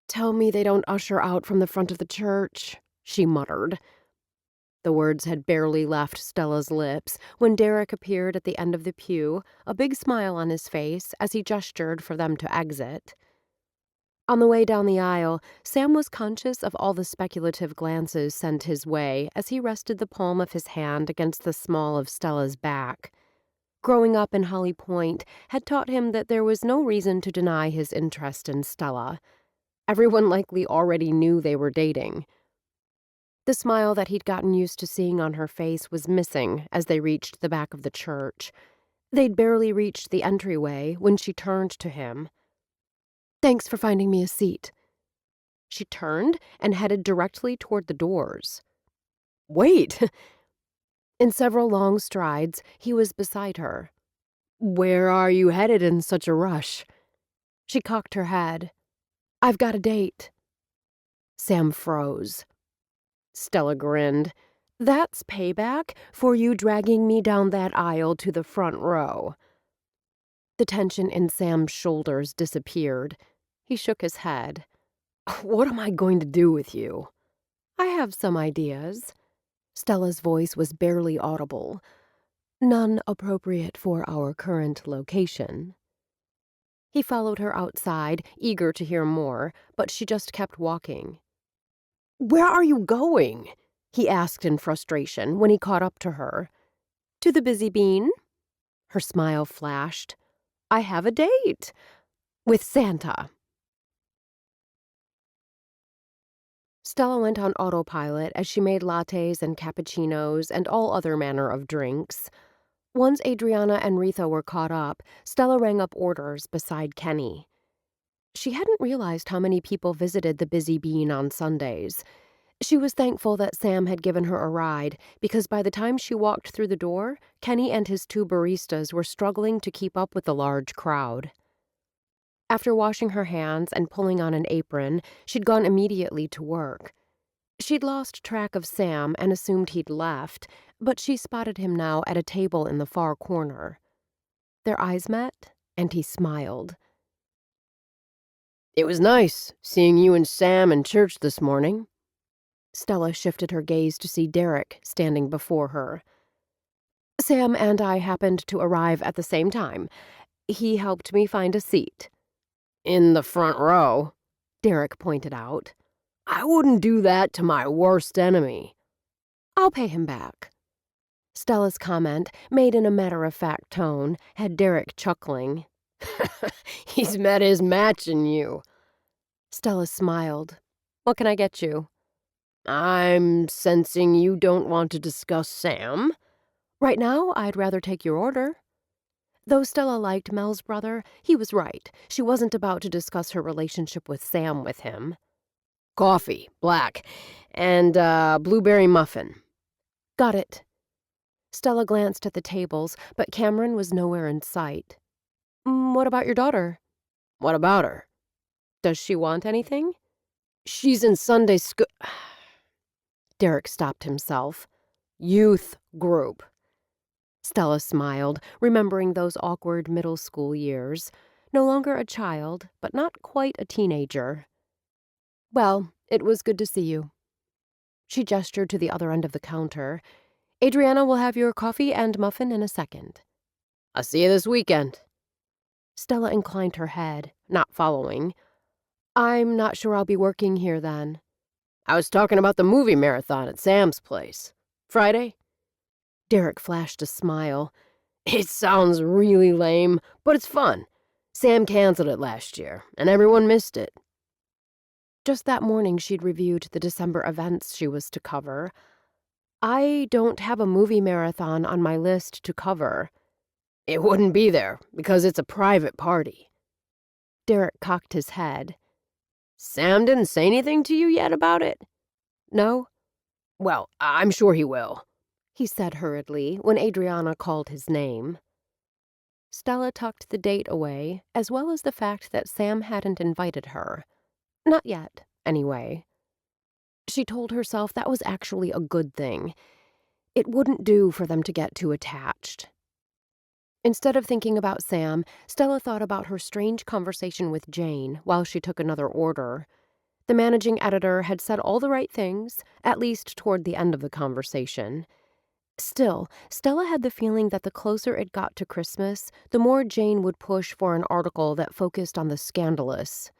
"Tell me they don't usher out from the front of the church," she muttered. The words had barely left Stella's lips when Derek appeared at the end of the pew, a big smile on his face as he gestured for them to exit. On the way down the aisle, Sam was conscious of all the speculative glances sent his way as he rested the palm of his hand against the small of Stella's back. Growing up in Holly Pointe had taught him that there was no reason to deny his interest in Stella. Everyone likely already knew they were dating. The smile that he'd gotten used to seeing on her face was missing as they reached the back of the church. They'd barely reached the entryway when she turned to him. "Thanks for finding me a seat." She turned and headed directly toward the doors. "Wait!" In several long strides, he was beside her. "Where are you headed in such a rush?" She cocked her head. "I've got a date." Sam froze. Stella grinned. "That's payback for you dragging me down that aisle to the front row." The tension in Sam's shoulders disappeared. He shook his head. "What am I going to do with you?" "I have some ideas." Stella's voice was barely audible. "None appropriate for our current location." He followed her outside, eager to hear more, but she just kept walking. "Where are you going?" he asked in frustration when he caught up to her. "To the Busy Bean." Her smile flashed. "I have a date. With Santa." Stella went on autopilot as she made lattes and cappuccinos and all other manner of drinks. Once Adriana and Retha were caught up, Stella rang up orders beside Kenny. She hadn't realized how many people visited the Busy Bean on Sundays. She was thankful that Sam had given her a ride, because by the time she walked through the door, Kenny and his two baristas were struggling to keep up with the large crowd. After washing her hands and pulling on an apron, she'd gone immediately to work. She'd lost track of Sam and assumed he'd left, but she spotted him now at a table in the far corner. Their eyes met, and he smiled. It was nice seeing you and Sam in church this morning. Stella shifted her gaze to see Derek standing before her. Sam and I happened to arrive at the same time. He helped me find a seat. In the front row, Derek pointed out. I wouldn't do that to my worst enemy. I'll pay him back. Stella's comment, made in a matter-of-fact tone, had Derek chuckling. He's met his match in you. Stella smiled. What can I get you? I'm sensing you don't want to discuss Sam. Right now, I'd rather take your order. Though Stella liked Mel's brother, he was right. She wasn't about to discuss her relationship with Sam with him. Coffee, black, and blueberry muffin. Got it. Stella glanced at the tables, but Cameron was nowhere in sight. What about your daughter? What about her? Does she want anything? She's in Sunday school. Derek stopped himself. Youth group. Stella smiled, remembering those awkward middle school years. No longer a child, but not quite a teenager. Well, it was good to see you. She gestured to the other end of the counter. Adriana will have your coffee and muffin in a second. I'll see you this weekend. Stella inclined her head, not following. I'm not sure I'll be working here then. I was talking about the movie marathon at Sam's place. Friday? Derek flashed a smile. It sounds really lame, but it's fun. Sam canceled it last year, and everyone missed it. Just that morning she'd reviewed the December events she was to cover. I don't have a movie marathon on my list to cover. It wouldn't be there, because it's a private party. Derek cocked his head. Sam didn't say anything to you yet about it? No? Well, I'm sure he will, he said hurriedly when Adriana called his name. Stella tucked the date away, as well as the fact that Sam hadn't invited her. Not yet, anyway. She told herself that was actually a good thing. It wouldn't do for them to get too attached. Instead of thinking about Sam, Stella thought about her strange conversation with Jane while she took another order. The managing editor had said all the right things, at least toward the end of the conversation. Still, Stella had the feeling that the closer it got to Christmas, the more Jane would push for an article that focused on the scandalous.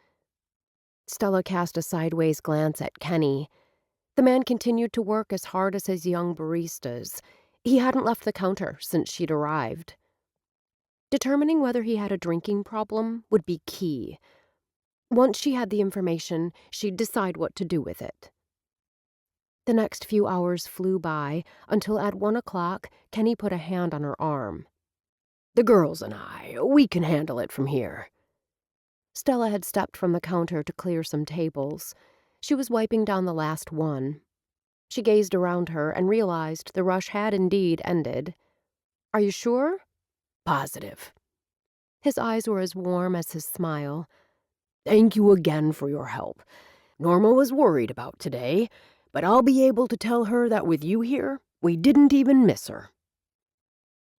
Stella cast a sideways glance at Kenny. The man continued to work as hard as his young baristas. He hadn't left the counter since she'd arrived. Determining whether he had a drinking problem would be key. Once she had the information, she'd decide what to do with it. The next few hours flew by until at 1 o'clock, Kenny put a hand on her arm. The girls and we can handle it from here. Stella had stepped from the counter to clear some tables. She was wiping down the last one. She gazed around her and realized the rush had indeed ended. Are you sure? Positive. His eyes were as warm as his smile. Thank you again for your help. Norma was worried about today, but I'll be able to tell her that with you here, we didn't even miss her.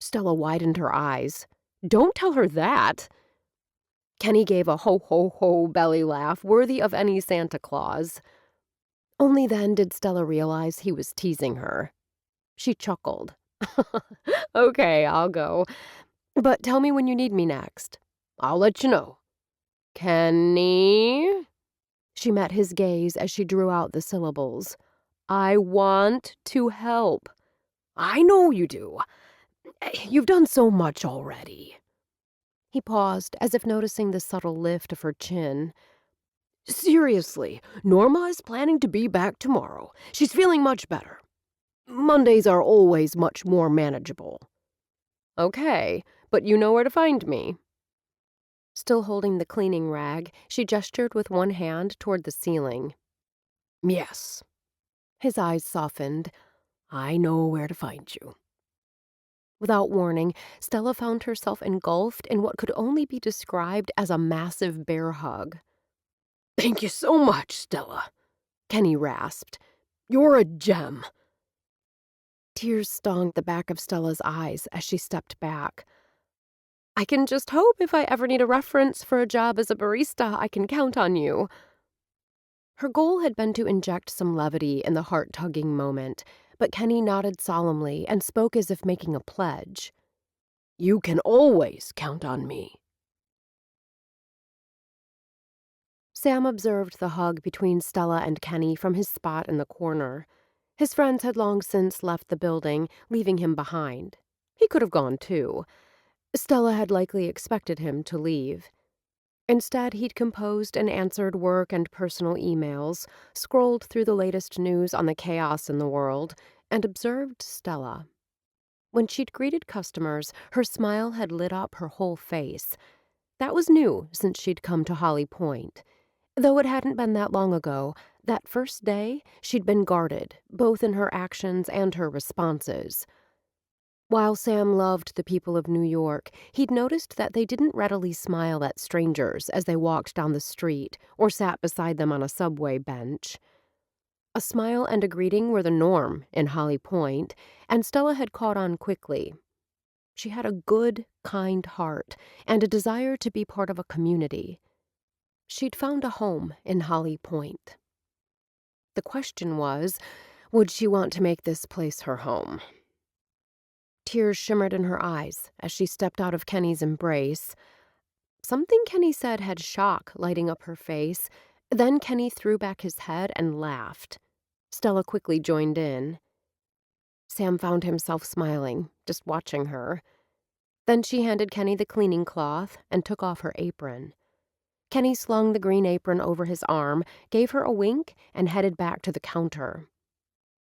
Stella widened her eyes. Don't tell her that. Kenny gave a ho-ho-ho belly laugh worthy of any Santa Claus. Only then did Stella realize he was teasing her. She chuckled. Okay, I'll go. But tell me when you need me next. I'll let you know. Kenny? She met his gaze as she drew out the syllables. I want to help. I know you do. You've done so much already. He paused, as if noticing the subtle lift of her chin. Seriously, Norma is planning to be back tomorrow. She's feeling much better. Mondays are always much more manageable. Okay, but you know where to find me. Still holding the cleaning rag, she gestured with one hand toward the ceiling. Yes. His eyes softened. I know where to find you. Without warning, Stella found herself engulfed in what could only be described as a massive bear hug. Thank you so much, Stella, Kenny rasped. You're a gem. Tears stung the back of Stella's eyes as she stepped back. I can just hope if I ever need a reference for a job as a barista, I can count on you." Her goal had been to inject some levity in the heart-tugging moment, but Kenny nodded solemnly and spoke as if making a pledge. "You can always count on me." Sam observed the hug between Stella and Kenny from his spot in the corner. His friends had long since left the building, leaving him behind. He could have gone too. Stella had likely expected him to leave. Instead, he'd composed and answered work and personal emails, scrolled through the latest news on the chaos in the world, and observed Stella. When she'd greeted customers, her smile had lit up her whole face. That was new since she'd come to Holly Pointe. Though it hadn't been that long ago, that first day, she'd been guarded, both in her actions and her responses. While Sam loved the people of New York, he'd noticed that they didn't readily smile at strangers as they walked down the street or sat beside them on a subway bench. A smile and a greeting were the norm in Holly Pointe, and Stella had caught on quickly. She had a good, kind heart and a desire to be part of a community. She'd found a home in Holly Pointe. The question was, would she want to make this place her home? Tears shimmered in her eyes as she stepped out of Kenny's embrace. Something Kenny said had shock lighting up her face. Then Kenny threw back his head and laughed. Stella quickly joined in. Sam found himself smiling, just watching her. Then she handed Kenny the cleaning cloth and took off her apron. Kenny slung the green apron over his arm, gave her a wink, and headed back to the counter.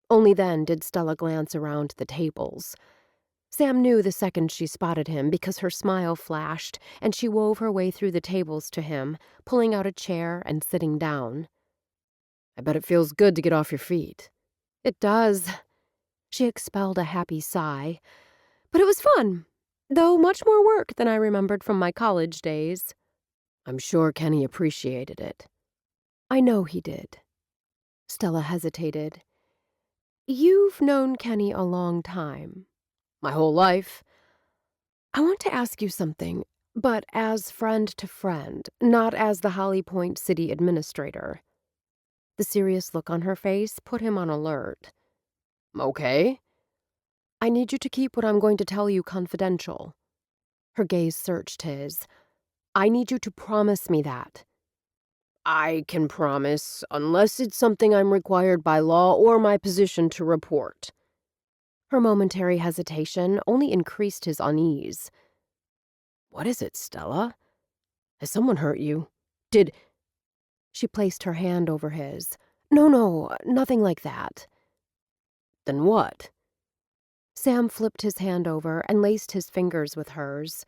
Only then did Stella glance around the tables. Sam knew the second she spotted him because her smile flashed, and she wove her way through the tables to him, pulling out a chair and sitting down. "I bet it feels good to get off your feet." "It does." She expelled a happy sigh. "But it was fun, though much more work than I remembered from my college days." "I'm sure Kenny appreciated it." "I know he did." Stella hesitated. "You've known Kenny a long time." "My whole life." "I want to ask you something, but as friend to friend, not as the Holly Pointe city administrator." The serious look on her face put him on alert. "Okay." "I need you to keep what I'm going to tell you confidential." Her gaze searched his. "I need you to promise me that." "I can promise, unless it's something I'm required by law or my position to report." Her momentary hesitation only increased his unease. "What is it, Stella? Has someone hurt you? Did—" She placed her hand over his. No, nothing like that." "Then what?" Sam flipped his hand over and laced his fingers with hers.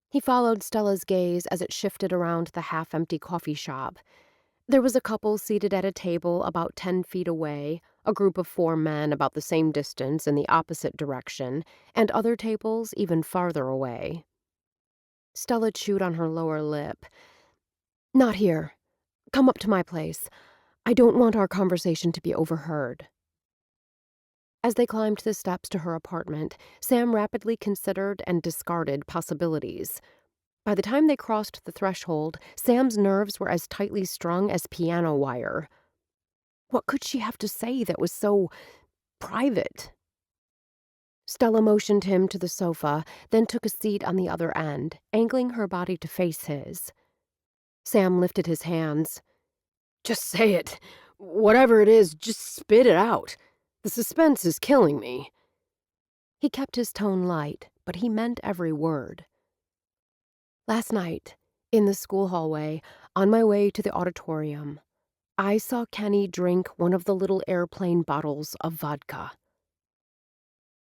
He followed Stella's gaze as it shifted around the half-empty coffee shop. There was a couple seated at a table about 10 feet away, a group of 4 men about the same distance in the opposite direction, and other tables even farther away. Stella chewed on her lower lip. "Not here. Come up to my place. I don't want our conversation to be overheard." As they climbed the steps to her apartment, Sam rapidly considered and discarded possibilities. By the time they crossed the threshold, Sam's nerves were as tightly strung as piano wire. What could she have to say that was so private? Stella motioned him to the sofa, then took a seat on the other end, angling her body to face his. Sam lifted his hands. "Just say it. Whatever it is, just spit it out. The suspense is killing me." He kept his tone light, but he meant every word. "Last night, in the school hallway, on my way to the auditorium, I saw Kenny drink one of the little airplane bottles of vodka."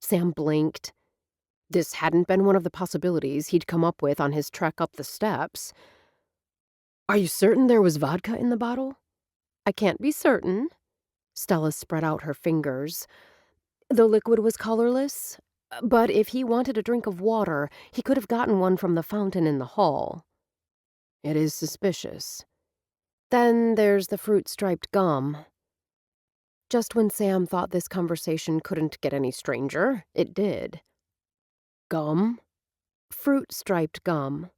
Sam blinked. This hadn't been one of the possibilities he'd come up with on his trek up the steps. "Are you certain there was vodka in the bottle?" "I can't be certain." Stella spread out her fingers. "The liquid was colorless, but if he wanted a drink of water, he could have gotten one from the fountain in the hall." "It is suspicious." "Then there's the fruit-striped gum." Just when Sam thought this conversation couldn't get any stranger, it did. "Gum?" Fruit-striped gum.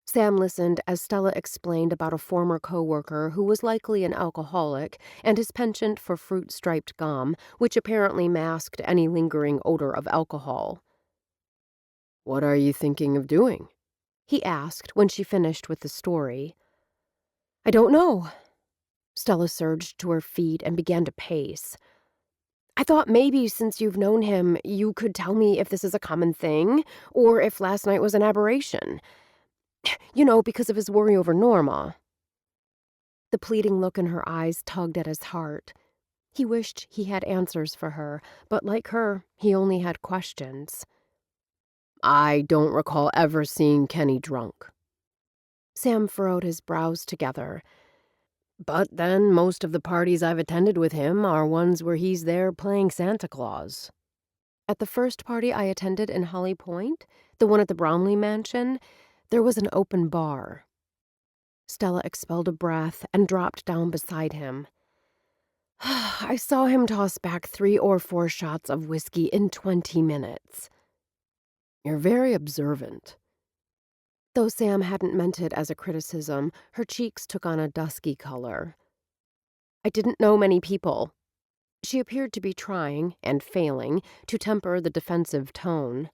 Sam listened as Stella explained about a former coworker who was likely an alcoholic and his penchant for fruit-striped gum, which apparently masked any lingering odor of alcohol. "What are you thinking of doing?" he asked when she finished with the story. I don't know. Stella surged to her feet and began to pace. I thought maybe since you've known him, you could tell me if this is a common thing, or if last night was an aberration. You know, because of his worry over Norma. The pleading look in her eyes tugged at his heart. He wished he had answers for her, but like her, he only had questions. "I don't recall ever seeing Kenny drunk." Sam furrowed his brows together. "But then most of the parties I've attended with him are ones where he's there playing Santa Claus." At the first party I attended in Holly Pointe, the one at the Bromley mansion, there was an open bar. Stella expelled a breath and dropped down beside him. I saw him toss back 3 or 4 shots of whiskey in 20 minutes. "You're very observant." Though Sam hadn't meant it as a criticism, her cheeks took on a dusky color. I didn't know many people. She appeared to be trying, and failing, to temper the defensive tone.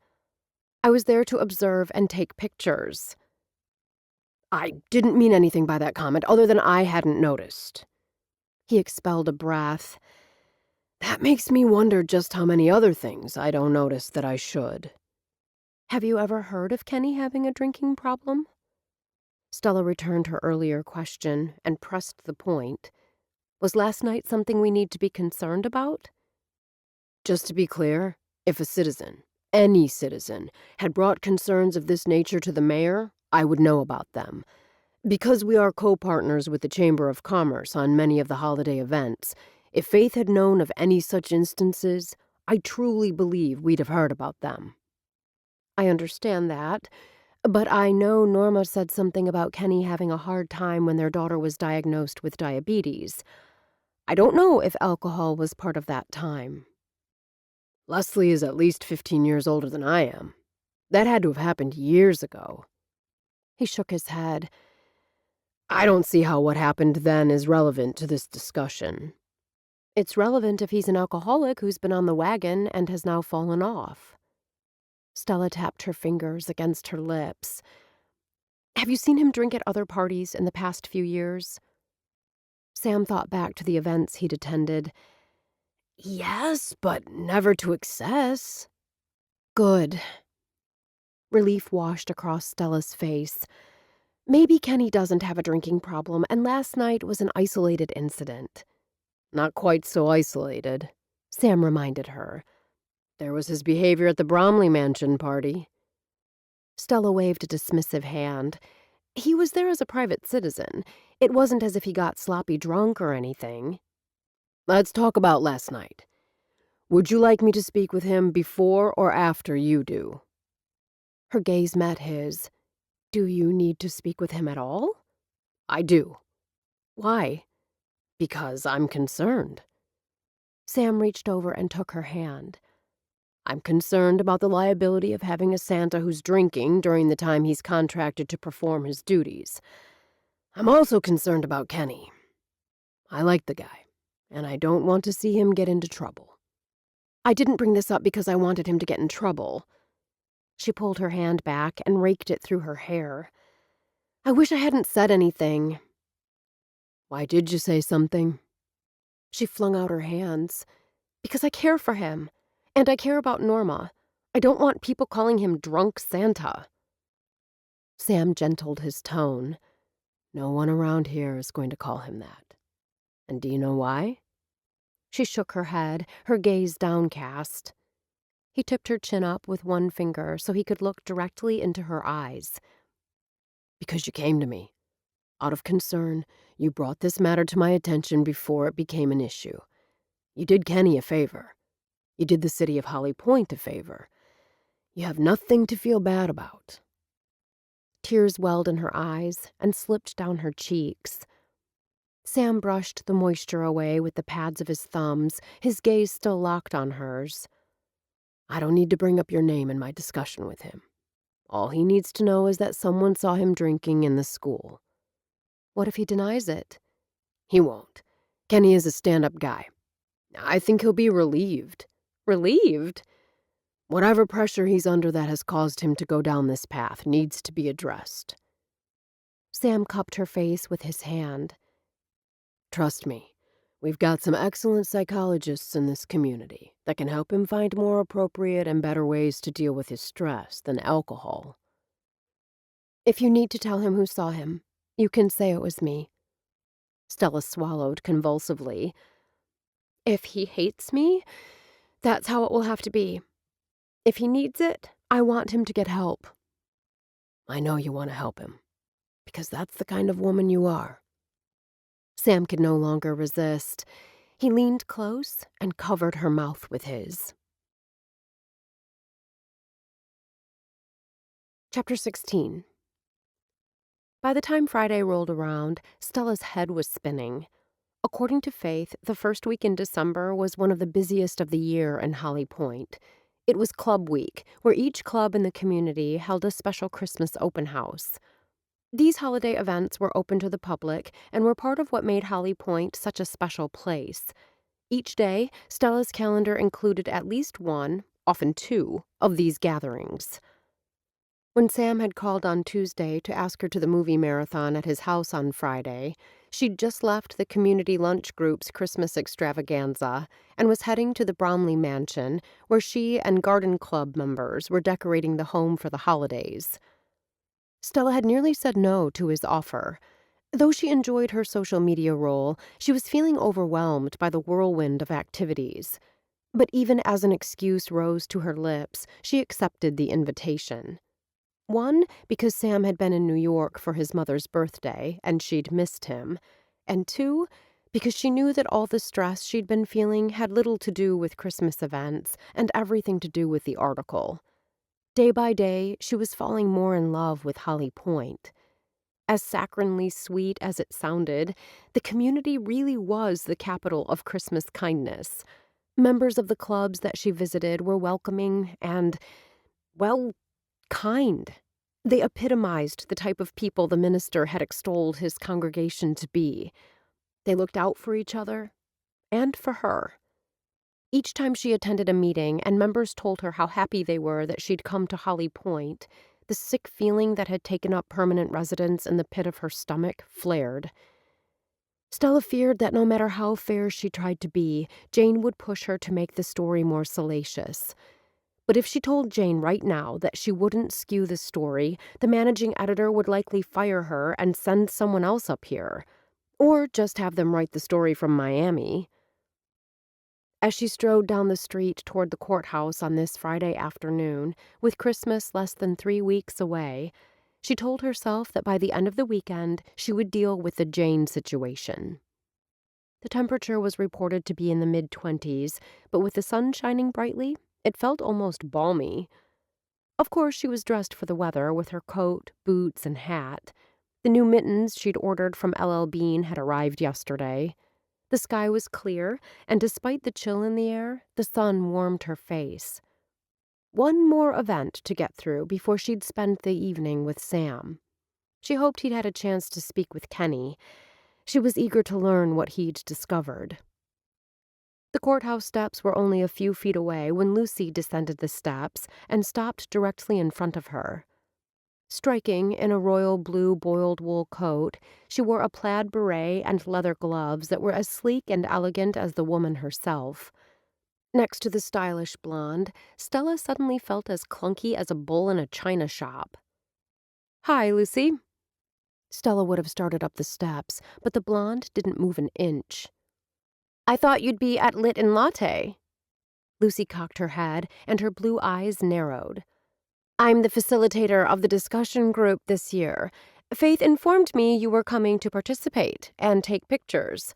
I was there to observe and take pictures. "I didn't mean anything by that comment other than I hadn't noticed." He expelled a breath. "That makes me wonder just how many other things I don't notice that I should." Have you ever heard of Kenny having a drinking problem? Stella returned her earlier question and pressed the point. Was last night something we need to be concerned about? Just to be clear, if a citizen, any citizen, had brought concerns of this nature to the mayor, I would know about them. Because we are co-partners with the Chamber of Commerce on many of the holiday events, if Faith had known of any such instances, I truly believe we'd have heard about them. I understand that, but I know Norma said something about Kenny having a hard time when their daughter was diagnosed with diabetes. I don't know if alcohol was part of that time. Leslie is at least 15 years older than I am. That had to have happened years ago. He shook his head. I don't see how what happened then is relevant to this discussion. It's relevant if he's an alcoholic who's been on the wagon and has now fallen off. Stella tapped her fingers against her lips. Have you seen him drink at other parties in the past few years? Sam thought back to the events he'd attended. Yes, but never to excess. Good. Relief washed across Stella's face. Maybe Kenny doesn't have a drinking problem, and last night was an isolated incident. Not quite so isolated, Sam reminded her. There was his behavior at the Bromley mansion party. Stella waved a dismissive hand. He was there as a private citizen. It wasn't as if he got sloppy drunk or anything. Let's talk about last night. Would you like me to speak with him before or after you do? Her gaze met his. Do you need to speak with him at all? I do. Why? Because I'm concerned. Sam reached over and took her hand. I'm concerned about the liability of having a Santa who's drinking during the time he's contracted to perform his duties. I'm also concerned about Kenny. I like the guy, and I don't want to see him get into trouble. I didn't bring this up because I wanted him to get in trouble. She pulled her hand back and raked it through her hair. I wish I hadn't said anything. Why did you say something? She flung out her hands. Because I care for him. And I care about Norma. I don't want people calling him Drunk Santa. Sam gentled his tone. No one around here is going to call him that. And do you know why? She shook her head, her gaze downcast. He tipped her chin up with one finger so he could look directly into her eyes. Because you came to me. Out of concern, you brought this matter to my attention before it became an issue. You did Kenny a favor. You did the city of Holly Pointe a favor. You have nothing to feel bad about. Tears welled in her eyes and slipped down her cheeks. Sam brushed the moisture away with the pads of his thumbs, his gaze still locked on hers. I don't need to bring up your name in my discussion with him. All he needs to know is that someone saw him drinking in the school. What if he denies it? He won't. Kenny is a stand-up guy. I think he'll be relieved. Relieved? Whatever pressure he's under that has caused him to go down this path needs to be addressed. Sam cupped her face with his hand. Trust me, we've got some excellent psychologists in this community that can help him find more appropriate and better ways to deal with his stress than alcohol. If you need to tell him who saw him, you can say it was me. Stella swallowed convulsively. If he hates me, that's how it will have to be. If he needs it, I want him to get help. I know you want to help him, because that's the kind of woman you are. Sam could no longer resist. He leaned close and covered her mouth with his. Chapter 16. By the time Friday rolled around, Stella's head was spinning. According to Faith, the first week in December was one of the busiest of the year in Holly Pointe. It was Club Week, where each club in the community held a special Christmas open house. These holiday events were open to the public and were part of what made Holly Pointe such a special place. Each day, Stella's calendar included at least one, often two, of these gatherings. When Sam had called on Tuesday to ask her to the movie marathon at his house on Friday, she'd just left the community lunch group's Christmas extravaganza and was heading to the Bromley mansion, where she and garden club members were decorating the home for the holidays. Stella had nearly said no to his offer. Though she enjoyed her social media role, she was feeling overwhelmed by the whirlwind of activities. But even as an excuse rose to her lips, she accepted the invitation. One, because Sam had been in New York for his mother's birthday, and she'd missed him. And two, because she knew that all the stress she'd been feeling had little to do with Christmas events and everything to do with the article. Day by day, she was falling more in love with Holly Pointe. As saccharinely sweet as it sounded, the community really was the capital of Christmas kindness. Members of the clubs that she visited were welcoming and, well, kind. They epitomized the type of people the minister had extolled his congregation to be. They looked out for each other and for her. Each time she attended a meeting and members told her how happy they were that she'd come to Holly Pointe, the sick feeling that had taken up permanent residence in the pit of her stomach flared. Stella feared that no matter how fair she tried to be, Jane would push her to make the story more salacious. But if she told Jane right now that she wouldn't skew the story, the managing editor would likely fire her and send someone else up here. Or just have them write the story from Miami. As she strode down the street toward the courthouse on this Friday afternoon, with Christmas less than 3 weeks away, she told herself that by the end of the weekend, she would deal with the Jane situation. The temperature was reported to be in the mid-20s, but with the sun shining brightly, it felt almost balmy. Of course, she was dressed for the weather with her coat, boots, and hat. The new mittens she'd ordered from LL Bean had arrived yesterday. The sky was clear, and despite the chill in the air, the sun warmed her face. One more event to get through before she'd spend the evening with Sam. She hoped he'd had a chance to speak with Kenny. She was eager to learn what he'd discovered. The courthouse steps were only a few feet away when Lucy descended the steps and stopped directly in front of her. Striking in a royal blue boiled wool coat, she wore a plaid beret and leather gloves that were as sleek and elegant as the woman herself. Next to the stylish blonde, Stella suddenly felt as clunky as a bull in a china shop. "Hi, Lucy." Stella would have started up the steps, but the blonde didn't move an inch. "I thought you'd be at Lit and Latte." Lucy cocked her head, and her blue eyes narrowed. "I'm the facilitator of the discussion group this year. Faith informed me you were coming to participate and take pictures.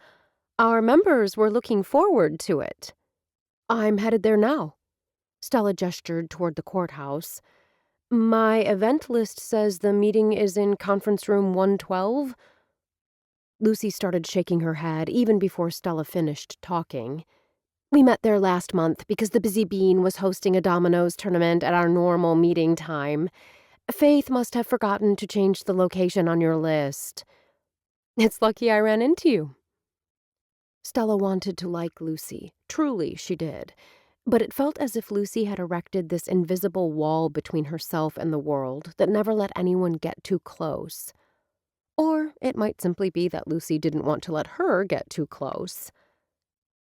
Our members were looking forward to it." "I'm headed there now." Stella gestured toward the courthouse. "My event list says the meeting is in conference room 112. Lucy started shaking her head even before Stella finished talking. "We met there last month because the Busy Bean was hosting a dominoes tournament at our normal meeting time. Faith must have forgotten to change the location on your list. It's lucky I ran into you. Stella wanted to like Lucy. Truly, she did. But it felt as if Lucy had erected this invisible wall between herself and the world that never let anyone get too close. Or it might simply be that Lucy didn't want to let her get too close.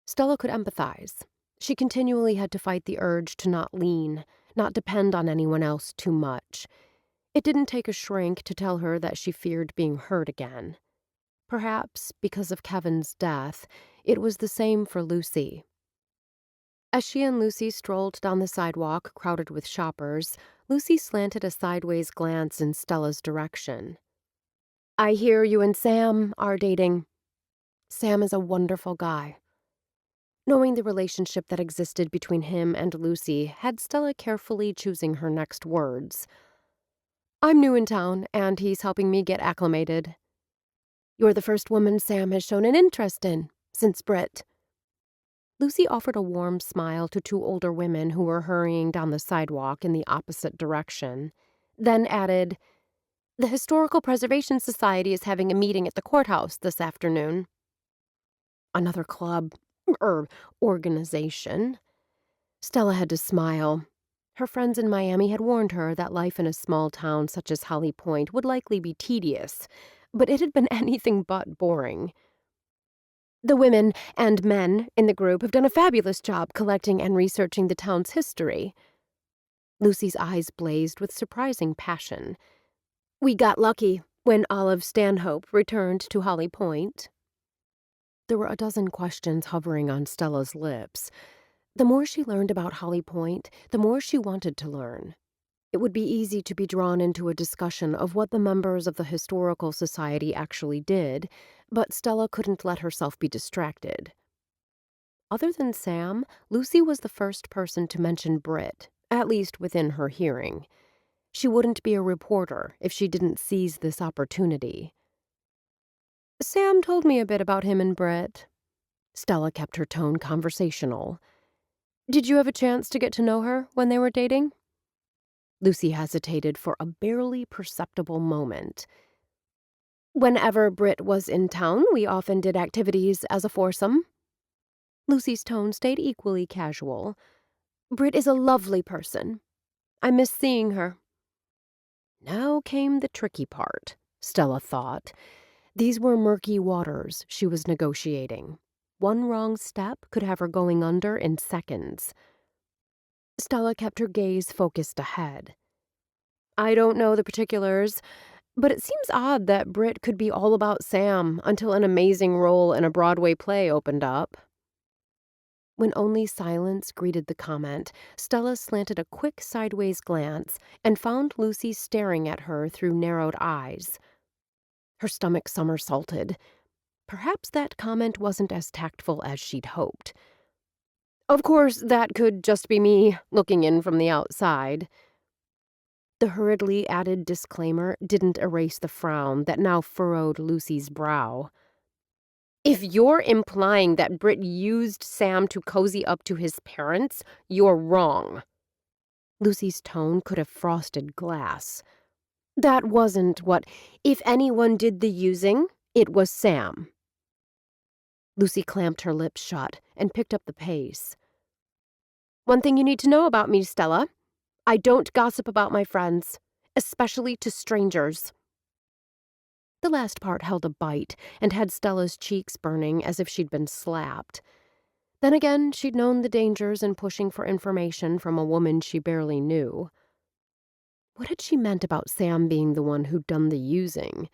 Stella could empathize. She continually had to fight the urge to not lean, not depend on anyone else too much. It didn't take a shrink to tell her that she feared being hurt again. Perhaps, because of Kevin's death, it was the same for Lucy. As she and Lucy strolled down the sidewalk crowded with shoppers, Lucy slanted a sideways glance in Stella's direction. I hear you and Sam are dating. Sam is a wonderful guy. Knowing the relationship that existed between him and Lucy had Stella carefully choosing her next words. I'm new in town, and he's helping me get acclimated. You're the first woman Sam has shown an interest in, since Britt. Lucy offered a warm smile to two older women who were hurrying down the sidewalk in the opposite direction, then added, The Historical Preservation Society is having a meeting at the courthouse this afternoon. Another club, organization. Stella had to smile. Her friends in Miami had warned her that life in a small town such as Holly Pointe would likely be tedious, but it had been anything but boring. The women and men in the group have done a fabulous job collecting and researching the town's history. Lucy's eyes blazed with surprising passion. We got lucky when Olive Stanhope returned to Holly Pointe. There were a dozen questions hovering on Stella's lips. The more she learned about Holly Pointe, the more she wanted to learn. It would be easy to be drawn into a discussion of what the members of the Historical Society actually did, but Stella couldn't let herself be distracted. Other than Sam, Lucy was the first person to mention Britt, at least within her hearing. She wouldn't be a reporter if she didn't seize this opportunity. Sam told me a bit about him and Britt. Stella kept her tone conversational. Did you have a chance to get to know her when they were dating? Lucy hesitated for a barely perceptible moment. Whenever Britt was in town, we often did activities as a foursome. Lucy's tone stayed equally casual. Britt is a lovely person. I miss seeing her. Now came the tricky part, Stella thought. These were murky waters she was negotiating. One wrong step could have her going under in seconds. Stella kept her gaze focused ahead. I don't know the particulars, but it seems odd that Britt could be all about Sam until an amazing role in a Broadway play opened up. When only silence greeted the comment, Stella slanted a quick sideways glance and found Lucy staring at her through narrowed eyes. Her stomach somersaulted. Perhaps that comment wasn't as tactful as she'd hoped. Of course, that could just be me looking in from the outside. The hurriedly added disclaimer didn't erase the frown that now furrowed Lucy's brow. If you're implying that Britt used Sam to cozy up to his parents, you're wrong. Lucy's tone could have frosted glass. That wasn't what, if anyone did the using, it was Sam. Lucy clamped her lips shut and picked up the pace. One thing you need to know about me, Stella. I don't gossip about my friends, especially to strangers. The last part held a bite and had Stella's cheeks burning as if she'd been slapped. Then again, she'd known the dangers in pushing for information from a woman she barely knew. What had she meant about Sam being the one who'd done the using?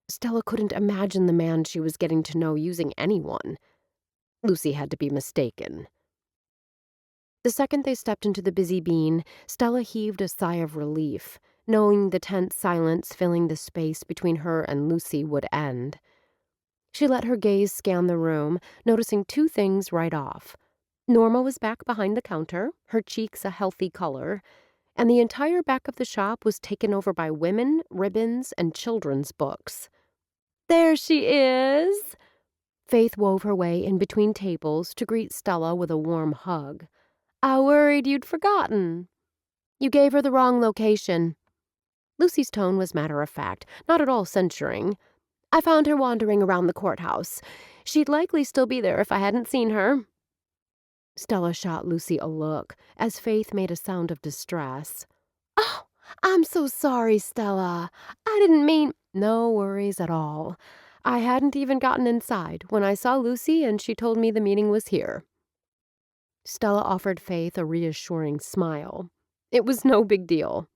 Stella couldn't imagine the man she was getting to know using anyone. Lucy had to be mistaken. The second they stepped into the busy bean, Stella heaved a sigh of relief, knowing the tense silence filling the space between her and Lucy would end. She let her gaze scan the room, noticing two things right off. Norma was back behind the counter, her cheeks a healthy color, and the entire back of the shop was taken over by women, ribbons, and children's books. There she is! Faith wove her way in between tables to greet Stella with a warm hug. I worried you'd forgotten. You gave her the wrong location. Lucy's tone was matter-of-fact, not at all censuring. "I found her wandering around the courthouse. She'd likely still be there if I hadn't seen her." Stella shot Lucy a look, as Faith made a sound of distress. "Oh, I'm so sorry, Stella. I didn't mean—" "No worries at all. I hadn't even gotten inside when I saw Lucy and she told me the meeting was here." Stella offered Faith a reassuring smile. It was no big deal.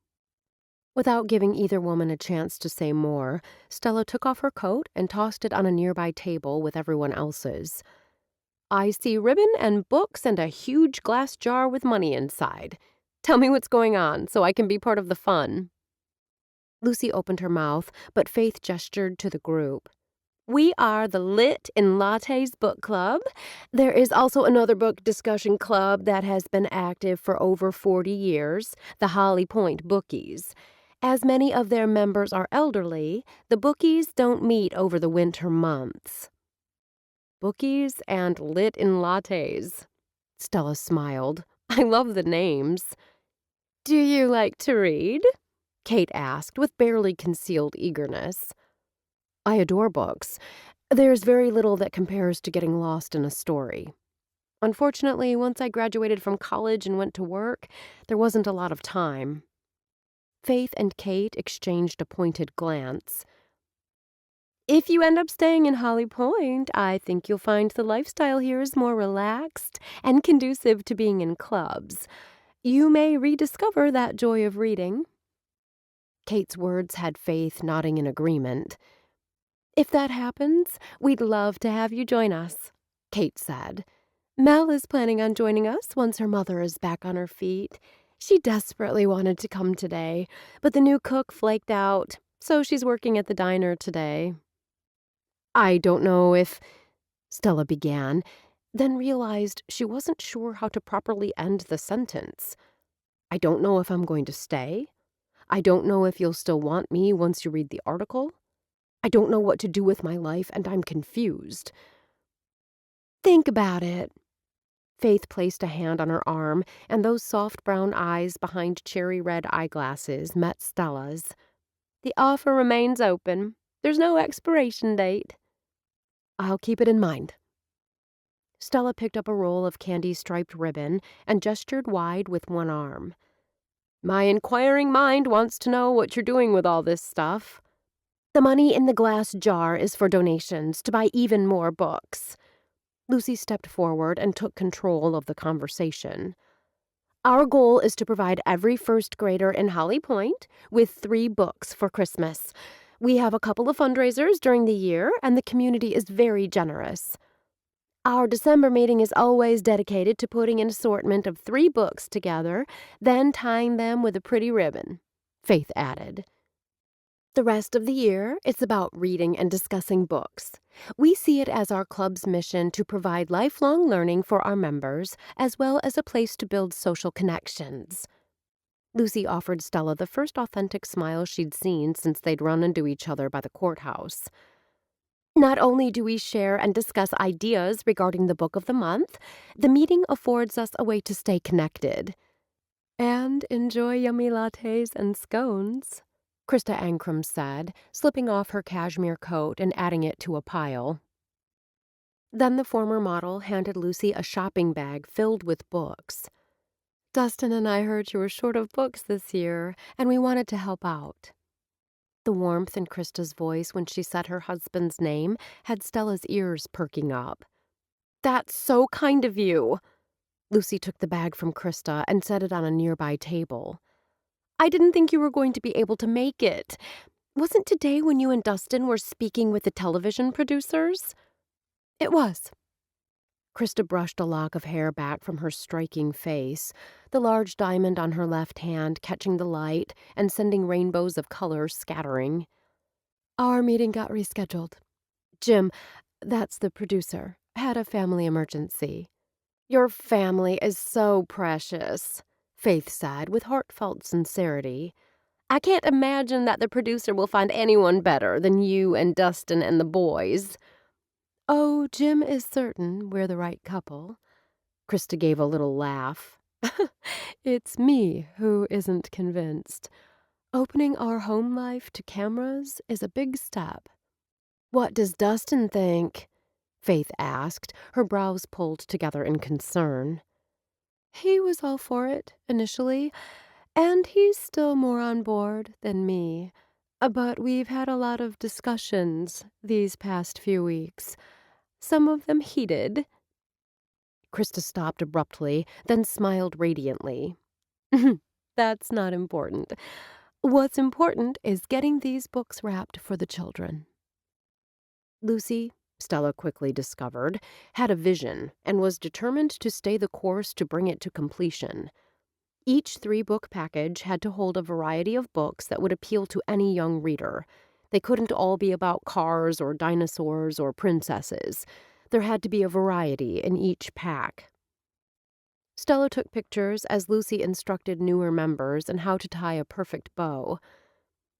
Without giving either woman a chance to say more, Stella took off her coat and tossed it on a nearby table with everyone else's. "I see ribbon and books and a huge glass jar with money inside. Tell me what's going on so I can be part of the fun." Lucy opened her mouth, but Faith gestured to the group. "We are the Lit in Lattes book club. There is also another book discussion club that has been active for over 40 years, the Holly Pointe Bookies. As many of their members are elderly, the bookies don't meet over the winter months." Bookies and Lit in Lattes. Stella smiled. "I love the names." "Do you like to read?" Kate asked with barely concealed eagerness. "I adore books. There's very little that compares to getting lost in a story. Unfortunately, once I graduated from college and went to work, there wasn't a lot of time." Faith and Kate exchanged a pointed glance. "If you end up staying in Holly Pointe, I think you'll find the lifestyle here is more relaxed and conducive to being in clubs. You may rediscover that joy of reading." Kate's words had Faith nodding in agreement. "If that happens, we'd love to have you join us," Kate said. "Mel is planning on joining us once her mother is back on her feet. She desperately wanted to come today, but the new cook flaked out, so she's working at the diner today." "I don't know if—" Stella began, then realized she wasn't sure how to properly end the sentence. "I don't know if I'm going to stay. I don't know if you'll still want me once you read the article. I don't know what to do with my life, and I'm confused." "Think about it." Faith placed a hand on her arm, and those soft brown eyes behind cherry-red eyeglasses met Stella's. "The offer remains open. There's no expiration date." "I'll keep it in mind." Stella picked up a roll of candy-striped ribbon and gestured wide with one arm. "My inquiring mind wants to know what you're doing with all this stuff." "The money in the glass jar is for donations to buy even more books." Lucy stepped forward and took control of the conversation. "Our goal is to provide every first grader in Holly Pointe with 3 books for Christmas. We have a couple of fundraisers during the year, and the community is very generous. Our December meeting is always dedicated to putting an assortment of 3 books together, then tying them with a pretty ribbon," Faith added. "The rest of the year, it's about reading and discussing books. We see it as our club's mission to provide lifelong learning for our members, as well as a place to build social connections." Lucy offered Stella the first authentic smile she'd seen since they'd run into each other by the courthouse. "Not only do we share and discuss ideas regarding the book of the month, the meeting affords us a way to stay connected." "And enjoy yummy lattes and scones," Krista Ankrum said, slipping off her cashmere coat and adding it to a pile. Then the former model handed Lucy a shopping bag filled with books. "Dustin and I heard you were short of books this year, and we wanted to help out." The warmth in Krista's voice when she said her husband's name had Stella's ears perking up. "That's so kind of you." Lucy took the bag from Krista and set it on a nearby table. "I didn't think you were going to be able to make it. Wasn't today when you and Dustin were speaking with the television producers?" "It was." Krista brushed a lock of hair back from her striking face, the large diamond on her left hand catching the light and sending rainbows of color scattering. "Our meeting got rescheduled. Jim, that's the producer, had a family emergency." "Your family is so precious," Faith said with heartfelt sincerity. "I can't imagine that the producer will find anyone better than you and Dustin and the boys." "Oh, Jim is certain we're the right couple." Krista gave a little laugh. "It's me who isn't convinced. Opening our home life to cameras is a big step. What does Dustin think? Faith asked, her brows pulled together in concern. He was all for it, initially, and he's still more on board than me. But we've had a lot of discussions these past few weeks, some of them heated. Krista stopped abruptly, then smiled radiantly. That's not important. What's important is getting these books wrapped for the children. Lucy, Stella quickly discovered, had a vision and was determined to stay the course to bring it to completion. Each 3-book package had to hold a variety of books that would appeal to any young reader. They couldn't all be about cars or dinosaurs or princesses. There had to be a variety in each pack. Stella took pictures as Lucy instructed newer members in how to tie a perfect bow.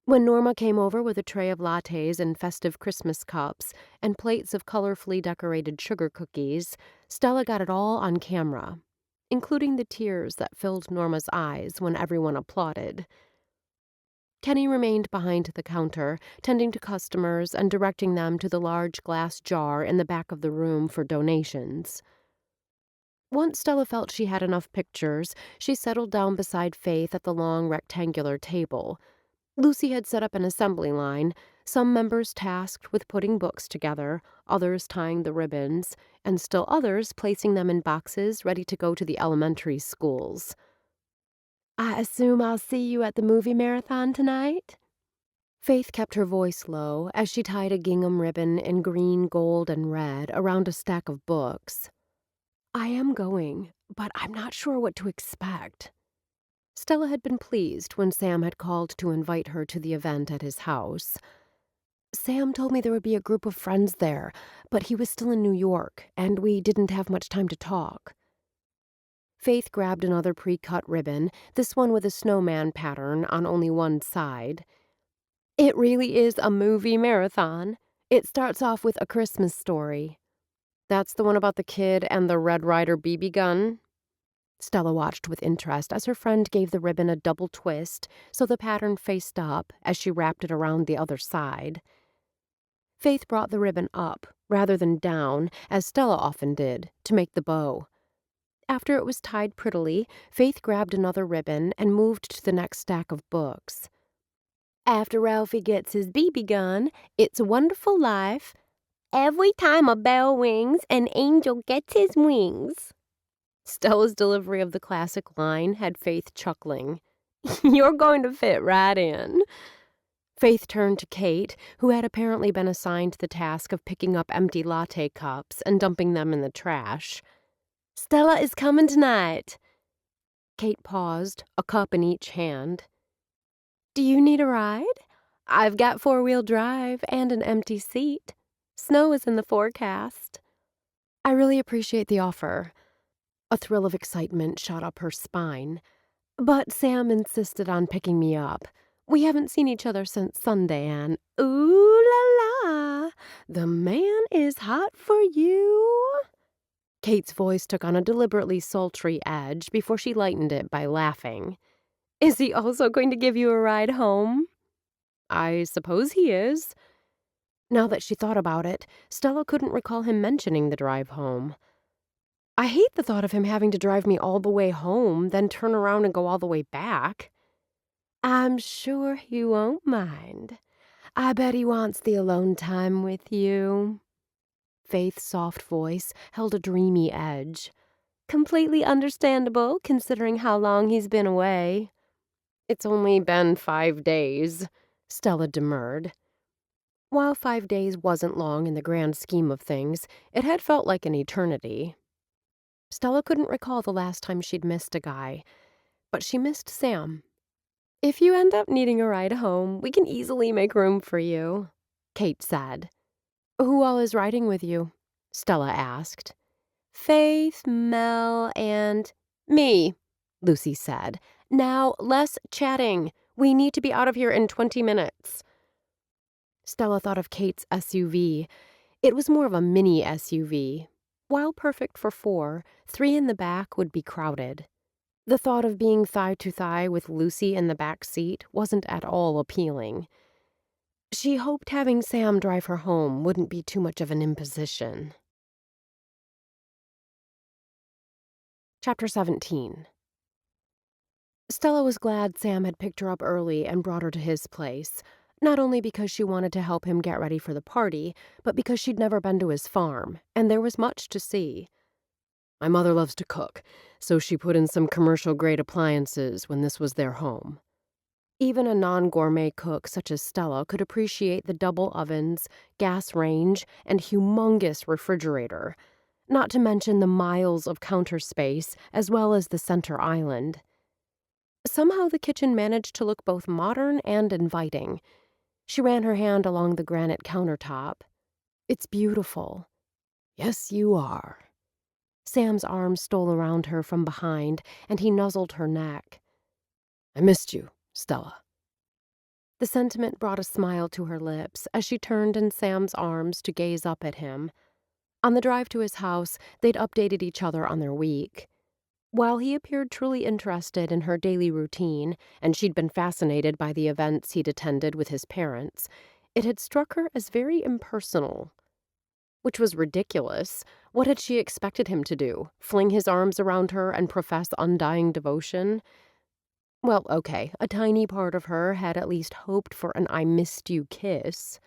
When Norma came over with a tray of lattes and festive Christmas cups and plates of colorfully decorated sugar cookies, Stella got it all on camera, including the tears that filled Norma's eyes when everyone applauded. Kenny remained behind the counter, tending to customers and directing them to the large glass jar in the back of the room for donations. Once Stella felt she had enough pictures, she settled down beside Faith at the long rectangular table. Lucy had set up an assembly line, some members tasked with putting books together, others tying the ribbons, and still others placing them in boxes ready to go to the elementary schools. I assume I'll see you at the movie marathon tonight? Faith kept her voice low as she tied a gingham ribbon in green, gold, and red around a stack of books. I am going, but I'm not sure what to expect. Stella had been pleased when Sam had called to invite her to the event at his house. Sam told me there would be a group of friends there, but he was still in New York, and we didn't have much time to talk. Faith grabbed another pre-cut ribbon, this one with a snowman pattern on only one side. It really is a movie marathon. It starts off with A Christmas Story. That's the one about the kid and the Red Ryder BB gun? Stella watched with interest as her friend gave the ribbon a double twist so the pattern faced up as she wrapped it around the other side. Faith brought the ribbon up, rather than down, as Stella often did, to make the bow. After it was tied prettily, Faith grabbed another ribbon and moved to the next stack of books. After Ralphie gets his BB gun, It's a Wonderful Life. Every time a bell rings, an angel gets his wings. Stella's delivery of the classic line had Faith chuckling. You're going to fit right in. Faith turned to Kate, who had apparently been assigned the task of picking up empty latte cups and dumping them in the trash. Stella is coming tonight. Kate paused, a cup in each hand. Do you need a ride? I've got 4-wheel drive and an empty seat. Snow is in the forecast. I really appreciate the offer. A thrill of excitement shot up her spine. But Sam insisted on picking me up. We haven't seen each other since Sunday, and ooh la la, the man is hot for you. Kate's voice took on a deliberately sultry edge before she lightened it by laughing. Is he also going to give you a ride home? I suppose he is. Now that she thought about it, Stella couldn't recall him mentioning the drive home. I hate the thought of him having to drive me all the way home, then turn around and go all the way back. I'm sure he won't mind. I bet he wants the alone time with you. Faith's soft voice held a dreamy edge. Completely understandable, considering how long he's been away. It's only been 5 days, Stella demurred. While 5 days wasn't long in the grand scheme of things, it had felt like an eternity. Stella couldn't recall the last time she'd missed a guy, but she missed Sam. If you end up needing a ride home, we can easily make room for you, Kate said. Who all is riding with you? Stella asked. Faith, Mel, and me, Lucy said. Now, less chatting. We need to be out of here in 20 minutes. Stella thought of Kate's SUV. It was more of a mini SUV. While perfect for 4, 3 in the back would be crowded. The thought of being thigh to thigh with Lucy in the back seat wasn't at all appealing. She hoped having Sam drive her home wouldn't be too much of an imposition. Chapter 17. Stella was glad Sam had picked her up early and brought her to his place, not only because she wanted to help him get ready for the party, but because she'd never been to his farm, and there was much to see. My mother loves to cook, so she put in some commercial-grade appliances when this was their home. Even a non-gourmet cook such as Stella could appreciate the double ovens, gas range, and humongous refrigerator, not to mention the miles of counter space as well as the center island. Somehow the kitchen managed to look both modern and inviting. She ran her hand along the granite countertop. It's beautiful. Yes, you are. Sam's arm stole around her from behind, and he nuzzled her neck. I missed you, Stella. The sentiment brought a smile to her lips as she turned in Sam's arms to gaze up at him. On the drive to his house, they'd updated each other on their week. While he appeared truly interested in her daily routine, and she'd been fascinated by the events he'd attended with his parents, it had struck her as very impersonal. Which was ridiculous. What had she expected him to do? Fling his arms around her and profess undying devotion? Well, okay, a tiny part of her had at least hoped for an I missed you kiss.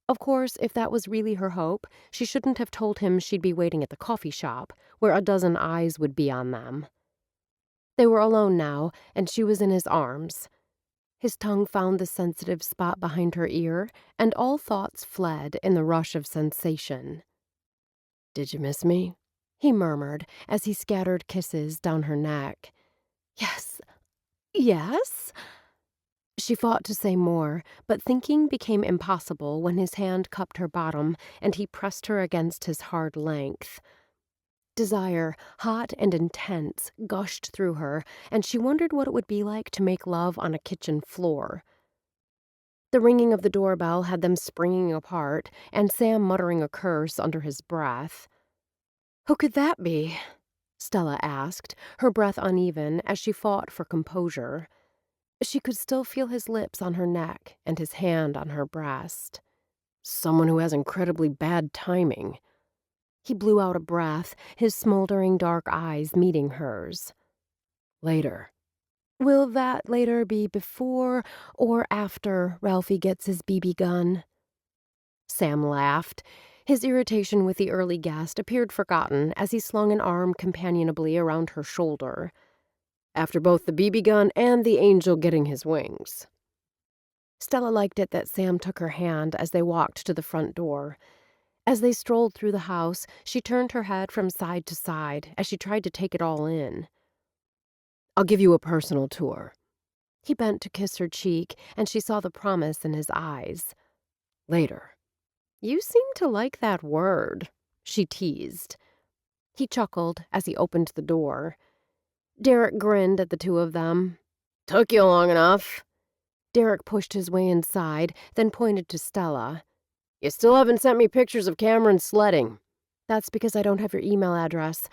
Of course, if that was really her hope, she shouldn't have told him she'd be waiting at the coffee shop, where a dozen eyes would be on them. They were alone now, and she was in his arms. His tongue found the sensitive spot behind her ear, and all thoughts fled in the rush of sensation. Did you miss me? He murmured as he scattered kisses down her neck. Yes. Yes? She fought to say more, but thinking became impossible when his hand cupped her bottom and he pressed her against his hard length. Desire, hot and intense, gushed through her, and she wondered what it would be like to make love on a kitchen floor. The ringing of the doorbell had them springing apart, and Sam muttering a curse under his breath. Who could that be? Stella asked, her breath uneven as she fought for composure. She could still feel his lips on her neck and his hand on her breast. Someone who has incredibly bad timing. He blew out a breath, his smoldering dark eyes meeting hers. Later. Will that later be before or after Ralphie gets his BB gun? Sam laughed. His irritation with the early guest appeared forgotten as he slung an arm companionably around her shoulder. After both the BB gun and the angel getting his wings. Stella liked it that Sam took her hand as they walked to the front door. As they strolled through the house, she turned her head from side to side as she tried to take it all in. I'll give you a personal tour. He bent to kiss her cheek, and she saw the promise in his eyes. Later. You seem to like that word, she teased. He chuckled as he opened the door. Derek grinned at the two of them. Took you long enough. Derek pushed his way inside, then pointed to Stella. You still haven't sent me pictures of Cameron sledding. That's because I don't have your email address.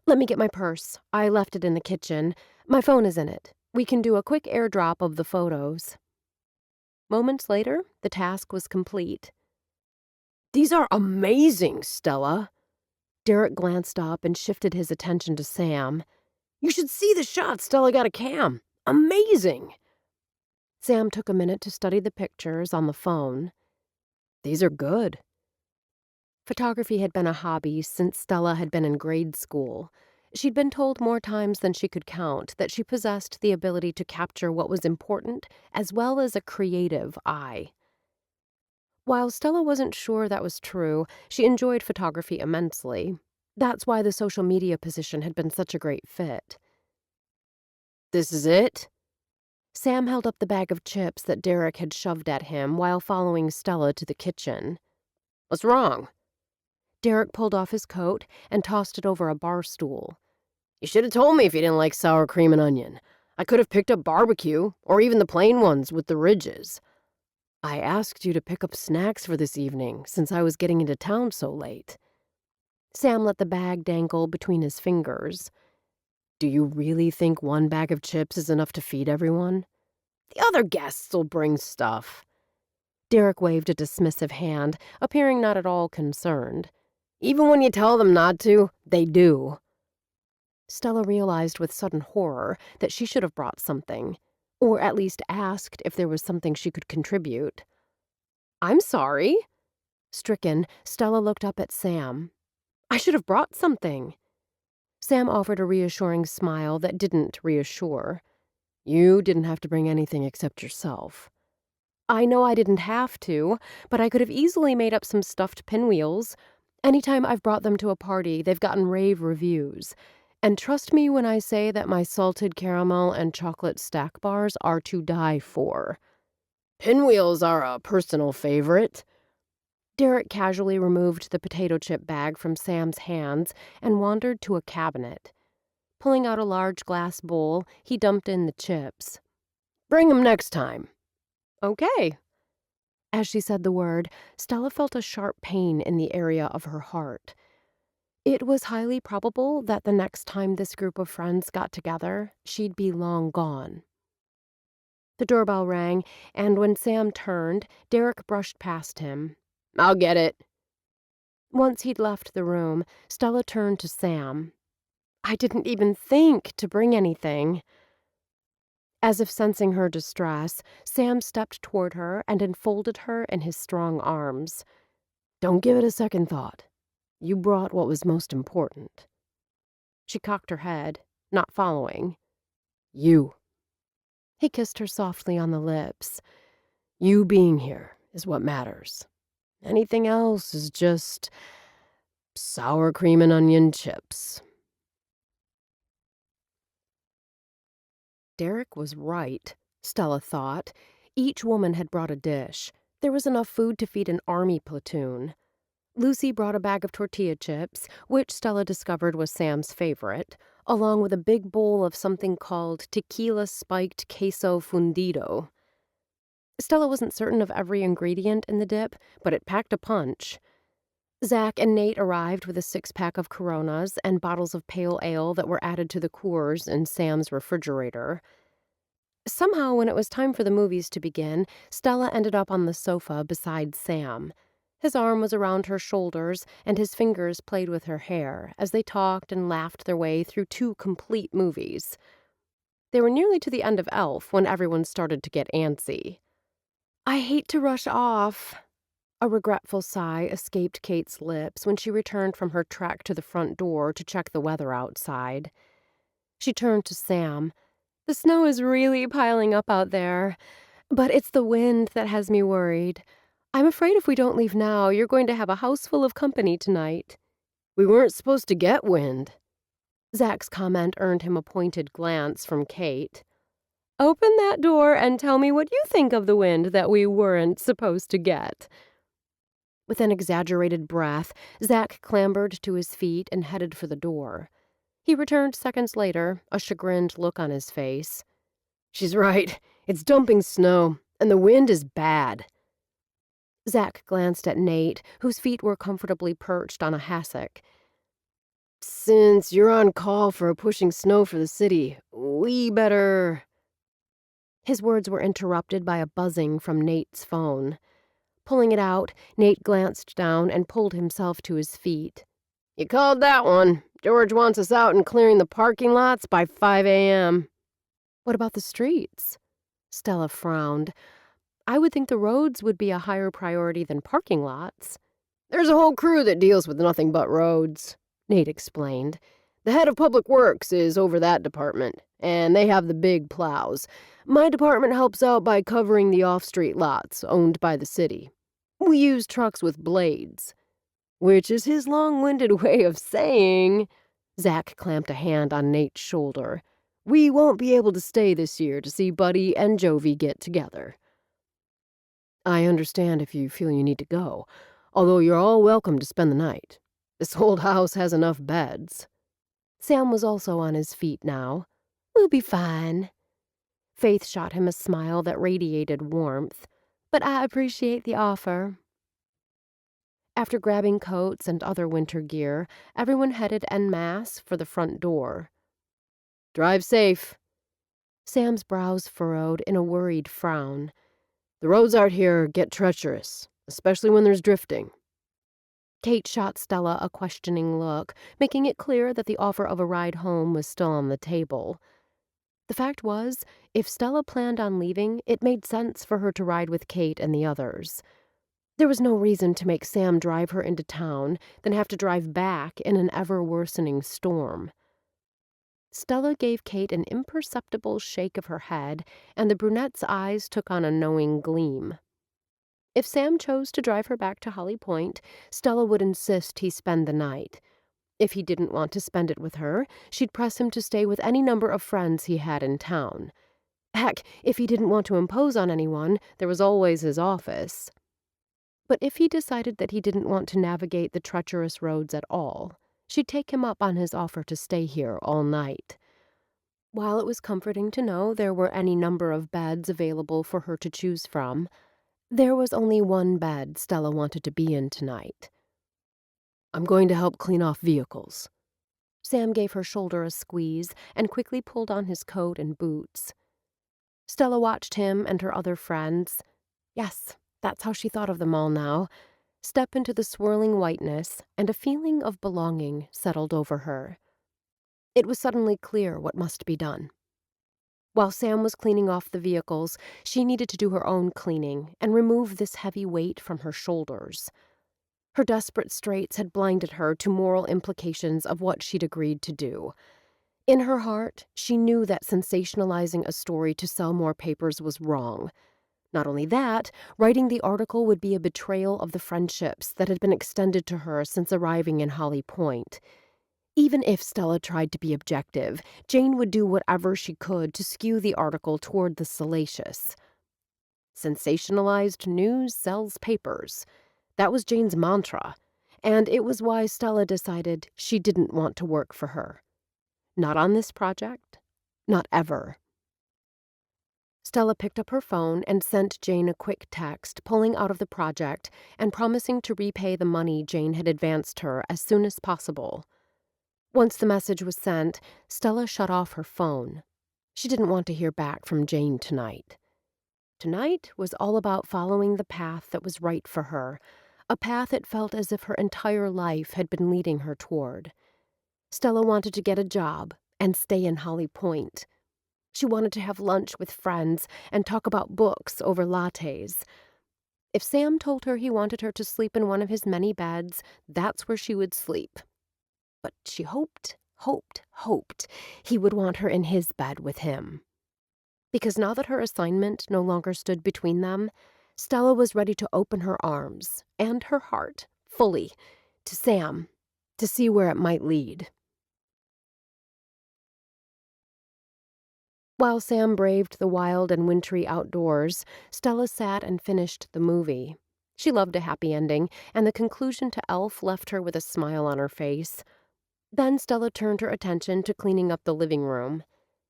Let me get my purse. I left it in the kitchen. My phone is in it. We can do a quick airdrop of the photos. Moments later, the task was complete. These are amazing, Stella. Derek glanced up and shifted his attention to Sam. You should see the shots Stella got a cam. Amazing. Sam took a minute to study the pictures on the phone. These are good. Photography had been a hobby since Stella had been in grade school. She'd been told more times than she could count that she possessed the ability to capture what was important as well as a creative eye. While Stella wasn't sure that was true, she enjoyed photography immensely. That's why the social media position had been such a great fit. This is it? Sam held up the bag of chips that Derek had shoved at him while following Stella to the kitchen. What's wrong? Derek pulled off his coat and tossed it over a bar stool. You should have told me if you didn't like sour cream and onion. I could have picked up barbecue, or even the plain ones with the ridges. I asked you to pick up snacks for this evening since I was getting into town so late. Sam let the bag dangle between his fingers. Do you really think one bag of chips is enough to feed everyone? The other guests will bring stuff. Derek waved a dismissive hand, appearing not at all concerned. Even when you tell them not to, they do. Stella realized with sudden horror that she should have brought something, or at least asked if there was something she could contribute. I'm sorry. Stricken, Stella looked up at Sam. I should have brought something. Sam offered a reassuring smile that didn't reassure. You didn't have to bring anything except yourself. I know I didn't have to, but I could have easily made up some stuffed pinwheels. Anytime I've brought them to a party, they've gotten rave reviews. And trust me when I say that my salted caramel and chocolate stack bars are to die for. Pinwheels are a personal favorite. Derek casually removed the potato chip bag from Sam's hands and wandered to a cabinet. Pulling out a large glass bowl, he dumped in the chips. Bring 'em next time. Okay. As she said the word, Stella felt a sharp pain in the area of her heart. It was highly probable that the next time this group of friends got together, she'd be long gone. The doorbell rang, and when Sam turned, Derek brushed past him. I'll get it. Once he'd left the room, Stella turned to Sam. I didn't even think to bring anything. As if sensing her distress, Sam stepped toward her and enfolded her in his strong arms. Don't give it a second thought. You brought what was most important. She cocked her head, not following. You. He kissed her softly on the lips. You being here is what matters. Anything else is just sour cream and onion chips. Derek was right, Stella thought. Each woman had brought a dish. There was enough food to feed an army platoon. Lucy brought a bag of tortilla chips, which Stella discovered was Sam's favorite, along with a big bowl of something called tequila-spiked queso fundido. Stella wasn't certain of every ingredient in the dip, but it packed a punch. Zach and Nate arrived with a six-pack of Coronas and bottles of pale ale that were added to the Coors in Sam's refrigerator. Somehow, when it was time for the movies to begin, Stella ended up on the sofa beside Sam. His arm was around her shoulders, and his fingers played with her hair as they talked and laughed their way through 2 complete movies. They were nearly to the end of Elf when everyone started to get antsy. I hate to rush off. A regretful sigh escaped Kate's lips when she returned from her trek to the front door to check the weather outside. She turned to Sam. The snow is really piling up out there, but it's the wind that has me worried. I'm afraid if we don't leave now, you're going to have a house full of company tonight. We weren't supposed to get wind. Zach's comment earned him a pointed glance from Kate. Open that door and tell me what you think of the wind that we weren't supposed to get. With an exaggerated breath, Zach clambered to his feet and headed for the door. He returned seconds later, a chagrined look on his face. She's right. It's dumping snow, and the wind is bad. Zach glanced at Nate, whose feet were comfortably perched on a hassock. Since you're on call for pushing snow for the city, we better... His words were interrupted by a buzzing from Nate's phone. Pulling it out, Nate glanced down and pulled himself to his feet. You called that one. George wants us out and clearing the parking lots by 5 a.m. What about the streets? Stella frowned. I would think the roads would be a higher priority than parking lots. There's a whole crew that deals with nothing but roads, Nate explained. The head of public works is over that department, and they have the big plows. My department helps out by covering the off-street lots owned by the city. We use trucks with blades. Which is his long-winded way of saying... Zach clamped a hand on Nate's shoulder. We won't be able to stay this year to see Buddy and Jovi get together. I understand if you feel you need to go, although you're all welcome to spend the night. This old house has enough beds. Sam was also on his feet now. We'll be fine. Faith shot him a smile that radiated warmth. But I appreciate the offer. After grabbing coats and other winter gear, everyone headed en masse for the front door. Drive safe. Sam's brows furrowed in a worried frown. The roads out here get treacherous, especially when there's drifting. Kate shot Stella a questioning look, making it clear that the offer of a ride home was still on the table. The fact was, if Stella planned on leaving, it made sense for her to ride with Kate and the others. There was no reason to make Sam drive her into town, then have to drive back in an ever-worsening storm. Stella gave Kate an imperceptible shake of her head, and the brunette's eyes took on a knowing gleam. If Sam chose to drive her back to Holly Pointe, Stella would insist he spend the night. If he didn't want to spend it with her, she'd press him to stay with any number of friends he had in town. Heck, if he didn't want to impose on anyone, there was always his office. But if he decided that he didn't want to navigate the treacherous roads at all, she'd take him up on his offer to stay here all night. While it was comforting to know there were any number of beds available for her to choose from, there was only one bed Stella wanted to be in tonight. I'm going to help clean off vehicles. Sam gave her shoulder a squeeze and quickly pulled on his coat and boots. Stella watched him and her other friends, yes, that's how she thought of them all now, step into the swirling whiteness, and a feeling of belonging settled over her. It was suddenly clear what must be done. While Sam was cleaning off the vehicles, she needed to do her own cleaning and remove this heavy weight from her shoulders. Her desperate straits had blinded her to moral implications of what she'd agreed to do. In her heart, she knew that sensationalizing a story to sell more papers was wrong. Not only that, writing the article would be a betrayal of the friendships that had been extended to her since arriving in Holly Pointe. Even if Stella tried to be objective, Jane would do whatever she could to skew the article toward the salacious. Sensationalized news sells papers. That was Jane's mantra, and it was why Stella decided she didn't want to work for her. Not on this project, not ever. Stella picked up her phone and sent Jane a quick text, pulling out of the project and promising to repay the money Jane had advanced her as soon as possible. Once the message was sent, Stella shut off her phone. She didn't want to hear back from Jane tonight. Tonight was all about following the path that was right for her, a path it felt as if her entire life had been leading her toward. Stella wanted to get a job and stay in Holly Pointe. She wanted to have lunch with friends and talk about books over lattes. If Sam told her he wanted her to sleep in one of his many beds, that's where she would sleep. But she hoped he would want her in his bed with him. Because now that her assignment no longer stood between them, Stella was ready to open her arms and her heart fully to Sam, to see where it might lead. While Sam braved the wild and wintry outdoors, Stella sat and finished the movie. She loved a happy ending, and the conclusion to Elf left her with a smile on her face. Then Stella turned her attention to cleaning up the living room.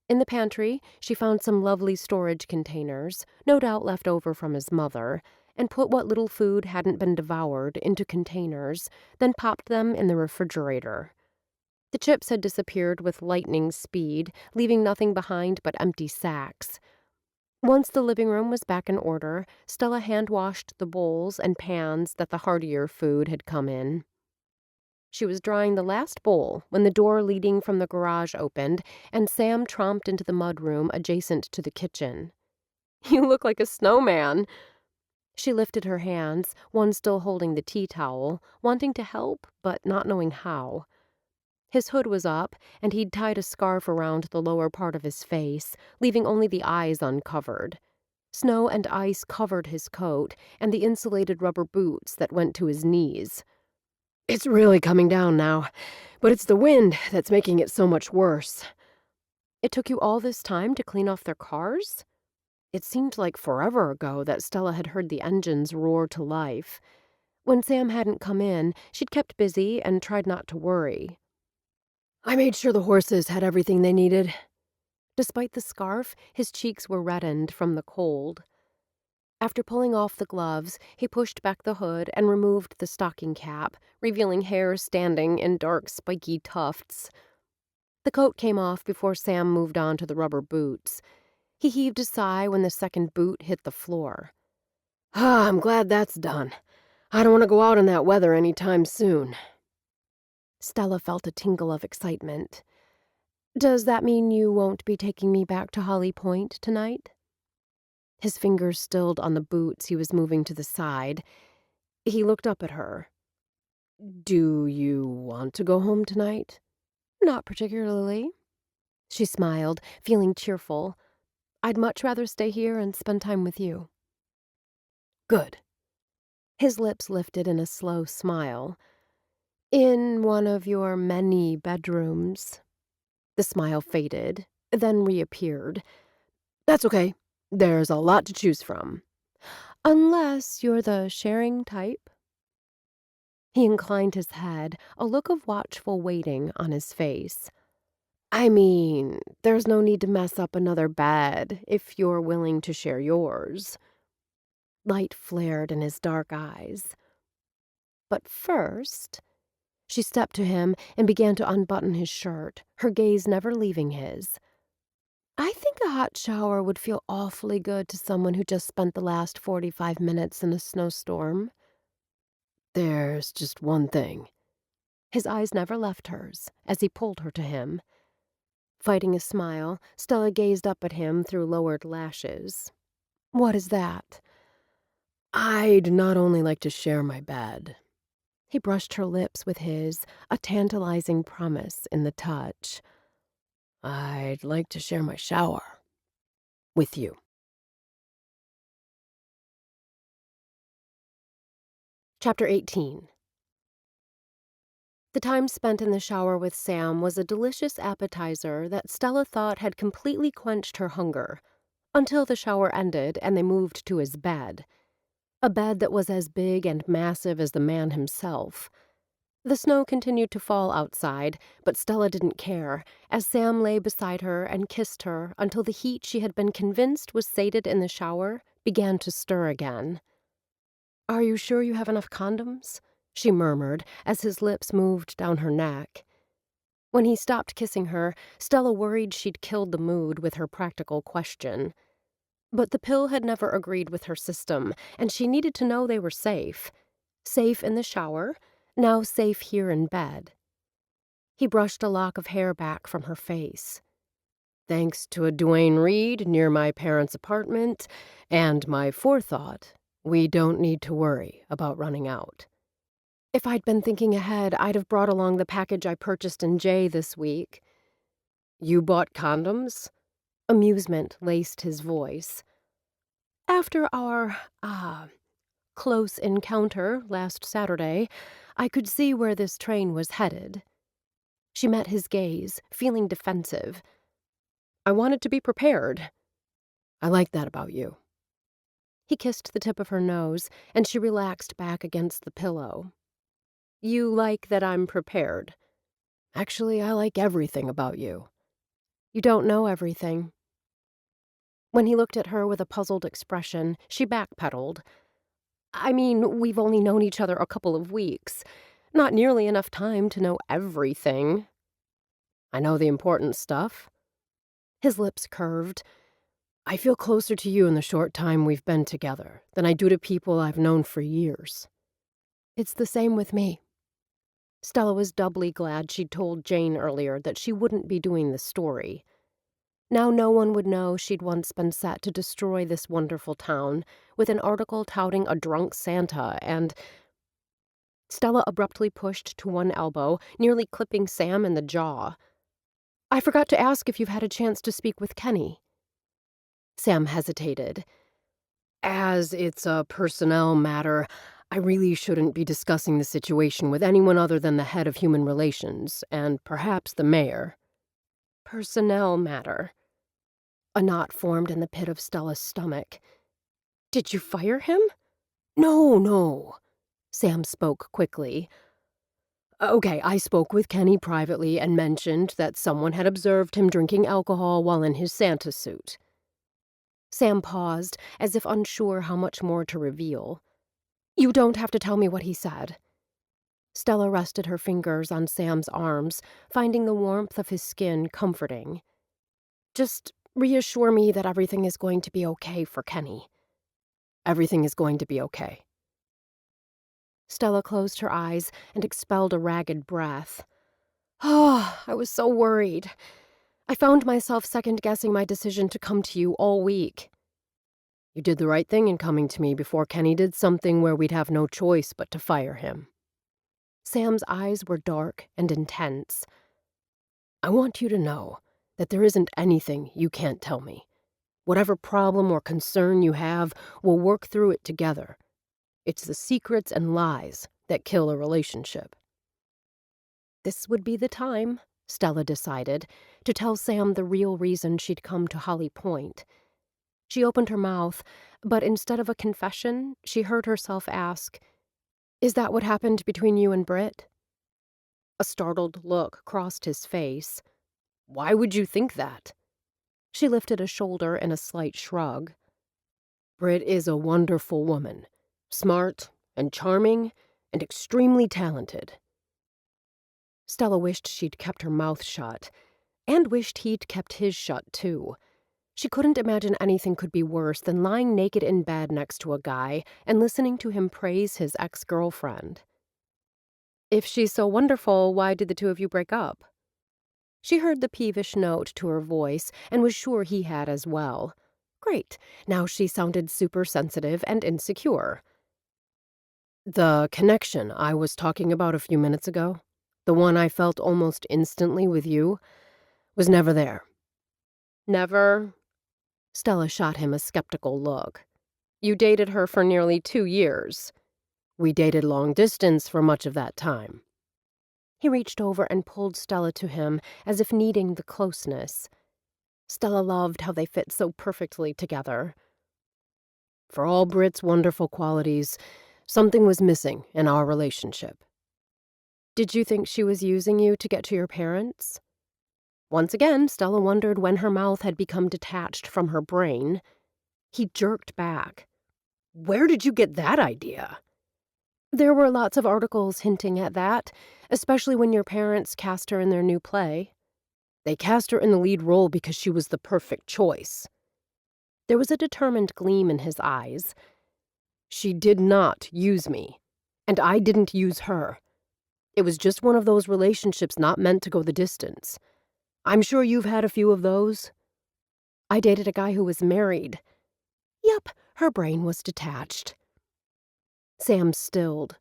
In the pantry, she found some lovely storage containers, no doubt left over from his mother, and put what little food hadn't been devoured into containers, then popped them in the refrigerator. The chips had disappeared with lightning speed, leaving nothing behind but empty sacks. Once the living room was back in order, Stella hand-washed the bowls and pans that the heartier food had come in. She was drying the last bowl when the door leading from the garage opened, and Sam tromped into the mudroom adjacent to the kitchen. "You look like a snowman." She lifted her hands, one still holding the tea towel, wanting to help, but not knowing how. His hood was up, and he'd tied a scarf around the lower part of his face, leaving only the eyes uncovered. Snow and ice covered his coat and the insulated rubber boots that went to his knees. It's really coming down now, but it's the wind that's making it so much worse. It took you all this time to clean off their cars? It seemed like forever ago that Stella had heard the engines roar to life. When Sam hadn't come in, she'd kept busy and tried not to worry. I made sure the horses had everything they needed. Despite the scarf, his cheeks were reddened from the cold. After pulling off the gloves, he pushed back the hood and removed the stocking cap, revealing hair standing in dark, spiky tufts. The coat came off before Sam moved on to the rubber boots. He heaved a sigh when the second boot hit the floor. Ah, I'm glad that's done. I don't want to go out in that weather any time soon. Stella felt a tingle of excitement. Does that mean you won't be taking me back to Holly Pointe tonight? His fingers stilled on the boots he was moving to the side. He looked up at her. Do you want to go home tonight? Not particularly. She smiled, feeling cheerful. I'd much rather stay here and spend time with you. Good. His lips lifted in a slow smile. In one of your many bedrooms. The smile faded, then reappeared. That's okay. There's a lot to choose from. Unless you're the sharing type. He inclined his head, a look of watchful waiting on his face. I mean, there's no need to mess up another bed if you're willing to share yours. Light flared in his dark eyes. But first, she stepped to him and began to unbutton his shirt, her gaze never leaving his. I think a hot shower would feel awfully good to someone who just spent the last 45 minutes in a snowstorm. There's just one thing. His eyes never left hers as he pulled her to him. Fighting a smile, Stella gazed up at him through lowered lashes. What is that? I'd not only like to share my bed. He brushed her lips with his, a tantalizing promise in the touch. I'd like to share my shower. With you. Chapter 18. The time spent in the shower with Sam was a delicious appetizer that Stella thought had completely quenched her hunger, until the shower ended and they moved to his bed. A bed that was as big and massive as the man himself. The snow continued to fall outside, but Stella didn't care, as Sam lay beside her and kissed her until the heat she had been convinced was sated in the shower began to stir again. Are you sure you have enough condoms? She murmured as his lips moved down her neck. When he stopped kissing her, Stella worried she'd killed the mood with her practical question. But the pill had never agreed with her system, and she needed to know they were safe. Safe in the shower, now safe here in bed. He brushed a lock of hair back from her face. Thanks to a Duane Reade near my parents' apartment and my forethought, we don't need to worry about running out. If I'd been thinking ahead, I'd have brought along the package I purchased in Jay this week. You bought condoms? Amusement laced his voice. After our, close encounter last Saturday, I could see where this train was headed. She met his gaze, feeling defensive. I wanted to be prepared. I like that about you. He kissed the tip of her nose, and she relaxed back against the pillow. You like that I'm prepared. Actually, I like everything about you. You don't know everything. When he looked at her with a puzzled expression, she backpedaled. I mean, we've only known each other a couple of weeks. Not nearly enough time to know everything. I know the important stuff. His lips curved. I feel closer to you in the short time we've been together than I do to people I've known for years. It's the same with me. Stella was doubly glad she'd told Jane earlier that she wouldn't be doing the story. Now no one would know she'd once been set to destroy this wonderful town with an article touting a drunk Santa and... Stella abruptly pushed to one elbow, nearly clipping Sam in the jaw. I forgot to ask if you've had a chance to speak with Kenny. Sam hesitated. As it's a personnel matter, I really shouldn't be discussing the situation with anyone other than the head of human relations, and perhaps the mayor. Personnel matter. A knot formed in the pit of Stella's stomach. Did you fire him? No. Sam spoke quickly. Okay, I spoke with Kenny privately and mentioned that someone had observed him drinking alcohol while in his Santa suit. Sam paused, as if unsure how much more to reveal. You don't have to tell me what he said. Stella rested her fingers on Sam's arms, finding the warmth of his skin comforting. Just reassure me that everything is going to be okay for Kenny. Everything is going to be okay. Stella closed her eyes and expelled a ragged breath. Oh, I was so worried. I found myself second-guessing my decision to come to you all week. You did the right thing in coming to me before Kenny did something where we'd have no choice but to fire him. Sam's eyes were dark and intense. I want you to know that there isn't anything you can't tell me. Whatever problem or concern you have, we'll work through it together. It's the secrets and lies that kill a relationship. This would be the time, Stella decided, to tell Sam the real reason she'd come to Holly Pointe. She opened her mouth, but instead of a confession, she heard herself ask, "Is that what happened between you and Britt?" A startled look crossed his face. Why would you think that? She lifted a shoulder in a slight shrug. Britt is a wonderful woman, smart and charming and extremely talented. Stella wished she'd kept her mouth shut, and wished he'd kept his shut, too. She couldn't imagine anything could be worse than lying naked in bed next to a guy and listening to him praise his ex-girlfriend. If she's so wonderful, why did the two of you break up? She heard the peevish note to her voice and was sure he had as well. Great, now she sounded super sensitive and insecure. The connection I was talking about a few minutes ago, the one I felt almost instantly with you, was never there. Never? Stella shot him a skeptical look. You dated her for nearly 2 years. We dated long distance for much of that time. He reached over and pulled Stella to him as if needing the closeness. Stella loved how they fit so perfectly together. For all Britt's wonderful qualities, something was missing in our relationship. Did you think she was using you to get to your parents? Once again, Stella wondered when her mouth had become detached from her brain. He jerked back. Where did you get that idea? There were lots of articles hinting at that, especially when your parents cast her in their new play. They cast her in the lead role because she was the perfect choice. There was a determined gleam in his eyes. She did not use me, and I didn't use her. It was just one of those relationships not meant to go the distance. I'm sure you've had a few of those. I dated a guy who was married. Yep, her brain was detached. Sam stilled.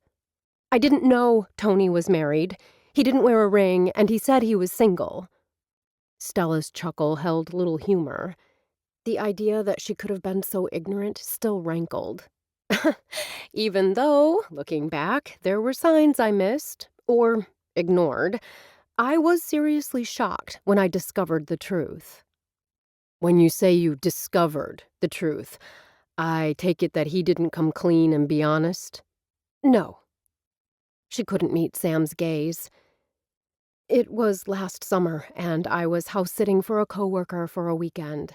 I didn't know Tony was married. He didn't wear a ring, and he said he was single. Stella's chuckle held little humor. The idea that she could have been so ignorant still rankled. Even though, looking back, there were signs I missed, or ignored, I was seriously shocked when I discovered the truth. When you say you discovered the truth, I take it that he didn't come clean and be honest? No. She couldn't meet Sam's gaze. It was last summer, and I was house-sitting for a coworker for a weekend.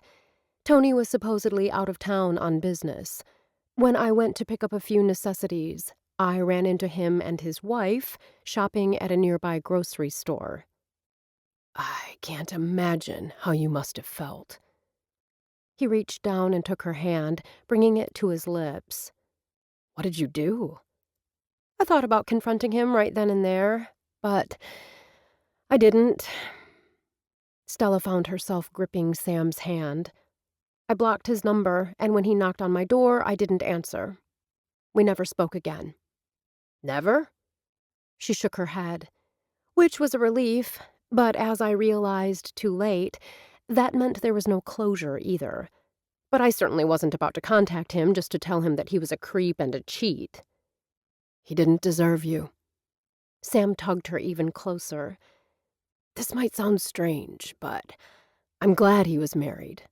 Tony was supposedly out of town on business. When I went to pick up a few necessities, I ran into him and his wife shopping at a nearby grocery store. I can't imagine how you must have felt. He reached down and took her hand, bringing it to his lips. What did you do? I thought about confronting him right then and there, but I didn't. Stella found herself gripping Sam's hand. I blocked his number, and when he knocked on my door, I didn't answer. We never spoke again. Never? She shook her head, which was a relief, but as I realized too late, that meant there was no closure either. But I certainly wasn't about to contact him just to tell him that he was a creep and a cheat. He didn't deserve you. Sam tugged her even closer. This might sound strange, but I'm glad he was married.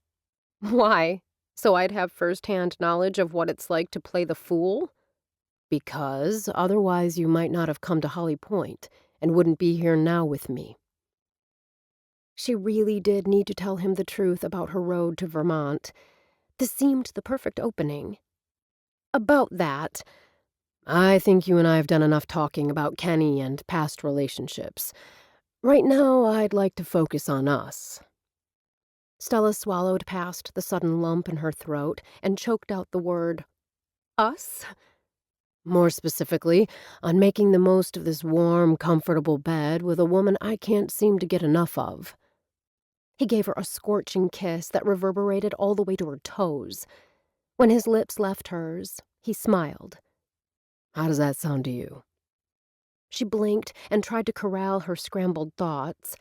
Why? So I'd have first-hand knowledge of what it's like to play the fool? Because otherwise you might not have come to Holly Pointe and wouldn't be here now with me. She really did need to tell him the truth about her road to Vermont. This seemed the perfect opening. About that, I think you and I have done enough talking about Kenny and past relationships. Right now, I'd like to focus on us." Stella swallowed past the sudden lump in her throat and choked out the word, us? More specifically, on making the most of this warm, comfortable bed with a woman I can't seem to get enough of. He gave her a scorching kiss that reverberated all the way to her toes. When his lips left hers, he smiled. How does that sound to you? She blinked and tried to corral her scrambled thoughts.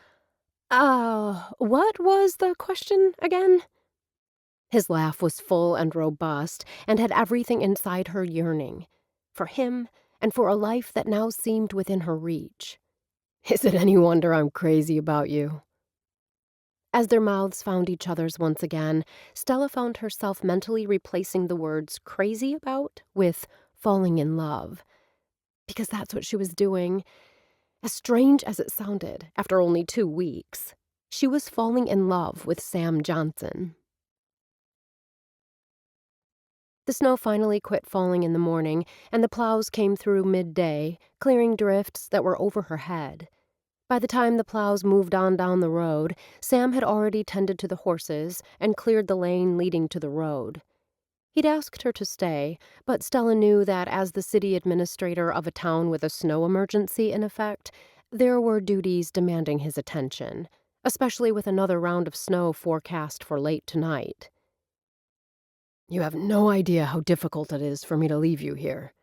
What was the question again? His laugh was full and robust and had everything inside her yearning. For him and for a life that now seemed within her reach. Is it any wonder I'm crazy about you? As their mouths found each other's once again, Stella found herself mentally replacing the words crazy about with falling in love. Because that's what she was doing. As strange as it sounded, after only 2 weeks, she was falling in love with Sam Johnson. The snow finally quit falling in the morning, and the plows came through midday, clearing drifts that were over her head. By the time the plows moved on down the road, Sam had already tended to the horses and cleared the lane leading to the road. He'd asked her to stay, but Stella knew that as the city administrator of a town with a snow emergency in effect, there were duties demanding his attention, especially with another round of snow forecast for late tonight. You have no idea how difficult it is for me to leave you here.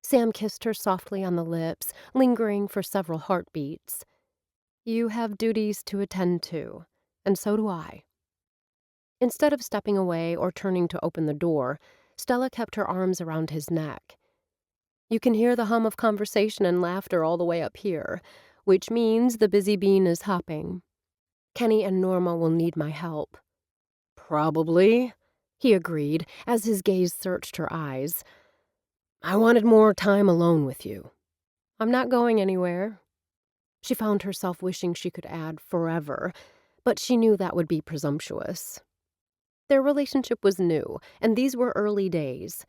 Sam kissed her softly on the lips, lingering for several heartbeats. You have duties to attend to, and so do I. Instead of stepping away or turning to open the door, Stella kept her arms around his neck. You can hear the hum of conversation and laughter all the way up here, which means the busy bean is hopping. Kenny and Norma will need my help. Probably, he agreed as his gaze searched her eyes. I wanted more time alone with you. I'm not going anywhere. She found herself wishing she could add forever, but she knew that would be presumptuous. Their relationship was new, and these were early days.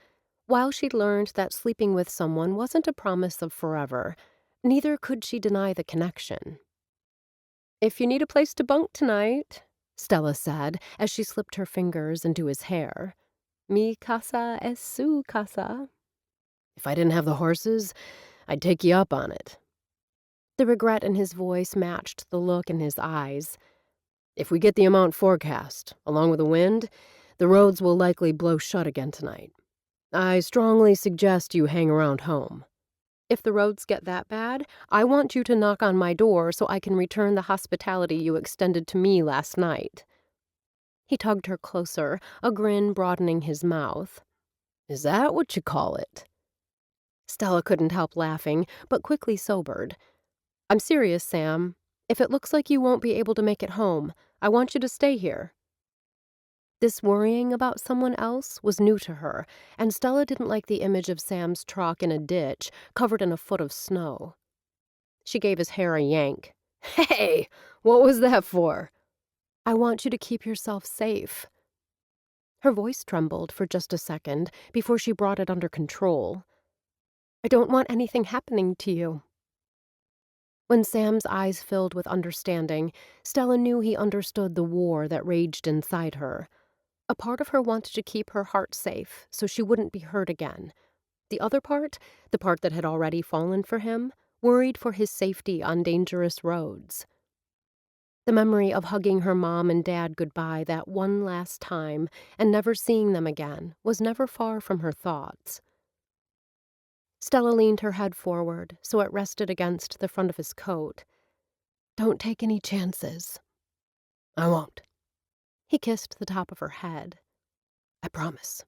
While she'd learned that sleeping with someone wasn't a promise of forever, neither could she deny the connection. If you need a place to bunk tonight, Stella said as she slipped her fingers into his hair. Mi casa es su casa. If I didn't have the horses, I'd take you up on it. The regret in his voice matched the look in his eyes. If we get the amount forecast, along with the wind, the roads will likely blow shut again tonight. I strongly suggest you hang around home. If the roads get that bad, I want you to knock on my door so I can return the hospitality you extended to me last night. He tugged her closer, a grin broadening his mouth. Is that what you call it? Stella couldn't help laughing, but quickly sobered. I'm serious, Sam. If it looks like you won't be able to make it home, I want you to stay here. This worrying about someone else was new to her, and Stella didn't like the image of Sam's truck in a ditch, covered in a foot of snow. She gave his hair a yank. Hey, what was that for? I want you to keep yourself safe. Her voice trembled for just a second before she brought it under control. I don't want anything happening to you. When Sam's eyes filled with understanding, Stella knew he understood the war that raged inside her. A part of her wanted to keep her heart safe so she wouldn't be hurt again. The other part, the part that had already fallen for him, worried for his safety on dangerous roads. The memory of hugging her mom and dad goodbye that one last time and never seeing them again was never far from her thoughts. Stella leaned her head forward so it rested against the front of his coat. Don't take any chances. I won't. He kissed the top of her head. I promise.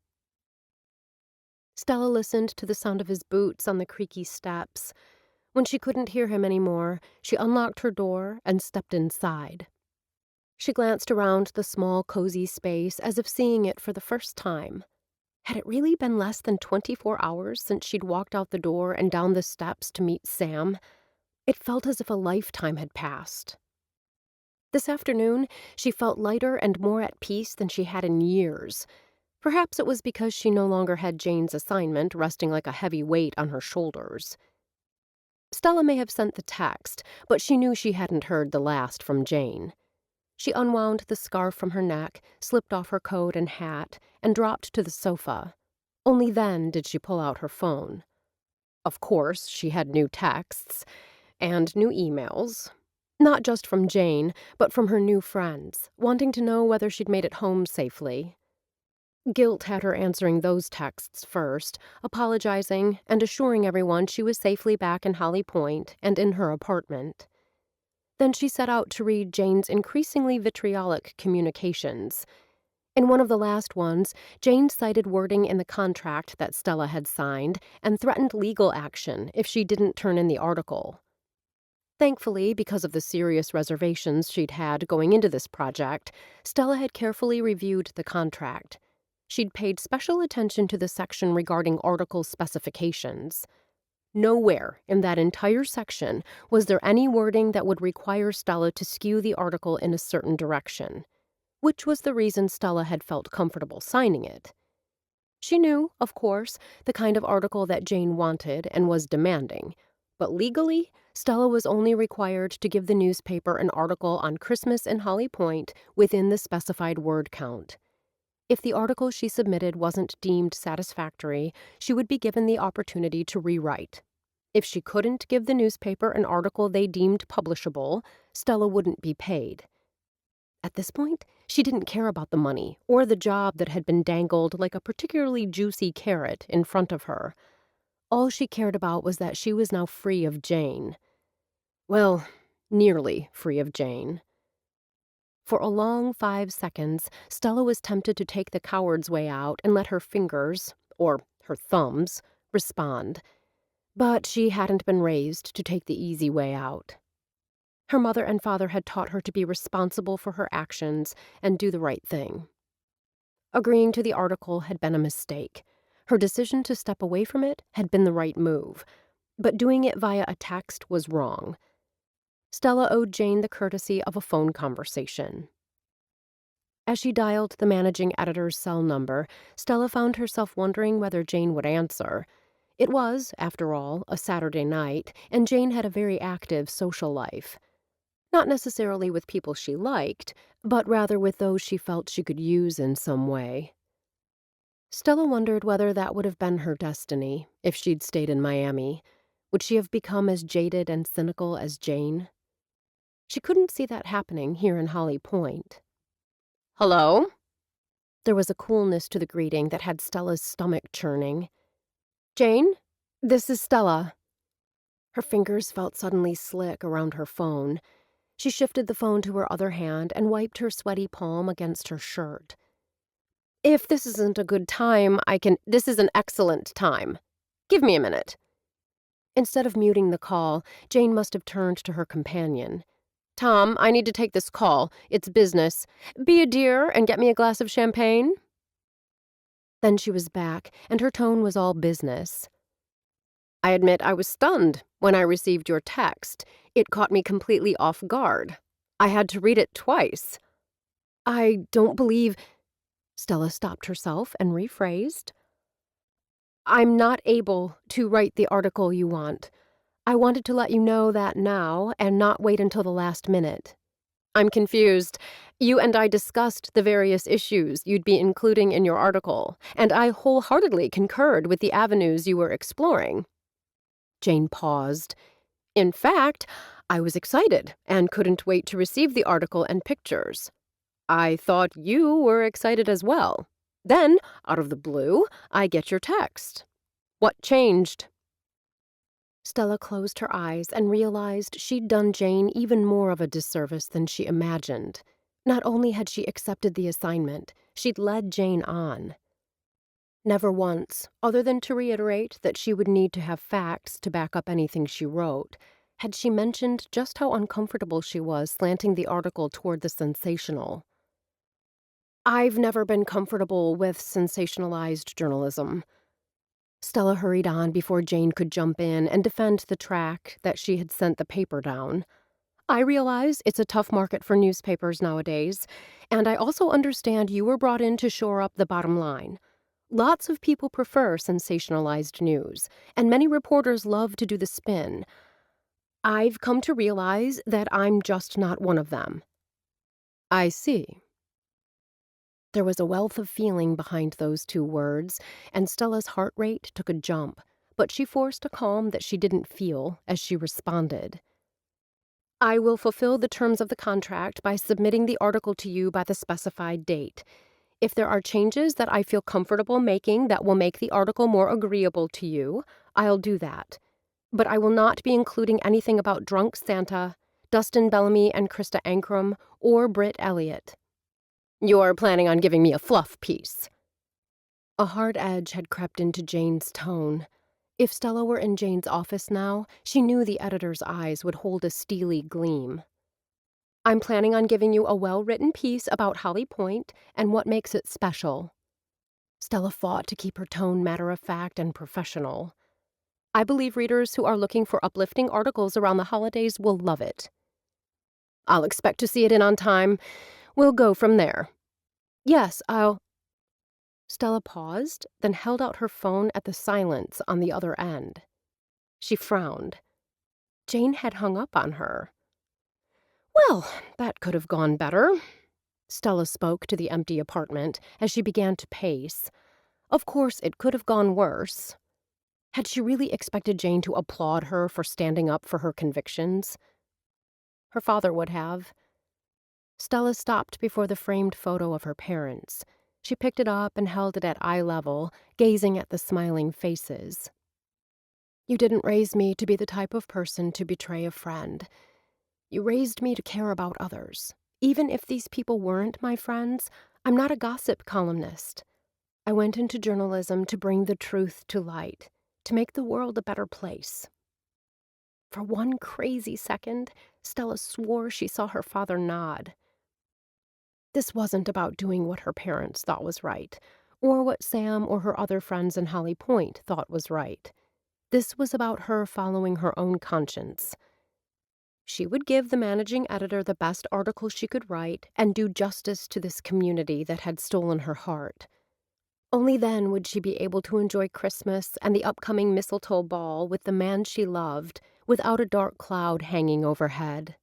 Stella listened to the sound of his boots on the creaky steps. When she couldn't hear him anymore, she unlocked her door and stepped inside. She glanced around the small, cozy space as if seeing it for the first time. Had it really been less than 24 hours since she'd walked out the door and down the steps to meet Sam? It felt as if a lifetime had passed. This afternoon, she felt lighter and more at peace than she had in years. Perhaps it was because she no longer had Jane's assignment resting like a heavy weight on her shoulders. Stella may have sent the text, but she knew she hadn't heard the last from Jane. She unwound the scarf from her neck, slipped off her coat and hat, and dropped to the sofa. Only then did she pull out her phone. Of course, she had new texts and new emails. Not just from Jane, but from her new friends, wanting to know whether she'd made it home safely. Guilt had her answering those texts first, apologizing and assuring everyone she was safely back in Holly Pointe and in her apartment. Then she set out to read Jane's increasingly vitriolic communications. In one of the last ones, Jane cited wording in the contract that Stella had signed and threatened legal action if she didn't turn in the article. Thankfully, because of the serious reservations she'd had going into this project, Stella had carefully reviewed the contract. She'd paid special attention to the section regarding article specifications. Nowhere in that entire section was there any wording that would require Stella to skew the article in a certain direction, which was the reason Stella had felt comfortable signing it. She knew, of course, the kind of article that Jane wanted and was demanding, but legally, Stella was only required to give the newspaper an article on Christmas in Holly Pointe within the specified word count. If the article she submitted wasn't deemed satisfactory, she would be given the opportunity to rewrite. If she couldn't give the newspaper an article they deemed publishable, Stella wouldn't be paid. At this point, she didn't care about the money or the job that had been dangled like a particularly juicy carrot in front of her. All she cared about was that she was now free of Jane. Well, nearly free of Jane. For a long 5 seconds, Stella was tempted to take the coward's way out and let her fingers, or her thumbs, respond. But she hadn't been raised to take the easy way out. Her mother and father had taught her to be responsible for her actions and do the right thing. Agreeing to the article had been a mistake. Her decision to step away from it had been the right move, but doing it via a text was wrong. Stella owed Jane the courtesy of a phone conversation. As she dialed the managing editor's cell number, Stella found herself wondering whether Jane would answer. It was, after all, a Saturday night, and Jane had a very active social life. Not necessarily with people she liked, but rather with those she felt she could use in some way. Stella wondered whether that would have been her destiny if she'd stayed in Miami. Would she have become as jaded and cynical as Jane? She couldn't see that happening here in Holly Pointe. "Hello?" There was a coolness to the greeting that had Stella's stomach churning. "Jane? This is Stella." Her fingers felt suddenly slick around her phone. She shifted the phone to her other hand and wiped her sweaty palm against her shirt. "If this isn't a good time, This is an excellent time. Give me a minute." Instead of muting the call, Jane must have turned to her companion. "Tom, I need to take this call. It's business. Be a dear and get me a glass of champagne." Then she was back, and her tone was all business. "I admit I was stunned when I received your text. It caught me completely off guard. I had to read it twice. I don't believe—" Stella stopped herself and rephrased. "I'm not able to write the article you want. I wanted to let you know that now and not wait until the last minute. I'm confused. You and I discussed the various issues you'd be including in your article, and I wholeheartedly concurred with the avenues you were exploring." Jane paused. "In fact, I was excited and couldn't wait to receive the article and pictures. I thought you were excited as well. Then, out of the blue, I get your text. What changed?" Stella closed her eyes and realized she'd done Jane even more of a disservice than she imagined. Not only had she accepted the assignment, she'd led Jane on. Never once, other than to reiterate that she would need to have facts to back up anything she wrote, had she mentioned just how uncomfortable she was slanting the article toward the sensational. "I've never been comfortable with sensationalized journalism." Stella hurried on before Jane could jump in and defend the track that she had sent the paper down. I realize it's a tough market for newspapers nowadays, and I also understand you were brought in to shore up the bottom line. Lots of people prefer sensationalized news, and many reporters love to do the spin. I've come to realize that I'm just not one of them. I see. There was a wealth of feeling behind those two words, and Stella's heart rate took a jump, but she forced a calm that she didn't feel as she responded. I will fulfill the terms of the contract by submitting the article to you by the specified date. If there are changes that I feel comfortable making that will make the article more agreeable to you, I'll do that. But I will not be including anything about Drunk Santa, Dustin Bellamy and Krista Ankrum, or Britt Elliott. You're planning on giving me a fluff piece. A hard edge had crept into Jane's tone. If Stella were in Jane's office now, she knew the editor's eyes would hold a steely gleam. I'm planning on giving you a well-written piece about Holly Pointe and what makes it special. Stella fought to keep her tone matter-of-fact and professional. I believe readers who are looking for uplifting articles around the holidays will love it. I'll expect to see it in on time. We'll go from there. Yes, I'll... Stella paused, then held out her phone at the silence on the other end. She frowned. Jane had hung up on her. Well, that could have gone better. Stella spoke to the empty apartment as she began to pace. Of course, it could have gone worse. Had she really expected Jane to applaud her for standing up for her convictions? Her father would have. Stella stopped before the framed photo of her parents. She picked it up and held it at eye level, gazing at the smiling faces. You didn't raise me to be the type of person to betray a friend. You raised me to care about others. Even if these people weren't my friends, I'm not a gossip columnist. I went into journalism to bring the truth to light, to make the world a better place. For one crazy second, Stella swore she saw her father nod. This wasn't about doing what her parents thought was right, or what Sam or her other friends in Holly Pointe thought was right. This was about her following her own conscience. She would give the managing editor the best article she could write and do justice to this community that had stolen her heart. Only then would she be able to enjoy Christmas and the upcoming Mistletoe ball with the man she loved, without a dark cloud hanging overhead.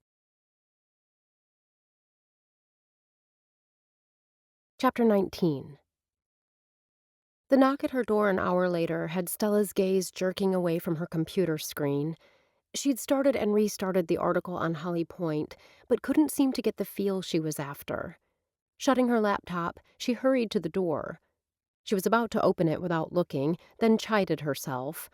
Chapter 19. The knock at her door an hour later had Stella's gaze jerking away from her computer screen. She'd started and restarted the article on Holly Pointe, but couldn't seem to get the feel she was after. Shutting her laptop, she hurried to the door. She was about to open it without looking, then chided herself.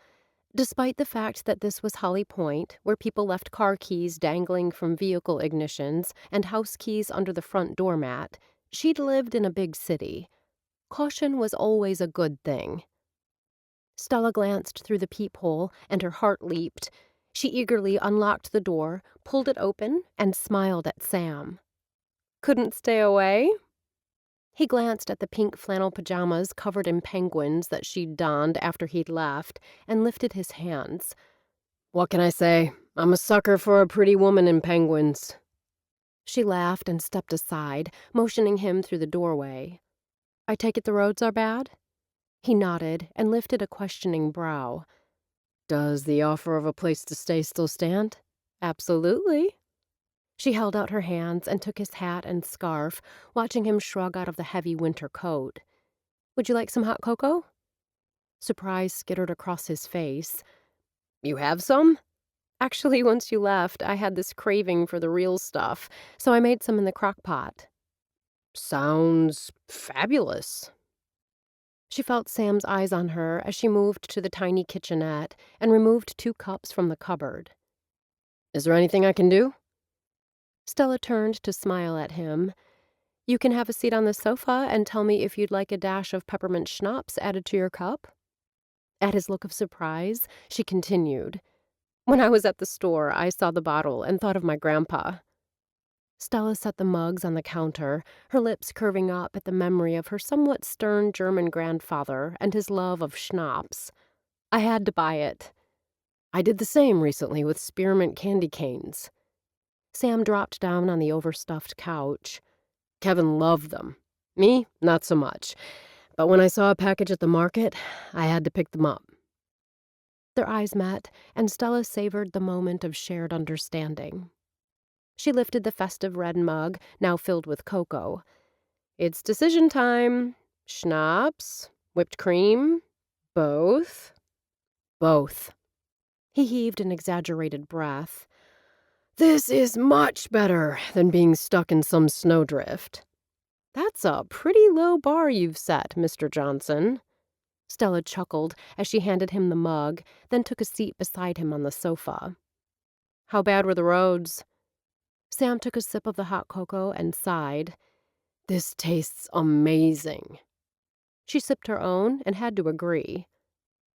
Despite the fact that this was Holly Pointe, where people left car keys dangling from vehicle ignitions and house keys under the front doormat, she'd lived in a big city. Caution was always a good thing. Stella glanced through the peephole, and her heart leaped. She eagerly unlocked the door, pulled it open, and smiled at Sam. Couldn't stay away? He glanced at the pink flannel pajamas covered in penguins that she'd donned after he'd left, and lifted his hands. What can I say? I'm a sucker for a pretty woman in penguins. She laughed and stepped aside, motioning him through the doorway. I take it the roads are bad? He nodded and lifted a questioning brow. Does the offer of a place to stay still stand? Absolutely. She held out her hands and took his hat and scarf, watching him shrug out of the heavy winter coat. Would you like some hot cocoa? Surprise skittered across his face. You have some? Actually, once you left, I had this craving for the real stuff, so I made some in the crock pot. Sounds fabulous. She felt Sam's eyes on her as she moved to the tiny kitchenette and removed 2 cups from the cupboard. Is there anything I can do? Stella turned to smile at him. You can have a seat on the sofa and tell me if you'd like a dash of peppermint schnapps added to your cup. At his look of surprise, she continued. When I was at the store, I saw the bottle and thought of my grandpa. Stella set the mugs on the counter, her lips curving up at the memory of her somewhat stern German grandfather and his love of schnapps. I had to buy it. I did the same recently with spearmint candy canes. Sam dropped down on the overstuffed couch. Kevin loved them. Me, not so much. But when I saw a package at the market, I had to pick them up. Their eyes met, and Stella savored the moment of shared understanding. She lifted the festive red mug, now filled with cocoa. It's decision time. Schnapps? Whipped cream? Both? Both. He heaved an exaggerated breath. This is much better than being stuck in some snowdrift. That's a pretty low bar you've set, Mr. Johnson. Stella chuckled as she handed him the mug, then took a seat beside him on the sofa. How bad were the roads? Sam took a sip of the hot cocoa and sighed. This tastes amazing. She sipped her own and had to agree.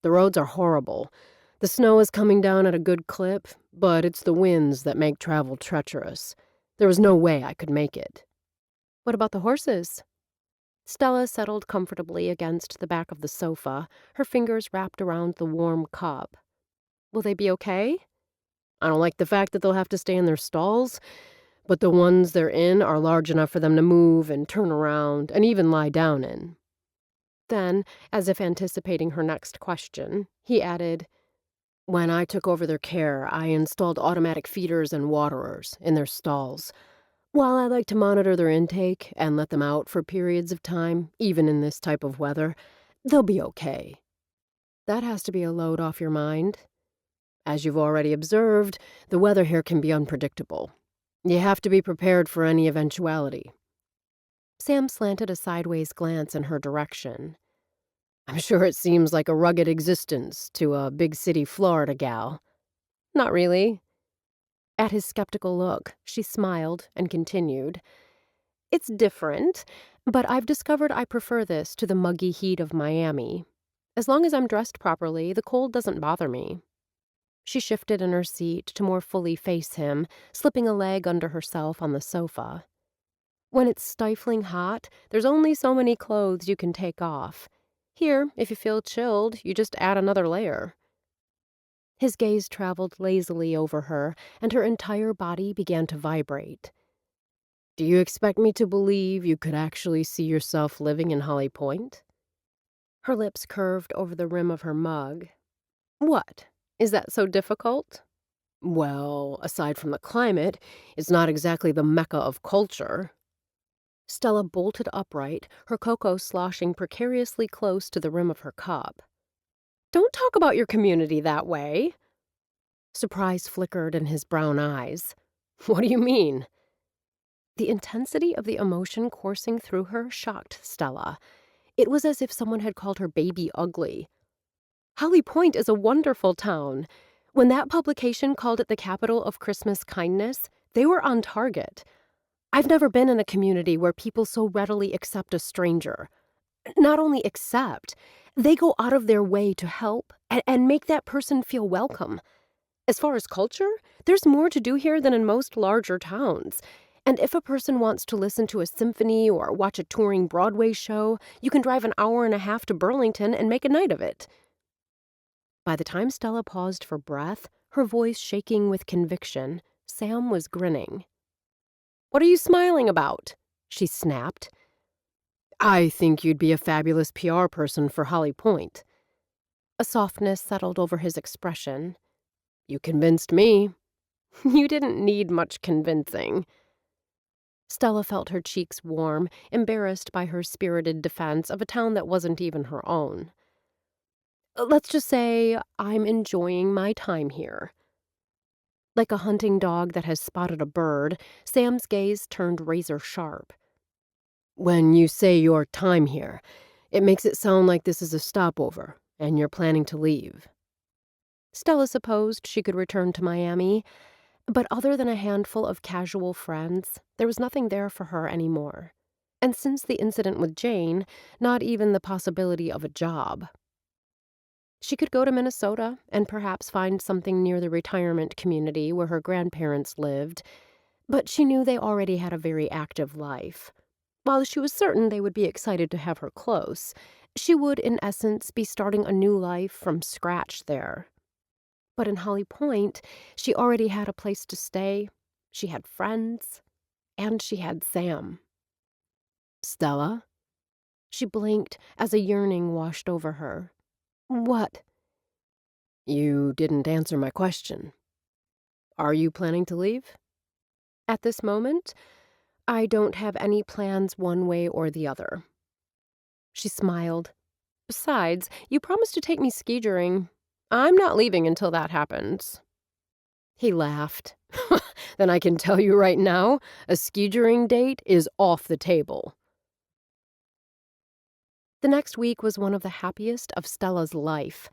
The roads are horrible. The snow is coming down at a good clip, but it's the winds that make travel treacherous. There was no way I could make it. What about the horses? Stella settled comfortably against the back of the sofa, her fingers wrapped around the warm cup. Will they be okay? I don't like the fact that they'll have to stay in their stalls, but the ones they're in are large enough for them to move and turn around and even lie down in. Then, as if anticipating her next question, he added, when I took over their care, I installed automatic feeders and waterers in their stalls. While I like to monitor their intake and let them out for periods of time, even in this type of weather, they'll be okay. That has to be a load off your mind. As you've already observed, the weather here can be unpredictable. You have to be prepared for any eventuality. Sam slanted a sideways glance in her direction. I'm sure it seems like a rugged existence to a big city Florida gal. Not really. At his skeptical look, she smiled and continued. It's different, but I've discovered I prefer this to the muggy heat of Miami. As long as I'm dressed properly, the cold doesn't bother me. She shifted in her seat to more fully face him, slipping a leg under herself on the sofa. When it's stifling hot, there's only so many clothes you can take off. Here, if you feel chilled, you just add another layer. His gaze traveled lazily over her, and her entire body began to vibrate. Do you expect me to believe you could actually see yourself living in Holly Pointe? Her lips curved over the rim of her mug. What? Is that so difficult? Well, aside from the climate, it's not exactly the mecca of culture. Stella bolted upright, her cocoa sloshing precariously close to the rim of her cup. Don't talk about your community that way. Surprise flickered in his brown eyes. What do you mean? The intensity of the emotion coursing through her shocked Stella. It was as if someone had called her baby ugly. Holly Pointe is a wonderful town. When that publication called it the capital of Christmas kindness, they were on target. I've never been in a community where people so readily accept a stranger. Not only accept, they go out of their way to help and make that person feel welcome. As far as culture, there's more to do here than in most larger towns. And if a person wants to listen to a symphony or watch a touring Broadway show, you can drive an hour and a half to Burlington and make a night of it. By the time Stella paused for breath, her voice shaking with conviction, Sam was grinning. What are you smiling about? She snapped. I think you'd be a fabulous PR person for Holly Pointe. A softness settled over his expression. You convinced me. You didn't need much convincing. Stella felt her cheeks warm, embarrassed by her spirited defense of a town that wasn't even her own. Let's just say I'm enjoying my time here. Like a hunting dog that has spotted a bird, Sam's gaze turned razor sharp. When you say your time here, it makes it sound like this is a stopover, and you're planning to leave. Stella supposed she could return to Miami, but other than a handful of casual friends, there was nothing there for her anymore. And since the incident with Jane, not even the possibility of a job. She could go to Minnesota and perhaps find something near the retirement community where her grandparents lived, but she knew they already had a very active life. While she was certain they would be excited to have her close, she would, in essence, be starting a new life from scratch there. But in Holly Pointe, she already had a place to stay. She had friends, and she had Sam. "Stella?" She blinked as a yearning washed over her. "What?" "You didn't answer my question. Are you planning to leave?" "At this moment, I don't have any plans one way or the other." She smiled. "Besides, you promised to take me ski-joring. I'm not leaving until that happens." He laughed. "Then I can tell you right now, a ski-joring date is off the table." The next week was one of the happiest of Stella's life.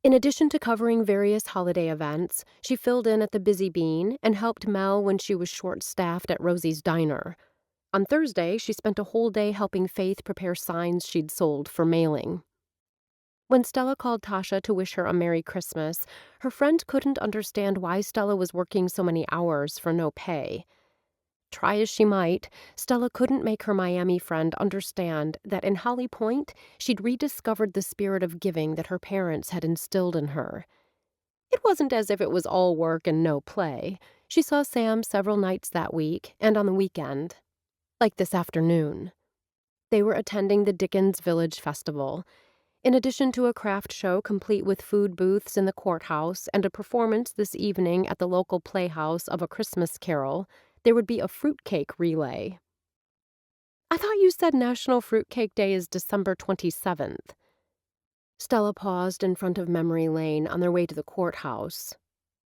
In addition to covering various holiday events, she filled in at the Busy Bean and helped Mel when she was short-staffed at Rosie's Diner. On Thursday, she spent a whole day helping Faith prepare signs she'd sold for mailing. When Stella called Tasha to wish her a Merry Christmas, her friend couldn't understand why Stella was working so many hours for no pay. Try as she might, Stella couldn't make her Miami friend understand that in Holly Pointe, she'd rediscovered the spirit of giving that her parents had instilled in her. It wasn't as if it was all work and no play. She saw Sam several nights that week and on the weekend. Like this afternoon. They were attending the Dickens Village Festival. In addition to a craft show complete with food booths in the courthouse and a performance this evening at the local playhouse of A Christmas Carol, there would be a fruitcake relay. "I thought you said National Fruitcake Day is December 27th. Stella paused in front of Memory Lane on their way to the courthouse.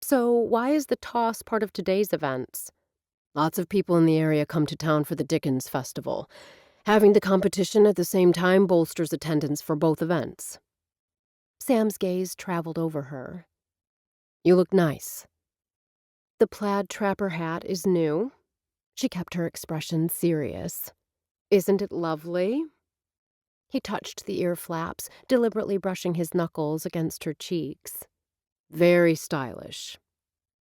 "So why is the toss part of today's events?" "Lots of people in the area come to town for the Dickens Festival. Having the competition at the same time bolsters attendance for both events." Sam's gaze traveled over her. "You look nice." "The plaid trapper hat is new." She kept her expression serious. "Isn't it lovely?" He touched the ear flaps, deliberately brushing his knuckles against her cheeks. "Very stylish.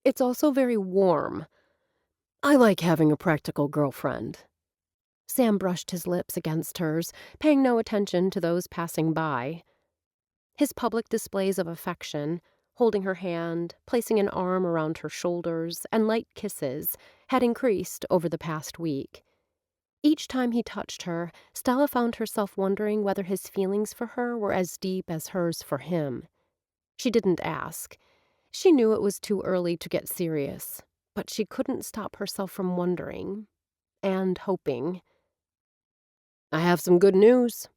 It's also very warm. I like having a practical girlfriend." Sam brushed his lips against hers, paying no attention to those passing by. His public displays of affection, holding her hand, placing an arm around her shoulders, and light kisses, had increased over the past week. Each time he touched her, Stella found herself wondering whether his feelings for her were as deep as hers for him. She didn't ask. She knew it was too early to get serious, but she couldn't stop herself from wondering and hoping. "I have some good news."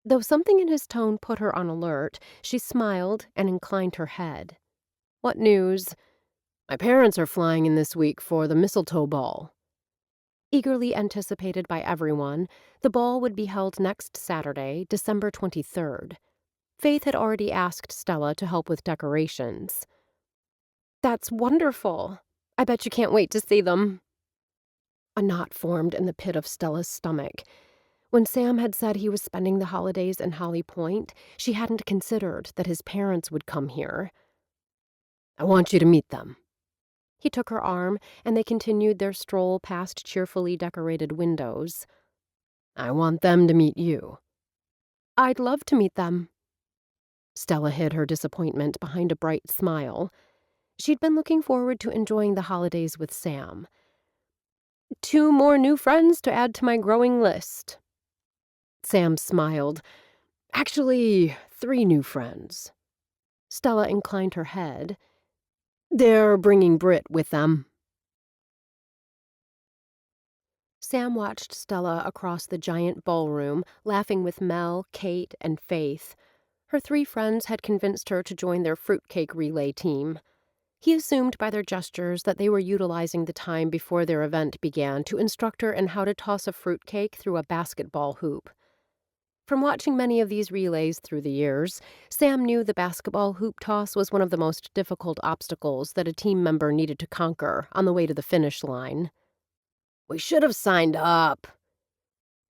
Though something in his tone put her on alert, she smiled and inclined her head. "What news?" "My parents are flying in this week for the Mistletoe ball." Eagerly anticipated by everyone, the ball would be held next Saturday, December 23rd. Faith had already asked Stella to help with decorations. "That's wonderful. I bet you can't wait to see them." A knot formed in the pit of Stella's stomach. When Sam had said he was spending the holidays in Holly Pointe, she hadn't considered that his parents would come here. "I want you to meet them." He took her arm, and they continued their stroll past cheerfully decorated windows. "I want them to meet you." "I'd love to meet them." Stella hid her disappointment behind a bright smile. She'd been looking forward to enjoying the holidays with Sam. "2 more new friends to add to my growing list." Sam smiled. "Actually, 3 new friends." Stella inclined her head. "They're bringing Britt with them." Sam watched Stella across the giant ballroom, laughing with Mel, Kate, and Faith. Her 3 friends had convinced her to join their fruitcake relay team. He assumed by their gestures that they were utilizing the time before their event began to instruct her in how to toss a fruitcake through a basketball hoop. From watching many of these relays through the years, Sam knew the basketball hoop toss was one of the most difficult obstacles that a team member needed to conquer on the way to the finish line. "We should have signed up."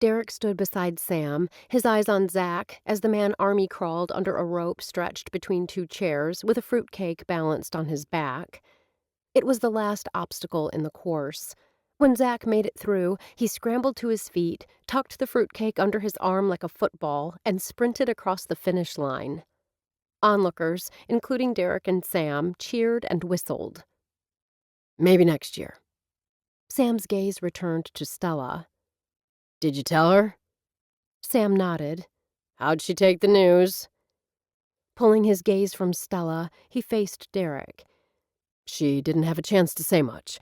Derek stood beside Sam, his eyes on Zach, as the man army-crawled under a rope stretched between 2 chairs with a fruitcake balanced on his back. It was the last obstacle in the course. When Zach made it through, he scrambled to his feet, tucked the fruitcake under his arm like a football, and sprinted across the finish line. Onlookers, including Derek and Sam, cheered and whistled. Maybe next year. Sam's gaze returned to Stella. Did you tell her? Sam nodded. How'd she take the news? Pulling his gaze from Stella, he faced Derek. She didn't have a chance to say much.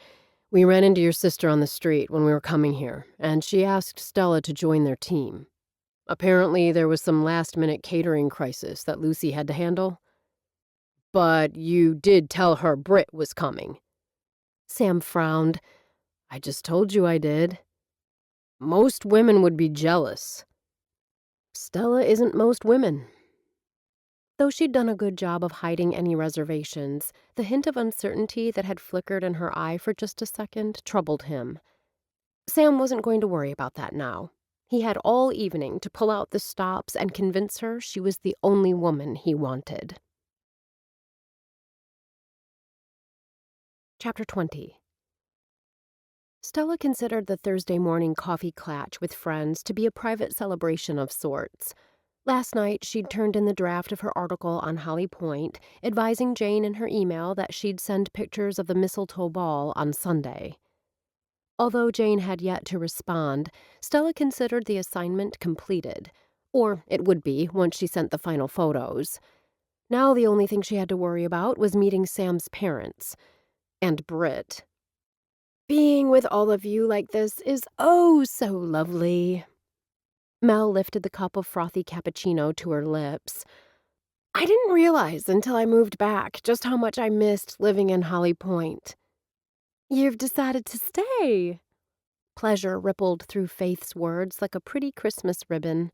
We ran into your sister on the street when we were coming here, and she asked Stella to join their team. Apparently, there was some last-minute catering crisis that Lucy had to handle. But you did tell her Britt was coming. Sam frowned. I just told you I did. Most women would be jealous. Stella isn't most women. Though she'd done a good job of hiding any reservations, the hint of uncertainty that had flickered in her eye for just a second troubled him. Sam wasn't going to worry about that now. He had all evening to pull out the stops and convince her she was the only woman he wanted. Chapter 20. Stella considered the Thursday morning coffee clatch with friends to be a private celebration of sorts. Last night, she'd turned in the draft of her article on Holly Pointe, advising Jane in her email that she'd send pictures of the Mistletoe ball on Sunday. Although Jane had yet to respond, Stella considered the assignment completed. Or it would be once she sent the final photos. Now the only thing she had to worry about was meeting Sam's parents. And Britt. Being with all of you like this is oh so lovely. Mel lifted the cup of frothy cappuccino to her lips. I didn't realize until I moved back just how much I missed living in Holly Pointe. You've decided to stay. Pleasure rippled through Faith's words like a pretty Christmas ribbon.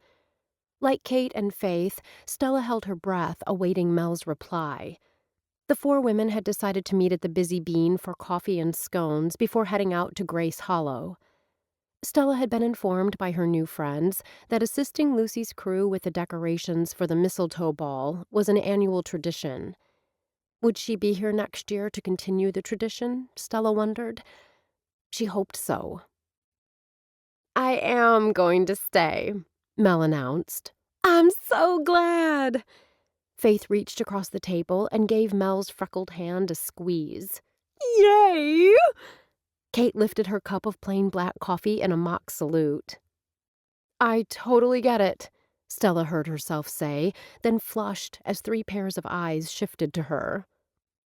Like Kate and Faith, Stella held her breath, awaiting Mel's reply. The four women had decided to meet at the Busy Bean for coffee and scones before heading out to Grace Hollow. Stella had been informed by her new friends that assisting Lucy's crew with the decorations for the Mistletoe ball was an annual tradition. Would she be here next year to continue the tradition, Stella wondered. She hoped so. I am going to stay, Mel announced. I'm so glad. Faith reached across the table and gave Mel's freckled hand a squeeze. Yay! Kate lifted her cup of plain black coffee in a mock salute. I totally get it, Stella heard herself say, then flushed as 3 pairs of eyes shifted to her.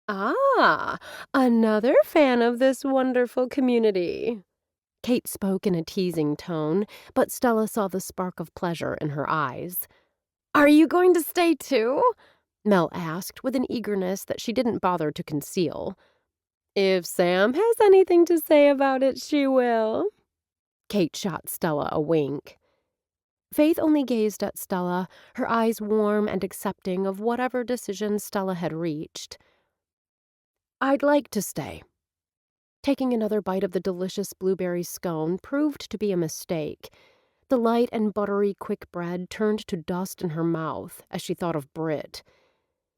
Ah, another fan of this wonderful community. Kate spoke in a teasing tone, but Stella saw the spark of pleasure in her eyes. Are you going to stay too? Mel asked with an eagerness that she didn't bother to conceal. If Sam has anything to say about it, she will. Kate shot Stella a wink. Faith only gazed at Stella, her eyes warm and accepting of whatever decision Stella had reached. I'd like to stay. Taking another bite of the delicious blueberry scone proved to be a mistake. The light and buttery quick bread turned to dust in her mouth as she thought of Britt.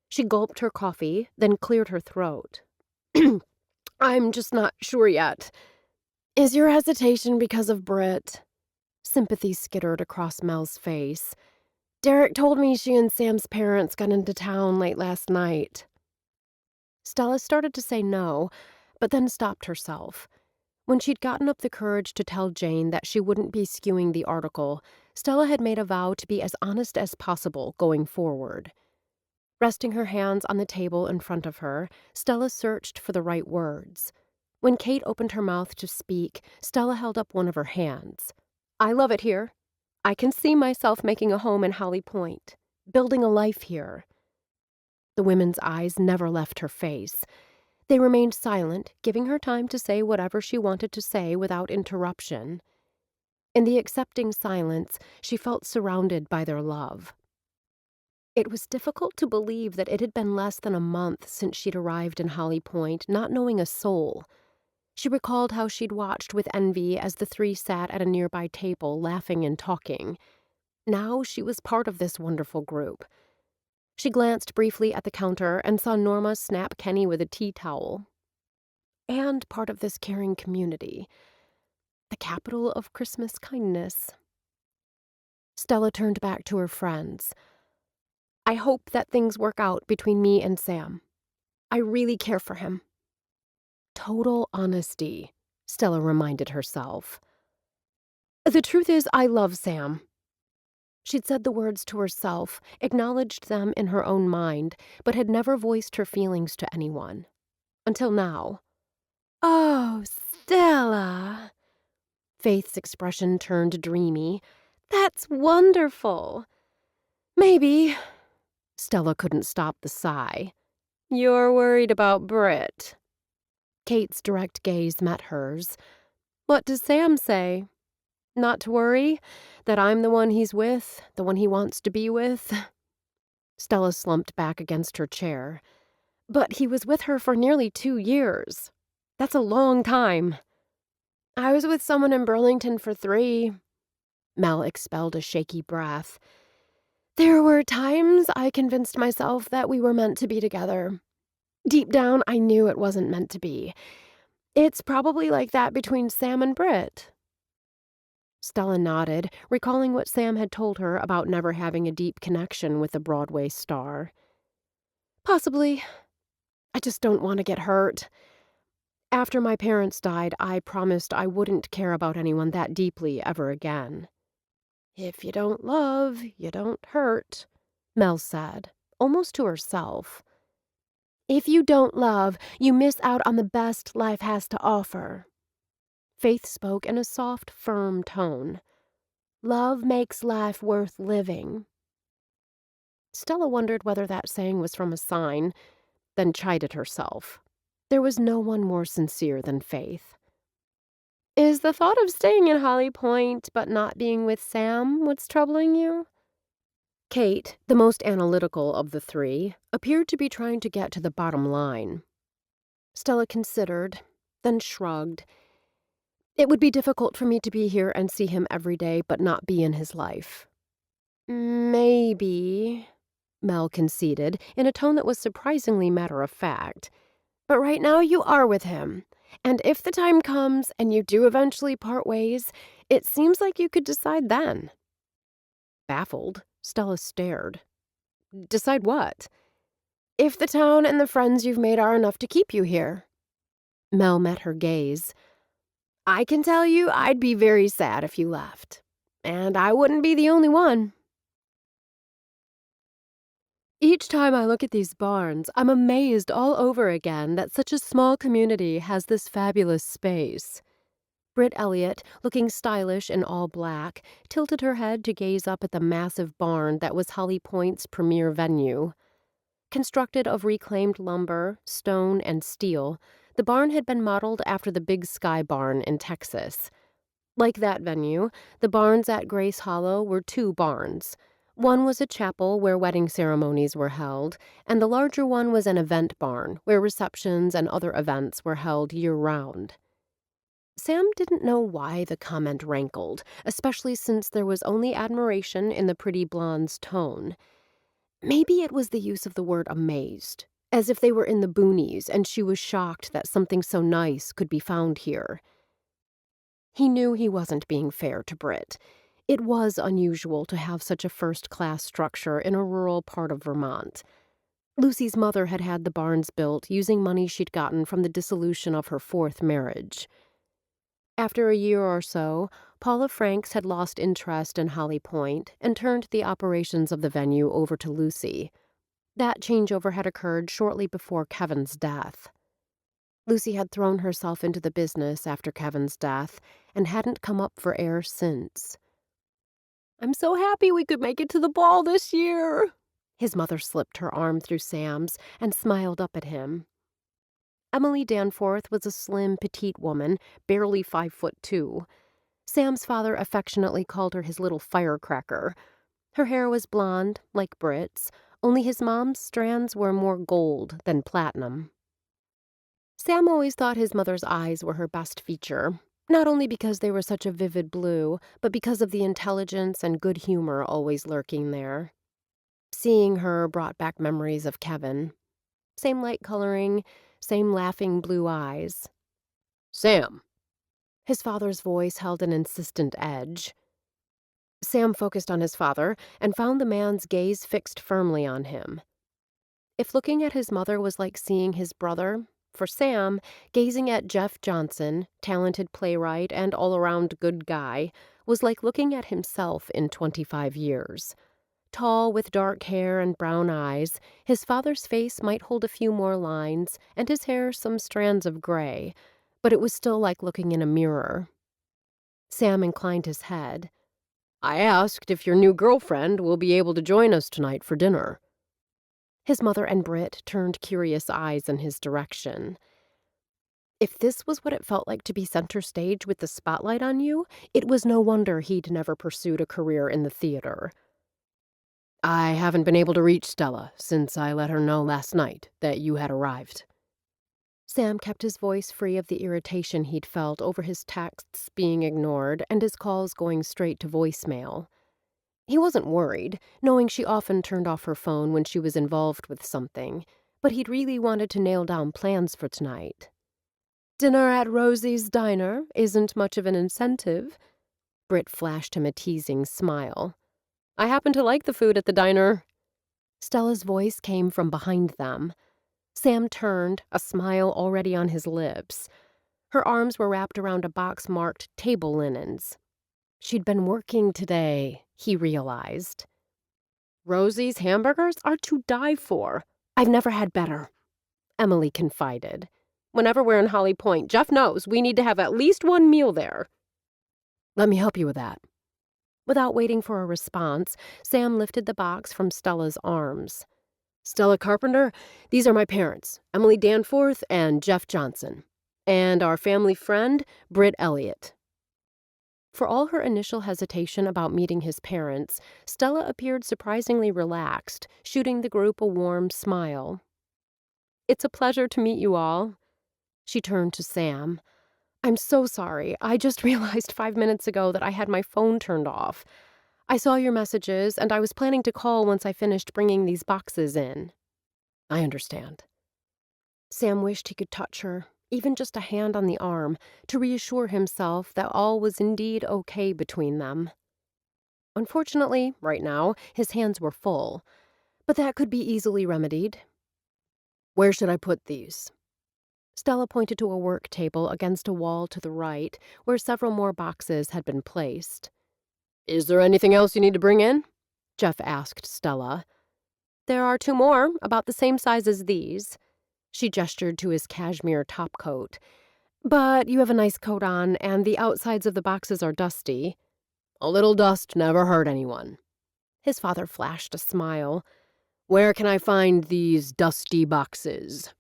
She gulped her coffee, then cleared her throat. I'm just not sure yet. Is your hesitation because of Britt? Sympathy skittered across Mel's face. Derek told me she and Sam's parents got into town late last night. Stella started to say no, but then stopped herself. When she'd gotten up the courage to tell Jane that she wouldn't be skewing the article, Stella had made a vow to be as honest as possible going forward. Resting her hands on the table in front of her, Stella searched for the right words. When Kate opened her mouth to speak, Stella held up one of her hands. I love it here. I can see myself making a home in Holly Pointe, building a life here. The women's eyes never left her face. They remained silent, giving her time to say whatever she wanted to say without interruption. In the accepting silence, she felt surrounded by their love. It was difficult to believe that it had been less than a month since she'd arrived in Holly Pointe, not knowing a soul. She recalled how she'd watched with envy as the 3 sat at a nearby table, laughing and talking. Now she was part of this wonderful group. She glanced briefly at the counter and saw Norma snap Kenny with a tea towel. And part of this caring community. The capital of Christmas kindness. Stella turned back to her friends. I hope that things work out between me and Sam. I really care for him. Total honesty, Stella reminded herself. The truth is, I love Sam. She'd said the words to herself, acknowledged them in her own mind, but had never voiced her feelings to anyone. Until now. Oh, Stella. Faith's expression turned dreamy. That's wonderful. Maybe. Stella couldn't stop the sigh. You're worried about Britt. Kate's direct gaze met hers. What does Sam say? Not to worry? That I'm the one he's with, the one he wants to be with? Stella slumped back against her chair. But he was with her for nearly 2 years. That's a long time. I was with someone in Burlington for 3. Mel expelled a shaky breath. There were times I convinced myself that we were meant to be together. Deep down, I knew it wasn't meant to be. It's probably like that between Sam and Britt. Stella nodded, recalling what Sam had told her about never having a deep connection with the Broadway star. Possibly. I just don't want to get hurt. After my parents died, I promised I wouldn't care about anyone that deeply ever again. If you don't love, you don't hurt, Mel said, almost to herself. If you don't love, you miss out on the best life has to offer. Faith spoke in a soft, firm tone. Love makes life worth living. Stella wondered whether that saying was from a sign, then chided herself. There was no one more sincere than Faith. Is the thought of staying in Holly Pointe but not being with Sam what's troubling you? Kate, the most analytical of the 3, appeared to be trying to get to the bottom line. Stella considered, then shrugged. It would be difficult for me to be here and see him every day but not be in his life. Maybe, Mel conceded in a tone that was surprisingly matter-of-fact. But right now you are with him. And if the time comes and you do eventually part ways, it seems like you could decide then. Baffled, Stella stared. Decide what? If the town and the friends you've made are enough to keep you here. Mel met her gaze. I can tell you I'd be very sad if you left. And I wouldn't be the only one. Each time I look at these barns, I'm amazed all over again that such a small community has this fabulous space. Britt Elliott, looking stylish in all black, tilted her head to gaze up at the massive barn that was Holly Pointe's premier venue. Constructed of reclaimed lumber, stone, and steel, the barn had been modeled after the Big Sky Barn in Texas. Like that venue, the barns at Grace Hollow were 2 barns. One was a chapel where wedding ceremonies were held, and the larger one was an event barn where receptions and other events were held year-round. Sam didn't know why the comment rankled, especially since there was only admiration in the pretty blonde's tone. Maybe it was the use of the word amazed, as if they were in the boonies and she was shocked that something so nice could be found here. He knew he wasn't being fair to Britt. It was unusual to have such a first-class structure in a rural part of Vermont. Lucy's mother had had the barns built using money she'd gotten from the dissolution of her 4th marriage. After a year or so, Paula Franks had lost interest in Holly Pointe and turned the operations of the venue over to Lucy. That changeover had occurred shortly before Kevin's death. Lucy had thrown herself into the business after Kevin's death and hadn't come up for air since. I'm so happy we could make it to the ball this year. His mother slipped her arm through Sam's and smiled up at him. Emily Danforth was a slim, petite woman, barely 5'2". Sam's father affectionately called her his little firecracker. Her hair was blonde, like Britt's, only his mom's strands were more gold than platinum. Sam always thought his mother's eyes were her best feature, not only because they were such a vivid blue, but because of the intelligence and good humor always lurking there. Seeing her brought back memories of Kevin. Same light coloring, same laughing blue eyes. Sam. His father's voice held an insistent edge. Sam focused on his father and found the man's gaze fixed firmly on him. If looking at his mother was like seeing his brother, For Sam, gazing at Jeff Johnson, talented playwright and all-around good guy, was like looking at himself in 25 years. Tall with dark hair and brown eyes, his father's face might hold a few more lines and his hair some strands of gray, but it was still like looking in a mirror. Sam inclined his head. "I asked if your new girlfriend will be able to join us tonight for dinner." His mother and Britt turned curious eyes in his direction. If this was what it felt like to be center stage with the spotlight on you, it was no wonder he'd never pursued a career in the theater. "I haven't been able to reach Stella since I let her know last night that you had arrived." Sam kept his voice free of the irritation he'd felt over his texts being ignored and his calls going straight to voicemail. He wasn't worried, knowing she often turned off her phone when she was involved with something, but he'd really wanted to nail down plans for tonight. "Dinner at Rosie's Diner isn't much of an incentive." Britt flashed him a teasing smile. "I happen to like the food at the diner." Stella's voice came from behind them. Sam turned, a smile already on his lips. Her arms were wrapped around a box marked table linens. She'd been working today, he realized. "Rosie's hamburgers are to die for. I've never had better," Emily confided. "Whenever we're in Holly Pointe, Jeff knows we need to have at least one meal there." "Let me help you with that." Without waiting for a response, Sam lifted the box from Stella's arms. "Stella Carpenter, these are my parents, Emily Danforth and Jeff Johnson. And our family friend, Britt Elliott." For all her initial hesitation about meeting his parents, Stella appeared surprisingly relaxed, shooting the group a warm smile. "It's a pleasure to meet you all." She turned to Sam. "I'm so sorry. I just realized 5 minutes ago that I had my phone turned off. I saw your messages, and I was planning to call once I finished bringing these boxes in." "I understand." Sam wished he could touch her, even just a hand on the arm, to reassure himself that all was indeed okay between them. Unfortunately, right now, his hands were full, but that could be easily remedied. "Where should I put these?" Stella pointed to a work table against a wall to the right, where several more boxes had been placed. "Is there anything else you need to bring in?" Jeff asked Stella. "There are 2 more, about the same size as these." She gestured to his cashmere topcoat. "But you have a nice coat on, and the outsides of the boxes are dusty." "A little dust never hurt anyone." His father flashed a smile. "Where can I find these dusty boxes?"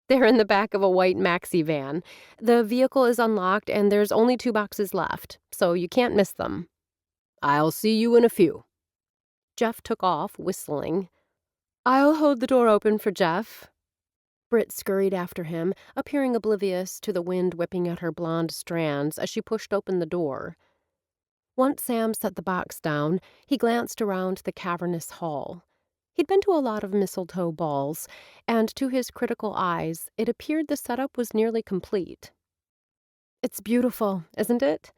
"They're in the back of a white maxi van. The vehicle is unlocked, and there's only 2 boxes left, so you can't miss them." "I'll see you in a few." Jeff took off, whistling. "I'll hold the door open for Jeff." Britt scurried after him, appearing oblivious to the wind whipping at her blonde strands as she pushed open the door. Once Sam set the box down, he glanced around the cavernous hall. He'd been to a lot of mistletoe balls, and to his critical eyes, it appeared the setup was nearly complete. "It's beautiful, isn't it?"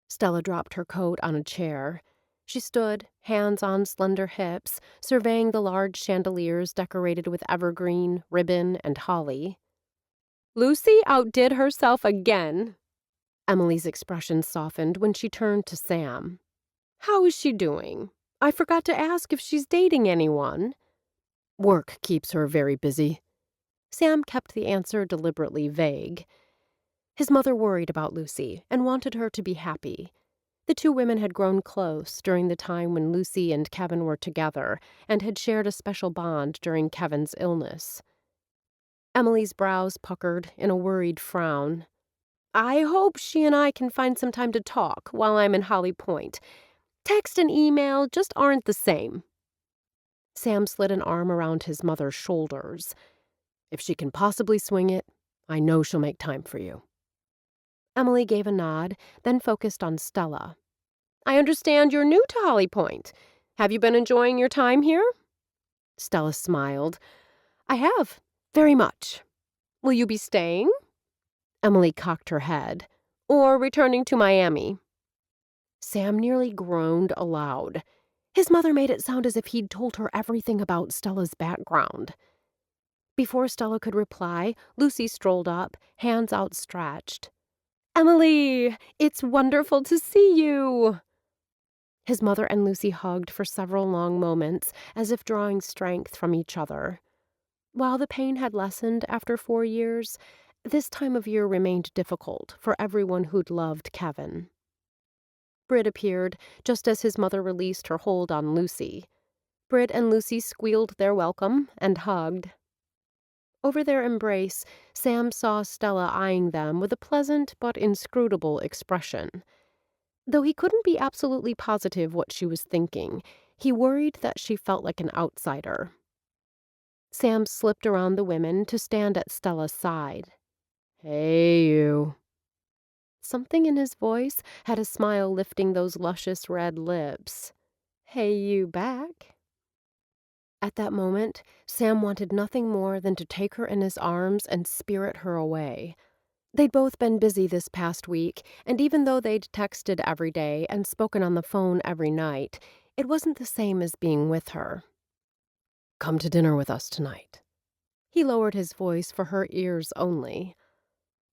Stella dropped her coat on a chair. She stood, hands on slender hips, surveying the large chandeliers decorated with evergreen, ribbon, and holly. "Lucy outdid herself again." Emily's expression softened when she turned to Sam. "How is she doing? I forgot to ask if she's dating anyone." "Work keeps her very busy." Sam kept the answer deliberately vague. His mother worried about Lucy and wanted her to be happy. The 2 women had grown close during the time when Lucy and Kevin were together and had shared a special bond during Kevin's illness. Emily's brows puckered in a worried frown. "I hope she and I can find some time to talk while I'm in Holly Pointe. Text and email just aren't the same." Sam slid an arm around his mother's shoulders. "If she can possibly swing it, I know she'll make time for you." Emily gave a nod, then focused on Stella. "I understand you're new to Holly Pointe. Have you been enjoying your time here?" Stella smiled. "I have, very much." "Will you be staying?" Emily cocked her head. "Or returning to Miami?" Sam nearly groaned aloud. His mother made it sound as if he'd told her everything about Stella's background. Before Stella could reply, Lucy strolled up, hands outstretched. "Emily, it's wonderful to see you!" His mother and Lucy hugged for several long moments, as if drawing strength from each other. While the pain had lessened after 4 years, this time of year remained difficult for everyone who'd loved Kevin. Britt appeared just as his mother released her hold on Lucy. Britt and Lucy squealed their welcome and hugged. Over their embrace, Sam saw Stella eyeing them with a pleasant but inscrutable expression. Though he couldn't be absolutely positive what she was thinking, he worried that she felt like an outsider. Sam slipped around the women to stand at Stella's side. "Hey, you." Something in his voice had a smile lifting those luscious red lips. "Hey, you back?" At that moment, Sam wanted nothing more than to take her in his arms and spirit her away. They'd both been busy this past week, and even though they'd texted every day and spoken on the phone every night, it wasn't the same as being with her. "Come to dinner with us tonight." He lowered his voice for her ears only.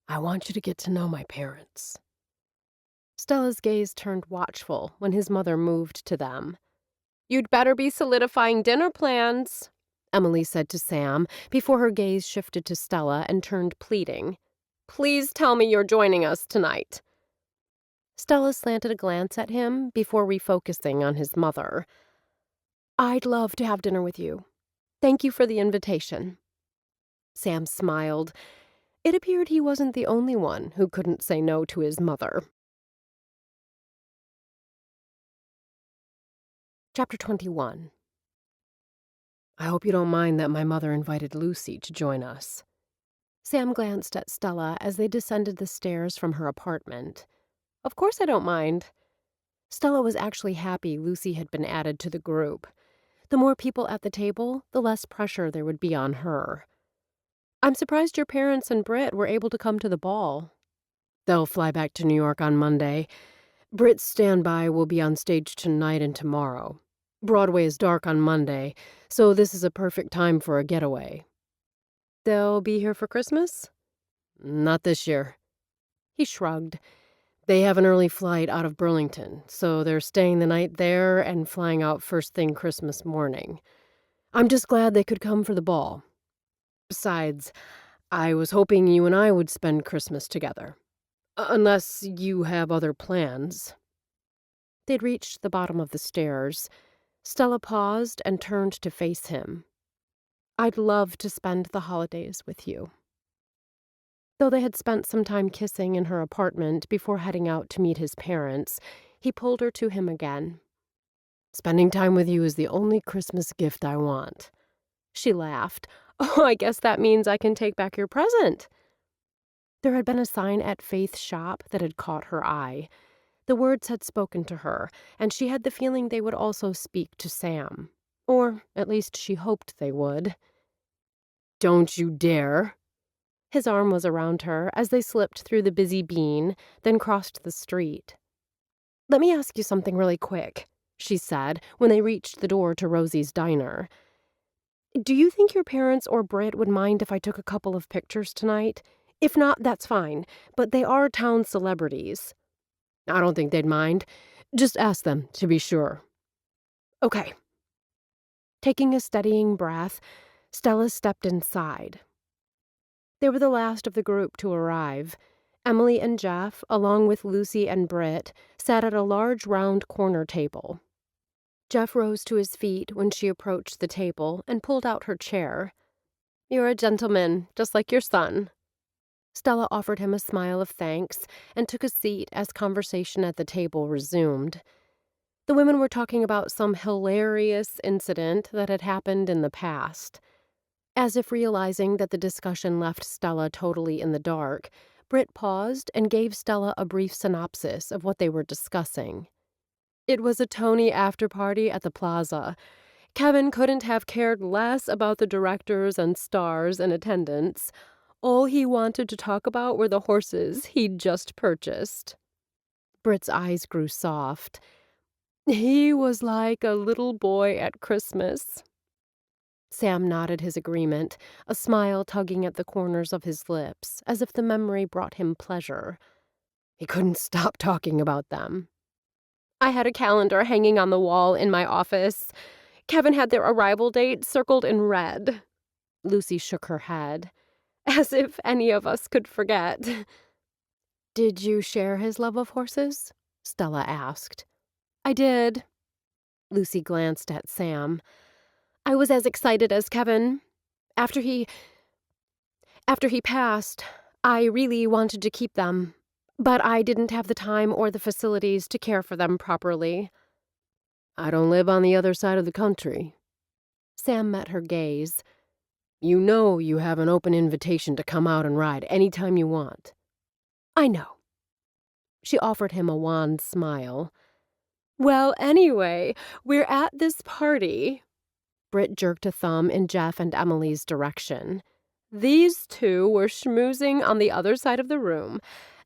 "I want you to get to know my parents." Stella's gaze turned watchful when his mother moved to them. "You'd better be solidifying dinner plans," Emily said to Sam before her gaze shifted to Stella and turned pleading. "Please tell me you're joining us tonight." Stella slanted a glance at him before refocusing on his mother. "I'd love to have dinner with you. Thank you for the invitation." Sam smiled. It appeared he wasn't the only one who couldn't say no to his mother. Chapter 21. "I hope you don't mind that my mother invited Lucy to join us." Sam glanced at Stella as they descended the stairs from her apartment. "Of course I don't mind." Stella was actually happy Lucy had been added to the group. The more people at the table, the less pressure there would be on her. "I'm surprised your parents and Britt were able to come to the ball." "They'll fly back to New York on Monday. Britt's standby will be on stage tonight and tomorrow. Broadway is dark on Monday, so this is a perfect time for a getaway." "They'll be here for Christmas?" "Not this year." He shrugged. "They have an early flight out of Burlington, so they're staying the night there and flying out first thing Christmas morning. I'm just glad they could come for the ball. Besides, I was hoping you and I would spend Christmas together. Unless you have other plans." They'd reached the bottom of the stairs. Stella paused and turned to face him. "I'd love to spend the holidays with you." Though they had spent some time kissing in her apartment before heading out to meet his parents, he pulled her to him again. "Spending time with you is the only Christmas gift I want." She laughed. "Oh, I guess that means I can take back your present." There had been a sign at Faith's shop that had caught her eye. The words had spoken to her, and she had the feeling they would also speak to Sam. Or at least she hoped they would. "Don't you dare." His arm was around her as they slipped through the busy Bean, then crossed the street. "Let me ask you something really quick," she said when they reached the door to Rosie's diner. "Do you think your parents or Britt would mind if I took a couple of pictures tonight? If not, that's fine, but they are town celebrities." "I don't think they'd mind. Just ask them, to be sure." "Okay." Taking a steadying breath, Stella stepped inside. They were the last of the group to arrive. Emily and Jeff, along with Lucy and Britt, sat at a large round corner table. Jeff rose to his feet when she approached the table and pulled out her chair. "You're a gentleman, just like your son." Stella offered him a smile of thanks and took a seat as conversation at the table resumed. The women were talking about some hilarious incident that had happened in the past. As if realizing that the discussion left Stella totally in the dark, Britt paused and gave Stella a brief synopsis of what they were discussing. "It was a Tony after-party at the Plaza. Kevin couldn't have cared less about the directors and stars in attendance. All he wanted to talk about were the horses he'd just purchased." Britt's eyes grew soft. "He was like a little boy at Christmas." Sam nodded his agreement, a smile tugging at the corners of his lips, as if the memory brought him pleasure. He couldn't stop talking about them. I had a calendar hanging on the wall in my office. Kevin had their arrival date circled in red. Lucy shook her head, as if any of us could forget. Did you share his love of horses? Stella asked. I did. Lucy glanced at Sam. I was as excited as Kevin. After he passed, I really wanted to keep them, but I didn't have the time or the facilities to care for them properly. I don't live on the other side of the country. Sam met her gaze. You know you have an open invitation to come out and ride any time you want. I know. She offered him a wan smile. Well, anyway, we're at this party. Britt jerked a thumb in Jeff and Emily's direction. These two were schmoozing on the other side of the room.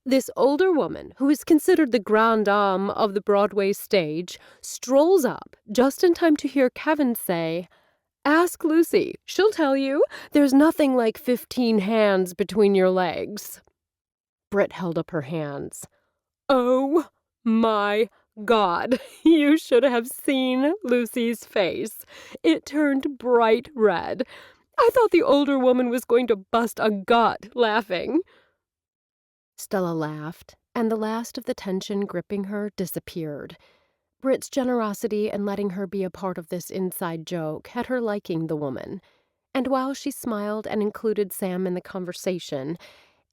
This older woman, who is considered the grande dame of the Broadway stage, strolls up just in time to hear Kevin say, Ask Lucy. She'll tell you. There's nothing like 15 hands between your legs. Britt held up her hands. Oh my God, you should have seen Lucy's face. It turned bright red. I thought the older woman was going to bust a gut laughing. Stella laughed, and the last of the tension gripping her disappeared. Britt's generosity in letting her be a part of this inside joke had her liking the woman, and while she smiled and included Sam in the conversation,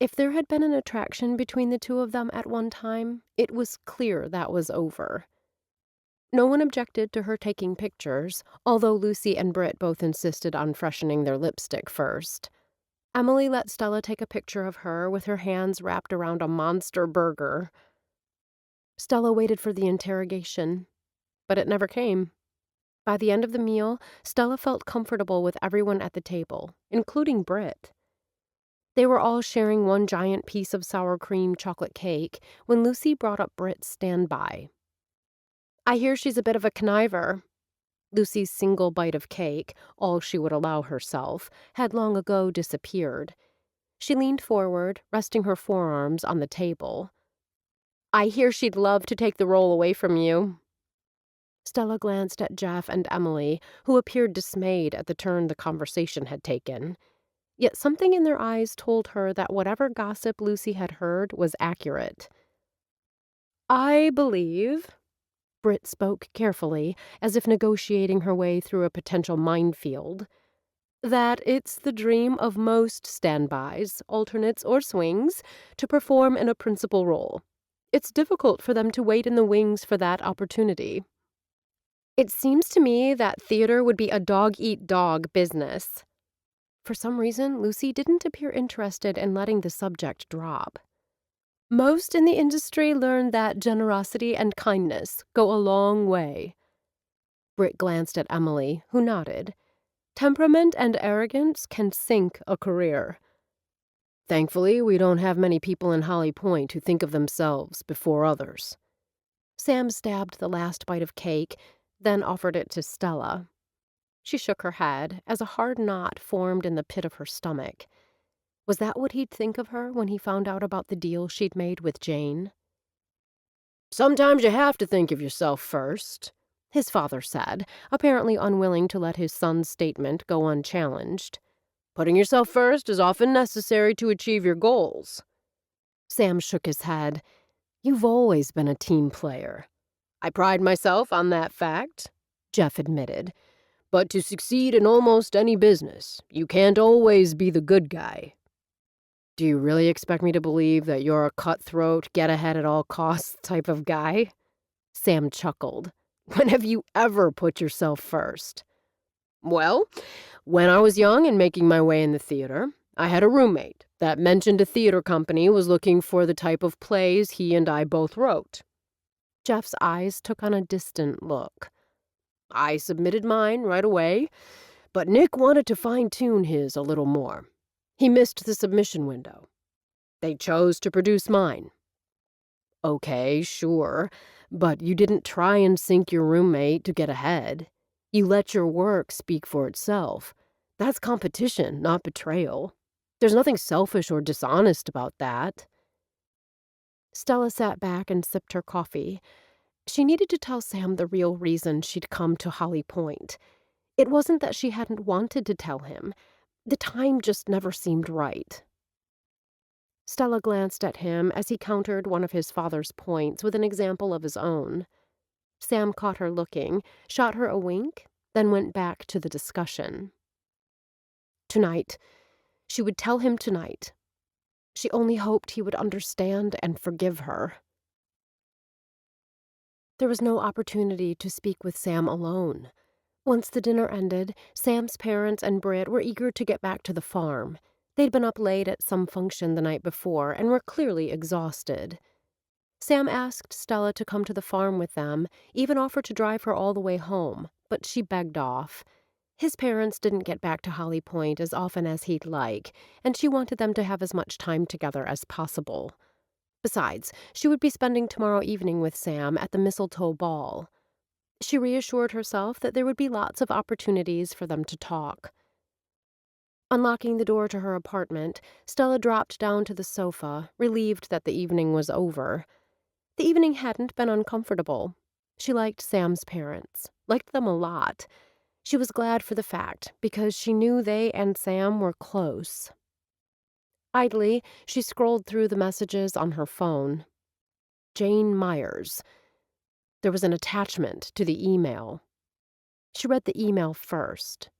if there had been an attraction between the two of them at one time, it was clear that was over. No one objected to her taking pictures, although Lucy and Britt both insisted on freshening their lipstick first. Emily let Stella take a picture of her with her hands wrapped around a monster burger. Stella waited for the interrogation, but it never came. By the end of the meal, Stella felt comfortable with everyone at the table, including Britt. They were all sharing one giant piece of sour cream chocolate cake when Lucy brought up Britt's standby. I hear she's a bit of a conniver. Lucy's single bite of cake, all she would allow herself, had long ago disappeared. She leaned forward, resting her forearms on the table. I hear she'd love to take the role away from you. Stella glanced at Jeff and Emily, who appeared dismayed at the turn the conversation had taken. Yet something in their eyes told her that whatever gossip Lucy had heard was accurate. I believe, Britt spoke carefully, as if negotiating her way through a potential minefield, that it's the dream of most standbys, alternates, or swings to perform in a principal role. It's difficult for them to wait in the wings for that opportunity. It seems to me that theater would be a dog-eat-dog business. For some reason, Lucy didn't appear interested in letting the subject drop. Most in the industry learn that generosity and kindness go a long way. Britt glanced at Emily, who nodded. Temperament and arrogance can sink a career. Thankfully, we don't have many people in Holly Pointe who think of themselves before others. Sam stabbed the last bite of cake, then offered it to Stella. She shook her head as a hard knot formed in the pit of her stomach. Was that what he'd think of her when he found out about the deal she'd made with Jane? Sometimes you have to think of yourself first, his father said, apparently unwilling to let his son's statement go unchallenged. Putting yourself first is often necessary to achieve your goals. Sam shook his head. You've always been a team player. I pride myself on that fact, Jeff admitted. But to succeed in almost any business, you can't always be the good guy. Do you really expect me to believe that you're a cutthroat, get-ahead-at-all-costs type of guy? Sam chuckled. When have you ever put yourself first? Well, when I was young and making my way in the theater, I had a roommate that mentioned a theater company was looking for the type of plays he and I both wrote. Jeff's eyes took on a distant look. I submitted mine right away, but Nick wanted to fine-tune his a little more. He missed the submission window. They chose to produce mine. Okay, sure, but you didn't try and sink your roommate to get ahead. You let your work speak for itself. That's competition, not betrayal. There's nothing selfish or dishonest about that. Stella sat back and sipped her coffee. She needed to tell Sam the real reason she'd come to Holly Pointe. It wasn't that she hadn't wanted to tell him. The time just never seemed right. Stella glanced at him as he countered one of his father's points with an example of his own. Sam caught her looking, shot her a wink, then went back to the discussion. Tonight. She would tell him tonight. She only hoped he would understand and forgive her. There was no opportunity to speak with Sam alone. Once the dinner ended, Sam's parents and Britt were eager to get back to the farm. They'd been up late at some function the night before and were clearly exhausted. Sam asked Stella to come to the farm with them, even offered to drive her all the way home, but she begged off. His parents didn't get back to Holly Pointe as often as he'd like, and she wanted them to have as much time together as possible. Besides, she would be spending tomorrow evening with Sam at the Mistletoe ball. She reassured herself that there would be lots of opportunities for them to talk. Unlocking the door to her apartment, Stella dropped down to the sofa, relieved that the evening was over. The evening hadn't been uncomfortable. She liked Sam's parents, liked them a lot. She was glad for the fact, because she knew they and Sam were close. Idly, she scrolled through the messages on her phone. Jane Myers. There was an attachment to the email. She read the email first.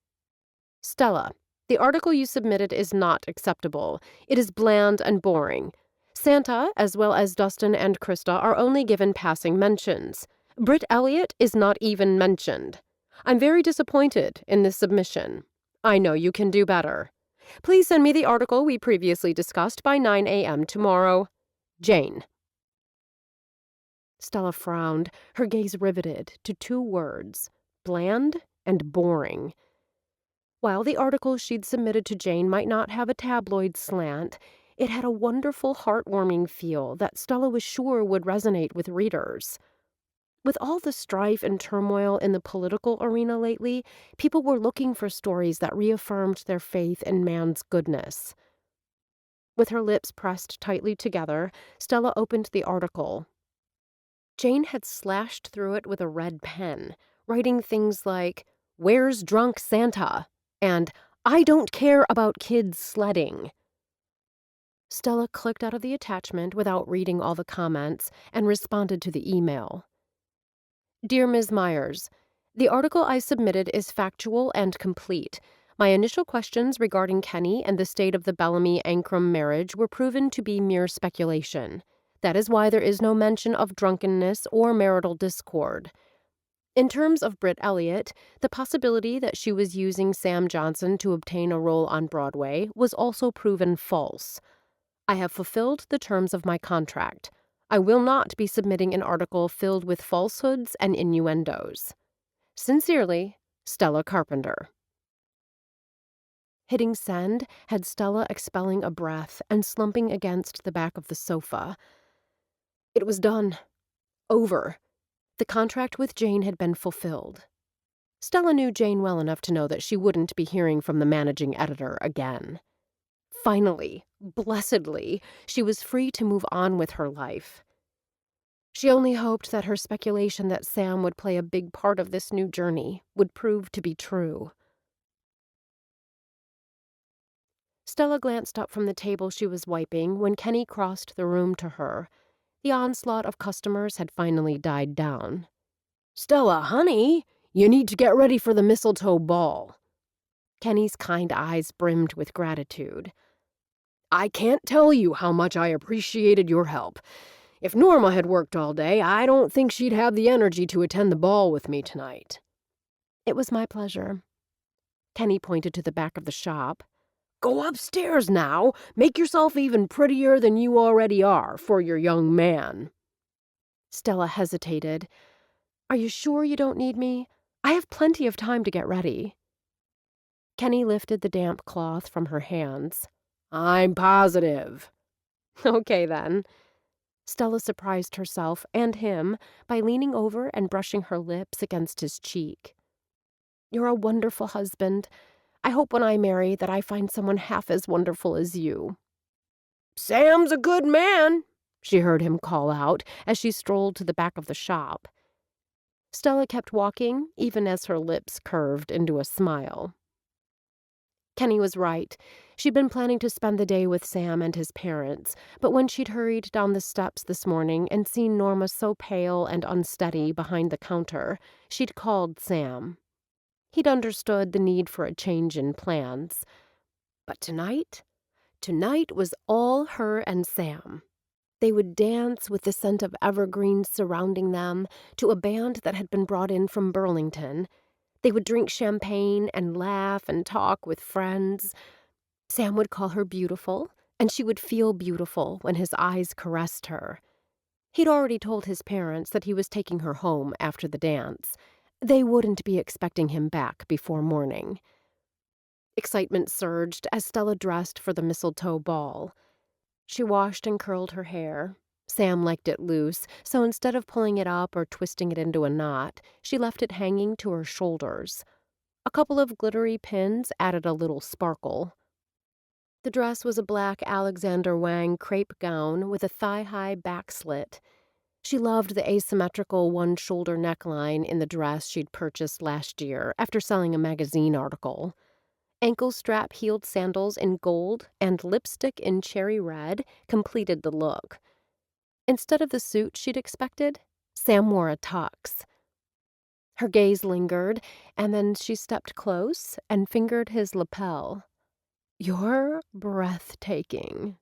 Stella, the article you submitted is not acceptable. It is bland and boring. Santa, as well as Dustin and Krista, are only given passing mentions. Britt Elliott is not even mentioned. I'm very disappointed in this submission. I know you can do better. Please send me the article we previously discussed by 9 a.m. tomorrow. Jane. Stella frowned, her gaze riveted to two words, bland and boring. While the article she'd submitted to Jane might not have a tabloid slant, it had a wonderful, heartwarming feel that Stella was sure would resonate with readers. With all the strife and turmoil in the political arena lately, people were looking for stories that reaffirmed their faith in man's goodness. With her lips pressed tightly together, Stella opened the article. Jane had slashed through it with a red pen, writing things like, "Where's drunk Santa?" and "I don't care about kids sledding." Stella clicked out of the attachment without reading all the comments and responded to the email. Dear Ms. Myers, the article I submitted is factual and complete. My initial questions regarding Kenny and the state of the Bellamy-Ancrum marriage were proven to be mere speculation. That is why there is no mention of drunkenness or marital discord. In terms of Britt Elliott, the possibility that she was using Sam Johnson to obtain a role on Broadway was also proven false. I have fulfilled the terms of my contract. I will not be submitting an article filled with falsehoods and innuendos. Sincerely, Stella Carpenter. Hitting send had Stella expelling a breath and slumping against the back of the sofa. It was done. Over. The contract with Jane had been fulfilled. Stella knew Jane well enough to know that she wouldn't be hearing from the managing editor again. Finally, blessedly, she was free to move on with her life. She only hoped that her speculation that Sam would play a big part of this new journey would prove to be true. Stella glanced up from the table she was wiping when Kenny crossed the room to her. The onslaught of customers had finally died down. "Stella, honey, you need to get ready for the Mistletoe ball." Kenny's kind eyes brimmed with gratitude. "I can't tell you how much I appreciated your help. If Norma had worked all day, I don't think she'd have the energy to attend the ball with me tonight." "It was my pleasure." Kenny pointed to the back of the shop. "Go upstairs now. Make yourself even prettier than you already are for your young man." Stella hesitated. "Are you sure you don't need me? I have plenty of time to get ready." Kenny lifted the damp cloth from her hands. "I'm positive." "Okay, then." Stella surprised herself and him by leaning over and brushing her lips against his cheek. "You're a wonderful husband. I hope when I marry that I find someone half as wonderful as you." "Sam's a good man," she heard him call out as she strolled to the back of the shop. Stella kept walking, even as her lips curved into a smile. Kenny was right. She'd been planning to spend the day with Sam and his parents, but when she'd hurried down the steps this morning and seen Norma so pale and unsteady behind the counter, she'd called Sam. He'd understood the need for a change in plans. But tonight was all her and Sam. They would dance with the scent of evergreens surrounding them to a band that had been brought in from Burlington. They would drink champagne and laugh and talk with friends. Sam would call her beautiful, and she would feel beautiful when his eyes caressed her. He'd already told his parents that he was taking her home after the dance. They wouldn't be expecting him back before morning. Excitement surged as Stella dressed for the Mistletoe ball. She washed and curled her hair. Sam liked it loose, so instead of pulling it up or twisting it into a knot, she left it hanging to her shoulders. A couple of glittery pins added a little sparkle. The dress was a black Alexander Wang crepe gown with a thigh-high back slit. She loved the asymmetrical one-shoulder neckline in the dress she'd purchased last year after selling a magazine article. Ankle-strap heeled sandals in gold and lipstick in cherry red completed the look. Instead of the suit she'd expected, Sam wore a tux. Her gaze lingered, and then she stepped close and fingered his lapel. "You're breathtaking."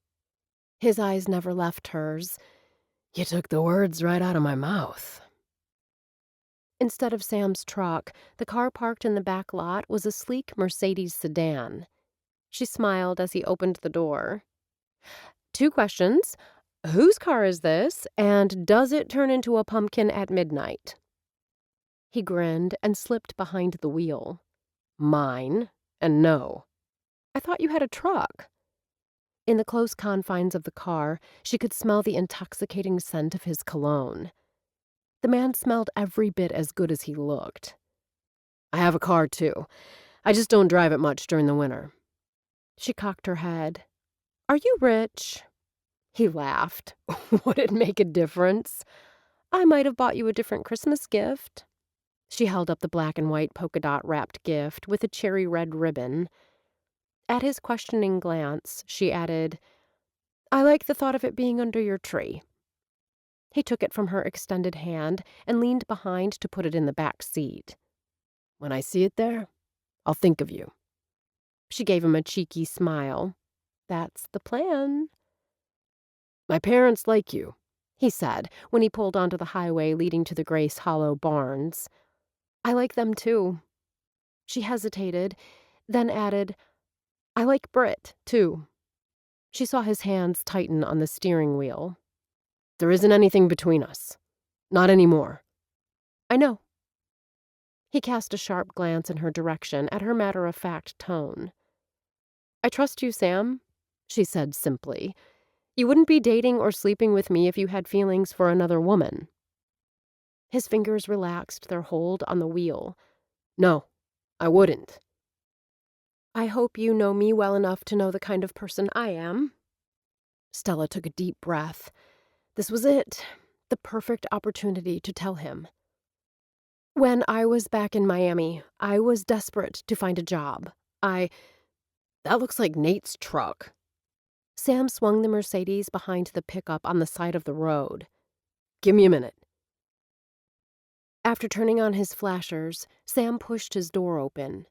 His eyes never left hers. "You took the words right out of my mouth." Instead of Sam's truck, the car parked in the back lot was a sleek Mercedes sedan. She smiled as he opened the door. "2 questions. Whose car is this, and does it turn into a pumpkin at midnight?" He grinned and slipped behind the wheel. "Mine, and no." "I thought you had a truck." In the close confines of the car, she could smell the intoxicating scent of his cologne. The man smelled every bit as good as he looked. "I have a car, too. I just don't drive it much during the winter." She cocked her head. "Are you rich?" He laughed. "Would it make a difference?" "I might have bought you a different Christmas gift." She held up the black and white polka dot wrapped gift with a cherry red ribbon. At his questioning glance, she added, "I like the thought of it being under your tree." He took it from her extended hand and leaned behind to put it in the back seat. "When I see it there, I'll think of you." She gave him a cheeky smile. "That's the plan." "My parents like you," he said when he pulled onto the highway leading to the Grace Hollow barns. "I like them too." She hesitated, then added, "I like Britt, too." She saw his hands tighten on the steering wheel. "There isn't anything between us. Not anymore." "I know." He cast a sharp glance in her direction at her matter-of-fact tone. "I trust you, Sam," she said simply. "You wouldn't be dating or sleeping with me if you had feelings for another woman." His fingers relaxed their hold on the wheel. "No, I wouldn't." "I hope you know me well enough to know the kind of person I am." Stella took a deep breath. This was it, the perfect opportunity to tell him. "When I was back in Miami, I was desperate to find a job. That looks like Nate's truck." Sam swung the Mercedes behind the pickup on the side of the road. "Give me a minute." After turning on his flashers, Sam pushed his door open.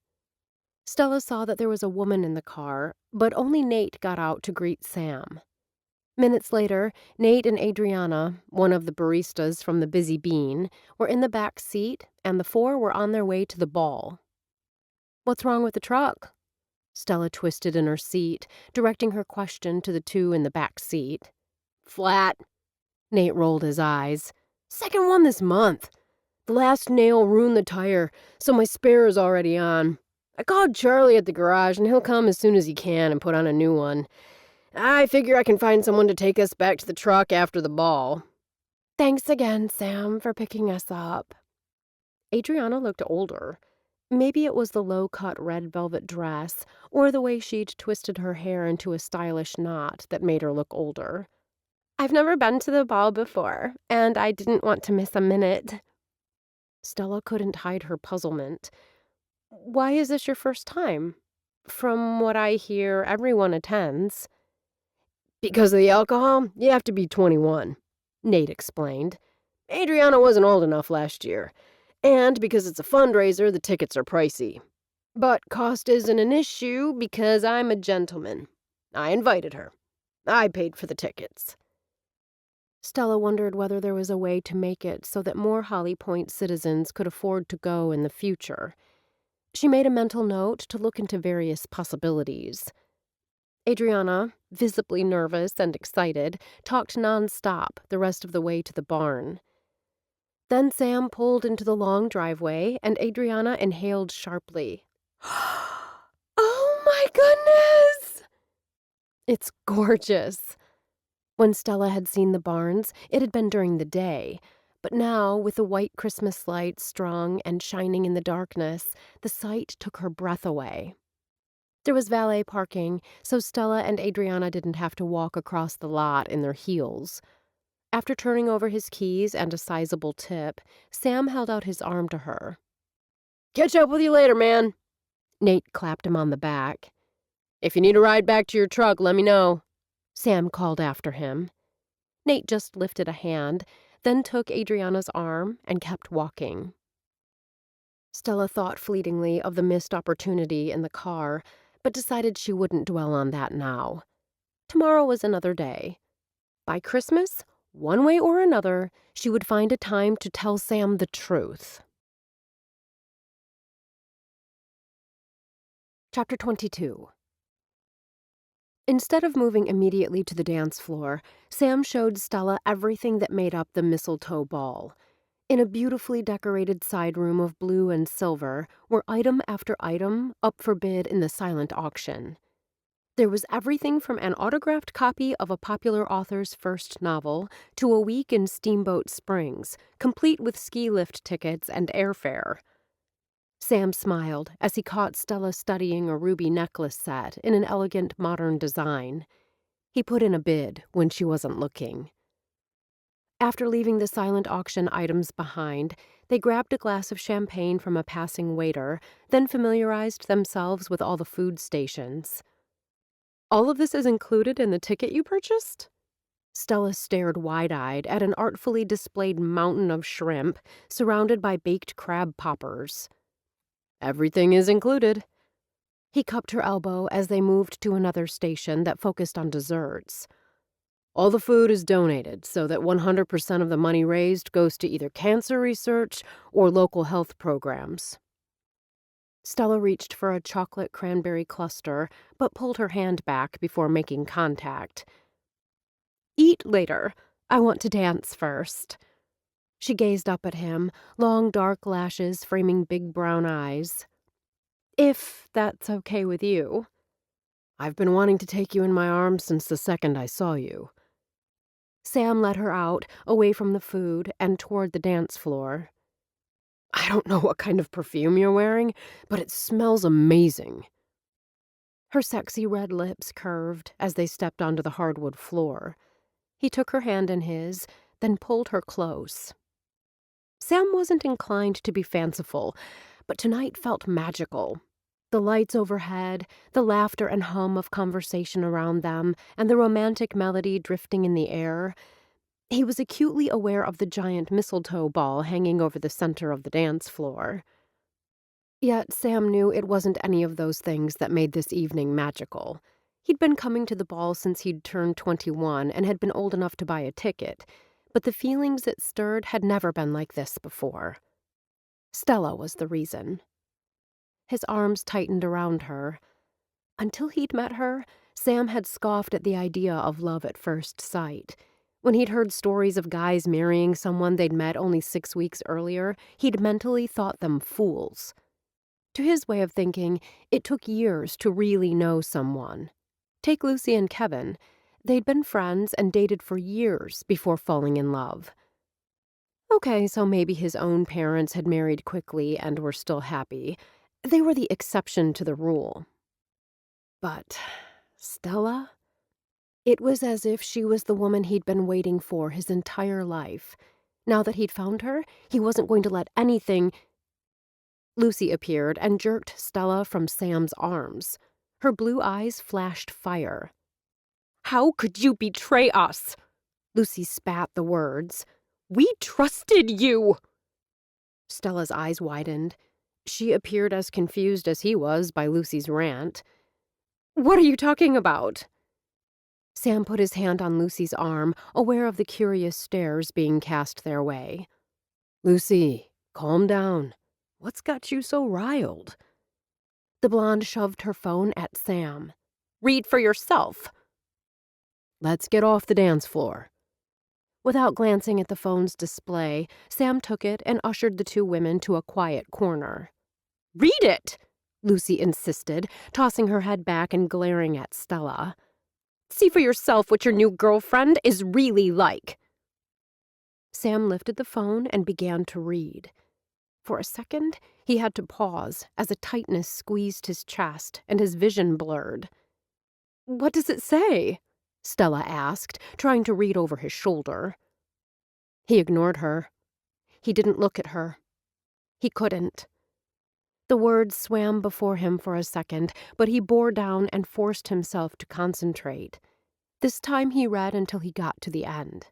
Stella saw that there was a woman in the car, but only Nate got out to greet Sam. Minutes later, Nate and Adriana, one of the baristas from the Busy Bean, were in the back seat, and the 4 were on their way to the ball. "What's wrong with the truck?" Stella twisted in her seat, directing her question to the 2 in the back seat. "Flat." Nate rolled his eyes. "Second one this month. The last nail ruined the tire, so my spare is already on. I called Charlie at the garage, and he'll come as soon as he can and put on a new one. I figure I can find someone to take us back to the truck after the ball." "Thanks again, Sam, for picking us up." Adriana looked older. Maybe it was the low-cut red velvet dress or the way she'd twisted her hair into a stylish knot that made her look older. "I've never been to the ball before, and I didn't want to miss a minute." Stella couldn't hide her puzzlement. "Why is this your first time? From what I hear, everyone attends." Because of the alcohol, you have to be 21, Nate explained. Adriana wasn't old enough last year. And because it's a fundraiser, the tickets are pricey. But cost isn't an issue because I'm a gentleman. I invited her. I paid for the tickets. Stella wondered whether there was a way to make it so that more Holly Pointe citizens could afford to go in the future. She made a mental note to look into various possibilities. Adriana, visibly nervous and excited, talked nonstop the rest of the way to the barn. Then Sam pulled into the long driveway, and Adriana inhaled sharply. "Oh my goodness!" "It's gorgeous." When Stella had seen the barns, it had been during the day, but now, with the white Christmas lights strung and shining in the darkness, the sight took her breath away. There was valet parking, so Stella and Adriana didn't have to walk across the lot in their heels. After turning over his keys and a sizable tip, Sam held out his arm to her. Catch up with you later, man. Nate clapped him on the back. If you need a ride back to your truck, let me know, Sam called after him. Nate just lifted a hand, then took Adriana's arm and kept walking. Stella thought fleetingly of the missed opportunity in the car, but decided she wouldn't dwell on that now. Tomorrow was another day. By Christmas, one way or another, she would find a time to tell Sam the truth. Chapter 22. Instead of moving immediately to the dance floor, Sam showed Stella everything that made up the Mistletoe ball. In a beautifully decorated side room of blue and silver were item after item up for bid in the silent auction. There was everything from an autographed copy of a popular author's first novel to a week in Steamboat Springs, complete with ski lift tickets and airfare. Sam smiled as he caught Stella studying a ruby necklace set in an elegant modern design. He put in a bid when she wasn't looking. After leaving the silent auction items behind, they grabbed a glass of champagne from a passing waiter, then familiarized themselves with all the food stations. "All of this is included in the ticket you purchased?" Stella stared wide-eyed at an artfully displayed mountain of shrimp surrounded by baked crab poppers. Everything is included. He cupped her elbow as they moved to another station that focused on desserts. All the food is donated so that 100% of the money raised goes to either cancer research or local health programs. Stella reached for a chocolate cranberry cluster, but pulled her hand back before making contact. "Eat later. I want to dance first." She gazed up at him, long dark lashes framing big brown eyes. "If that's okay with you." I've been wanting to take you in my arms since the second I saw you. Sam led her out, away from the food, and toward the dance floor. I don't know what kind of perfume you're wearing, but it smells amazing. Her sexy red lips curved as they stepped onto the hardwood floor. He took her hand in his, then pulled her close. Sam wasn't inclined to be fanciful, but tonight felt magical. The lights overhead, the laughter and hum of conversation around them, and the romantic melody drifting in the air. He was acutely aware of the giant mistletoe ball hanging over the center of the dance floor. Yet Sam knew it wasn't any of those things that made this evening magical. He'd been coming to the ball since he'd turned 21 and had been old enough to buy a ticket, but the feelings it stirred had never been like this before. Stella was the reason. His arms tightened around her. Until he'd met her, Sam had scoffed at the idea of love at first sight. When he'd heard stories of guys marrying someone they'd met only 6 weeks earlier, he'd mentally thought them fools. To his way of thinking, it took years to really know someone. Take Lucy and Kevin. They'd been friends and dated for years before falling in love. Okay, so maybe his own parents had married quickly and were still happy, They were the exception to the rule. But Stella? It was as if she was the woman he'd been waiting for his entire life. Now that he'd found her, he wasn't going to let anything. Lucy appeared and jerked Stella from Sam's arms. Her blue eyes flashed fire. "How could you betray us?" Lucy spat the words. "We trusted you!" Stella's eyes widened. She appeared as confused as he was by Lucy's rant. "What are you talking about?" Sam put his hand on Lucy's arm, aware of the curious stares being cast their way. "Lucy, calm down. What's got you so riled?" The blonde shoved her phone at Sam. "Read for yourself." "Let's get off the dance floor." Without glancing at the phone's display, Sam took it and ushered the two women to a quiet corner. "Read it!" Lucy insisted, tossing her head back and glaring at Stella. "See for yourself what your new girlfriend is really like." Sam lifted the phone and began to read. For a second, he had to pause as a tightness squeezed his chest and his vision blurred. "What does it say?" Stella asked, trying to read over his shoulder. He ignored her. He didn't look at her. He couldn't. The words swam before him for a second, but he bore down and forced himself to concentrate. This time he read until he got to the end.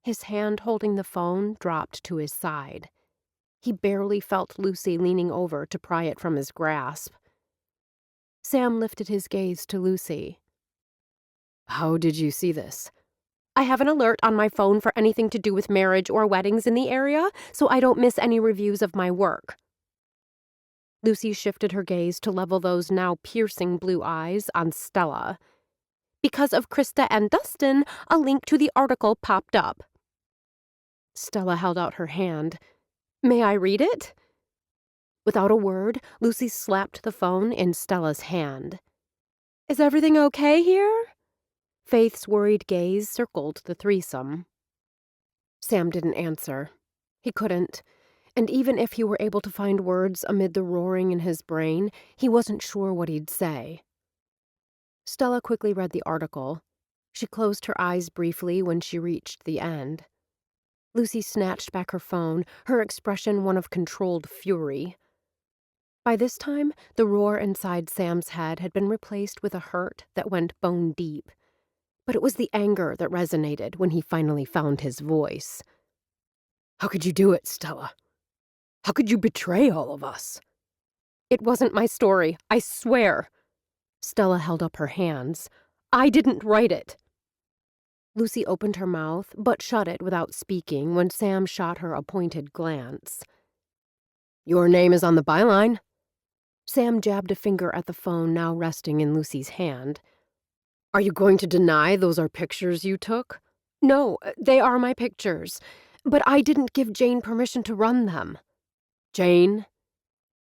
His hand holding the phone dropped to his side. He barely felt Lucy leaning over to pry it from his grasp. Sam lifted his gaze to Lucy. "How did you see this?" "I have an alert on my phone for anything to do with marriage or weddings in the area, so I don't miss any reviews of my work." Lucy shifted her gaze to level those now piercing blue eyes on Stella. "Because of Krista and Dustin, a link to the article popped up." Stella held out her hand. "May I read it?" Without a word, Lucy slapped the phone in Stella's hand. "Is everything okay here?" Faith's worried gaze circled the threesome. Sam didn't answer. He couldn't. And even if he were able to find words amid the roaring in his brain, he wasn't sure what he'd say. Stella quickly read the article. She closed her eyes briefly when she reached the end. Lucy snatched back her phone, her expression one of controlled fury. By this time, the roar inside Sam's head had been replaced with a hurt that went bone deep. But it was the anger that resonated when he finally found his voice. "How could you do it, Stella? How could you betray all of us?" "It wasn't my story, I swear." Stella held up her hands. "I didn't write it." Lucy opened her mouth, but shut it without speaking when Sam shot her a pointed glance. "Your name is on the byline." Sam jabbed a finger at the phone now resting in Lucy's hand. "Are you going to deny those are pictures you took?" "No, they are my pictures, but I didn't give Jane permission to run them." "Jane?"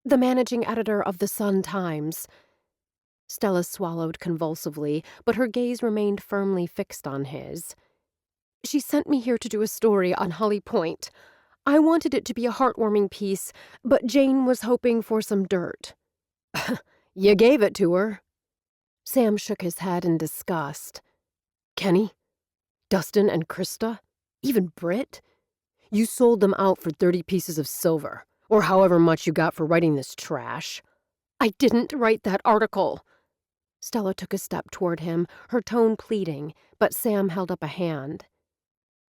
"The managing editor of the Sun-Times." Stella swallowed convulsively, but her gaze remained firmly fixed on his. "She sent me here to do a story on Holly Pointe. I wanted it to be a heartwarming piece, but Jane was hoping for some dirt." "You gave it to her." Sam shook his head in disgust. "Kenny? Dustin and Krista? Even Britt? You sold them out for 30 pieces of silver, or however much you got for writing this trash." "I didn't write that article." Stella took a step toward him, her tone pleading, but Sam held up a hand.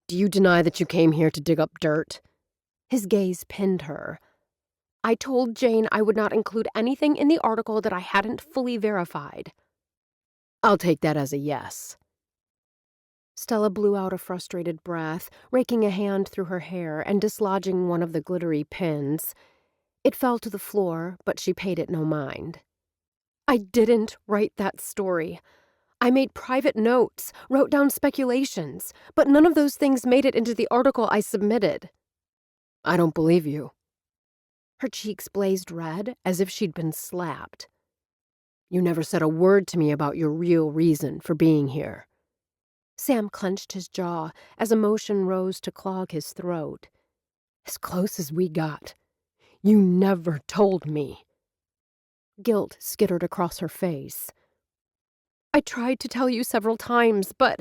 "Do you deny that you came here to dig up dirt?" His gaze pinned her. "I told Jane I would not include anything in the article that I hadn't fully verified." "I'll take that as a yes." Stella blew out a frustrated breath, raking a hand through her hair and dislodging one of the glittery pins. It fell to the floor, but she paid it no mind. "I didn't write that story. I made private notes, wrote down speculations, but none of those things made it into the article I submitted." "I don't believe you." Her cheeks blazed red, as if she'd been slapped. "You never said a word to me about your real reason for being here." Sam clenched his jaw as emotion rose to clog his throat. "As close as we got. You never told me. Guilt skittered across her face. I tried to tell you several times, but...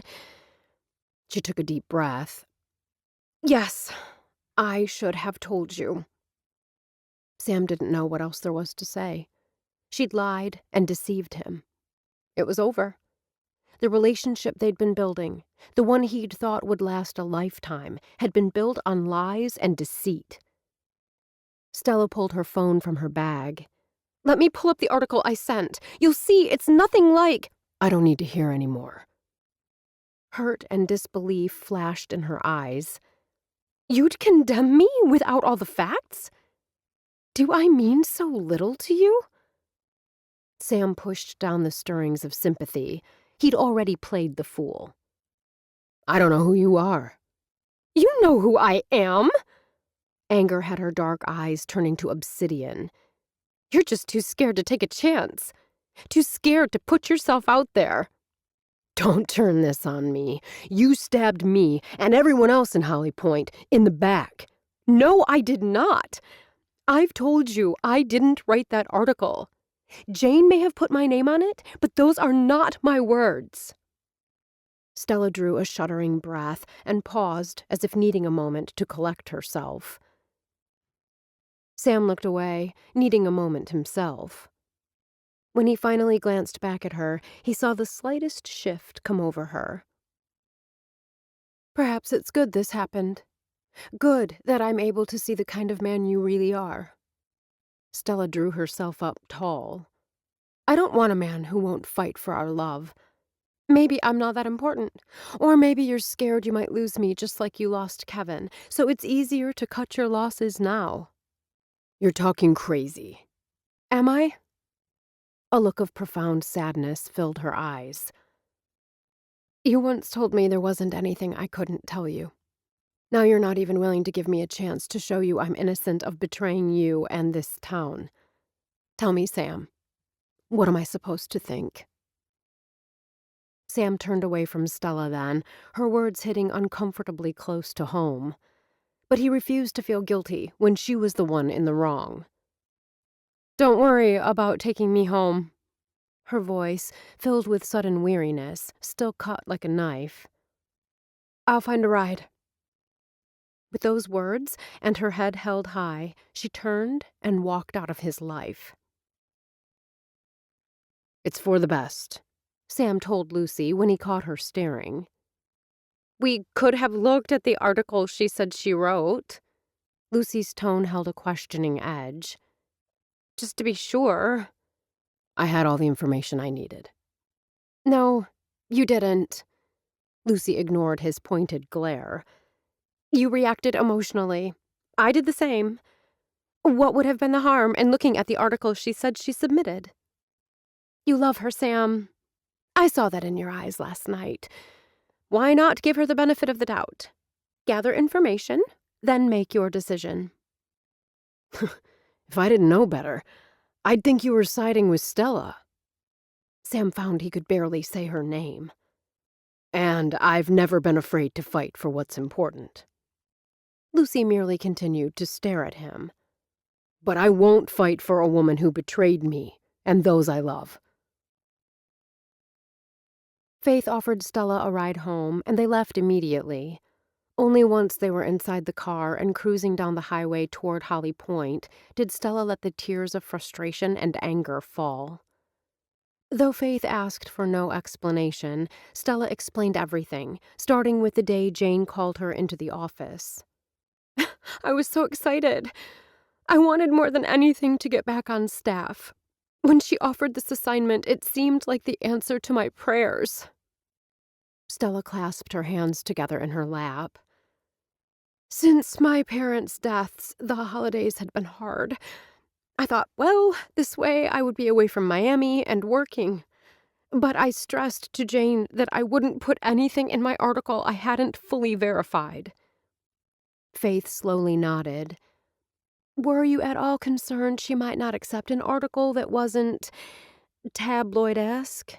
She took a deep breath. Yes, I should have told you. Sam didn't know what else there was to say. She'd lied and deceived him. It was over. The relationship they'd been building, the one he'd thought would last a lifetime, had been built on lies and deceit. Stella pulled her phone from her bag. Let me pull up the article I sent. You'll see it's nothing like... I don't need to hear any more. Hurt and disbelief flashed in her eyes. You'd condemn me without all the facts? Do I mean so little to you? Sam pushed down the stirrings of sympathy. He'd already played the fool. I don't know who you are. You know who I am! Anger had her dark eyes turning to obsidian. You're just too scared to take a chance. Too scared to put yourself out there. Don't turn this on me. You stabbed me and everyone else in Holly Pointe in the back. No, I did not. I've told you I didn't write that article. Jane may have put my name on it, but those are not my words. Stella drew a shuddering breath and paused as if needing a moment to collect herself. Sam looked away, needing a moment himself. When he finally glanced back at her, he saw the slightest shift come over her. Perhaps it's good this happened. Good that I'm able to see the kind of man you really are. Stella drew herself up tall. I don't want a man who won't fight for our love. Maybe I'm not that important. Or maybe you're scared you might lose me just like you lost Kevin, so it's easier to cut your losses now. You're talking crazy. Am I? A look of profound sadness filled her eyes. You once told me there wasn't anything I couldn't tell you. Now you're not even willing to give me a chance to show you I'm innocent of betraying you and this town. Tell me, Sam, what am I supposed to think? Sam turned away from Stella then, her words hitting uncomfortably close to home. But he refused to feel guilty when she was the one in the wrong. Don't worry about taking me home. Her voice, filled with sudden weariness, still cut like a knife. I'll find a ride. With those words, and her head held high, she turned and walked out of his life. It's for the best, Sam told Lucy when he caught her staring. We could have looked at the article she said she wrote. Lucy's tone held a questioning edge. Just to be sure. I had all the information I needed. No, you didn't. Lucy ignored his pointed glare. You reacted emotionally. I did the same. What would have been the harm in looking at the article she said she submitted? You love her, Sam. I saw that in your eyes last night. Why not give her the benefit of the doubt? Gather information, then make your decision. If I didn't know better, I'd think you were siding with Stella. Sam found he could barely say her name. And I've never been afraid to fight for what's important. Lucy merely continued to stare at him. But I won't fight for a woman who betrayed me and those I love. Faith offered Stella a ride home, and they left immediately. Only once they were inside the car and cruising down the highway toward Holly Pointe did Stella let the tears of frustration and anger fall. Though Faith asked for no explanation, Stella explained everything, starting with the day Jane called her into the office. I was so excited. I wanted more than anything to get back on staff. When she offered this assignment, it seemed like the answer to my prayers. Stella clasped her hands together in her lap. Since my parents' deaths, the holidays had been hard. I thought, well, this way I would be away from Miami and working. But I stressed to Jane that I wouldn't put anything in my article I hadn't fully verified. Faith slowly nodded. Were you at all concerned she might not accept an article that wasn't tabloid-esque?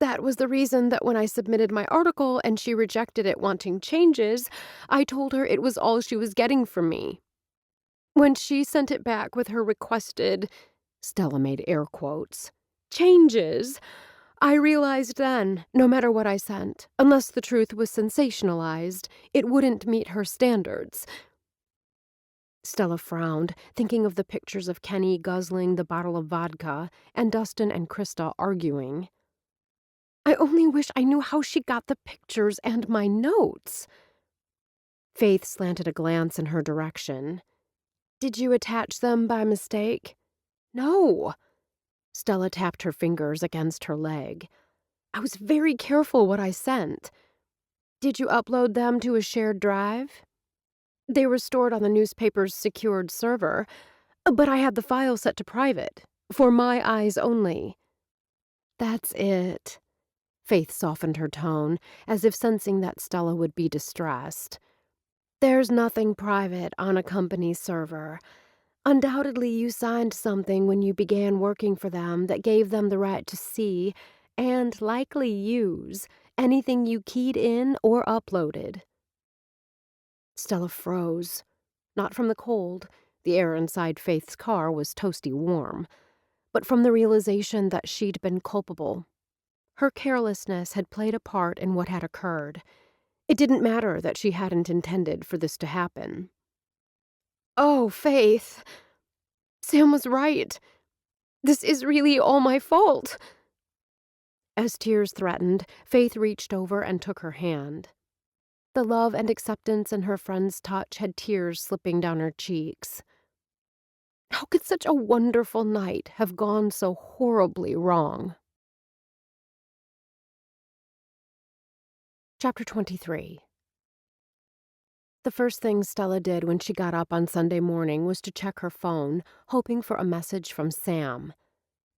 That was the reason that when I submitted my article and she rejected it wanting changes, I told her it was all she was getting from me. When she sent it back with her requested, Stella made air quotes, changes, I realized then, no matter what I sent, unless the truth was sensationalized, it wouldn't meet her standards. Stella frowned, thinking of the pictures of Kenny guzzling the bottle of vodka and Dustin and Krista arguing. I only wish I knew how she got the pictures and my notes. Faith slanted a glance in her direction. Did you attach them by mistake? No. Stella tapped her fingers against her leg. I was very careful what I sent. Did you upload them to a shared drive? They were stored on the newspaper's secured server, but I had the file set to private, for my eyes only. That's it. Faith softened her tone, as if sensing that Stella would be distressed. There's nothing private on a company server. Undoubtedly, you signed something when you began working for them that gave them the right to see, and likely use, anything you keyed in or uploaded. Stella froze. Not from the cold. The air inside Faith's car was toasty warm. But from the realization that she'd been culpable. Her carelessness had played a part in what had occurred. It didn't matter that she hadn't intended for this to happen. Oh, Faith. Sam was right. This is really all my fault. As tears threatened, Faith reached over and took her hand. The love and acceptance in her friend's touch had tears slipping down her cheeks. How could such a wonderful night have gone so horribly wrong? Chapter 23. The first thing Stella did when she got up on Sunday morning was to check her phone, hoping for a message from Sam.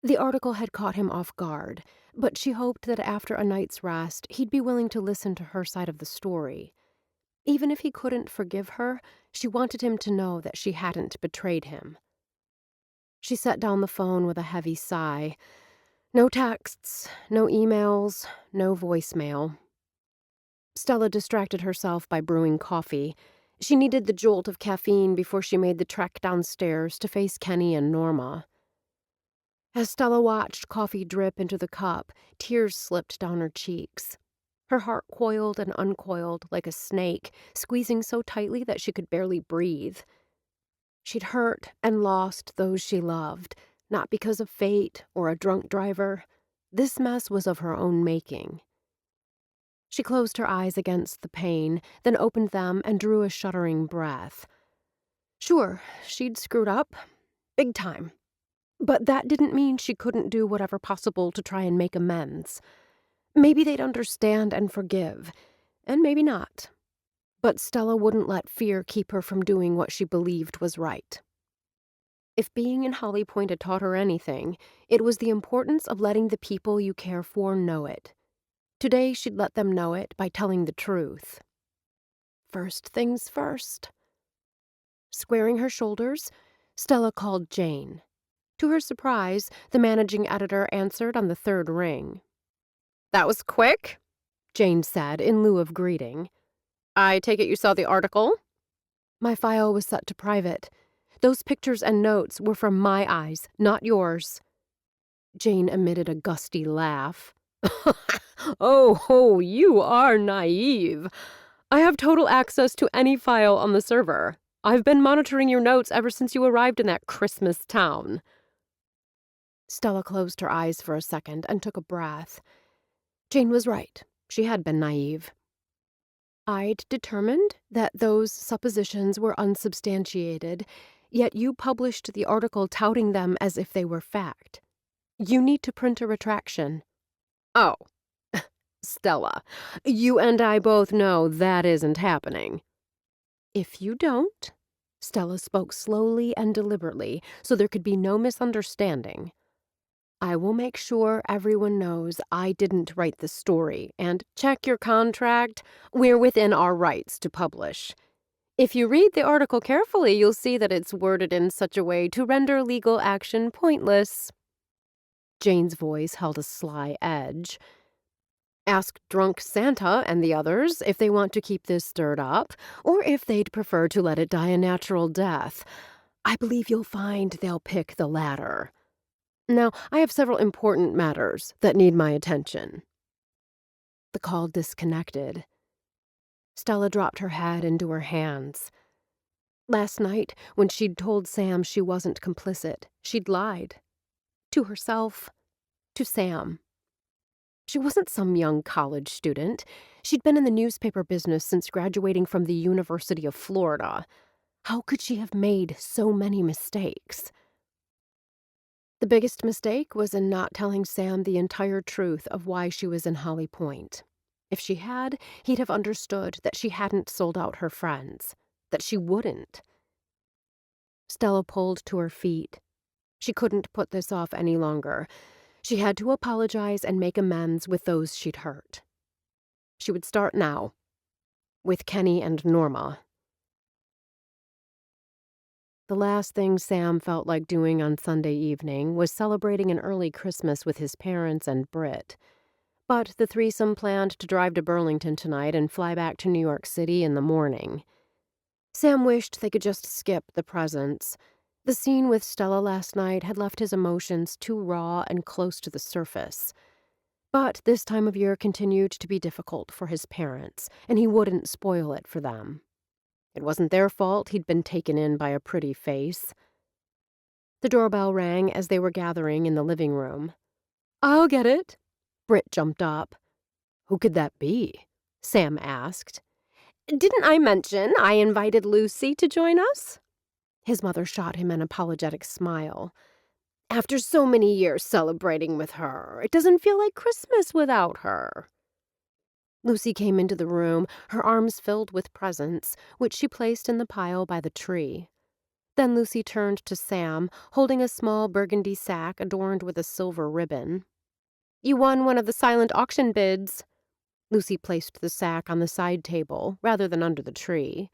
The article had caught him off guard, but she hoped that after a night's rest, he'd be willing to listen to her side of the story. Even if he couldn't forgive her, she wanted him to know that she hadn't betrayed him. She set down the phone with a heavy sigh. No texts, no emails, no voicemail. Stella distracted herself by brewing coffee. She needed the jolt of caffeine before she made the trek downstairs to face Kenny and Norma. As Stella watched coffee drip into the cup, tears slipped down her cheeks. Her heart coiled and uncoiled like a snake, squeezing so tightly that she could barely breathe. She'd hurt and lost those she loved, not because of fate or a drunk driver. This mess was of her own making. She closed her eyes against the pain, then opened them and drew a shuddering breath. Sure, she'd screwed up. Big time. But that didn't mean she couldn't do whatever possible to try and make amends. Maybe they'd understand and forgive, and maybe not. But Stella wouldn't let fear keep her from doing what she believed was right. If being in Holly Pointe had taught her anything, it was the importance of letting the people you care for know it. Today she'd let them know it by telling the truth. First things first. Squaring her shoulders, Stella called Jane. To her surprise, the managing editor answered on the third ring. That was quick, Jane said in lieu of greeting. I take it you saw the article? My file was set to private. Those pictures and notes were from my eyes, not yours. Jane emitted a gusty laugh. Oh, you are naive. I have total access to any file on the server. I've been monitoring your notes ever since you arrived in that Christmas town. Stella closed her eyes for a second and took a breath. Jane was right. She had been naive. I'd determined that those suppositions were unsubstantiated, yet you published the article touting them as if they were fact. You need to print a retraction. Oh. Stella, you and I both know that isn't happening. If you don't, Stella spoke slowly and deliberately so there could be no misunderstanding, I will make sure everyone knows I didn't write the story, and check your contract. We're within our rights to publish. If you read the article carefully, you'll see that it's worded in such a way to render legal action pointless. Jane's voice held a sly edge. Ask Drunk Santa and the others if they want to keep this stirred up, or if they'd prefer to let it die a natural death. I believe you'll find they'll pick the latter. Now, I have several important matters that need my attention." The call disconnected. Stella dropped her head into her hands. Last night, when she'd told Sam she wasn't complicit, she'd lied. To herself, to Sam. She wasn't some young college student. She'd been in the newspaper business since graduating from the University of Florida. How could she have made so many mistakes? The biggest mistake was in not telling Sam the entire truth of why she was in Holly Pointe. If she had, he'd have understood that she hadn't sold out her friends, that she wouldn't. Stella pulled to her feet. She couldn't put this off any longer. She had to apologize and make amends with those she'd hurt. She would start now, with Kenny and Norma. The last thing Sam felt like doing on Sunday evening was celebrating an early Christmas with his parents and Britt. But the threesome planned to drive to Burlington tonight and fly back to New York City in the morning. Sam wished they could just skip the presents. The scene with Stella last night had left his emotions too raw and close to the surface. But this time of year continued to be difficult for his parents, and he wouldn't spoil it for them. It wasn't their fault he'd been taken in by a pretty face. The doorbell rang as they were gathering in the living room. "I'll get it." Britt jumped up. "Who could that be?" Sam asked. "Didn't I mention I invited Lucy to join us?" His mother shot him an apologetic smile. "After so many years celebrating with her, it doesn't feel like Christmas without her." Lucy came into the room, her arms filled with presents, which she placed in the pile by the tree. Then Lucy turned to Sam, holding a small burgundy sack adorned with a silver ribbon. "You won one of the silent auction bids." Lucy placed the sack on the side table, rather than under the tree.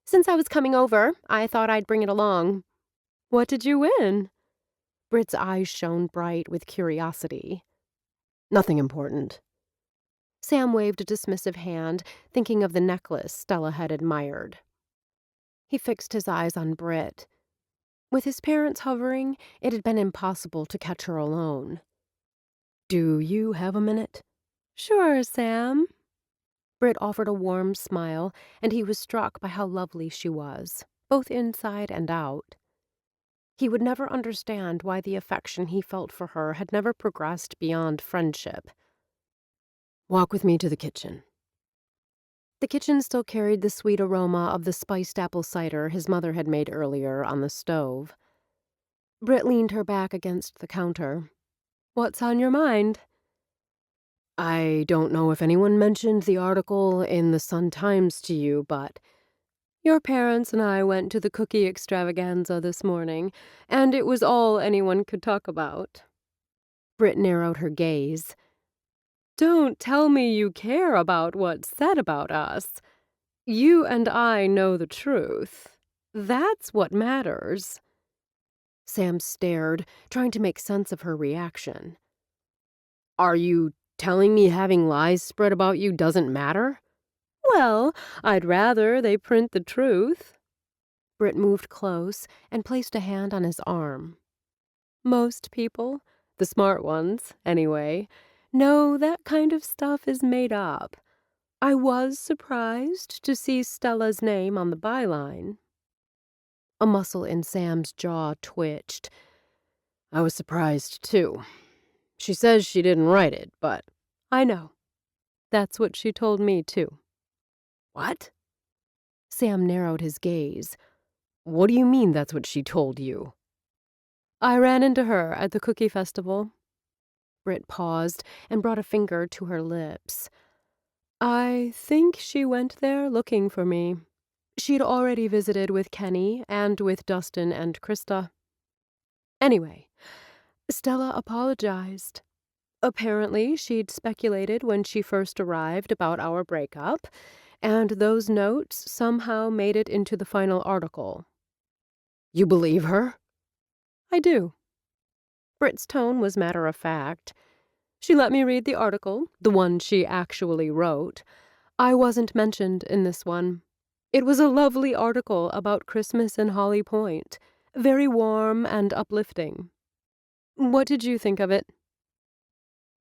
"Since I was coming over, I thought I'd bring it along." "What did you win?" Britt's eyes shone bright with curiosity. "Nothing important." Sam waved a dismissive hand, thinking of the necklace Stella had admired. He fixed his eyes on Britt. With his parents hovering, it had been impossible to catch her alone. "Do you have a minute?" "Sure, Sam." Britt offered a warm smile, and he was struck by how lovely she was, both inside and out. He would never understand why the affection he felt for her had never progressed beyond friendship. "Walk with me to the kitchen." The kitchen still carried the sweet aroma of the spiced apple cider his mother had made earlier on the stove. Britt leaned her back against the counter. "What's on your mind?" "I don't know if anyone mentioned the article in the Sun-Times to you, but your parents and I went to the cookie extravaganza this morning, and it was all anyone could talk about." Britt narrowed her gaze. "Don't tell me you care about what's said about us. You and I know the truth. That's what matters." Sam stared, trying to make sense of her reaction. "Are you telling me having lies spread about you doesn't matter?" "Well, I'd rather they print the truth." Britt moved close and placed a hand on his arm. "Most people, the smart ones, anyway, know that kind of stuff is made up. I was surprised to see Stella's name on the byline." A muscle in Sam's jaw twitched. "I was surprised, too. She says she didn't write it, but—" "I know. That's what she told me, too." "What?" Sam narrowed his gaze. "What do you mean that's what she told you?" "I ran into her at the cookie festival." Britt paused and brought a finger to her lips. "I think she went there looking for me. She'd already visited with Kenny and with Dustin and Krista. Anyway, Stella apologized. Apparently, she'd speculated when she first arrived about our breakup, and those notes somehow made it into the final article." "You believe her?" "I do." Britt's tone was matter-of-fact. "She let me read the article, the one she actually wrote. I wasn't mentioned in this one. It was a lovely article about Christmas in Holly Pointe. Very warm and uplifting. What did you think of it?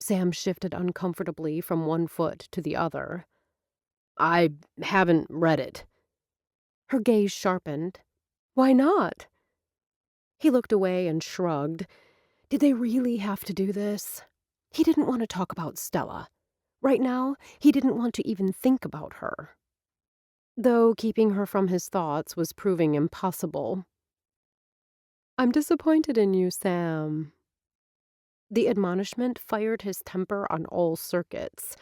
Sam shifted uncomfortably from one foot to the other. I haven't read it. Her gaze sharpened. Why not? He looked away and shrugged. Did they really have to do this? He didn't want to talk about Stella. Right now, he didn't want to even think about her. Though keeping her from his thoughts was proving impossible. I'm disappointed in you, Sam. The admonishment fired his temper on all circuits.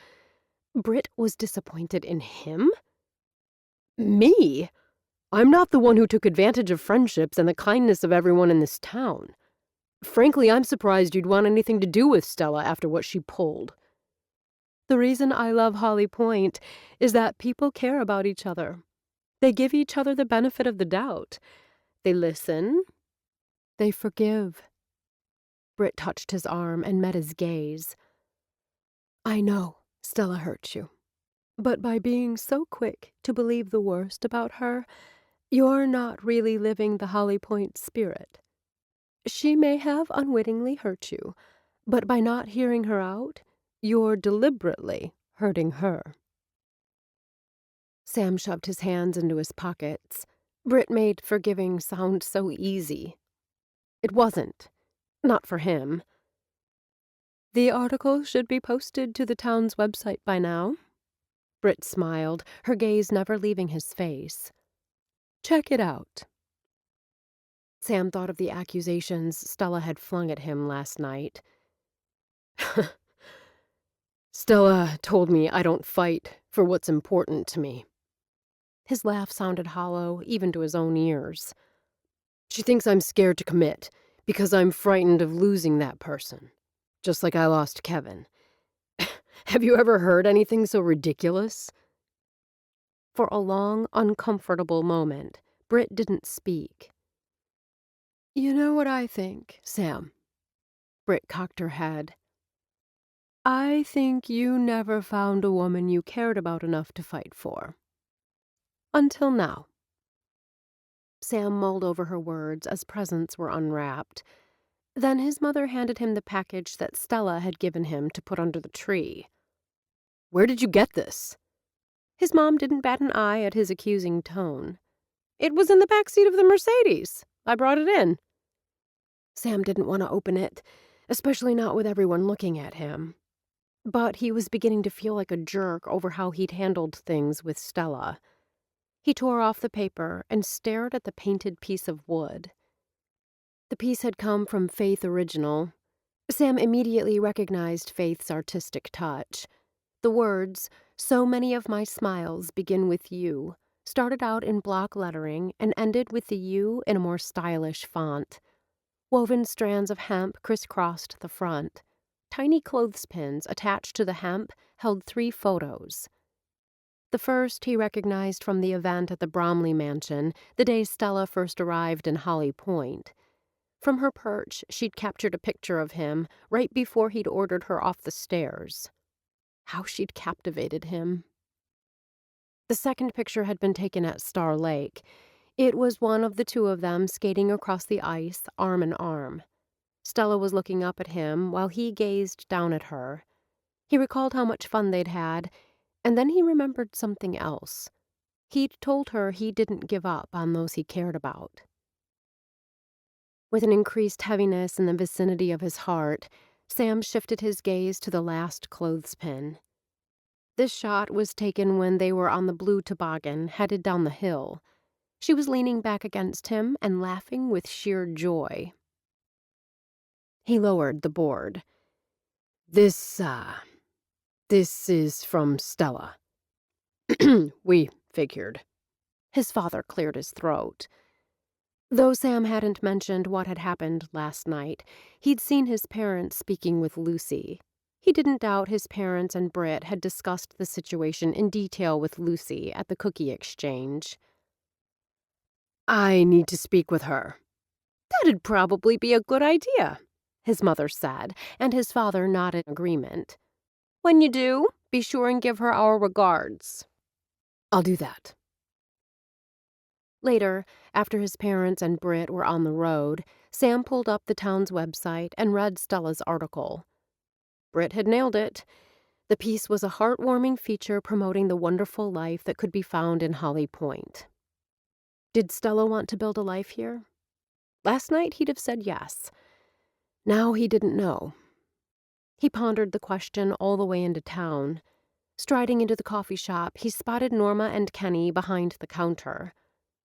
Britt was disappointed in him? Me? I'm not the one who took advantage of friendships and the kindness of everyone in this town. Frankly, I'm surprised you'd want anything to do with Stella after what she pulled. The reason I love Holly Pointe is that people care about each other. They give each other the benefit of the doubt. They listen. They forgive. Britt touched his arm and met his gaze. I know Stella hurt you, but by being so quick to believe the worst about her, you're not really living the Holly Pointe spirit. She may have unwittingly hurt you, but by not hearing her out, you're deliberately hurting her. Sam shoved his hands into his pockets. Britt made forgiving sound so easy. It wasn't. Not for him. The article should be posted to the town's website by now. Britt smiled, her gaze never leaving his face. Check it out. Sam thought of the accusations Stella had flung at him last night. Stella told me I don't fight for what's important to me. His laugh sounded hollow, even to his own ears. She thinks I'm scared to commit because I'm frightened of losing that person, just like I lost Kevin. Have you ever heard anything so ridiculous? For a long, uncomfortable moment, Britt didn't speak. You know what I think, Sam? Britt cocked her head. I think you never found a woman you cared about enough to fight for. Until now. Sam mulled over her words as presents were unwrapped. Then his mother handed him the package that Stella had given him to put under the tree. Where did you get this? His mom didn't bat an eye at his accusing tone. It was in the back seat of the Mercedes. I brought it in. Sam didn't want to open it, especially not with everyone looking at him. But he was beginning to feel like a jerk over how he'd handled things with Stella. He tore off the paper and stared at the painted piece of wood. The piece had come from Faith Original. Sam immediately recognized Faith's artistic touch. The words, "So many of my smiles begin with you," started out in block lettering and ended with the U in a more stylish font. Woven strands of hemp crisscrossed the front. Tiny clothespins attached to the hemp held 3 photos. The first he recognized from the event at the Bromley mansion, the day Stella first arrived in Holly Pointe. From her perch, she'd captured a picture of him right before he'd ordered her off the stairs. How she'd captivated him. The second picture had been taken at Star Lake. It was one of the two of them skating across the ice, arm in arm. Stella was looking up at him while he gazed down at her. He recalled how much fun they'd had, and then he remembered something else. He'd told her he didn't give up on those he cared about. With an increased heaviness in the vicinity of his heart, Sam shifted his gaze to the last clothespin. This shot was taken when they were on the blue toboggan headed down the hill. She was leaning back against him and laughing with sheer joy. He lowered the board. This is from Stella. We figured. His father cleared his throat. Though Sam hadn't mentioned what had happened last night, he'd seen his parents speaking with Lucy. He didn't doubt his parents and Britt had discussed the situation in detail with Lucy at the cookie exchange. I need to speak with her. That'd probably be a good idea, his mother said, and his father nodded in agreement. When you do, be sure and give her our regards. I'll do that. Later, after his parents and Britt were on the road, Sam pulled up the town's website and read Stella's article. Britt had nailed it. The piece was a heartwarming feature promoting the wonderful life that could be found in Holly Pointe. Did Stella want to build a life here? Last night he'd have said yes. Now he didn't know. He pondered the question all the way into town. Striding into the coffee shop, he spotted Norma and Kenny behind the counter.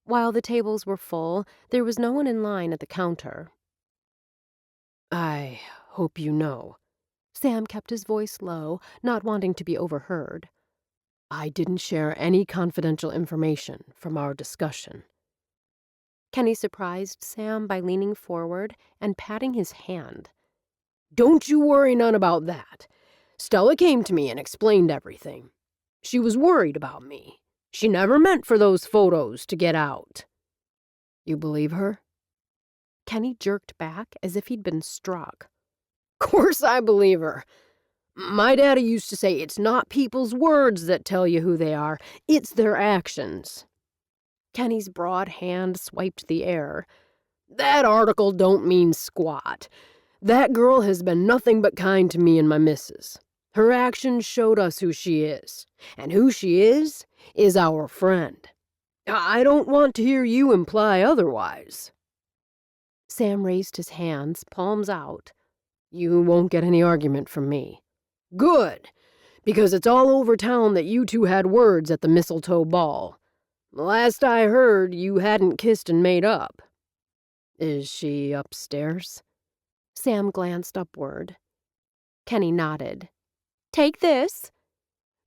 While the tables were full, there was no one in line at the counter. I hope you know. Sam kept his voice low, not wanting to be overheard. I didn't share any confidential information from our discussion. Kenny surprised Sam by leaning forward and patting his hand. Don't you worry none about that. Stella came to me and explained everything. She was worried about me. She never meant for those photos to get out. You believe her? Kenny jerked back as if he'd been struck. Course I believe her. My daddy used to say it's not people's words that tell you who they are, it's their actions. Kenny's broad hand swiped the air. That article don't mean squat. That girl has been nothing but kind to me and my missus. Her actions showed us who she is. And who she is our friend. I don't want to hear you imply otherwise. Sam raised his hands, palms out. You won't get any argument from me. Good, because it's all over town that you two had words at the Mistletoe ball. Last I heard, you hadn't kissed and made up. Is she upstairs? Sam glanced upward. Kenny nodded. Take this.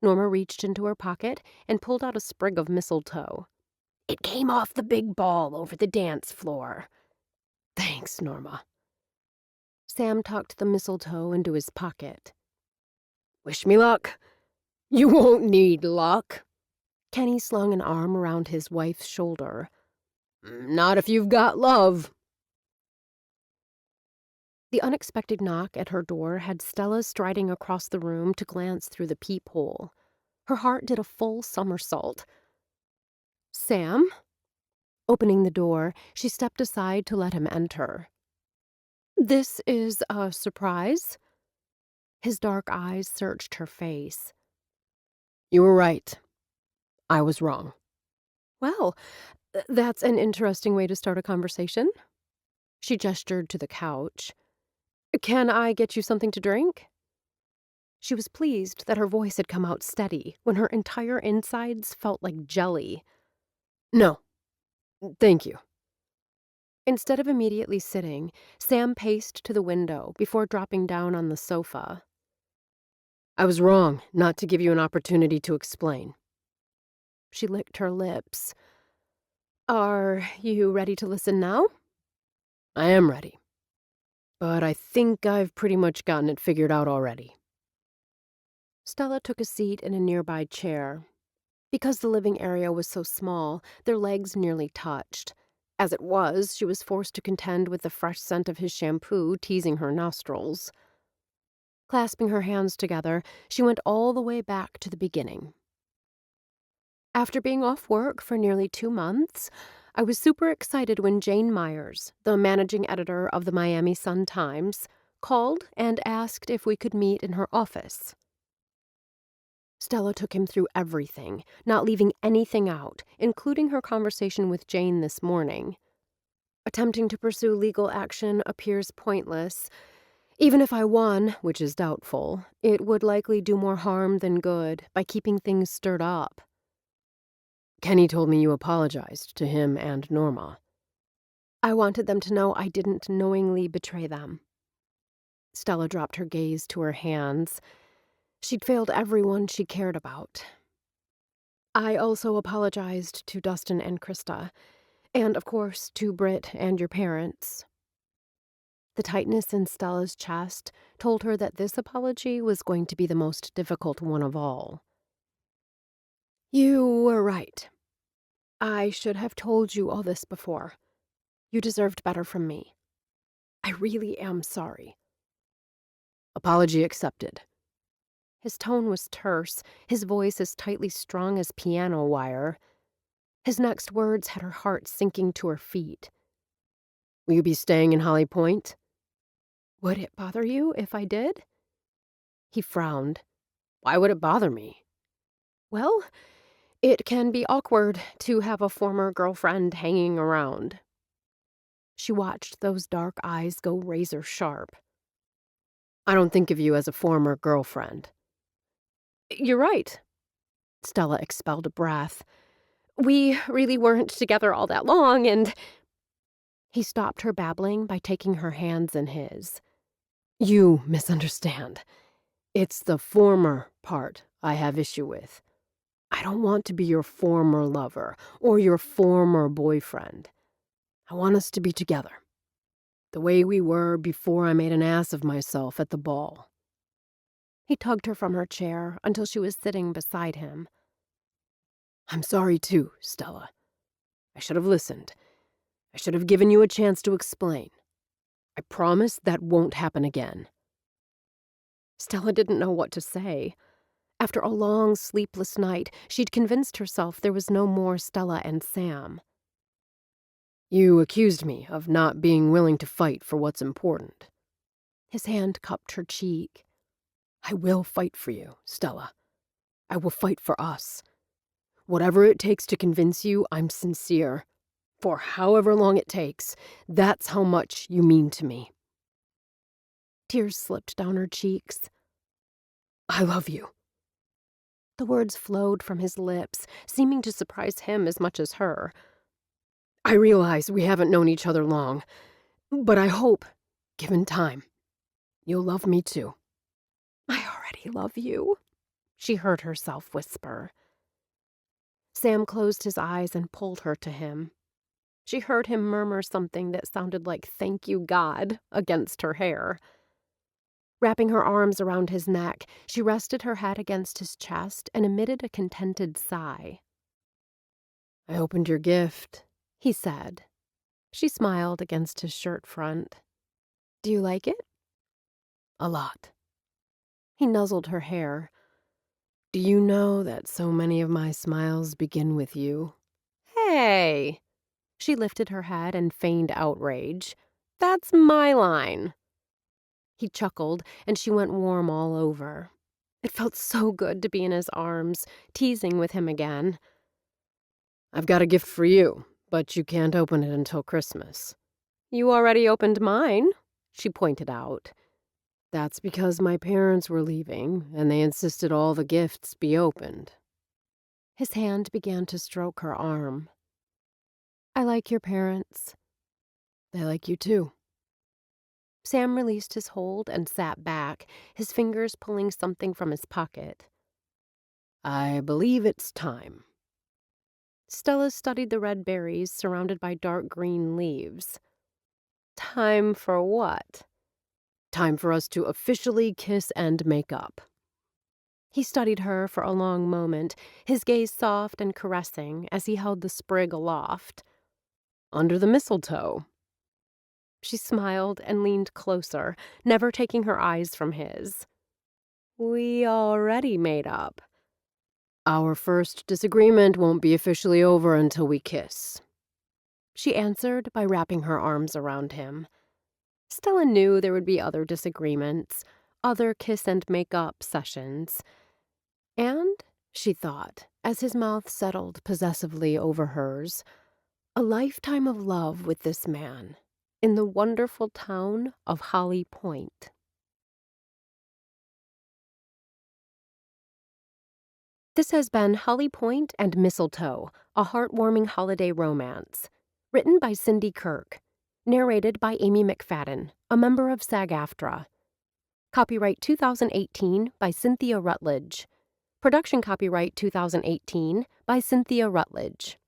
Norma reached into her pocket and pulled out a sprig of mistletoe. It came off the big ball over the dance floor. Thanks, Norma. Sam tucked the mistletoe into his pocket. Wish me luck. You won't need luck. Kenny slung an arm around his wife's shoulder. Not if you've got love. The unexpected knock at her door had Stella striding across the room to glance through the peephole. Her heart did a full somersault. Sam? Opening the door, she stepped aside to let him enter. This is a surprise? His dark eyes searched her face. You were right. I was wrong. Well, that's an interesting way to start a conversation. She gestured to the couch. Can I get you something to drink? She was pleased that her voice had come out steady when her entire insides felt like jelly. No, thank you. Instead of immediately sitting, Sam paced to the window before dropping down on the sofa. I was wrong not to give you an opportunity to explain. She licked her lips. Are you ready to listen now? I am ready. But I think I've pretty much gotten it figured out already. Stella took a seat in a nearby chair. Because the living area was so small, their legs nearly touched. As it was, she was forced to contend with the fresh scent of his shampoo teasing her nostrils. Clasping her hands together, she went all the way back to the beginning. After being off work for nearly 2 months, I was super excited when Jane Myers, the managing editor of the Miami Sun-Times, called and asked if we could meet in her office. Stella took him through everything, not leaving anything out, including her conversation with Jane this morning. Attempting to pursue legal action appears pointless. Even if I won, which is doubtful, it would likely do more harm than good by keeping things stirred up. Kenny told me you apologized to him and Norma. I wanted them to know I didn't knowingly betray them. Stella dropped her gaze to her hands. She'd failed everyone she cared about. I also apologized to Dustin and Krista, and of course to Britt and your parents. The tightness in Stella's chest told her that this apology was going to be the most difficult one of all. You were right. I should have told you all this before. You deserved better from me. I really am sorry. Apology accepted. His tone was terse, his voice as tightly strung as piano wire. His next words had her heart sinking to her feet. Will you be staying in Holly Pointe? Would it bother you if I did? He frowned. Why would it bother me? Well, it can be awkward to have a former girlfriend hanging around. She watched those dark eyes go razor sharp. I don't think of you as a former girlfriend. You're right. Stella expelled a breath. We really weren't together all that long, and... He stopped her babbling by taking her hands in his. You misunderstand. It's the former part I have issue with. I don't want to be your former lover or your former boyfriend. I want us to be together. The way we were before I made an ass of myself at the ball. He tugged her from her chair until she was sitting beside him. I'm sorry too, Stella. I should have listened. I should have given you a chance to explain. I promise that won't happen again. Stella didn't know what to say. After a long, sleepless night, she'd convinced herself there was no more Stella and Sam. You accused me of not being willing to fight for what's important. His hand cupped her cheek. I will fight for you, Stella. I will fight for us. Whatever it takes to convince you I'm sincere, for however long it takes, that's how much you mean to me. Tears slipped down her cheeks. I love you. The words flowed from his lips, seeming to surprise him as much as her. I realize we haven't known each other long, but I hope, given time, you'll love me too. I already love you, she heard herself whisper. Sam closed his eyes and pulled her to him. She heard him murmur something that sounded like "thank you, God" against her hair. Wrapping her arms around his neck, she rested her head against his chest and emitted a contented sigh. I opened your gift, he said. She smiled against his shirt front. Do you like it? A lot. He nuzzled her hair. Do you know that so many of my smiles begin with you? Hey! She lifted her head and feigned outrage. That's my line. He chuckled, and she went warm all over. It felt so good to be in his arms, teasing with him again. I've got a gift for you, but you can't open it until Christmas. You already opened mine, she pointed out. That's because my parents were leaving, and they insisted all the gifts be opened. His hand began to stroke her arm. I like your parents. They like you too. Sam released his hold and sat back, his fingers pulling something from his pocket. I believe it's time. Stella studied the red berries surrounded by dark green leaves. Time for what? Time for us to officially kiss and make up. He studied her for a long moment, his gaze soft and caressing as he held the sprig aloft. Under the mistletoe. She smiled and leaned closer, never taking her eyes from his. We already made up. Our first disagreement won't be officially over until we kiss. She answered by wrapping her arms around him. Stella knew there would be other disagreements, other kiss-and-make-up sessions. And, she thought, as his mouth settled possessively over hers, a lifetime of love with this man, in the wonderful town of Holly Pointe. This has been Holly Pointe and Mistletoe, a heartwarming holiday romance. Written by Cindy Kirk. Narrated by Amy McFadden, a member of SAG-AFTRA. Copyright 2018 by Cynthia Rutledge. Production copyright 2018 by Cynthia Rutledge.